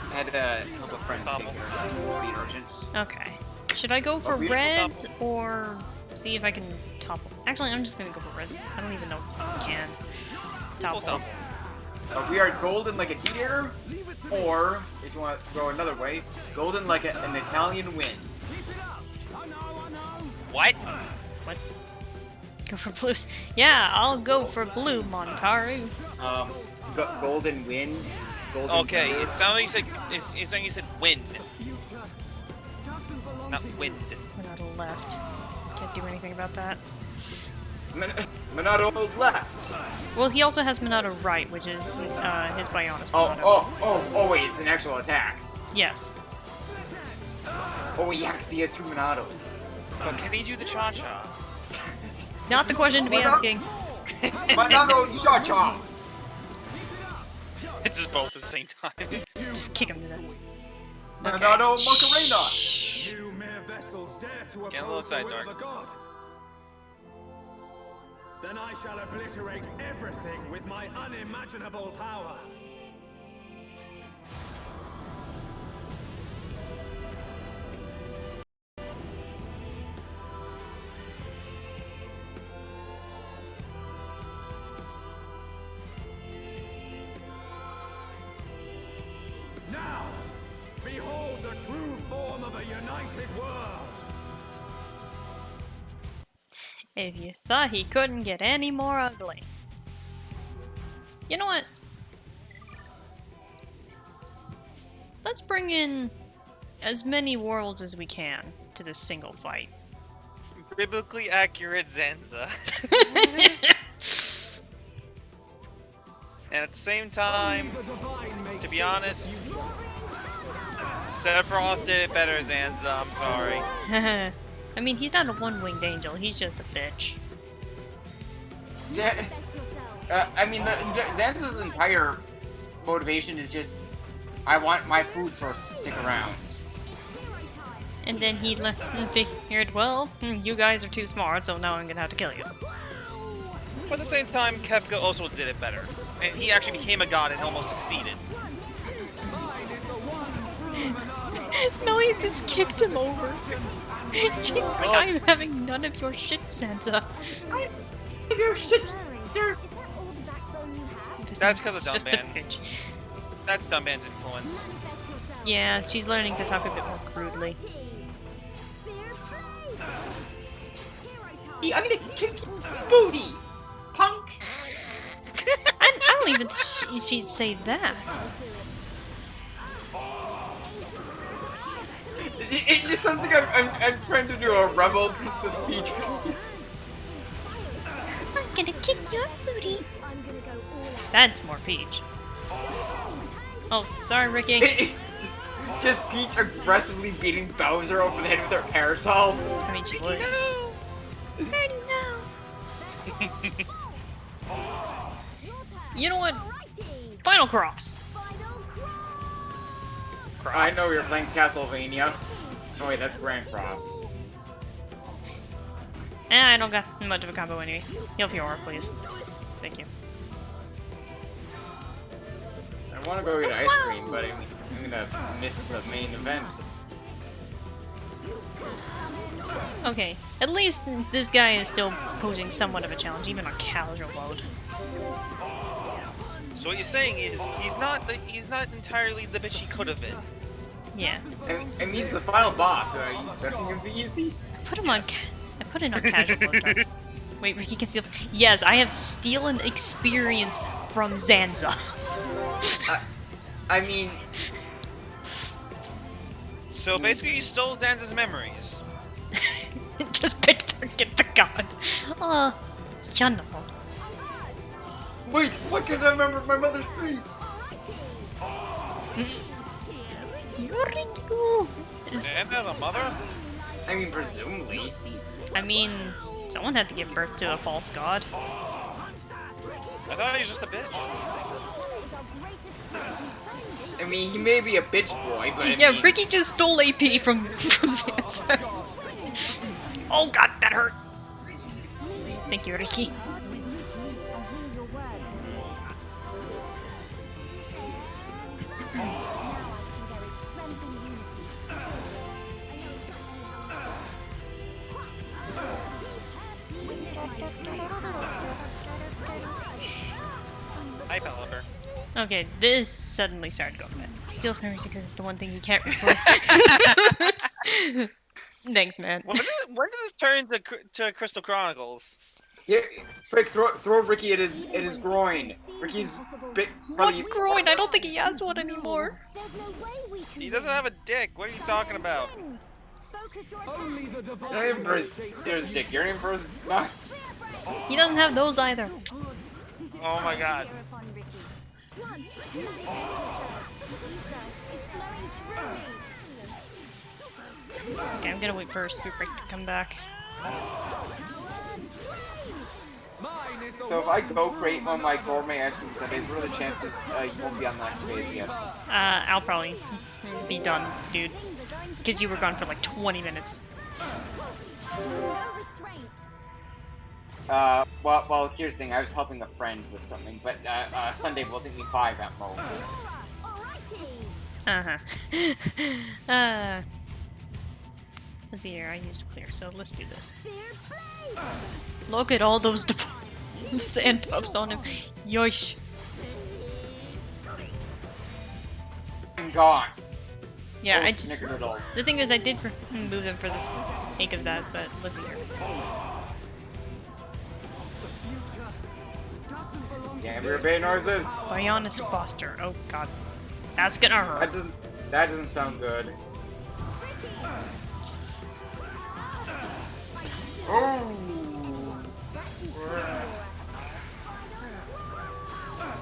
I had to help a friend take care of something urgent. Okay. Should I go for we- reds or see if I can topple? Actually, I'm just gonna go for reds. I don't even know if I can topple. We are golden like a deer, or if you want to go another way, golden like an Italian wind. What? What? Go for blues? Yeah, I'll go for blue, Montaru. Golden wind. Golden Okay, wind. it sounded like you said it's like you said wind, not wind. Monado left. Can't do anything about that. Monado left. Well, he also has Monado right, which is his Bionis Monado. Oh, wait, it's an actual attack. Yes. Oh, yeah, because he has two Monados. But can he do the cha-cha? Not the question to be asking. Monado cha-cha. It's just both at the same time. Just kick him to death. Monado Macarena. You mere vessels dare to Get a little oppose the outside, will of Dark. a god. Then I shall obliterate everything with my unimaginable power. Now, behold the true form of a united world. If you thought he couldn't get any more ugly. You know what? Let's bring in as many worlds as we can to this single fight. Biblically accurate Zanza. And at the same time, to be honest, Sephiroth did it better, Zanza. I'm sorry. I mean, he's not a one-winged angel. He's just a bitch. Yeah, I mean, Xanthus' entire motivation is just, I want my food source to stick around. And then he figured, well, you guys are too smart, so now I'm gonna have to kill you. But at the same time, Kefka also did it better. And he actually became a god and almost succeeded. Millie just kicked him over. She's like, I'm having none of your shit, Santa. Your shit, That's because of Just a Dunban. bitch. That's Dunban's influence. Yeah, she's learning to talk a bit more crudely. I'm gonna kick your booty, punk! I don't even think she'd say that. It just sounds like I'm trying to do a rebel princess speech. I'm gonna kick your booty. That's more Peach. Oh, sorry, Ricky. just Peach aggressively beating Bowser over the head with her parasol. I mean, she would. You know what? Final Cross. I know you're playing Castlevania. Oh wait, that's Grand Cross. I don't got much of a combo anyway. Heal Fiora, please. Thank you. I want to go get ice cream, but I'm gonna miss the main event. Okay, at least this guy is still posing somewhat of a challenge, even on casual mode. So what you're saying is he's not entirely the bitch he could have been. Yeah. I mean, he's the final boss, so are you expecting him to be easy? I put him on. I put it on casual mode. Though. Wait, Ricky can steal. Yes, I have stealing experience from Zanza. I mean. So basically, you stole Zanza's memories. Just pick get the god. You know. Wait, why can't I remember my mother's face? Zanza has a mother? I mean, presumably. I mean, someone had to give birth to a false god. I thought he was just a bitch. I mean, he may be a bitch boy, but yeah, Ricky just stole AP from Zanza. Oh god, that hurt. Thank you, Ricky. Hi, Pelipper. Okay, this suddenly started going bad. Steals memories because it's the one thing you can't replay. Thanks, man. When did this turn to Crystal Chronicles? Yeah, quick, throw Ricky at his groin. Ricky's bit. What groin? I don't think he has one anymore. He doesn't have a dick. What are you talking about? You're not even for his dick. You're in for his nuts. He doesn't have those either. Oh my god. Okay, I'm gonna wait for Spirit Break to come back. So if I go create one of my gourmet ice cream sundaes, what are the chances you won't be on the next phase yet? I'll probably be done, dude. Because you were gone for like 20 minutes. Well, here's the thing. I was helping a friend with something, but Sunday will take me 5 at most. Let's see here. I used clear, so let's do this. Look at all those sand puffs on him. Yoish. Gods. Yeah, Those I just. snickerdoodles. The thing is, I did remove them for the sake of that, but let's see here. Yeah, every obey noises. Bionis Buster. Oh god. That's gonna hurt. That doesn't sound good. Oh.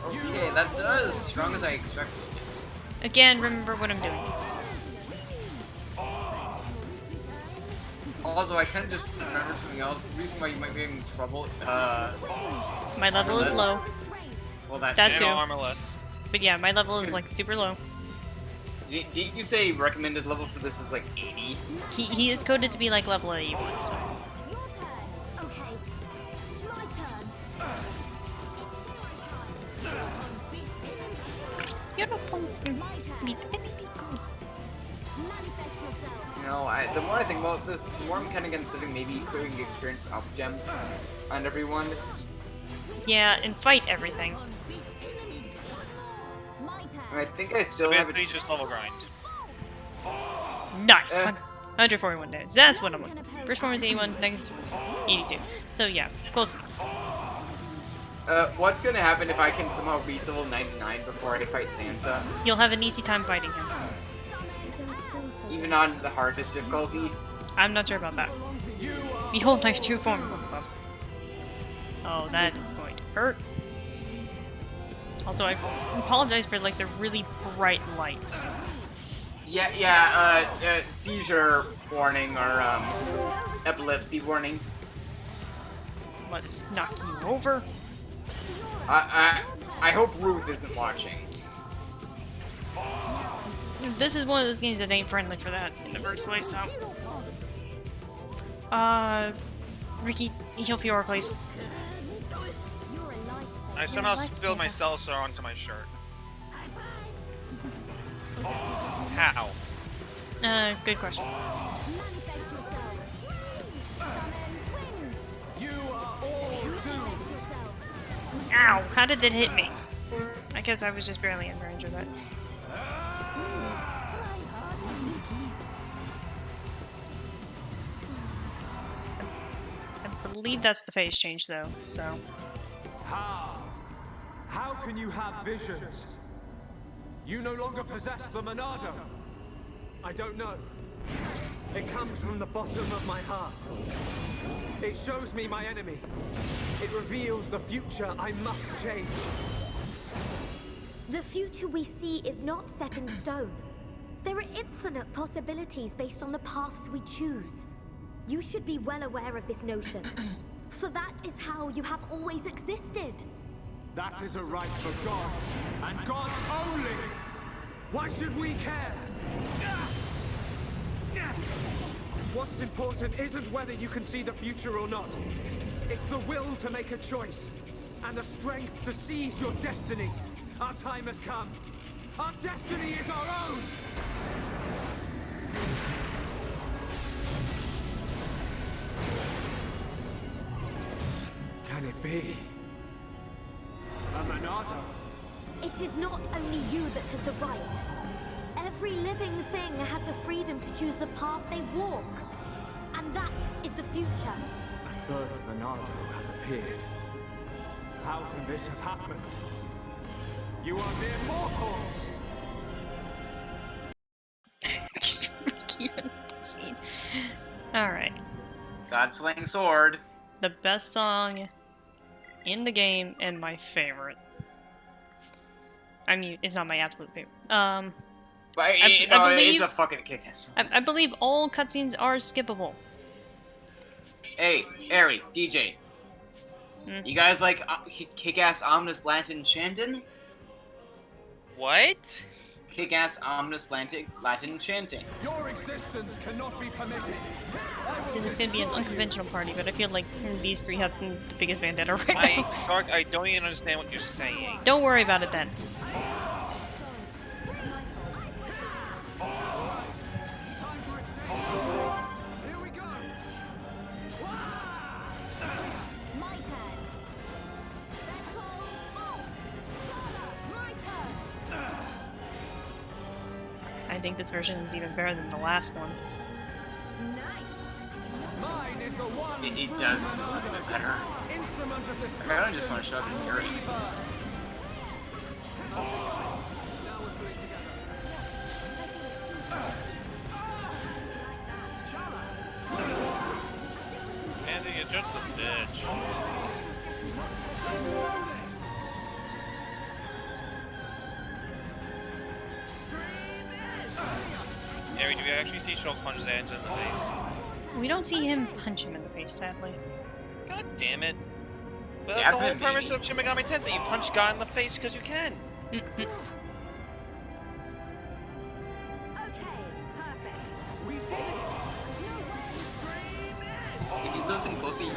Okay, that's not as strong as I expected. Again, remember what I'm doing. Also, I kind of just remembered something else. The reason why you might be having trouble, My level is low. Well, that too. Armorless. But yeah, my level is like super low. Did you say recommended level for this is like 80? He is coded to be like level 81, so. You're not going to meet anything good. You know, the more I think about this, the more I'm kind of considering maybe clearing the experience up gems on everyone. Yeah, and fight everything. And I think I still have basically just level grind. Nice! 141 days. That's what I'm looking for. First form is 81, next is 82. So yeah, close enough. What's gonna happen if I can somehow reach level 99 before I fight Zanza? You'll have an easy time fighting him. Even on the hardest difficulty? I'm not sure about that. Behold my true form. Oh, that is going to hurt. Also, I apologize for like the really bright lights. Yeah, seizure warning or epilepsy warning. Let's knock you over. I hope Ruth isn't watching. This is one of those games that ain't friendly for that in the first place, so... Ricky, heal Fiora, please. I somehow spilled my seltzer onto my shirt. How? Good question. You are all doomed. Ow! How did that hit me? I guess I was just barely in range of that. I believe that's the phase change, though, so... How? How can you have visions? You no longer possess the Monado. I don't know. It comes from the bottom of my heart. It shows me my enemy. It reveals the future I must change. The future we see is not set in stone. There are infinite possibilities based on the paths we choose. You should be well aware of this notion. For that is how you have always existed. That is a right for gods, and gods only! Why should we care? What's important isn't whether you can see the future or not. It's the will to make a choice, and the strength to seize your destiny. Our time has come. Our destiny is our own! Can it be? A Monado? It is not only you that has the right. Every living thing has the freedom to choose the path they walk. And that is the future. A third Monado has appeared. How can this have happened? You are mere mortals! Just Ricky in the scene. Alright. God's Flaying Sword. The best song in the game and my favorite. I mean, it's not my absolute favorite. But I believe, it's a fucking kick-ass. I believe all cutscenes are skippable. Hey, Ari, DJ. You guys like kick-ass ominous Latin chanting? What? Kick-ass ominous Latin chanting. Your existence cannot be permitted. This is gonna be an unconventional party, but I feel like these three have the biggest vendetta right now. Dark, I don't even understand what you're saying. Don't worry about it then. I think this version is even better than the last one. It does do something better. I don't just want to shove it in your ear. Andy, you're just a bitch. Harry, do we actually see Shulk punch Xanza in the face? We don't see him punch him in the face, sadly. God damn it. But that's the whole premise of Shin Megami Tensei. You punch God in the face because you can. If you listen closely,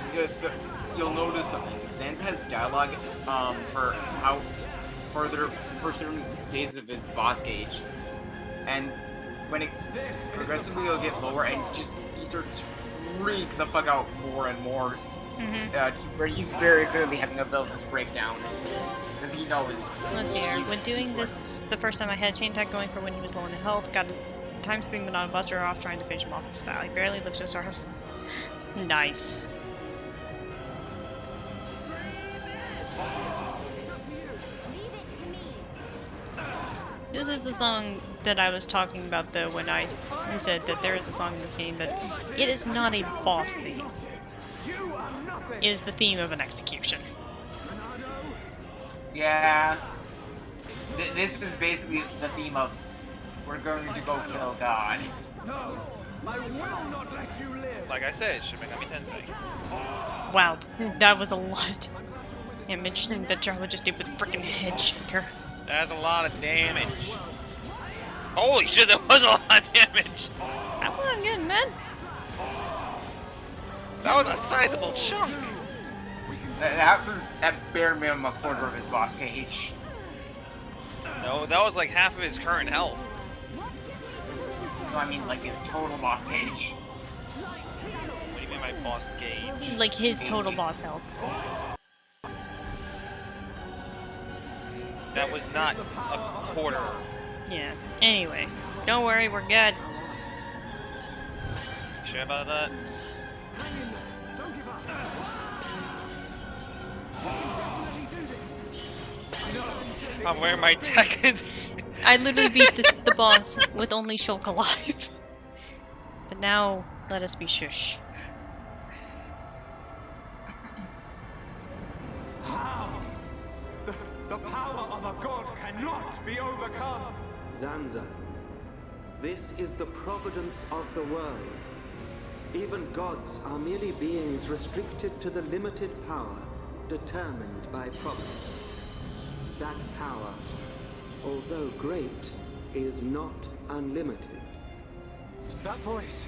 you'll notice something. Xanza has dialogue for certain phases of his boss gauge, and when it progressively will get lower, and he starts to freak the fuck out more and more. Where he's very clearly having a villainous breakdown because he knows. Let's see here. When doing this the first time, I had a chain attack going for when he was low in health. Got a ×3 Monado Buster off, trying to finish him off in style. He barely lives just ours. Nice. This is the song that I was talking about, though, when I said that there is a song in this game that it is not a boss theme. It is the theme of an execution. Yeah. This is basically the theme of we're going to go kill God. No, I will not let you live. Like I said, Shin Megami Tensei. Wow, that was a lot. damage that Charlie just did with freaking head shaker. That's a lot of damage. Holy shit, that was a lot of damage. That wasn't good, man. That was a sizable chunk. That was at bare minimum a quarter of his boss gauge. No, that was like half of his current health. No, I mean like his total boss gauge. What do you mean by boss gauge? Like his total boss health. That was not a quarter. Yeah. Anyway, don't worry, we're good. Sure about that? I'm wearing my Tekken. I literally beat the boss with only Shulk alive. But now, let us be shush. How? The power of a god cannot be overcome. Zanza, this is the providence of the world. Even gods are merely beings restricted to the limited power determined by providence. That power, although great, is not unlimited. That voice!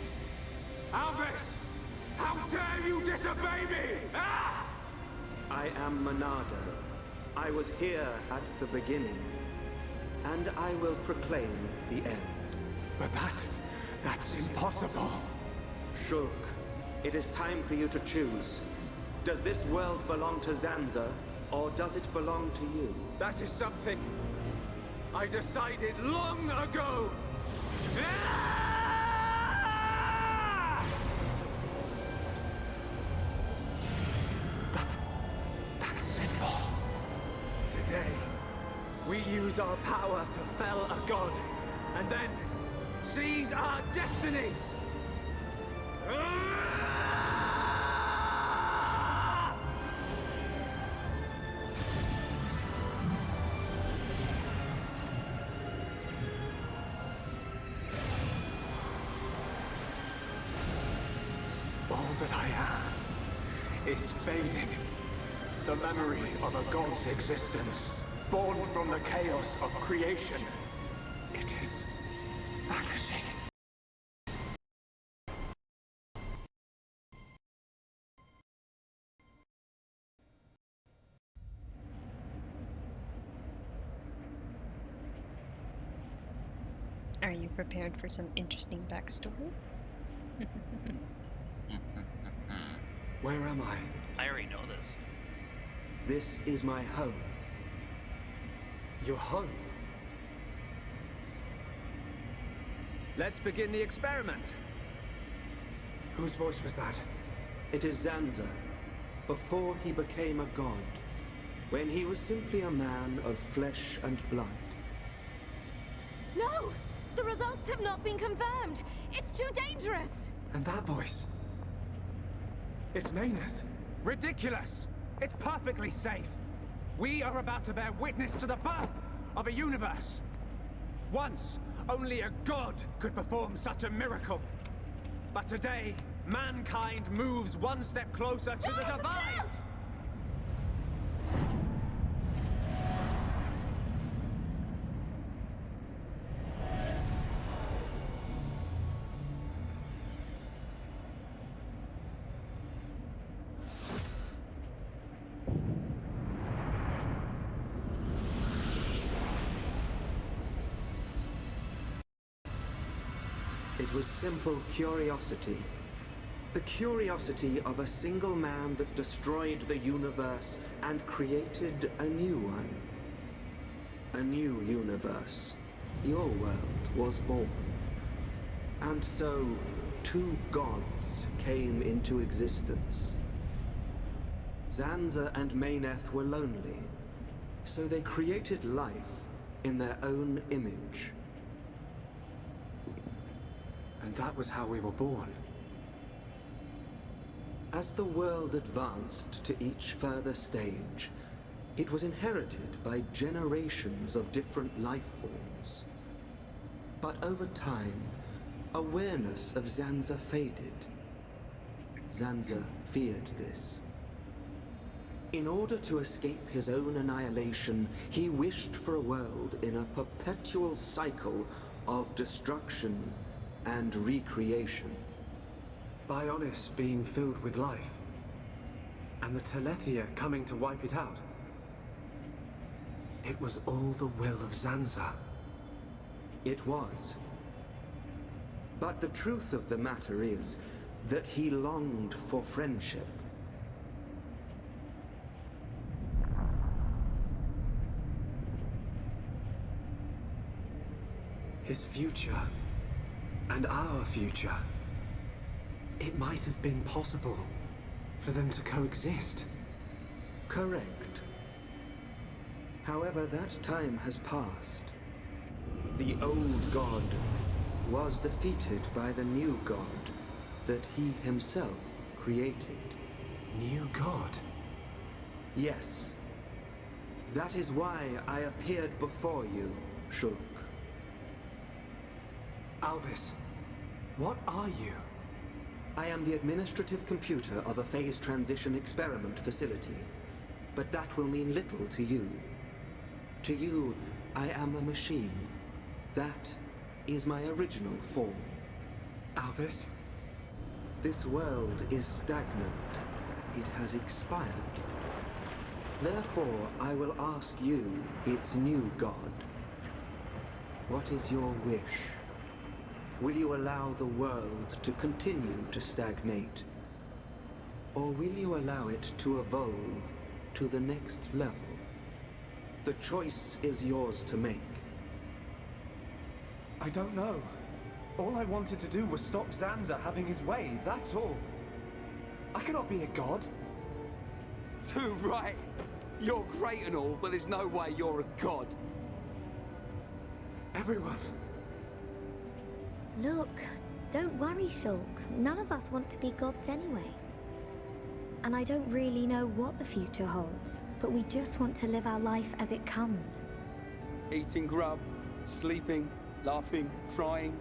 Albus! How dare you disobey me! Ah! I am Monado. I was here at the beginning, and I will proclaim the end. But that's impossible. Shulk, it is time for you to choose. Does this world belong to Zanza, or does it belong to you? That is something I decided long ago. That's simple. Today, we use our power to fell a god, and then seize our destiny. All that I am is fading. The memory of a god's existence, born from the chaos of creation. It is vanishing. Are you prepared for some interesting backstory? Where am I? I already know this. This is my home. Your home? Let's begin the experiment. Whose voice was that? It is Zanza, before he became a god, when he was simply a man of flesh and blood. No! The results have not been confirmed! It's too dangerous! And that voice? It's Mayneth. Ridiculous! It's perfectly safe. We are about to bear witness to the birth of a universe. Once, only a god could perform such a miracle. But today, mankind moves one step closer to the divine! It was simple curiosity. The curiosity of a single man that destroyed the universe and created a new one. A new universe. Your world was born. And so, two gods came into existence. Zanza and Mayneth were lonely, so they created life in their own image. And that was how we were born. As the world advanced to each further stage, it was inherited by generations of different life forms. But over time, awareness of Zanza faded. Zanza feared this. In order to escape his own annihilation, he wished for a world in a perpetual cycle of destruction and recreation. Bionis being filled with life, and the Telethia coming to wipe it out. It was all the will of Zanza. It was. But the truth of the matter is that he longed for friendship. His future, and our future. It might have been possible for them to coexist. Correct. However, that time has passed. The old god was defeated by the new god that he himself created. New god? Yes. That is why I appeared before you, Shulk. Alvis, what are you? I am the administrative computer of a phase transition experiment facility. But that will mean little to you. To you, I am a machine. That is my original form. Alvis? This world is stagnant. It has expired. Therefore, I will ask you, its new god. What is your wish? Will you allow the world to continue to stagnate? Or will you allow it to evolve to the next level? The choice is yours to make. I don't know. All I wanted to do was stop Zanza having his way, that's all. I cannot be a god. Too right. You're great and all, but there's no way you're a god. Everyone. Look, don't worry, Shulk. None of us want to be gods anyway. And I don't really know what the future holds, but we just want to live our life as it comes. Eating grub, sleeping, laughing, crying,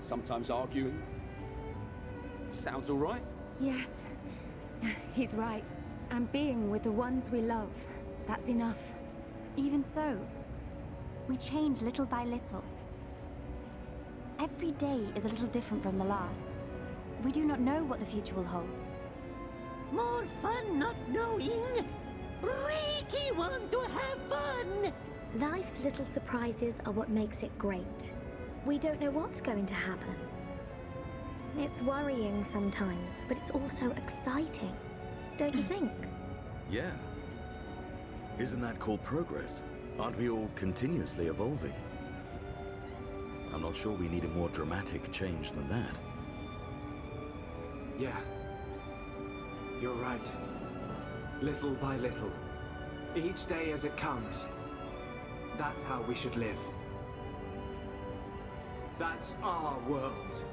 sometimes arguing. Sounds all right. Yes, he's right. And being with the ones we love, that's enough. Even so, we change little by little. Every day is a little different from the last. We do not know what the future will hold. More fun not knowing. Ricky want to have fun. Life's little surprises are what makes it great. We don't know what's going to happen. It's worrying sometimes, but it's also exciting. Don't you think? Yeah. Isn't that called progress? Aren't we all continuously evolving? I'm not sure we need a more dramatic change than that. Yeah. You're right. Little by little. Each day as it comes. That's how we should live. That's our world.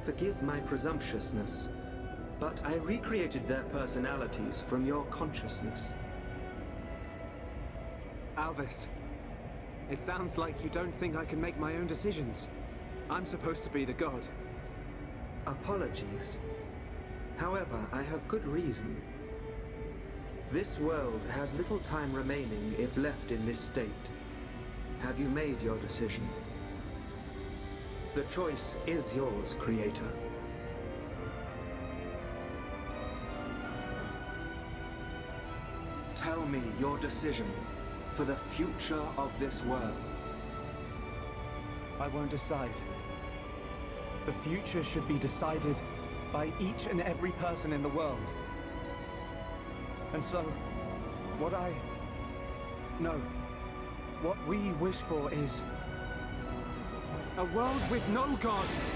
Forgive my presumptuousness, but I recreated their personalities from your consciousness. Alvis, it sounds like you don't think I can make my own decisions. I'm supposed to be the god. Apologies. However, I have good reason. This world has little time remaining if left in this state. Have you made your decision? The choice is yours, Creator. Tell me your decision for the future of this world. I won't decide. The future should be decided by each and every person in the world. And so, what we wish for is a world with no gods.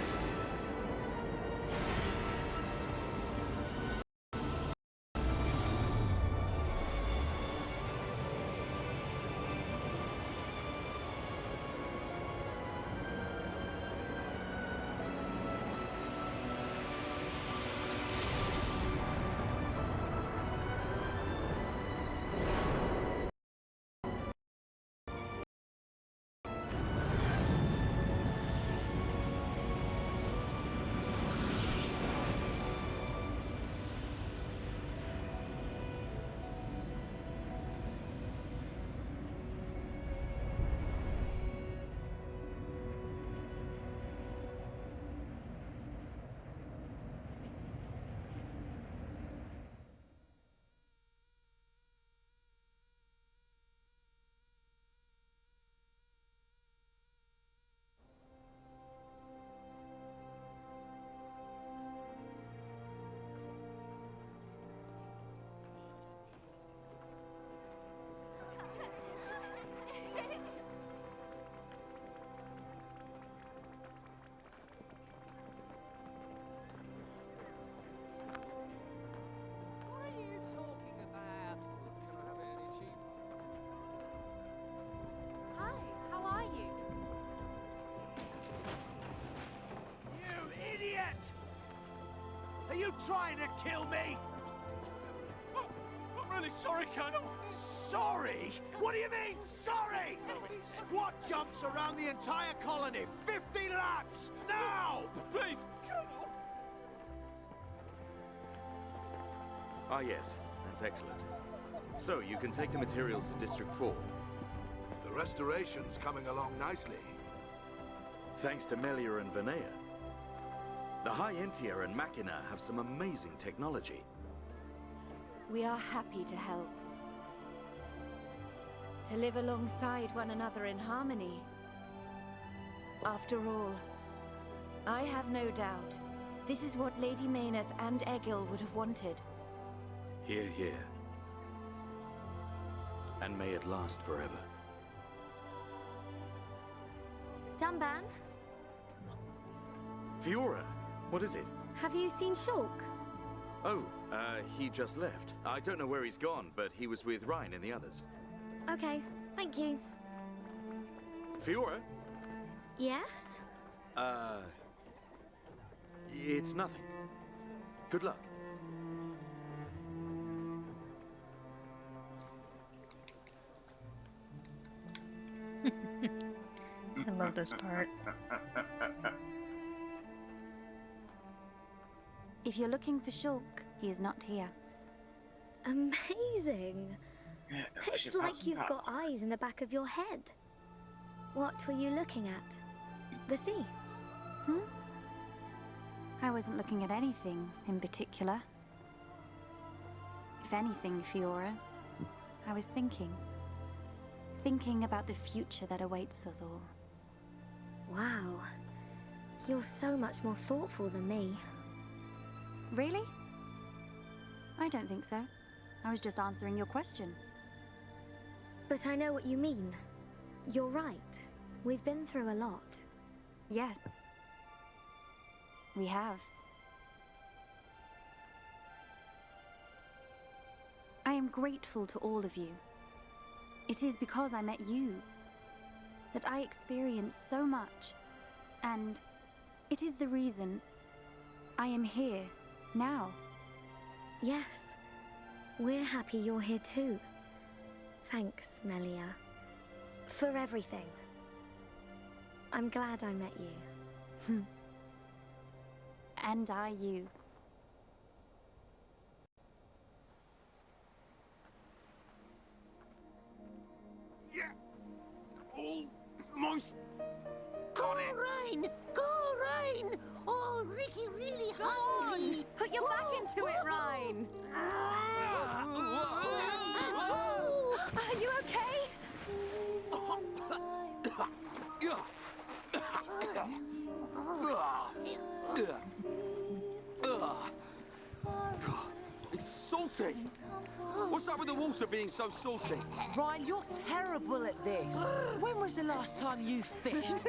trying to kill me? I'm really sorry, Colonel. Sorry? What do you mean, sorry? Squad jumps around the entire colony. 50 laps! Now! Please, Colonel. Ah, yes. That's excellent. So, you can take the materials to District 4. The restoration's coming along nicely. Thanks to Melia and Vinea. The High Entia and Machina have some amazing technology. We are happy to help. To live alongside one another in harmony. After all, I have no doubt this is what Lady Mayneth and Egil would have wanted. Hear, hear. And may it last forever. Dunban, Fiora, what is it? have you seen Shulk? Oh, he just left. I don't know where he's gone, but he was with Ryan and the others. Okay, thank you. Fiora? Yes? It's nothing. Good luck. I love this part. If you're looking for Shulk, he is not here. Amazing. It's like you've got eyes in the back of your head. What were you looking at? The sea? I wasn't looking at anything in particular. If anything, Fiora, I was thinking. Thinking about the future that awaits us all. Wow. You're so much more thoughtful than me. Really? I don't think so. I was just answering your question. But I know what you mean. You're right. We've been through a lot. Yes. We have. I am grateful to all of you. It is because I met you that I experienced so much, and it is the reason I am here now. Yes. We're happy you're here too. Thanks, Melia. For everything. I'm glad I met you. And I you. Yeah. Almost got it. Ryan! Go, Ryan! Oh, Ricky really hungry. Put your back into it, Ryan. Are you okay? It's salty. What's up with the water being so salty? Ryan, you're terrible at this. When was the last time you fished?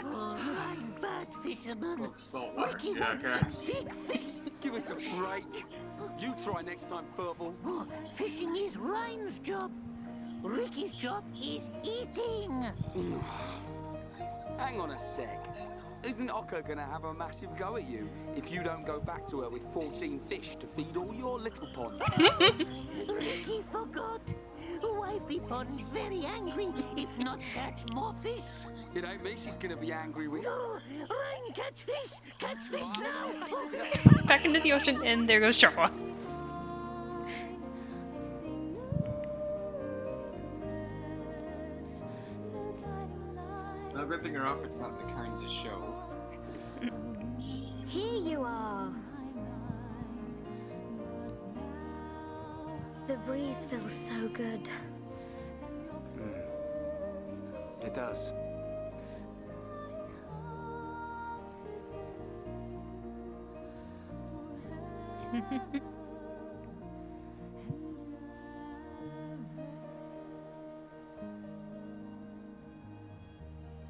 I'm bad fisherman. Saltwater. Ricky Yeah, wants okay. big fish. Give us a break. You try next time, Furball. Oh, fishing is Ryan's job. Ricky's job is eating. Hang on a sec. Isn't Oka gonna have a massive go at you if you don't go back to her with 14 fish to feed all your little ponds? Ricky forgot. Wifey pond very angry if not catch more fish. It ain't me she's gonna be angry with. No, Ryan, catch fish now. Back into the ocean, and there goes Sharla. No, good thing your outfit's not the kind to show. Here you are. The breeze feels so good. It does.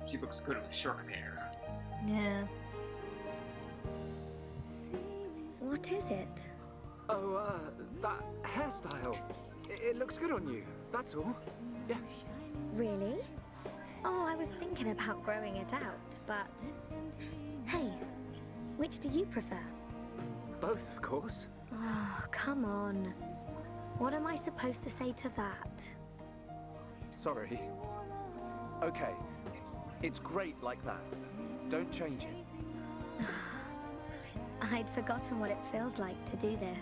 She looks good with short hair. Yeah. What is it? Oh, that hairstyle. It looks good on you, that's all. Yeah. Really? Oh, I was thinking about growing it out, but... Hey, which do you prefer? both, of course. Oh, come on. What am I supposed to say to that? Sorry. Okay. It's great like that. Don't change it. I'd forgotten what it feels like to do this.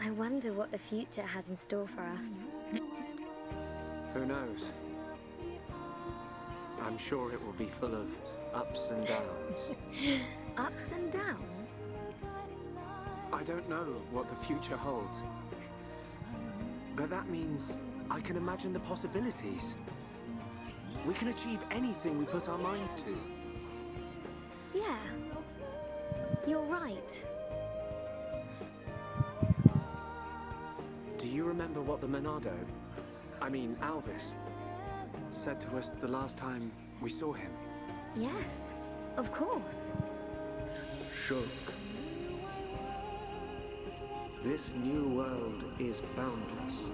I wonder what the future has in store for us. Who knows? I'm sure it will be full of ups and downs. Ups and downs? I don't know what the future holds. But that means I can imagine the possibilities. We can achieve anything we put our minds to. Yeah. You're right. Do you remember what the Monado, Alvis, said to us the last time we saw him? Yes, of course. Shulk. This new world is boundless.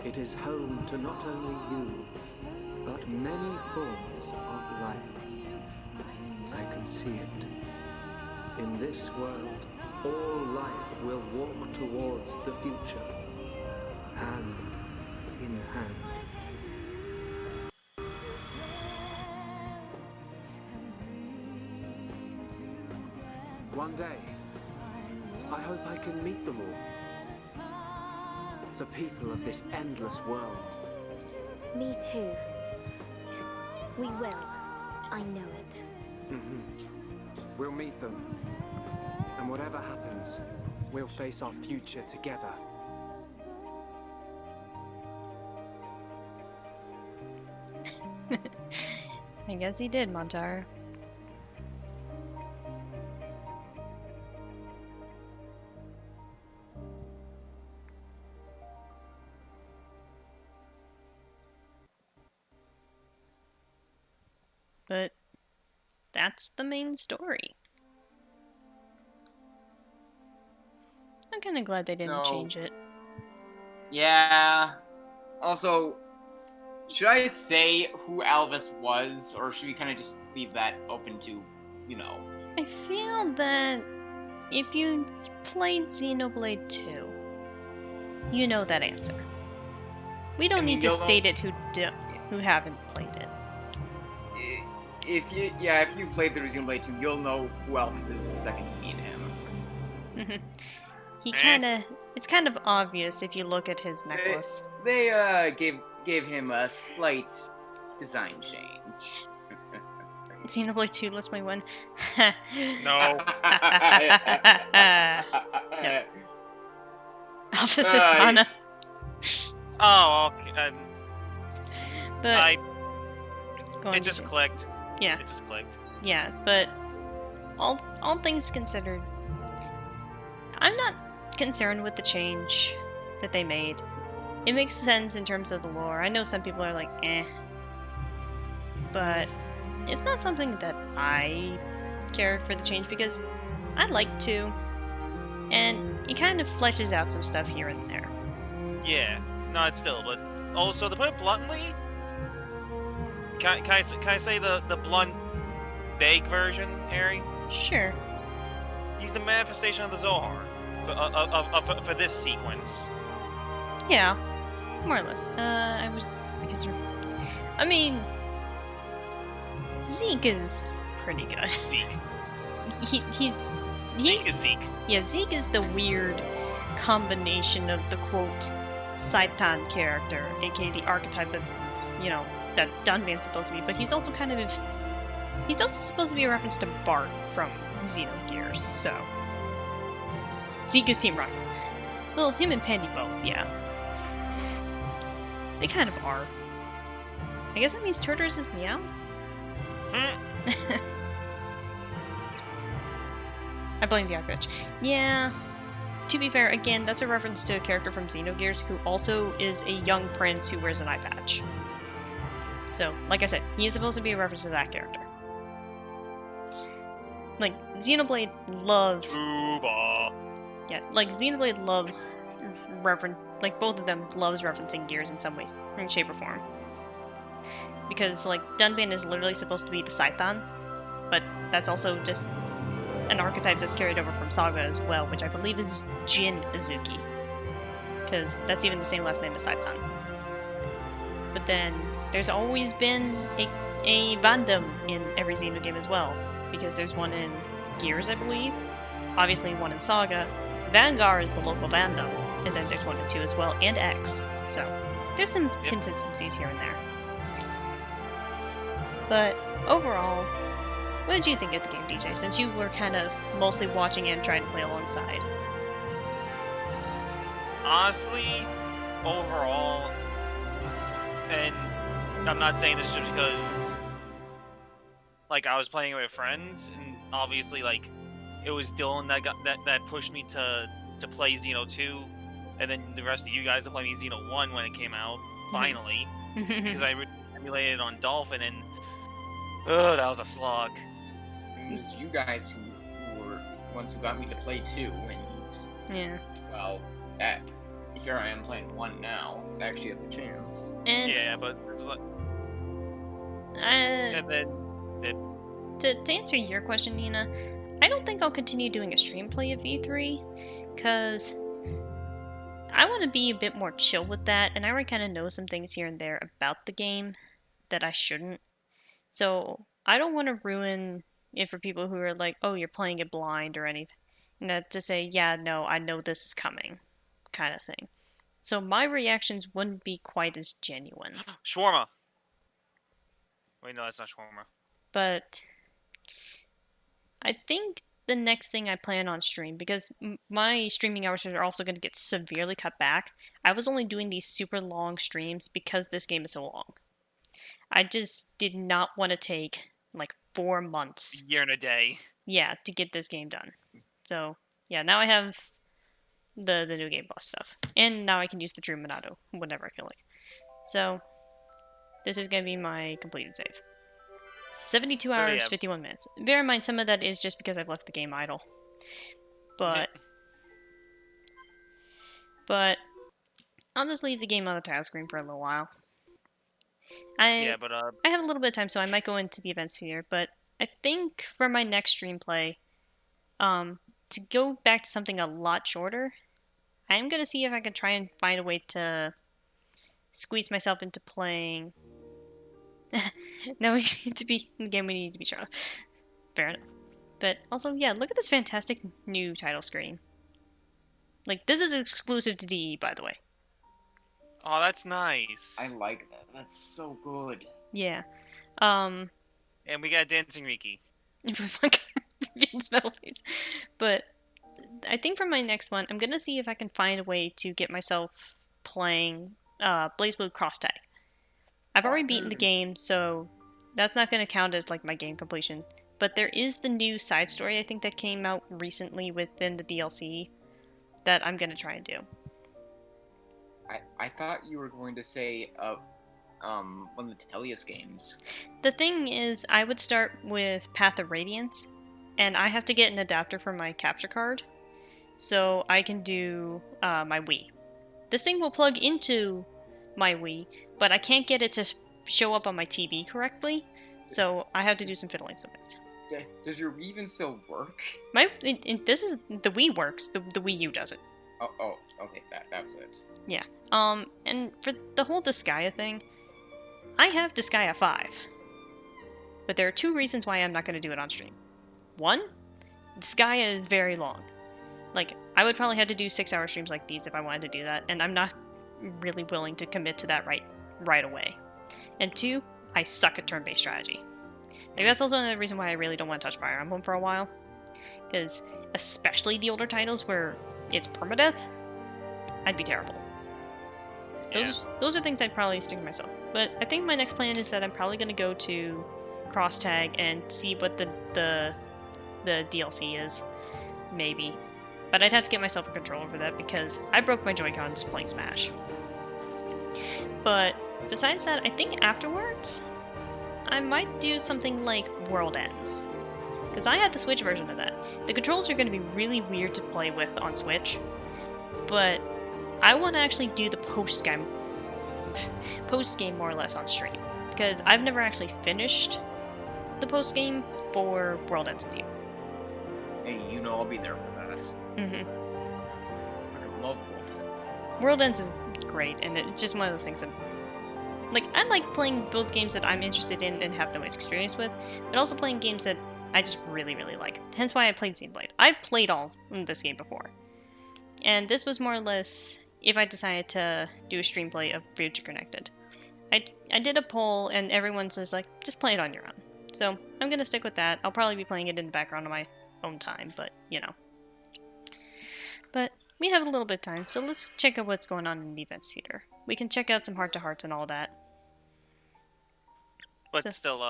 It is home to not only you, but many forms of life. I can see it. In this world, all life will walk towards the future, hand in hand. One day, I hope I can meet them all. The people of this endless world. Me too. We will. I know it. We'll meet them. And whatever happens, we'll face our future together. I guess he did, Montar. But that's the main story. I'm kind of glad they didn't change it. Yeah. Also, should I say who Alvis was, or should we kind of just leave that open to, I feel that if you played Xenoblade 2, you know that answer. We don't need to state it who haven't played it. If you played the Xenoblade 2, you'll know who Alvis is the second you meet him. It's kind of obvious if you look at his necklace. They gave him a slight design change. Xenoblade 2, let's play 1. No. Alpha Savannah. Oh, okay. But it just clicked. Yeah. It just clicked. Yeah, but all things considered, I'm not concerned with the change that they made. It makes sense in terms of the lore. I know some people are like, eh. But it's not something that I care for the change because I'd like to. And it kind of fleshes out some stuff here and there. Yeah, no, it's still, but also to put it bluntly, can I say the blunt, vague version, Ari? Sure. He's the manifestation of the Zohar for this sequence. Yeah, more or less. Zeke is pretty good. Zeke. He's Zeke is Zeke. Yeah, Zeke is the weird combination of the quote Saitan character, aka the archetype of, that Dunban's supposed to be, but he's also he's also supposed to be a reference to Bart from Xenogears, so Zeke is Team Rocket. Well, him and Pandy both, yeah. They kind of are. I guess that means Turtles is Meowth? I blame the Archwitch. Yeah. To be fair, again, that's a reference to a character from Xenogears who also is a young prince who wears an eye patch. So, like I said, he is supposed to be a reference to that character. Like, Xenoblade loves... Uba. Yeah, like, Xenoblade loves both of them loves referencing Gears in some way, in shape or form. Because, like, Dunban is literally supposed to be the Scython, but that's also just an archetype that's carried over from Saga as well, which I believe is Jin Azuki. Because that's even the same last name as Saipan. But then, there's always been a Vandam in every Xeno game as well. Because there's one in Gears, I believe. Obviously one in Saga. Vanguard is the local Vandam. And then there's 1 and 2 as well, and X. So, there's some consistencies here and there. But, overall, what did you think of the game, DJ, since you were kind of mostly watching and trying to play alongside? Honestly, overall, and I'm not saying this just because, like, I was playing with friends, and obviously, like, it was Dylan that pushed me to play Xeno 2, and then the rest of you guys to play me Xeno 1 when it came out, finally, because I emulated on Dolphin, and that was a slog. It was you guys who were the ones who got me to play 2, and well, here I am playing 1 now. I actually have the chance. And yeah, but it's like, and then to answer your question, Nina, I don't think I'll continue doing a stream play of E3, because I want to be a bit more chill with that, and I already kind of know some things here and there about the game that I shouldn't. So I don't want to ruin it for people who are like, oh, you're playing it blind or anything. To say, yeah, no, I know this is coming, kind of thing. So my reactions wouldn't be quite as genuine. Shawarma! Wait, no, that's not shawarma. But I think the next thing I plan on stream, because my streaming hours are also going to get severely cut back. I was only doing these super long streams because this game is so long. I just did not want to take like 4 months. A year and a day. Yeah, to get this game done. So, yeah, now I have the new Game Plus stuff. And now I can use the True Monado whenever I feel like. So, this is going to be my completed save. 72 hours, 51 minutes. Bear in mind, some of that is just because I've left the game idle. But I'll just leave the game on the title screen for a little while. I have a little bit of time, so I might go into the events here, but I think for my next stream play, to go back to something a lot shorter, I am going to see if I can try and find a way to squeeze myself into playing... No, we need to be... Again, we need to be shorter. Fair enough. But also, yeah, look at this fantastic new title screen. Like, this is exclusive to DE, by the way. Oh, that's nice. I like that. That's so good. Yeah. And we got Dancing Riki. Vince Metal Face. But I think for my next one, I'm gonna see if I can find a way to get myself playing BlazBlue Cross Tag. I've already beaten the game, so that's not gonna count as like my game completion. But there is the new side story I think that came out recently within the DLC that I'm gonna try and do. I thought you were going to say one of the Tellius games. The thing is, I would start with Path of Radiance, and I have to get an adapter for my capture card, so I can do my Wii. This thing will plug into my Wii, but I can't get it to show up on my TV correctly, so I have to do some fiddling sometimes. Yeah, does your Wii even still work? This is the Wii works. The Wii U doesn't. Oh, okay, that was it. Yeah. And for the whole Disgaea thing, I have Disgaea 5. But there are 2 reasons why I'm not going to do it on stream. 1, Disgaea is very long. Like, I would probably have to do 6-hour streams like these if I wanted to do that, and I'm not really willing to commit to that right away. And 2, I suck at turn-based strategy. Like, that's also another reason why I really don't want to touch Fire Emblem for a while. Because, especially the older titles where it's permadeath, I'd be terrible. Those are things I'd probably stick to myself. But I think my next plan is that I'm probably going to go to Cross Tag and see what the DLC is. Maybe. But I'd have to get myself a controller for that because I broke my Joy-Cons playing Smash. But besides that, I think afterwards, I might do something like World Ends. Because I had the Switch version of that. The controls are going to be really weird to play with on Switch. But I want to actually do the post-game more or less on stream. Because I've never actually finished the post-game for World Ends with You. Hey, you know I'll be there for that. Mm-hmm. I love World Ends is great, and it's just one of those things that, like, I like playing both games that I'm interested in and have no experience with, but also playing games that I just really, really like. Hence why I played Xenoblade. I've played all in this game before, and this was more or less if I decided to do a stream play of Future Connected. I did a poll, and everyone's just like, just play it on your own. So I'm gonna stick with that. I'll probably be playing it in the background on my own time, but you know. But we have a little bit of time, so let's check out what's going on in the events theater. We can check out some heart-to-hearts and all that. But still,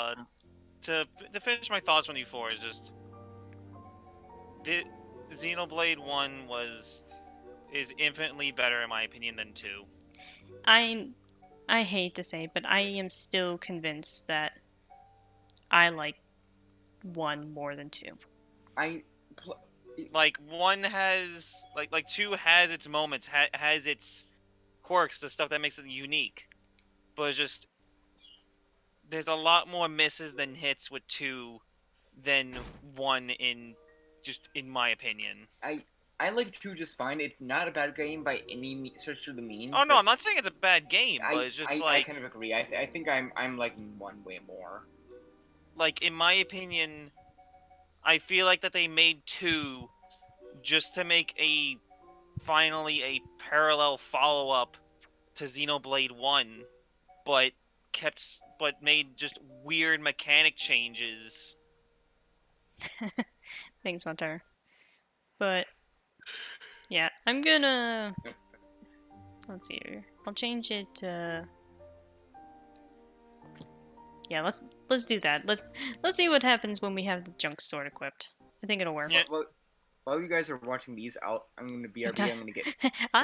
to finish my thoughts on U4 is just the Xenoblade 1 is infinitely better in my opinion than 2. I hate to say, but I am still convinced that I like 1 more than 2. Like 1 has like 2 has its moments, has its quirks, the stuff that makes it unique, but it's just there's a lot more misses than hits with 2 than 1 in my opinion. I like 2 just fine. It's not a bad game by any stretch of the means. Oh no, I'm not saying it's a bad game, but it's just I kind of agree. I think I'm liking 1 way more. Like in my opinion, I feel like that they made 2 just to make finally a parallel follow-up to Xenoblade 1, but made just weird mechanic changes. Thanks, Montar. But yeah, I'm gonna let's see here. I'll change it to yeah, let's do that. Let's see what happens when we have the junk sword equipped. I think it'll work. Yeah. While you guys are watching these out, I'm gonna BRB. I'm gonna get.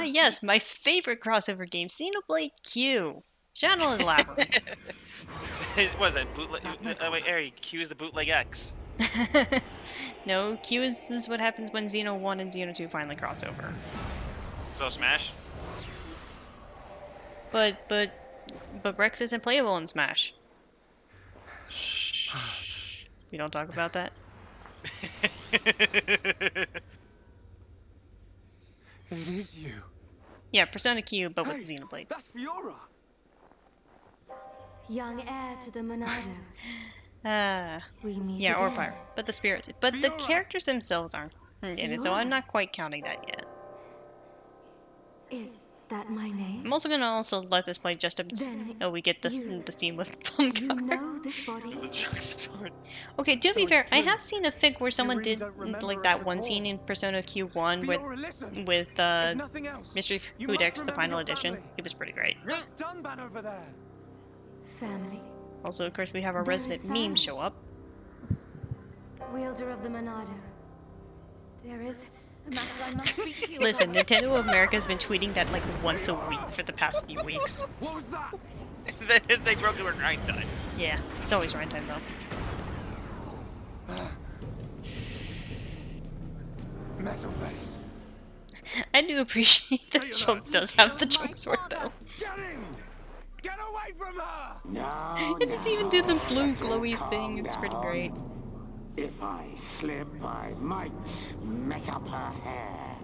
Yes, my favorite crossover game, Xenoblade Q. Channel and Labyrinth. What is that? Bootleg? Wait, Ari, Q is the bootleg X. No, Q is what happens when Xeno 1 and Xeno 2 finally cross over. So Smash? But Rex isn't playable in Smash. We don't talk about that. It is you. Yeah, Persona Q, but with Xenoblade. That's Fiora. Young heir to the Monado. We meet yeah, or again. Pyro. But the spirits. But the characters themselves aren't in it, so I'm not quite counting that yet. Is that my name? I'm also gonna let this play just a we get this the scene with Plumcar. You know this body? Okay, to be fair, I have seen a fic where someone did like that one scene in Persona Q1 with Mystery Fudex, the final edition. It was pretty great. Family. Also, of course, we have our resident meme show up. Wielder of the Monado. There is a matter I must speak to you Listen, about. Nintendo of America has been tweeting that like once a week for the past few weeks. What was that? They broke it with grind time. Yeah, it's always grind time though. Metal face. I do appreciate that Chunk does have the junk sword though. Get him! Get away from her! No, And it's even do the blue glowy thing, it's pretty great. If I slip, I might mess up her hair.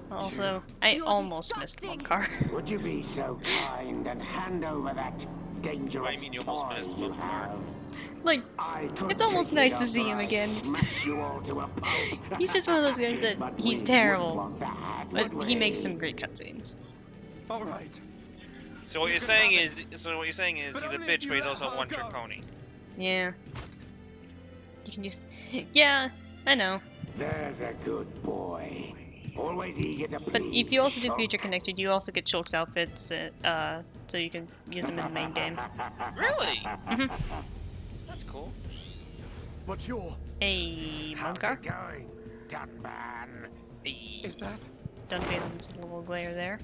Also, I almost missed Plumcar. Would you be so kind and hand over that dangerous toy you have? Like, it's almost nice to see him again. He's just one of those guys that he's terrible, but he makes some great cutscenes. All right. So what you're saying is he's a bitch, but he's also a one-trick pony. Yeah. You can just... Yeah, I know. There's a good boy. Always eager to But if you also do Future Connected, you also get Shulk's outfits, so you can use them in the main game. Really? Mm-hmm. That's cool. What's your... Hey, Munkar? going, Dunman? Is that? Dunban's little glare there.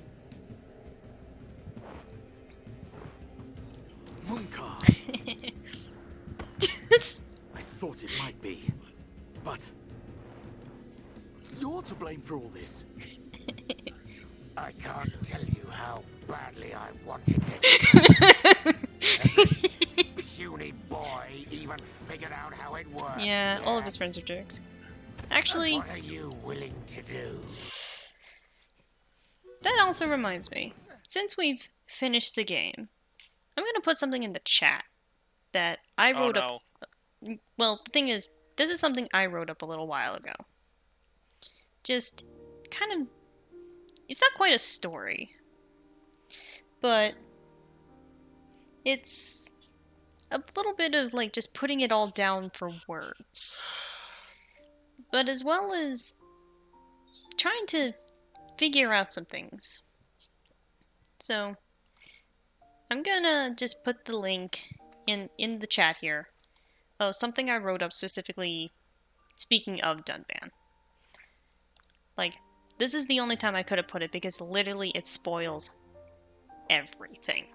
Munkar. I thought it might be, but you're to blame for all this. I can't tell you how badly I wanted it. This puny boy even figured out how it works. Yeah, all of his friends are jerks. Actually, What are you willing to do? that also reminds me. Since we've finished the game, I'm gonna put something in the chat that I wrote up. Well, the thing is, this is something I wrote up a little while ago. Just kind of. It's not quite a story, but it's a little bit of like just putting it all down for words. But as well as trying to figure out some things. So, I'm gonna just put the link in the chat here. Oh, something I wrote up specifically speaking of Dunban. Like, this is the only time I could have put it because literally it spoils everything.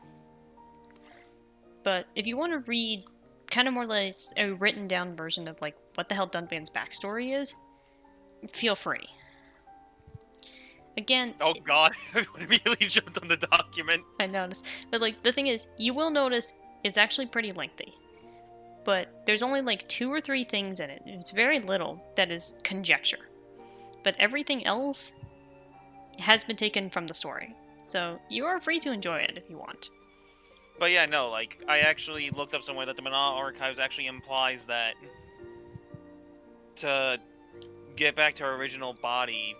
But if you want to read kind of more like a written down version of like what the hell Dunban's backstory is, feel free. Again... Oh god, I immediately jumped on the document. I noticed. But like, the thing is, you will notice it's actually pretty lengthy. But there's only like 2 or 3 things in it. It's very little that is conjecture. But everything else has been taken from the story. So you are free to enjoy it if you want. But yeah, no, like, I actually looked up somewhere that the Mana Archives actually implies that to get back to her original body,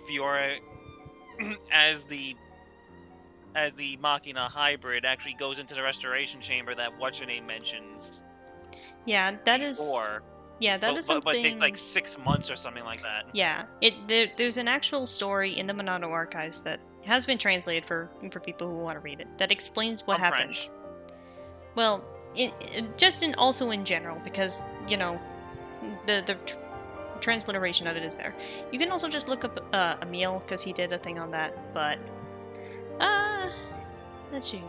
Fiora, as the Machina hybrid, actually goes into the restoration chamber that What's-Her-Name mentions. Yeah, that before. is... Yeah, that is something... But it takes like 6 months or something like that. Yeah, there's an actual story in the Monado Archives that has been translated for people who want to read it, that explains what happened. French. Well, also in general, because, you know, the transliteration of it is there. You can also just look up Emil, because he did a thing on that, but... let's see.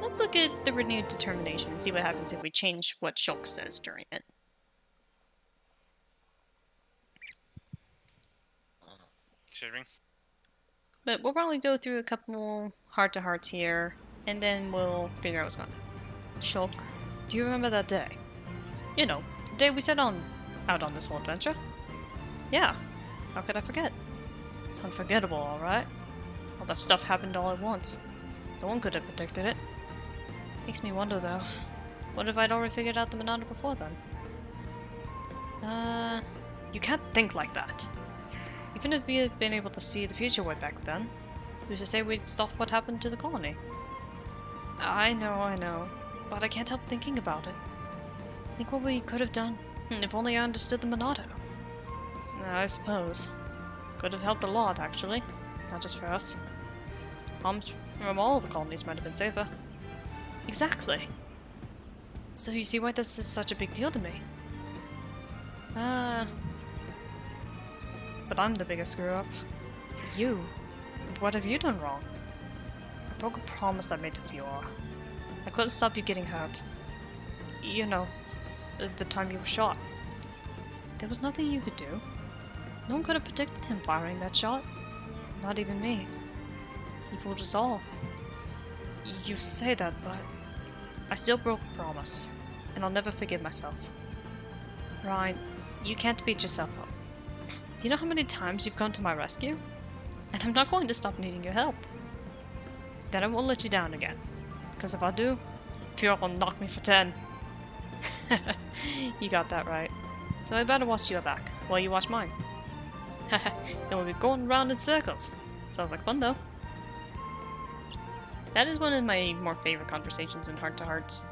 Let's look at the renewed determination and see what happens if we change what Shulk says during it. Shivering. But we'll probably go through a couple heart-to-hearts here, and then we'll figure out what's going on. Shulk, do you remember that day? You know, the day we set out on this whole adventure? Yeah, how could I forget? It's unforgettable, alright? All that stuff happened all at once. No one could have predicted it. Makes me wonder, though. What if I'd already figured out the Monado before then? You can't think like that. Even if we had been able to see the future way back then, who's to say we'd stop what happened to the colony? I know, but I can't help thinking about it. Think what we could have done, if only I understood the Monado. I suppose. Could have helped a lot, actually. Not just for us. From all the colonies might have been safer. Exactly. So you see why this is such a big deal to me. But I'm the biggest screw-up. You? What have you done wrong? I broke a promise I made to Fiora. I couldn't stop you getting hurt. You know, the time you were shot. There was nothing you could do. No one could have predicted him firing that shot. Not even me. He fooled us all. You say that, but I still broke a promise, and I'll never forgive myself. Ryan, you can't beat yourself up. You know how many times you've come to my rescue? And I'm not going to stop needing your help. Then I won't let you down again. Because if I do, Fiora will knock me for 10. You got that right. So I better watch your back, while you watch mine. Then we'll be going around in circles. Sounds like fun, though. That is one of my more favorite conversations in Heart to Hearts.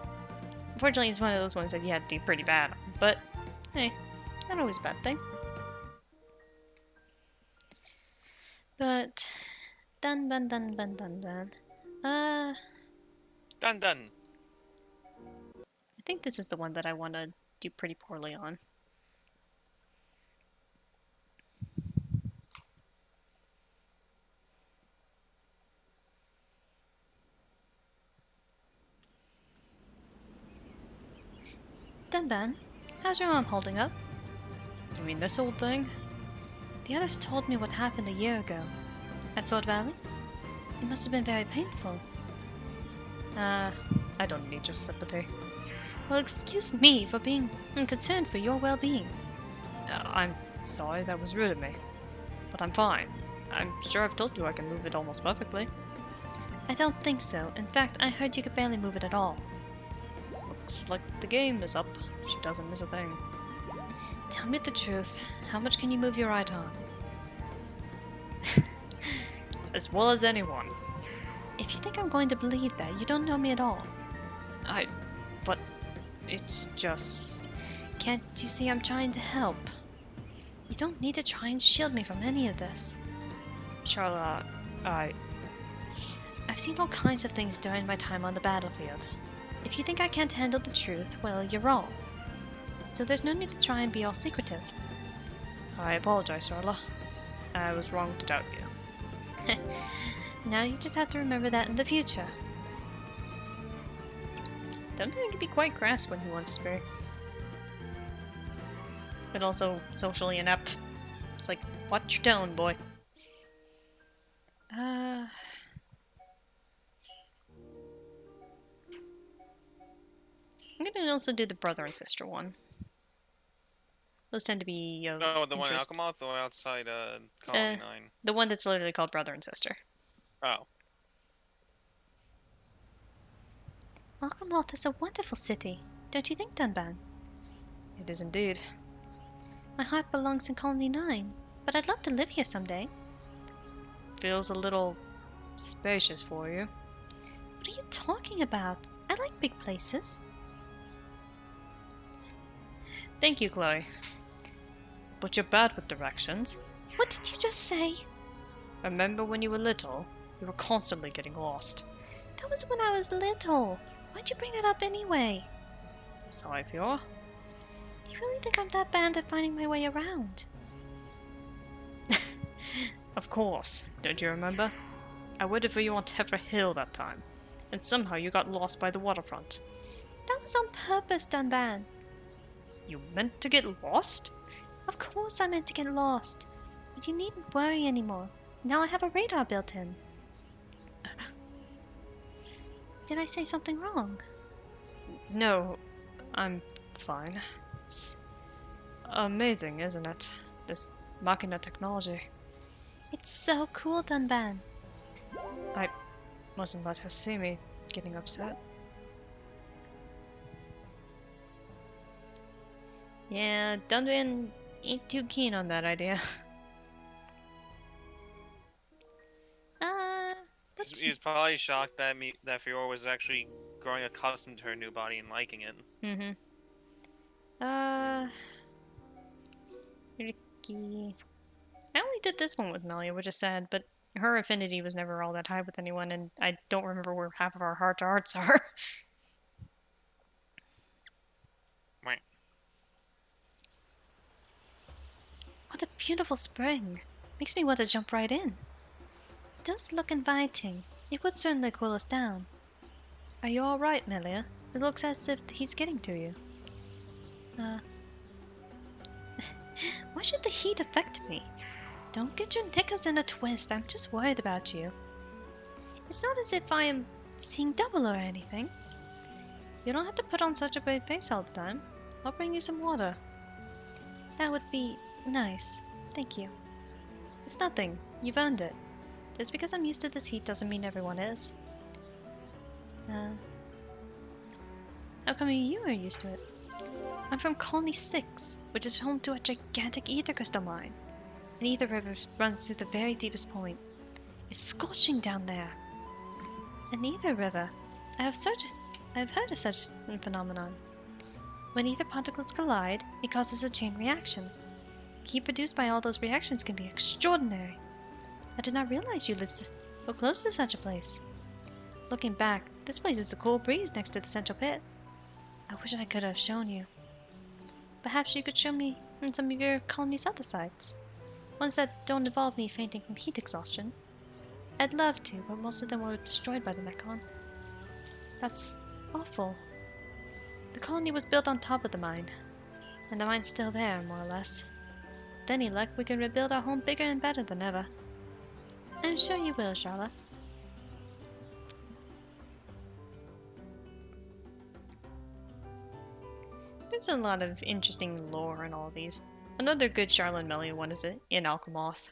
Unfortunately, it's one of those ones that you had to do pretty bad on, but hey, not always a bad thing. But dun. Dun. I think this is the one that I want to do pretty poorly on. Dunban, how's your arm holding up? You mean this old thing? The others told me what happened a year ago. At Sword Valley? It must have been very painful. I don't need your sympathy. Well, excuse me for being concerned for your well-being. I'm sorry that was rude of me, but I'm fine. I'm sure I've told you I can move it almost perfectly. I don't think so. In fact, I heard you could barely move it at all. Looks like the game is up. She doesn't miss a thing. Tell me the truth. How much can you move your right arm? As well as anyone. If you think I'm going to believe that, you don't know me at all. But it's just... Can't you see I'm trying to help? You don't need to try and shield me from any of this. Charlotte, I've seen all kinds of things during my time on the battlefield. If you think I can't handle the truth, well, you're wrong. So there's no need to try and be all secretive. I apologize, Charlotte. I was wrong to doubt you. Now you just have to remember that in the future. Dumbledore can be quite crass when he wants to be. But also socially inept. It's like, watch your tone, boy. I'm gonna also do the brother and sister one. Those tend to be of Oh, the one in interest. Alchemath or outside Colony 9? The one that's literally called brother and sister. Oh. Alchemath is a wonderful city, don't you think, Dunban? It is indeed. My heart belongs in Colony 9, but I'd love to live here someday. Feels a little spacious for you. What are you talking about? I like big places. Thank you, Chloe. But you're bad with directions. What did you just say? Remember when you were little? You were constantly getting lost. That was when I was little. Why'd you bring that up anyway? Sorry, Fiora. Do you really think I'm that bad at finding my way around? Of course. Don't you remember? I waited for you on Tefra Hill that time, and somehow you got lost by the waterfront. That was on purpose, Dunban. You meant to get lost? Of course I meant to get lost. But you needn't worry anymore. Now I have a radar built in. Did I say something wrong? No, I'm fine. It's amazing, isn't it? This Machina technology. It's so cool, Dunban. I mustn't let her see me getting upset. Yeah, Dunban ain't too keen on that idea. He was probably shocked that Fiora was actually growing accustomed to her new body and liking it. Ricky. I only did this one with Melia, which is sad, but her affinity was never all that high with anyone, and I don't remember where half of our heart-to-hearts are. Right. What a beautiful spring. Makes me want to jump right in. It does look inviting. It would certainly cool us down. Are you alright, Melia? It looks as if he's getting to you. Why should the heat affect me? Don't get your knickers in a twist. I'm just worried about you. It's not as if I am seeing double or anything. You don't have to put on such a brave face all the time. I'll bring you some water. That would be nice. Thank you. It's nothing. You've earned it. Just because I'm used to this heat doesn't mean everyone is. How come you are used to it? I'm from Colony 6, which is home to a gigantic ether crystal mine. An ether river runs through the very deepest point. It's scorching down there. An ether river? I have heard of such a phenomenon. When ether particles collide, it causes a chain reaction. The heat produced by all those reactions can be extraordinary. I did not realize you lived so close to such a place. Looking back, this place is a cool breeze next to the central pit. I wish I could have shown you. Perhaps you could show me some of your colony's other sites. Ones that don't involve me fainting from heat exhaustion. I'd love to, but most of them were destroyed by the Mechon. That's awful. The colony was built on top of the mine, and the mine's still there, more or less. With any luck, we can rebuild our home bigger and better than ever. I'm sure you will, Charlotte. There's a lot of interesting lore in all of these. Another good Charlotte Melia one is in Alchemoth.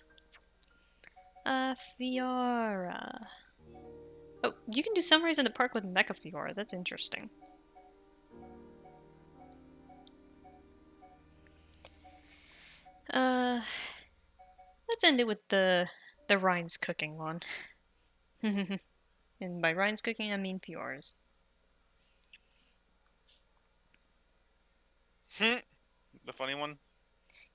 Fiora. Oh, you can do summaries in the park with Mecha Fiora. That's interesting. Let's end it with the Ryan's cooking one. And by Ryan's cooking, I mean Fiora's. The funny one?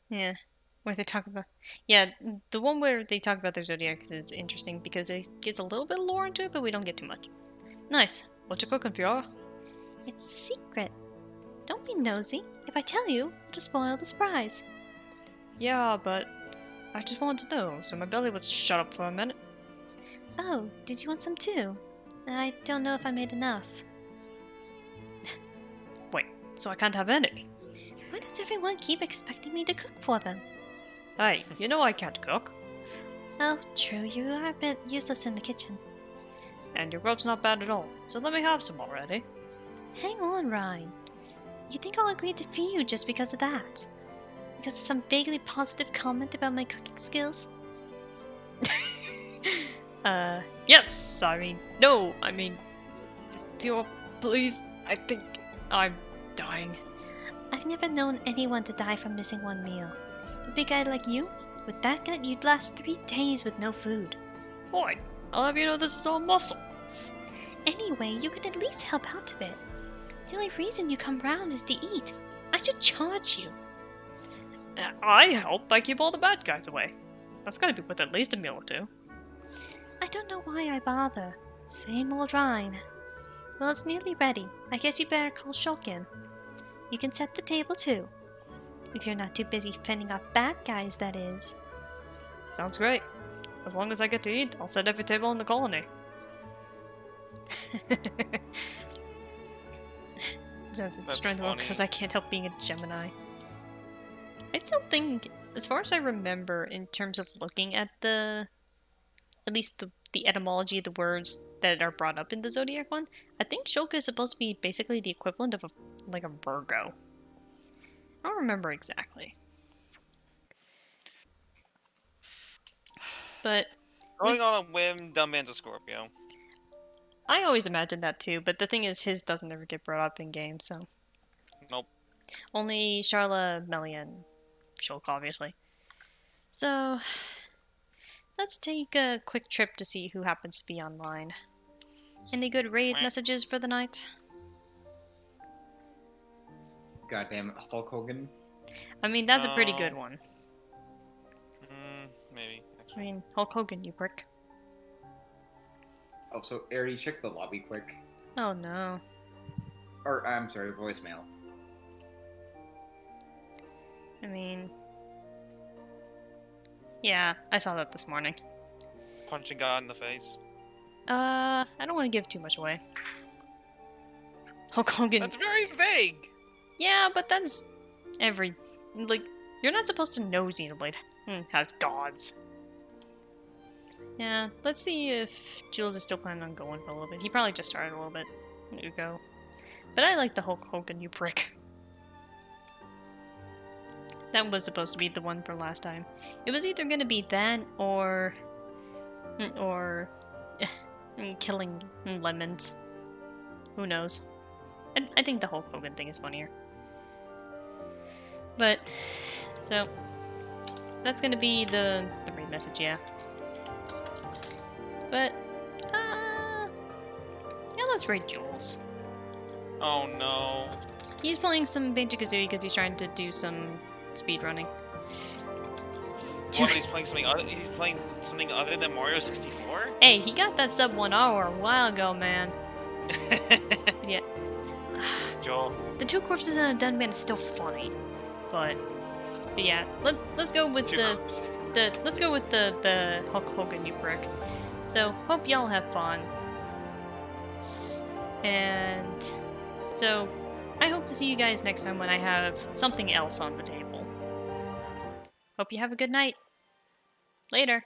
Yeah. Where they talk about... Yeah, the one where they talk about their zodiac is interesting because it gets a little bit of lore into it, but we don't get too much. Nice. What you cooking, Fiora? It's a secret. Don't be nosy. If I tell you, it'll spoil the surprise. Yeah, but I just wanted to know, so my belly would shut up for a minute. Oh, did you want some too? I don't know if I made enough. Wait, so I can't have any? Why does everyone keep expecting me to cook for them? Hey, you know I can't cook. Oh, true, you are a bit useless in the kitchen. And your grub's not bad at all, so let me have some already. Hang on, Ryan. You think I'll agree to feed you just because of that? Because of some vaguely positive comment about my cooking skills? Yes, I mean, no, I mean, Fiora, please, I think I'm dying. I've never known anyone to die from missing one meal. A big guy like you? With that gut, you'd last 3 days with no food. Boy, I'll have you know this is all muscle. Anyway, you could at least help out a bit. The only reason you come round is to eat. I should charge you. I help by keep all the bad guys away. That's gotta be worth at least a meal or two. I don't know why I bother. Same old Rhine. Well, it's nearly ready. I guess you better call Shulk in. You can set the table too. If you're not too busy fending off bad guys, that is. Sounds great. As long as I get to eat, I'll set every table in the colony. Sounds strange because I can't help being a Gemini. I still think, as far as I remember, in terms of looking at at least the etymology of the words that are brought up in the Zodiac one, I think Shulk is supposed to be basically the equivalent of a Virgo. I don't remember exactly. But going on a whim, dumb man's a Scorpio. I always imagined that too, but the thing is, his doesn't ever get brought up in game, so. Nope. Only Charla, Melia, and Shulk, obviously. So, let's take a quick trip to see who happens to be online. Any good raid messages for the night? Goddamn Hulk Hogan. I mean, that's a pretty good one. Maybe. I mean, Hulk Hogan, you prick. Oh, so already check the lobby quick. Oh no. Or, I'm sorry, voicemail. I mean... Yeah, I saw that this morning. Punching God in the face. I don't want to give too much away. Hulk Hogan... That's very vague! Yeah, but that's... Like, you're not supposed to know Xenoblade has gods. Yeah, let's see if Jules is still planning on going for a little bit. He probably just started a little bit ago. But I like the Hulk Hogan, you prick. That was supposed to be the one for last time. It was either going to be that or killing lemons. Who knows? I think the Hulk Hogan thing is funnier. But, so, that's going to be the raid message, yeah. But, yeah, let's raid Jules. Oh no. He's playing some Banjo-Kazooie because he's trying to do some speedrunning. Well, he's playing something other than Mario 64? Hey, he got that sub 1 hour a while ago, man. Yeah. Joel. The two corpses in a dun band is still funny, but yeah, let's go with let's go with the Hulk Hogan, you prick. So hope y'all have fun, and so I hope to see you guys next time when I have something else on the table. Hope you have a good night. Later.